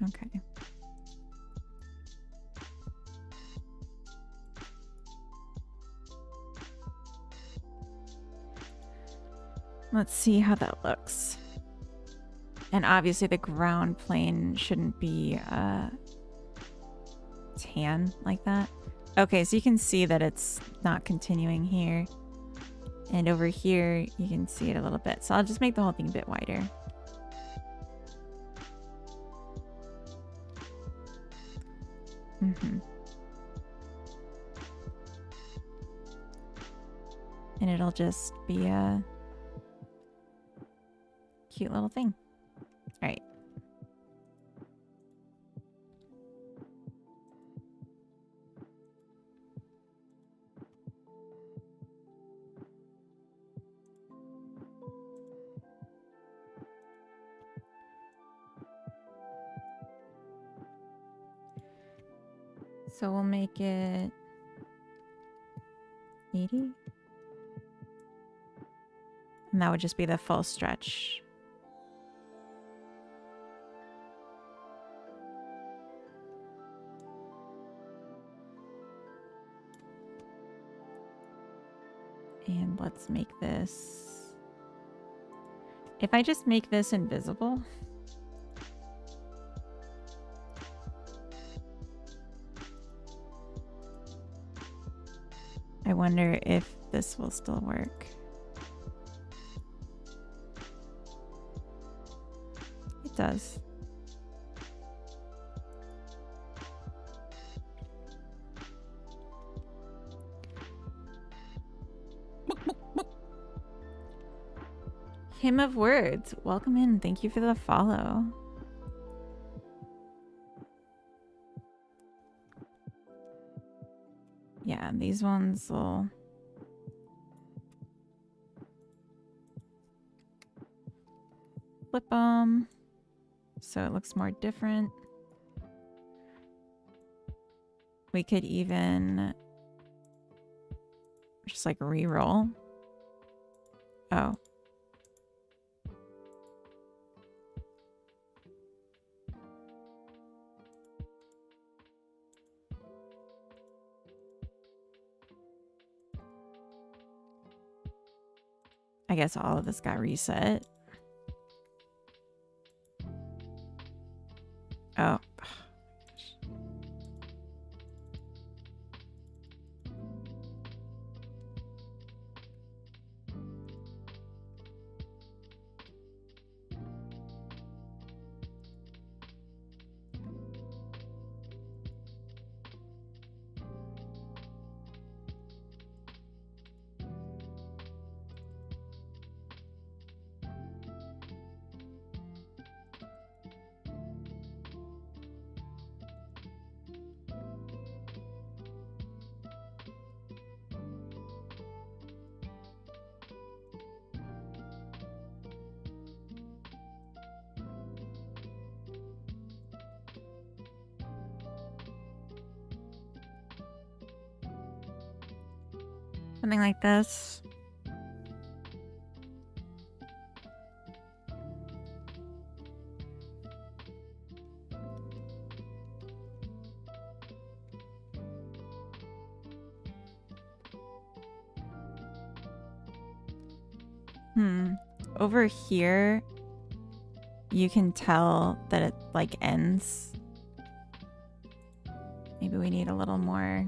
Okay. Let's see how that looks. And obviously the ground plane shouldn't be tan like that. Okay, so you can see that it's not continuing here. And over here, you can see it a little bit. So I'll just make the whole thing a bit wider. Mm-hmm. And it'll just be a cute little thing. All right. So we'll make it 80. And that would just be the full stretch. And let's make this... If I just make this invisible... I wonder if this will still work. It does. Hymn of Words, welcome in. Thank you for the follow. Yeah, these ones will... flip them so it looks more different. We could even just like re-roll. Oh. I guess all of this got reset. Oh. Something like this. Over here, you can tell that it like ends. Maybe we need a little more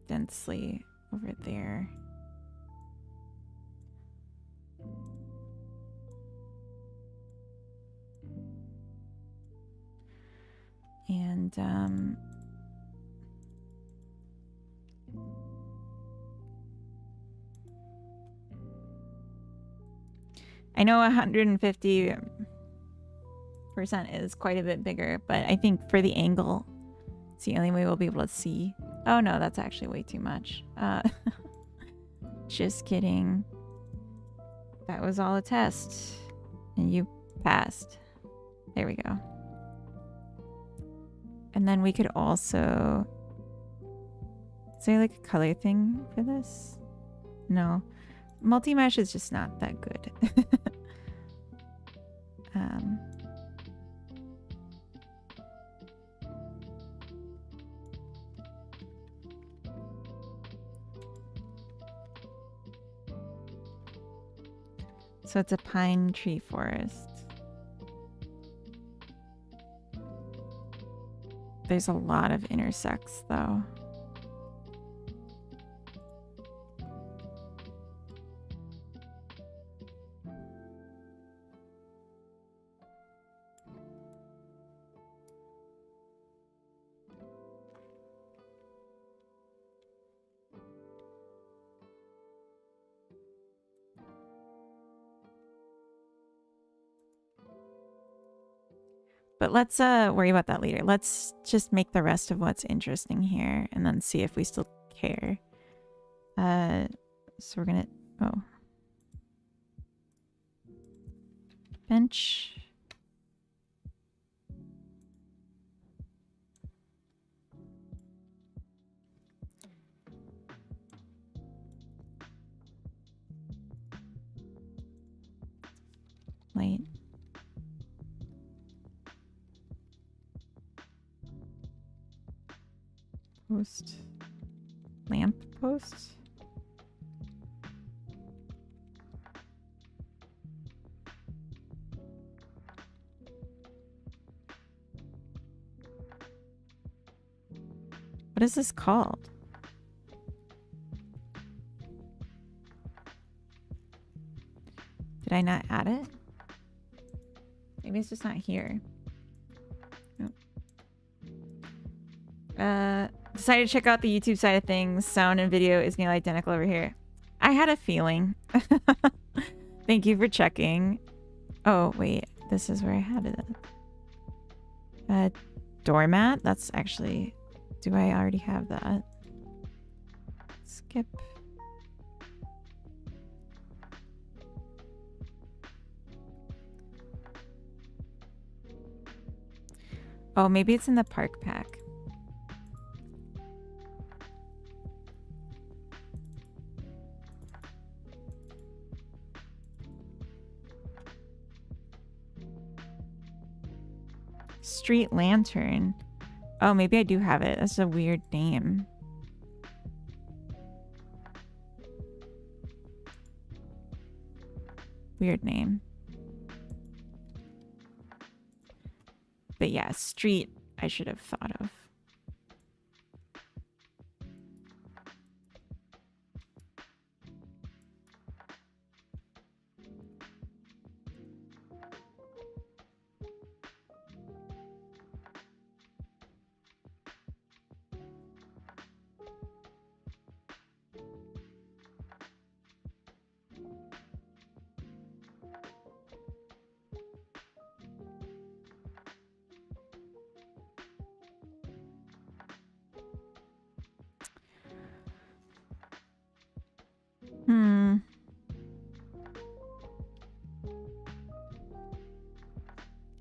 densely over there. And I know 150% is quite a bit bigger, but I think for the angle, it's the only way we'll be able to see. Oh no, that's actually way too much. Just kidding. That was all a test. And you passed. There we go. And then we could also... Is there like a color thing for this? No. Multi-mesh is just not that good. So it's a pine tree forest. There's a lot of intersects though. But let's worry about that later. Let's just make the rest of what's interesting here and then see if we still care. So we're gonna bench. Light. Post. Lamp post. What is this called? Did I not add it? Maybe it's just not here. Nope. Decided to check out the YouTube side of things. Sound and video is nearly identical over here. I had a feeling. Thank you for checking. Oh, wait. This is where I had it. Doormat? That's actually... Do I already have that? Skip. Oh, maybe it's in the park pack. Street lantern. Oh, maybe I do have it. That's a weird name. Weird name. But yeah, street I should have thought of.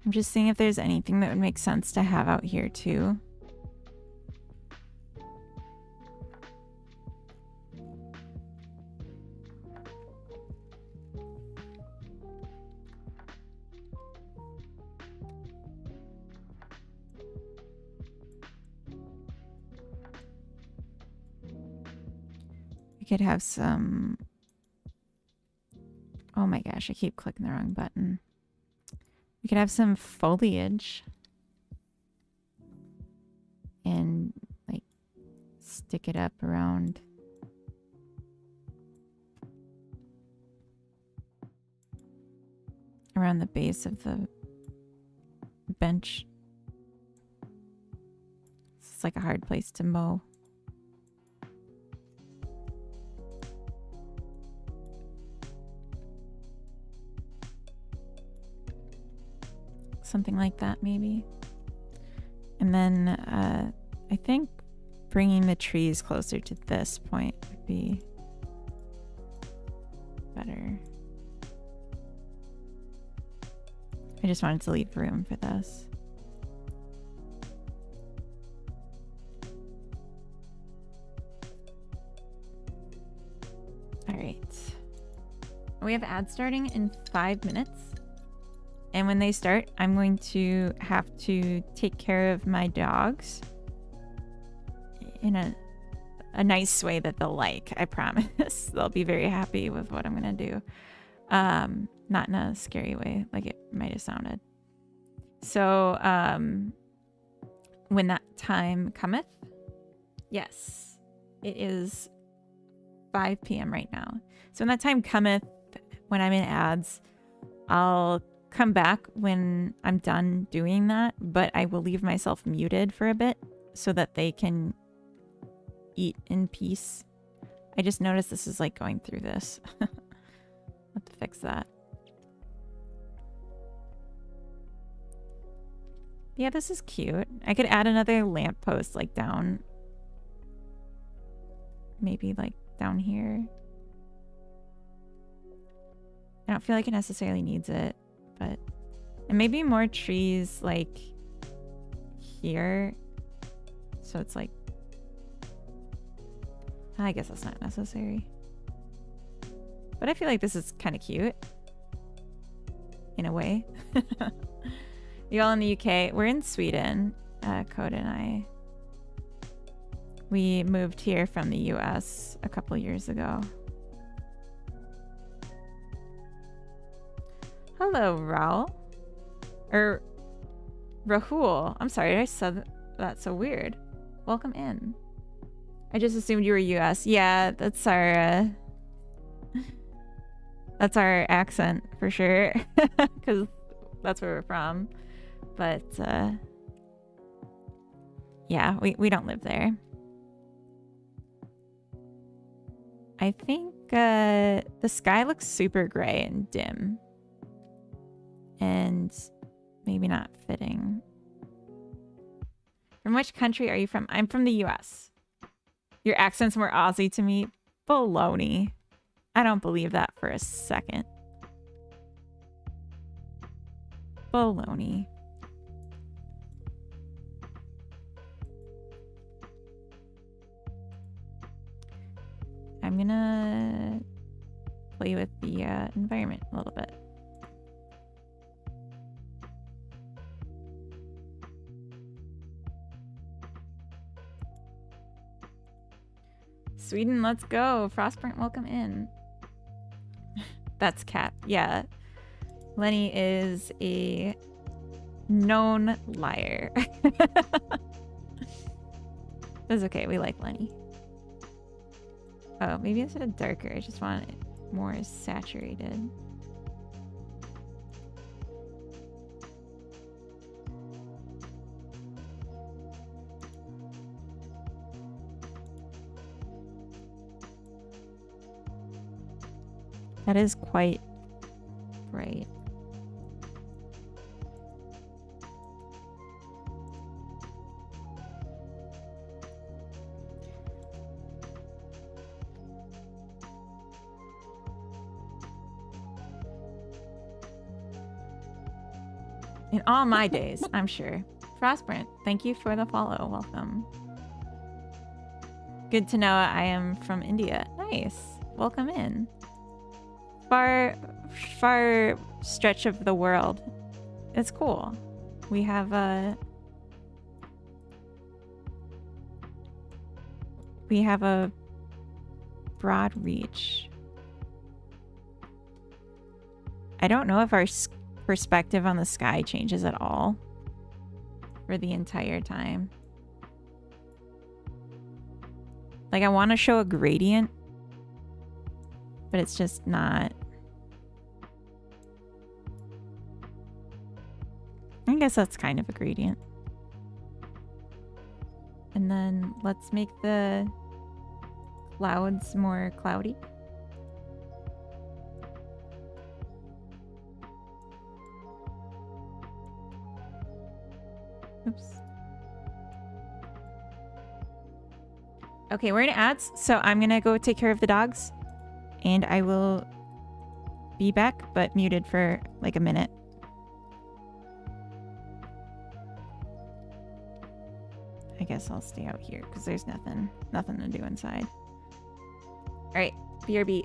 I'm just seeing if there's anything that would make sense to have out here too. We could have some... Oh my gosh, I keep clicking the wrong button. We could have some foliage and like stick it up around the base of the bench. It's like a hard place to mow. Something like that, maybe. And then I think bringing the trees closer to this point would be better. I just wanted to leave room for this. All right. We have ads starting in 5 minutes. And when they start, I'm going to have to take care of my dogs in a nice way that they'll like, I promise. They'll be very happy with what I'm going to do. Not in a scary way, like it might have sounded. So, when that time cometh, yes, it is 5 p.m. right now. So when that time cometh, when I'm in ads, I'll come back when I'm done doing that, but I will leave myself muted for a bit so that they can eat in peace. I just noticed this is like going through this. I'll have to fix that. Yeah, this is cute. I could add another lamppost like down. Maybe like down here. I don't feel like it necessarily needs it, but... And maybe more trees like here. So it's like... I guess that's not necessary. But I feel like this is kind of cute. In a way. You all in the UK? We're in Sweden, Code and I. We moved here from the US a couple years ago. Hello, Raul. Or Rahul. I'm sorry, I said that so weird. Welcome in. I just assumed you were US. Yeah, that's our accent for sure. Because that's where we're from. But yeah, we don't live there. I think the sky looks super gray and dim. And maybe not fitting. From which country are you from? I'm from the US. Your accent's more Aussie to me. Baloney. I don't believe that for a second. Baloney. I'm gonna play with the environment a little bit. Sweden, let's go. Frostburnt, welcome in. That's Cat. Yeah. Lenny is a known liar. That's okay. We like Lenny. Oh, maybe instead of darker, I just want it more saturated. That is quite bright. In all my days, I'm sure. Frostbrant, thank you for the follow. Welcome. Good to know I am from India. Nice. Welcome in. Far stretch of the world. It's cool. We have a broad reach. I don't know if our perspective on the sky changes at all for the entire time. Like, I want to show a gradient, but it's just not. I guess that's kind of a gradient. And then let's make the clouds more cloudy. Oops. Okay, we're in ads, so I'm gonna go take care of the dogs. And I will be back, but muted for like a minute. I guess I'll stay out here because there's nothing to do inside. All right, BRB.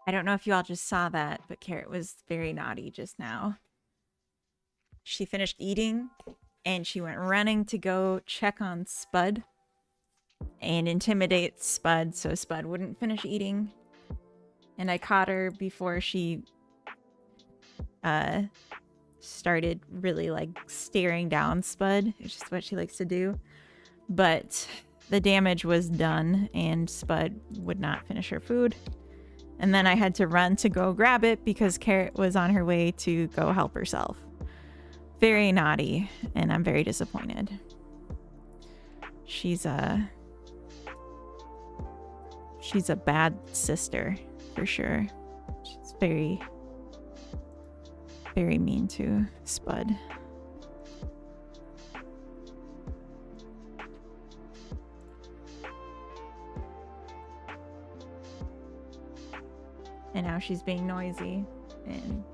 I don't know if you all just saw that, but Carrot was very naughty just now. She finished eating and she went running to go check on Spud and intimidate Spud so Spud wouldn't finish eating. And I caught her before she started really like staring down Spud, which is what she likes to do. But the damage was done and Spud would not finish her food. And then I had to run to go grab it because Carrot was on her way to go help herself. Very naughty, and I'm very disappointed. She's a bad sister, for sure. She's very, very mean to Spud. And now she's being noisy and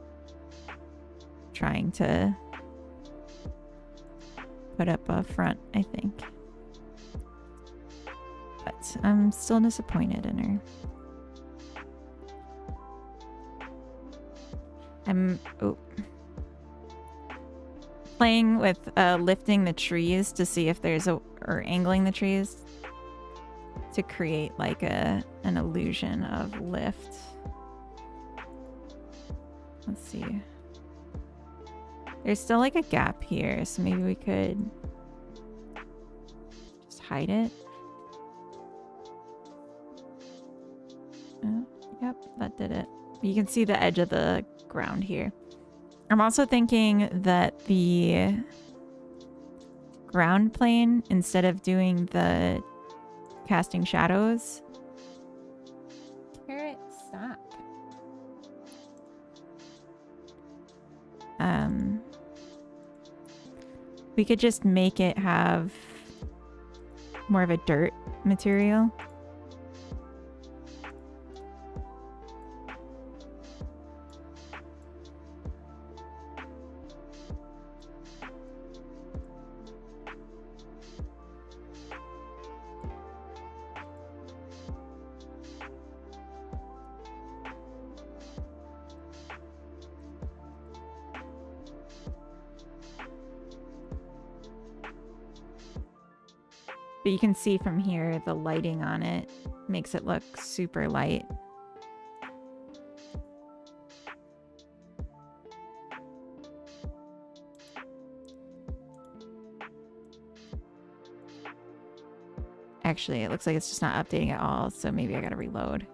trying to put up a front, I think. But I'm still disappointed in her. I'm playing with lifting the trees to see if there's or angling the trees to create like an illusion of lift. Let's see. There's still like a gap here, so maybe we could just hide it. Yep, that did it. You can see the edge of the ground here. I'm also thinking that the ground plane, instead of doing the casting shadows. Carrot, stop. We could just make it have more of a dirt material. But you can see from here, the lighting on it makes it look super light. Actually, it looks like it's just not updating at all, so maybe I gotta reload.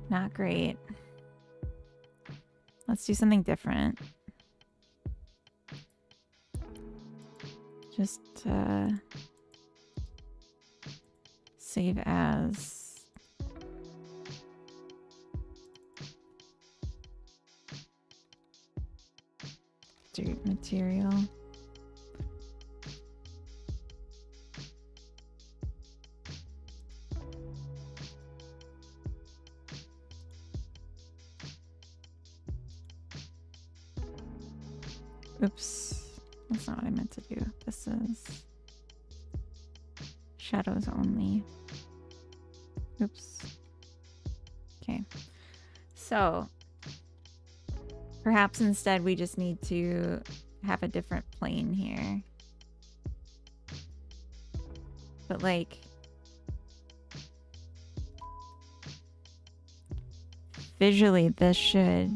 Not great. Let's do something different. Just save as. Dirt material. Oops. That's not what I meant to do. This is shadows only. Oops. Okay. So perhaps instead we just need to have a different plane here. But like visually this should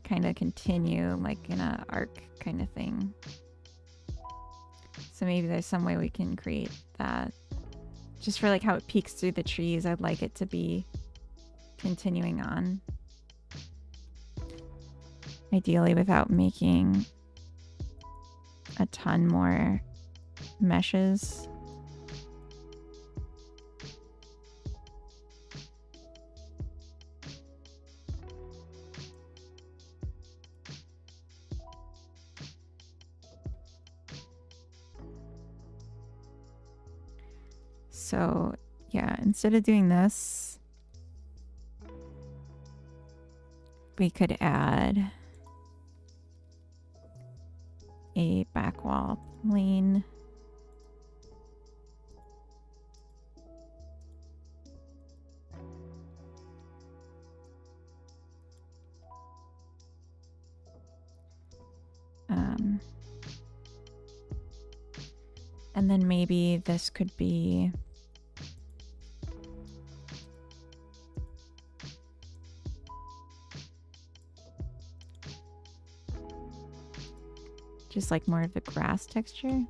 kind of continue like in a arc kind of thing. So maybe there's some way we can create that. Just for like how it peeks through the trees, I'd like it to be continuing on. Ideally without making a ton more meshes. So yeah, instead of doing this, we could add a back wall plane. And then maybe this could be just like more of the grass texture.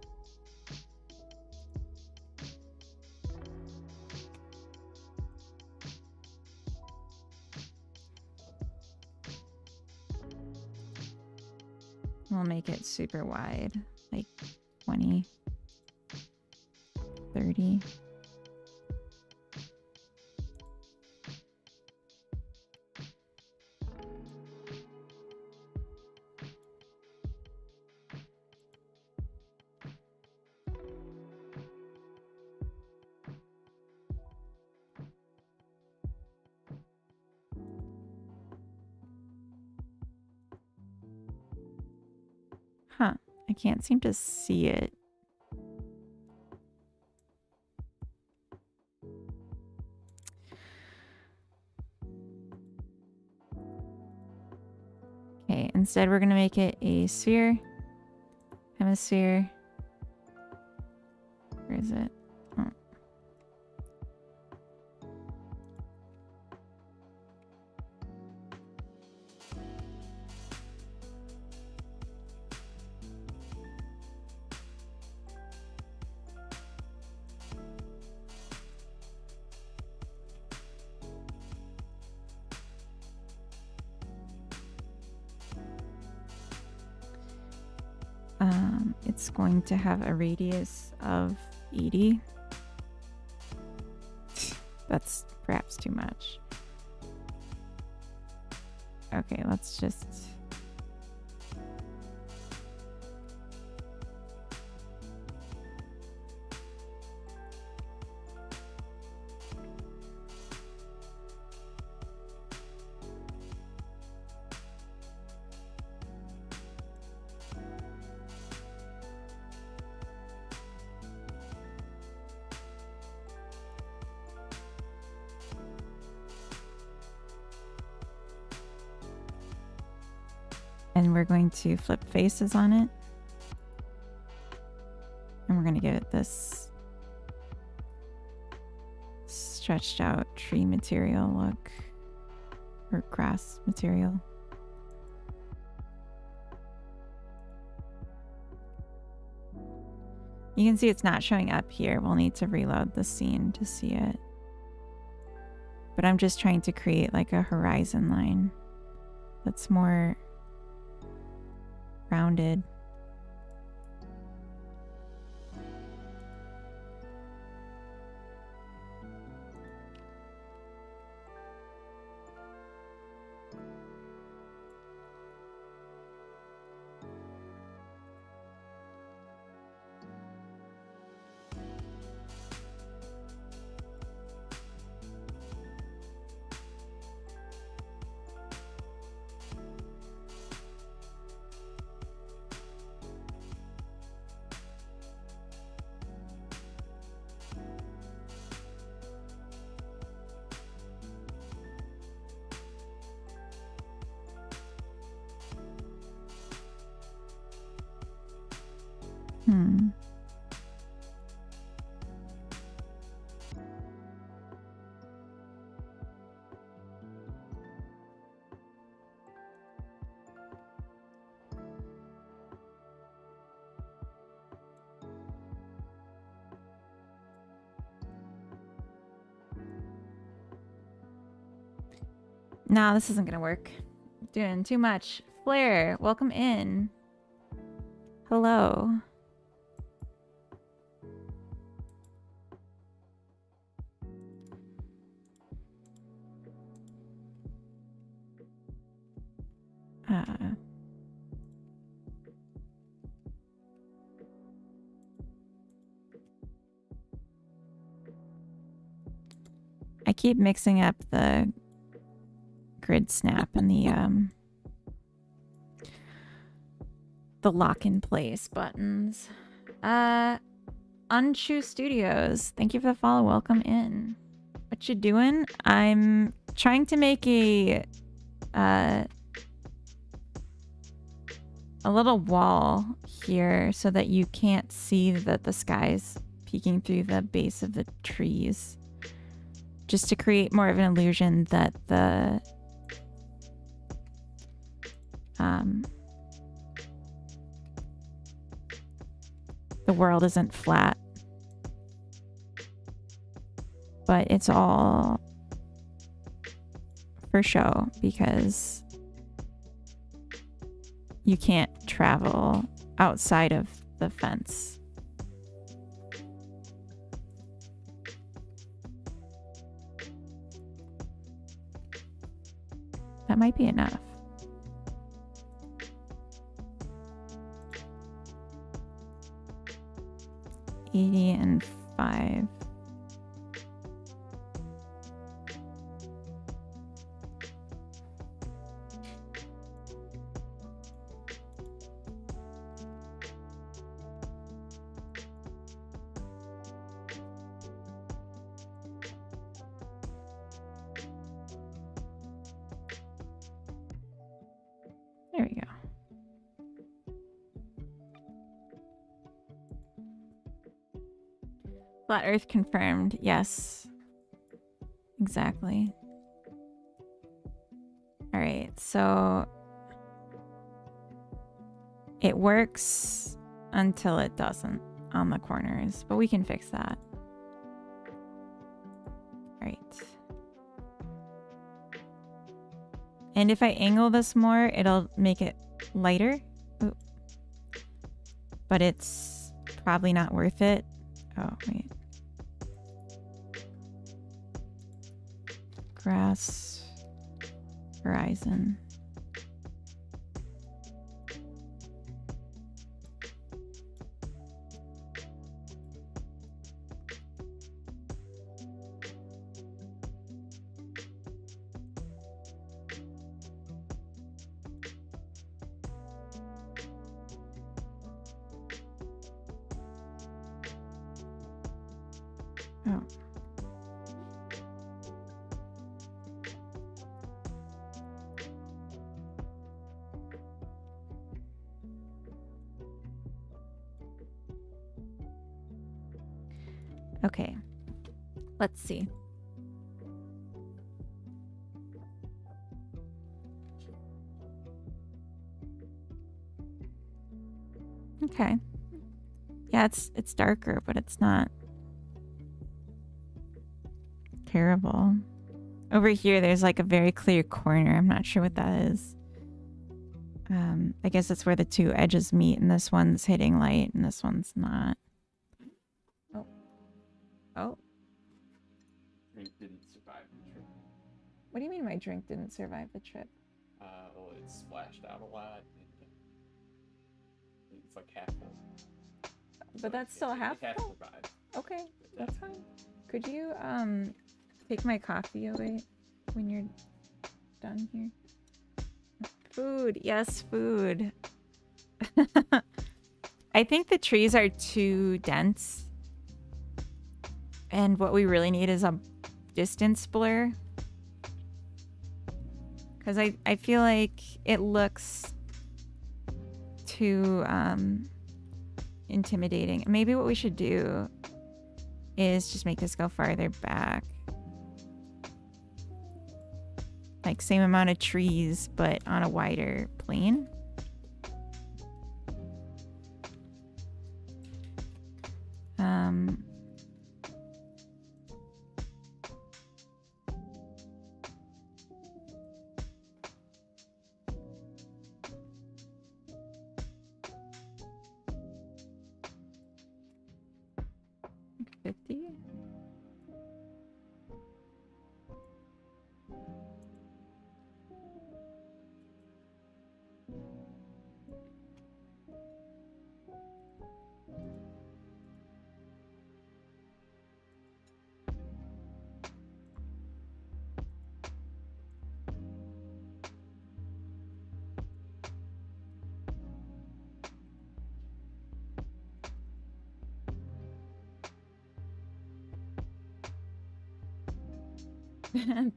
We'll make it super wide, like 20, 30. Huh, I can't seem to see it. Okay, instead we're gonna make it a sphere, hemisphere. Where is it? Oh. It's going to have a radius of 80. That's perhaps too much. Okay, let's just... And we're going to flip faces on it. And we're going to give it this stretched out tree material look, or grass material. You can see it's not showing up here. We'll need to reload the scene to see it. But I'm just trying to create like a horizon line that's more rounded. Hmm. No, this isn't gonna work. Doing too much. Flair, welcome in. Hello. I keep mixing up the grid snap and the lock in place buttons. Unshoe Studios, thank you for the follow. Welcome in. What you doing? I'm trying to make a little wall here so that you can't see that the sky's peeking through the base of the trees. Just to create more of an illusion that the world isn't flat. But it's all for show because you can't travel outside of the fence. That might be enough. $80 and $5. There we go. Flat Earth confirmed. Yes. Exactly. All right. So it works until it doesn't on the corners, but we can fix that. All right. And if I angle this more, it'll make it lighter. Ooh. But it's probably not worth it. Oh, wait. Grass. Horizon. Oh. Okay. Let's see. Okay. Yeah, it's darker, but it's not terrible. Over here, there's like a very clear corner. I'm not sure what that is. I guess it's where the two edges meet, and this one's hitting light, and this one's not. Oh. Oh. Drink didn't survive the trip. What do you mean my drink didn't survive the trip? Well, it splashed out a lot. It's like half full. But that's still half It has full? survived. Okay, that's fine. Could you take my coffee away when you're done here? Food, yes, food. I think the trees are too dense. And what we really need is a distance blur. Because I feel like it looks too intimidating. Maybe what we should do is just make this go farther back. Like same amount of trees, but on a wider plane.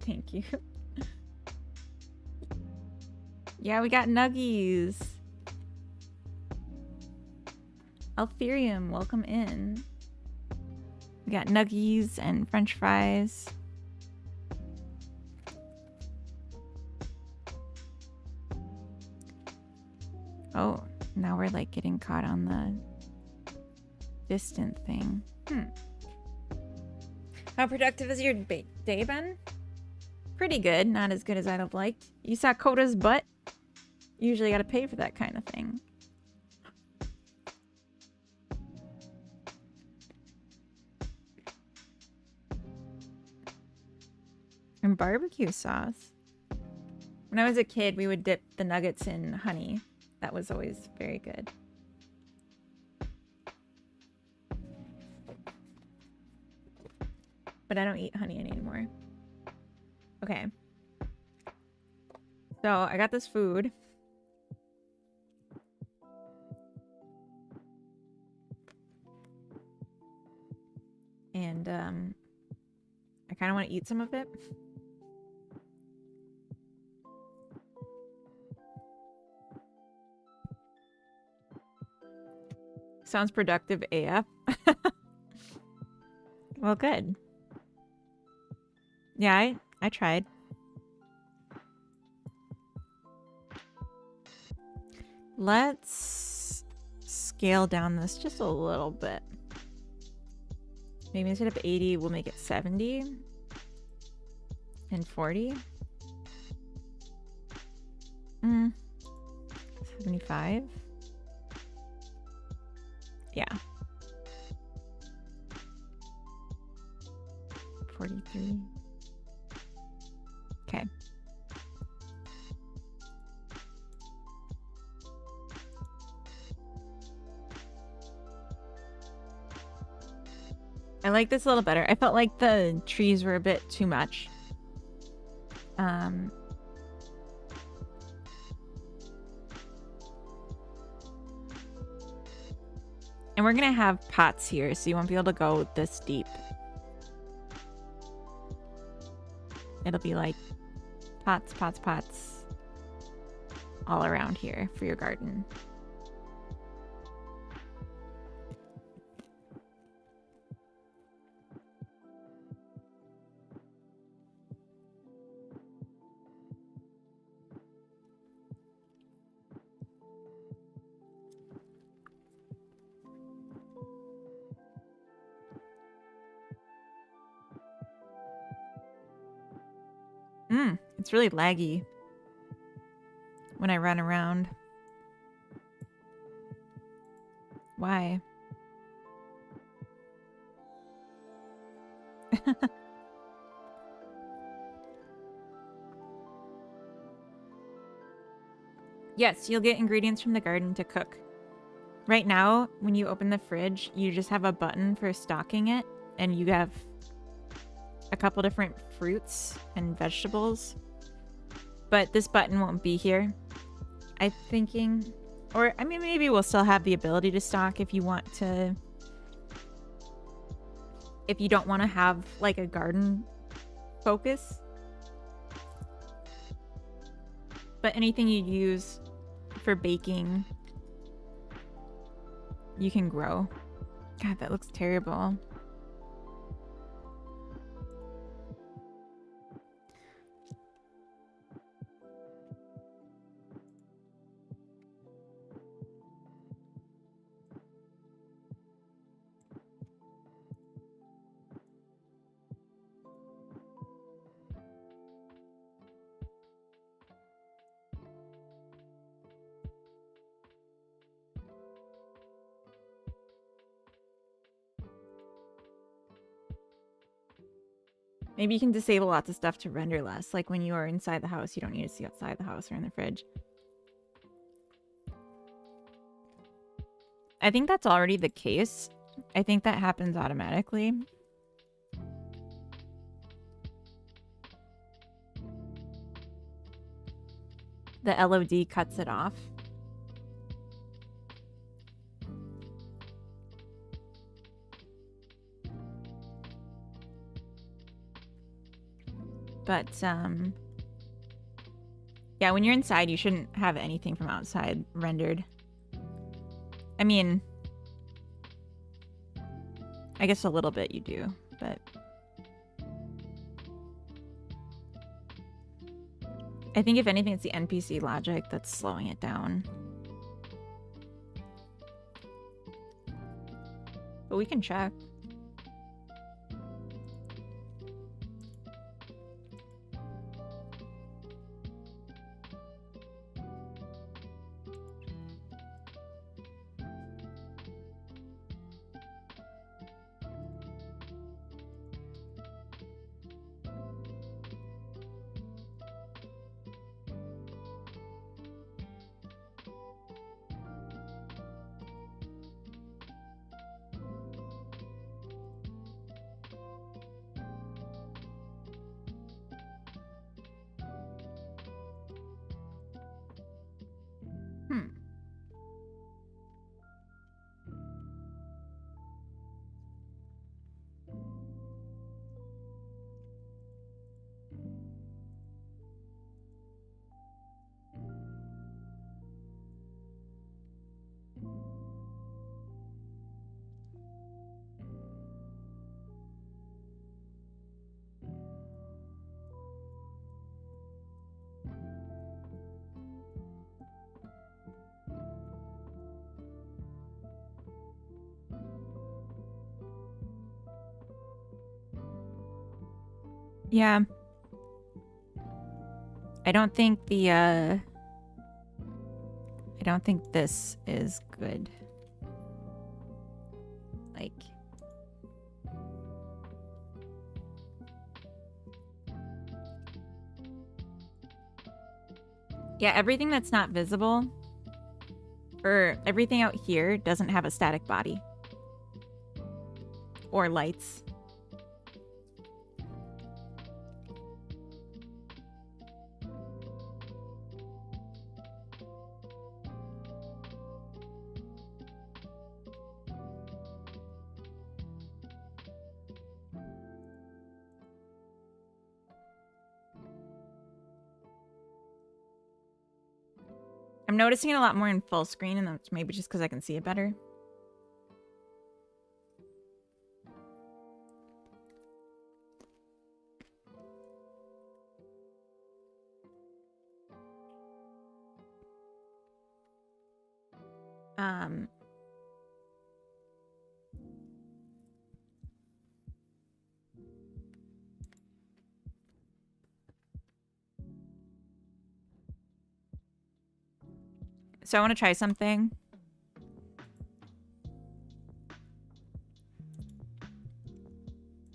Thank you. Yeah, we got nuggies. Altherium, welcome in. We got nuggies and french fries. Oh, now we're like getting caught on the distant thing. How productive has your day been? Pretty good. Not as good as I'd have liked. You saw Coda's butt? Usually gotta pay for that kind of thing. And barbecue sauce. When I was a kid, we would dip the nuggets in honey. That was always very good. But I don't eat honey anymore. Okay. So I got this food. And I kind of want to eat some of it. Sounds productive AF. Well, good. Yeah, I tried. Let's scale down this just a little bit. Maybe instead of 80, we'll make it 70 and 40. 75. Yeah. 43. Okay. I like this a little better. I felt like the trees were a bit too much. And we're gonna have pots here, so you won't be able to go this deep. It'll be like pots, pots, pots all around here for your garden. It's really laggy when I run around. Why? Yes, you'll get ingredients from the garden to cook. Right now, when you open the fridge, you just have a button for stocking it, and you have a couple different fruits and vegetables. But this button won't be here, I'm thinking. Or, I mean, maybe we'll still have the ability to stock if you want to. If you don't want to have, like, a garden focus. But anything you use for baking you can grow. God, that looks terrible. Maybe you can disable lots of stuff to render less. Like when you are inside the house, you don't need to see outside the house or in the fridge. I think that's already the case. I think that happens automatically. The LOD cuts it off. But, yeah, when you're inside, you shouldn't have anything from outside rendered. I mean, I guess a little bit you do, but I think if anything, it's the NPC logic that's slowing it down. But we can check. Yeah. I don't think this is good. Like, yeah, everything that's not visible, or everything out here doesn't have a static body or lights. I'm noticing it a lot more in full screen, and that's maybe just because I can see it better. So I want to try something.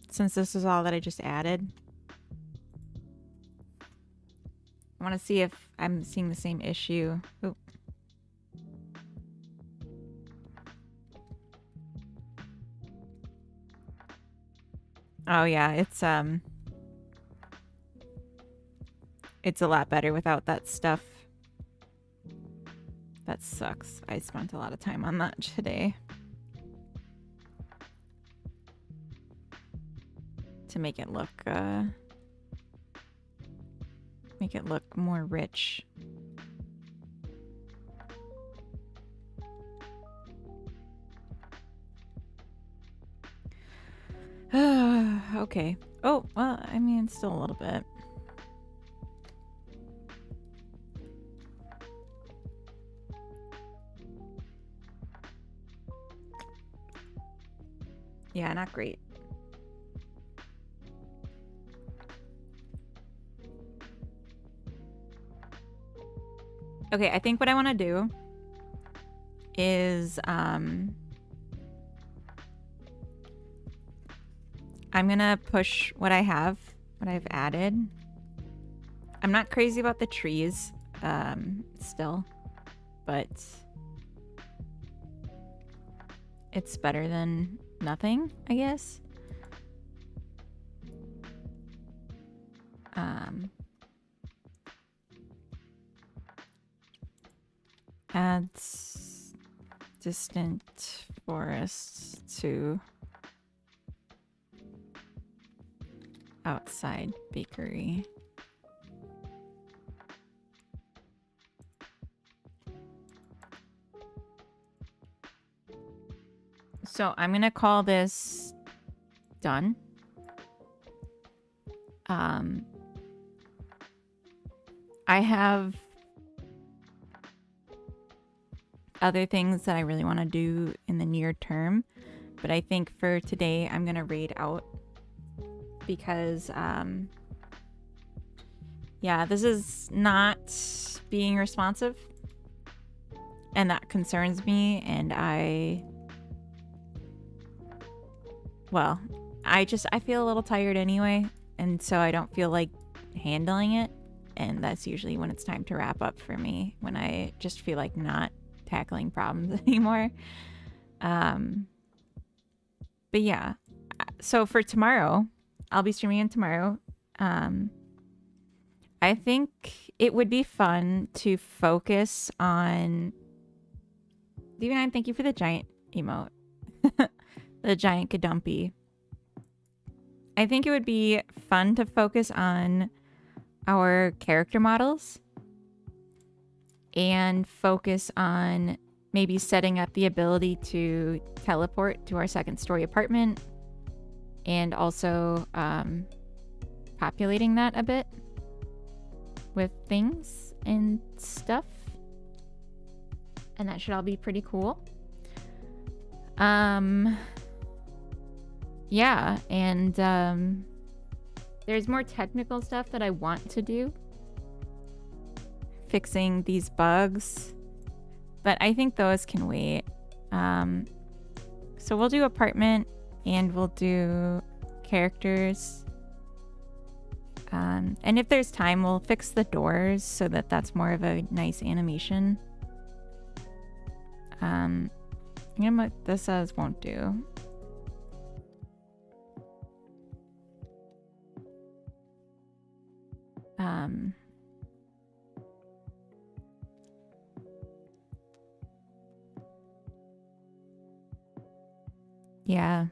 Since this is all that I just added. I want to see if I'm seeing the same issue. Ooh. Oh yeah, it's a lot better without that stuff. That sucks. I spent a lot of time on that today. To make it look more rich. Okay. Oh, well, I mean, still a little bit. Yeah, not great. Okay, I think what I want to do is I'm gonna push what I've added. I'm not crazy about the trees still, but it's better than nothing, I guess. Adds distant forests to outside bakery. So I'm gonna call this done. I have other things that I really want to do in the near term, but I think for today I'm gonna raid out because yeah, this is not being responsive and that concerns me, and I feel a little tired anyway, and so I don't feel like handling it, and that's usually when it's time to wrap up for me, when I just feel like not tackling problems anymore. But yeah, so for tomorrow, I'll be streaming in tomorrow. I think it would be fun to focus on D9, thank you for the giant emote. The giant Gadumpy. I think it would be fun to focus on our character models and focus on maybe setting up the ability to teleport to our second story apartment, and also populating that a bit with things and stuff. And that should all be pretty cool. Yeah, and there's more technical stuff that I want to do. Fixing these bugs. But I think those can wait. So we'll do apartment and we'll do characters. And if there's time, we'll fix the doors so that that's more of a nice animation. I'm gonna put this as won't do. Yeah.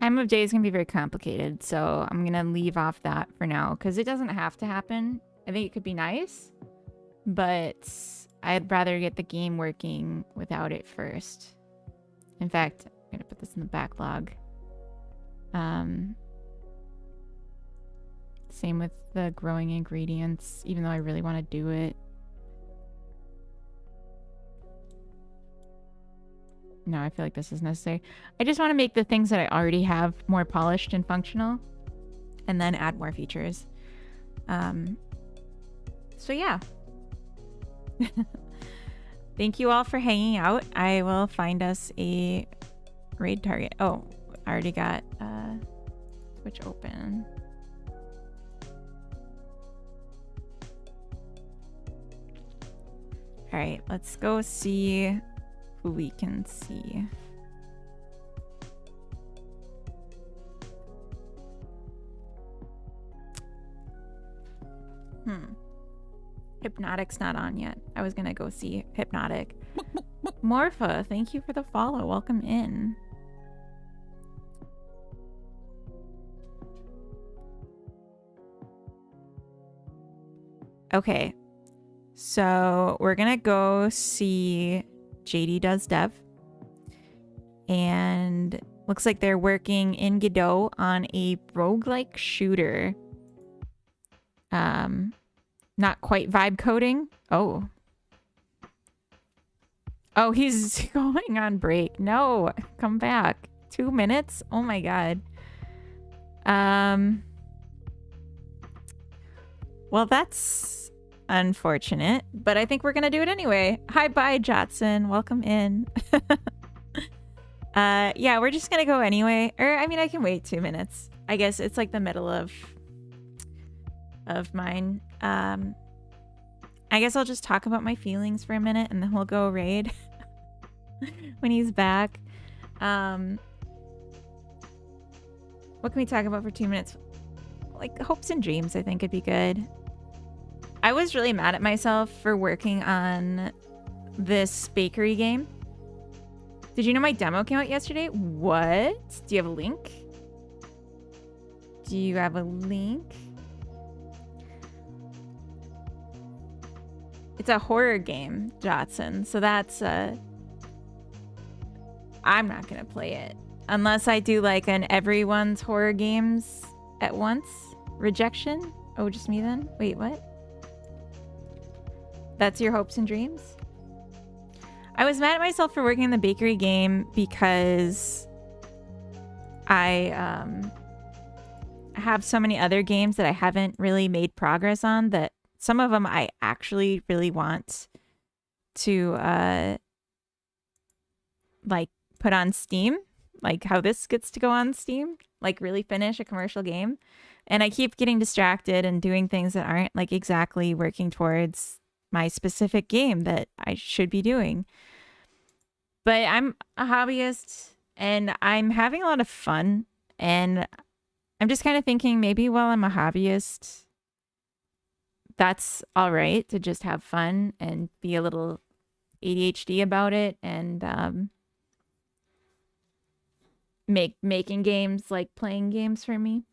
Time of day is going to be very complicated, so I'm going to leave off that for now, because it doesn't have to happen. I think it could be nice, but I'd rather get the game working without it first. In fact, I'm going to put this in the backlog. Same with the growing ingredients, even though I really want to do it. No, I feel like this is necessary. I just want to make the things that I already have more polished and functional, and then add more features. So yeah. Thank you all for hanging out. I will find us a raid target. Oh, I already got Twitch open. All right, let's go see who we can see. Hypnotic's not on yet. I was gonna go see Hypnotic. Morpha, thank you for the follow. Welcome in. Okay, so we're gonna go see JD Does Dev, And looks like they're working in Godot on a roguelike shooter. Not quite vibe coding. Oh. Oh, he's going on break. No, come back. 2 minutes? Oh my god. Well, that's unfortunate, but I think we're gonna do it anyway. Hi, bye, Jotson. Welcome in. Yeah, we're just gonna go anyway. Or, I mean, I can wait 2 minutes. I guess it's like the middle of mine. I guess I'll just talk about my feelings for a minute and then we'll go raid when he's back. What can we talk about for 2 minutes? Like hopes and dreams, I think would be good. I was really mad at myself for working on this bakery game. Did you know my demo came out yesterday? What? Do you have a link? Do you have a link? It's a horror game, Jotson. So that's I'm not gonna play it unless I do like an everyone's horror games at once rejection. Oh, just me then? Wait, what? That's your hopes and dreams? I was mad at myself for working in the bakery game because I have so many other games that I haven't really made progress on, that some of them I actually really want to like put on Steam, like how this gets to go on Steam, like really finish a commercial game. And I keep getting distracted and doing things that aren't like exactly working towards my specific game that I should be doing. But I'm a hobbyist and I'm having a lot of fun, and I'm just kind of thinking maybe while I'm a hobbyist, that's all right to just have fun and be a little ADHD about it, and making games like playing games for me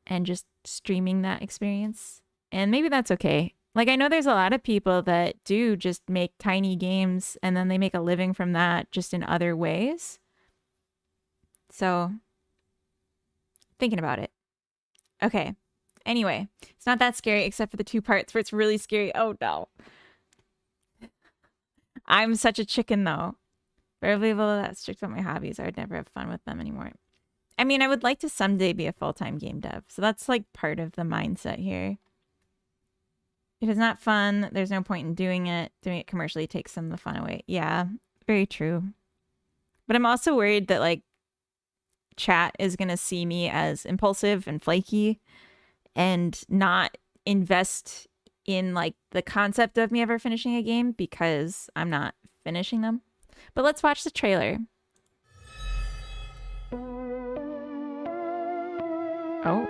and just streaming that experience. And maybe that's okay. Like, I know there's a lot of people that do just make tiny games and then they make a living from that just in other ways. So, thinking about it. Okay. Anyway, it's not that scary except for the 2 parts where it's really scary. Oh no. I'm such a chicken though. Very people that strict about my hobbies, I would never have fun with them anymore. I mean, I would like to someday be a full-time game dev. So that's like part of the mindset here. If it's not fun, there's no point in doing it. Doing it commercially takes some of the fun away. Yeah, very true. But I'm also worried that like chat is going to see me as impulsive and flaky and not invest in like the concept of me ever finishing a game because I'm not finishing them. But let's watch the trailer. Oh.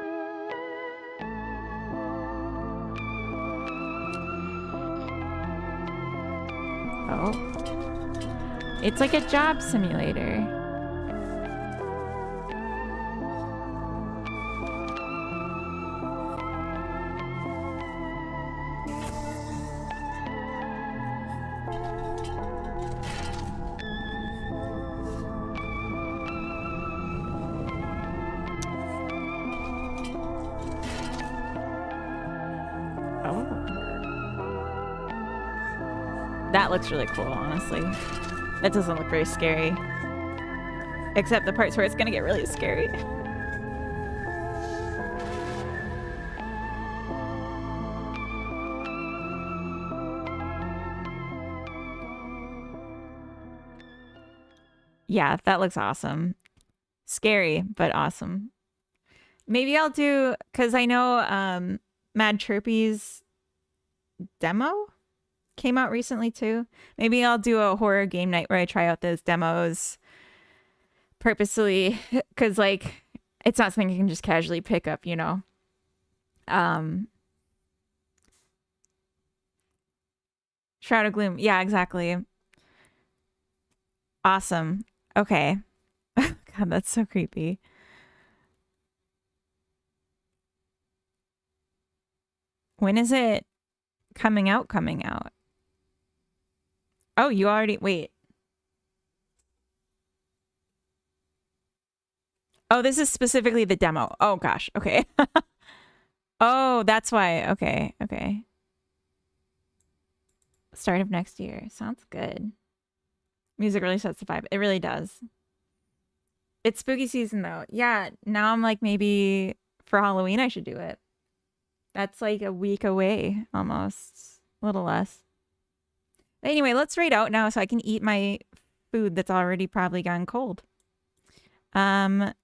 Oh. It's like a job simulator. That looks really cool, honestly. That doesn't look very scary. Except the parts where it's gonna get really scary. Yeah, that looks awesome. Scary, but awesome. Maybe I'll do, because I know Mad Chirpy's demo came out recently too. Maybe I'll do a horror game night where I try out those demos purposely, because like it's not something you can just casually pick up, you know. Shroud of Gloom. Yeah, exactly. Awesome. Okay. God, that's so creepy. When is it coming out? Oh, you already... Wait. Oh, this is specifically the demo. Oh gosh. Okay. Oh, that's why. Okay. Okay. Start of next year. Sounds good. Music really sets the vibe. It really does. It's spooky season though. Yeah, now I'm like maybe for Halloween I should do it. That's like a week away almost. A little less. Anyway, let's raid out now so I can eat my food that's already probably gone cold.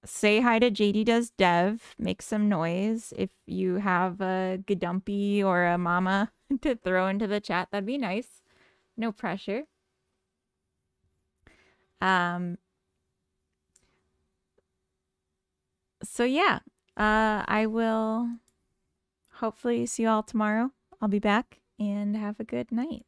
Say hi to JD Does Dev. Make some noise. If you have a Gadumpy or a mama to throw into the chat, that'd be nice. No pressure. So yeah, I will hopefully see you all tomorrow. I'll be back and have a good night.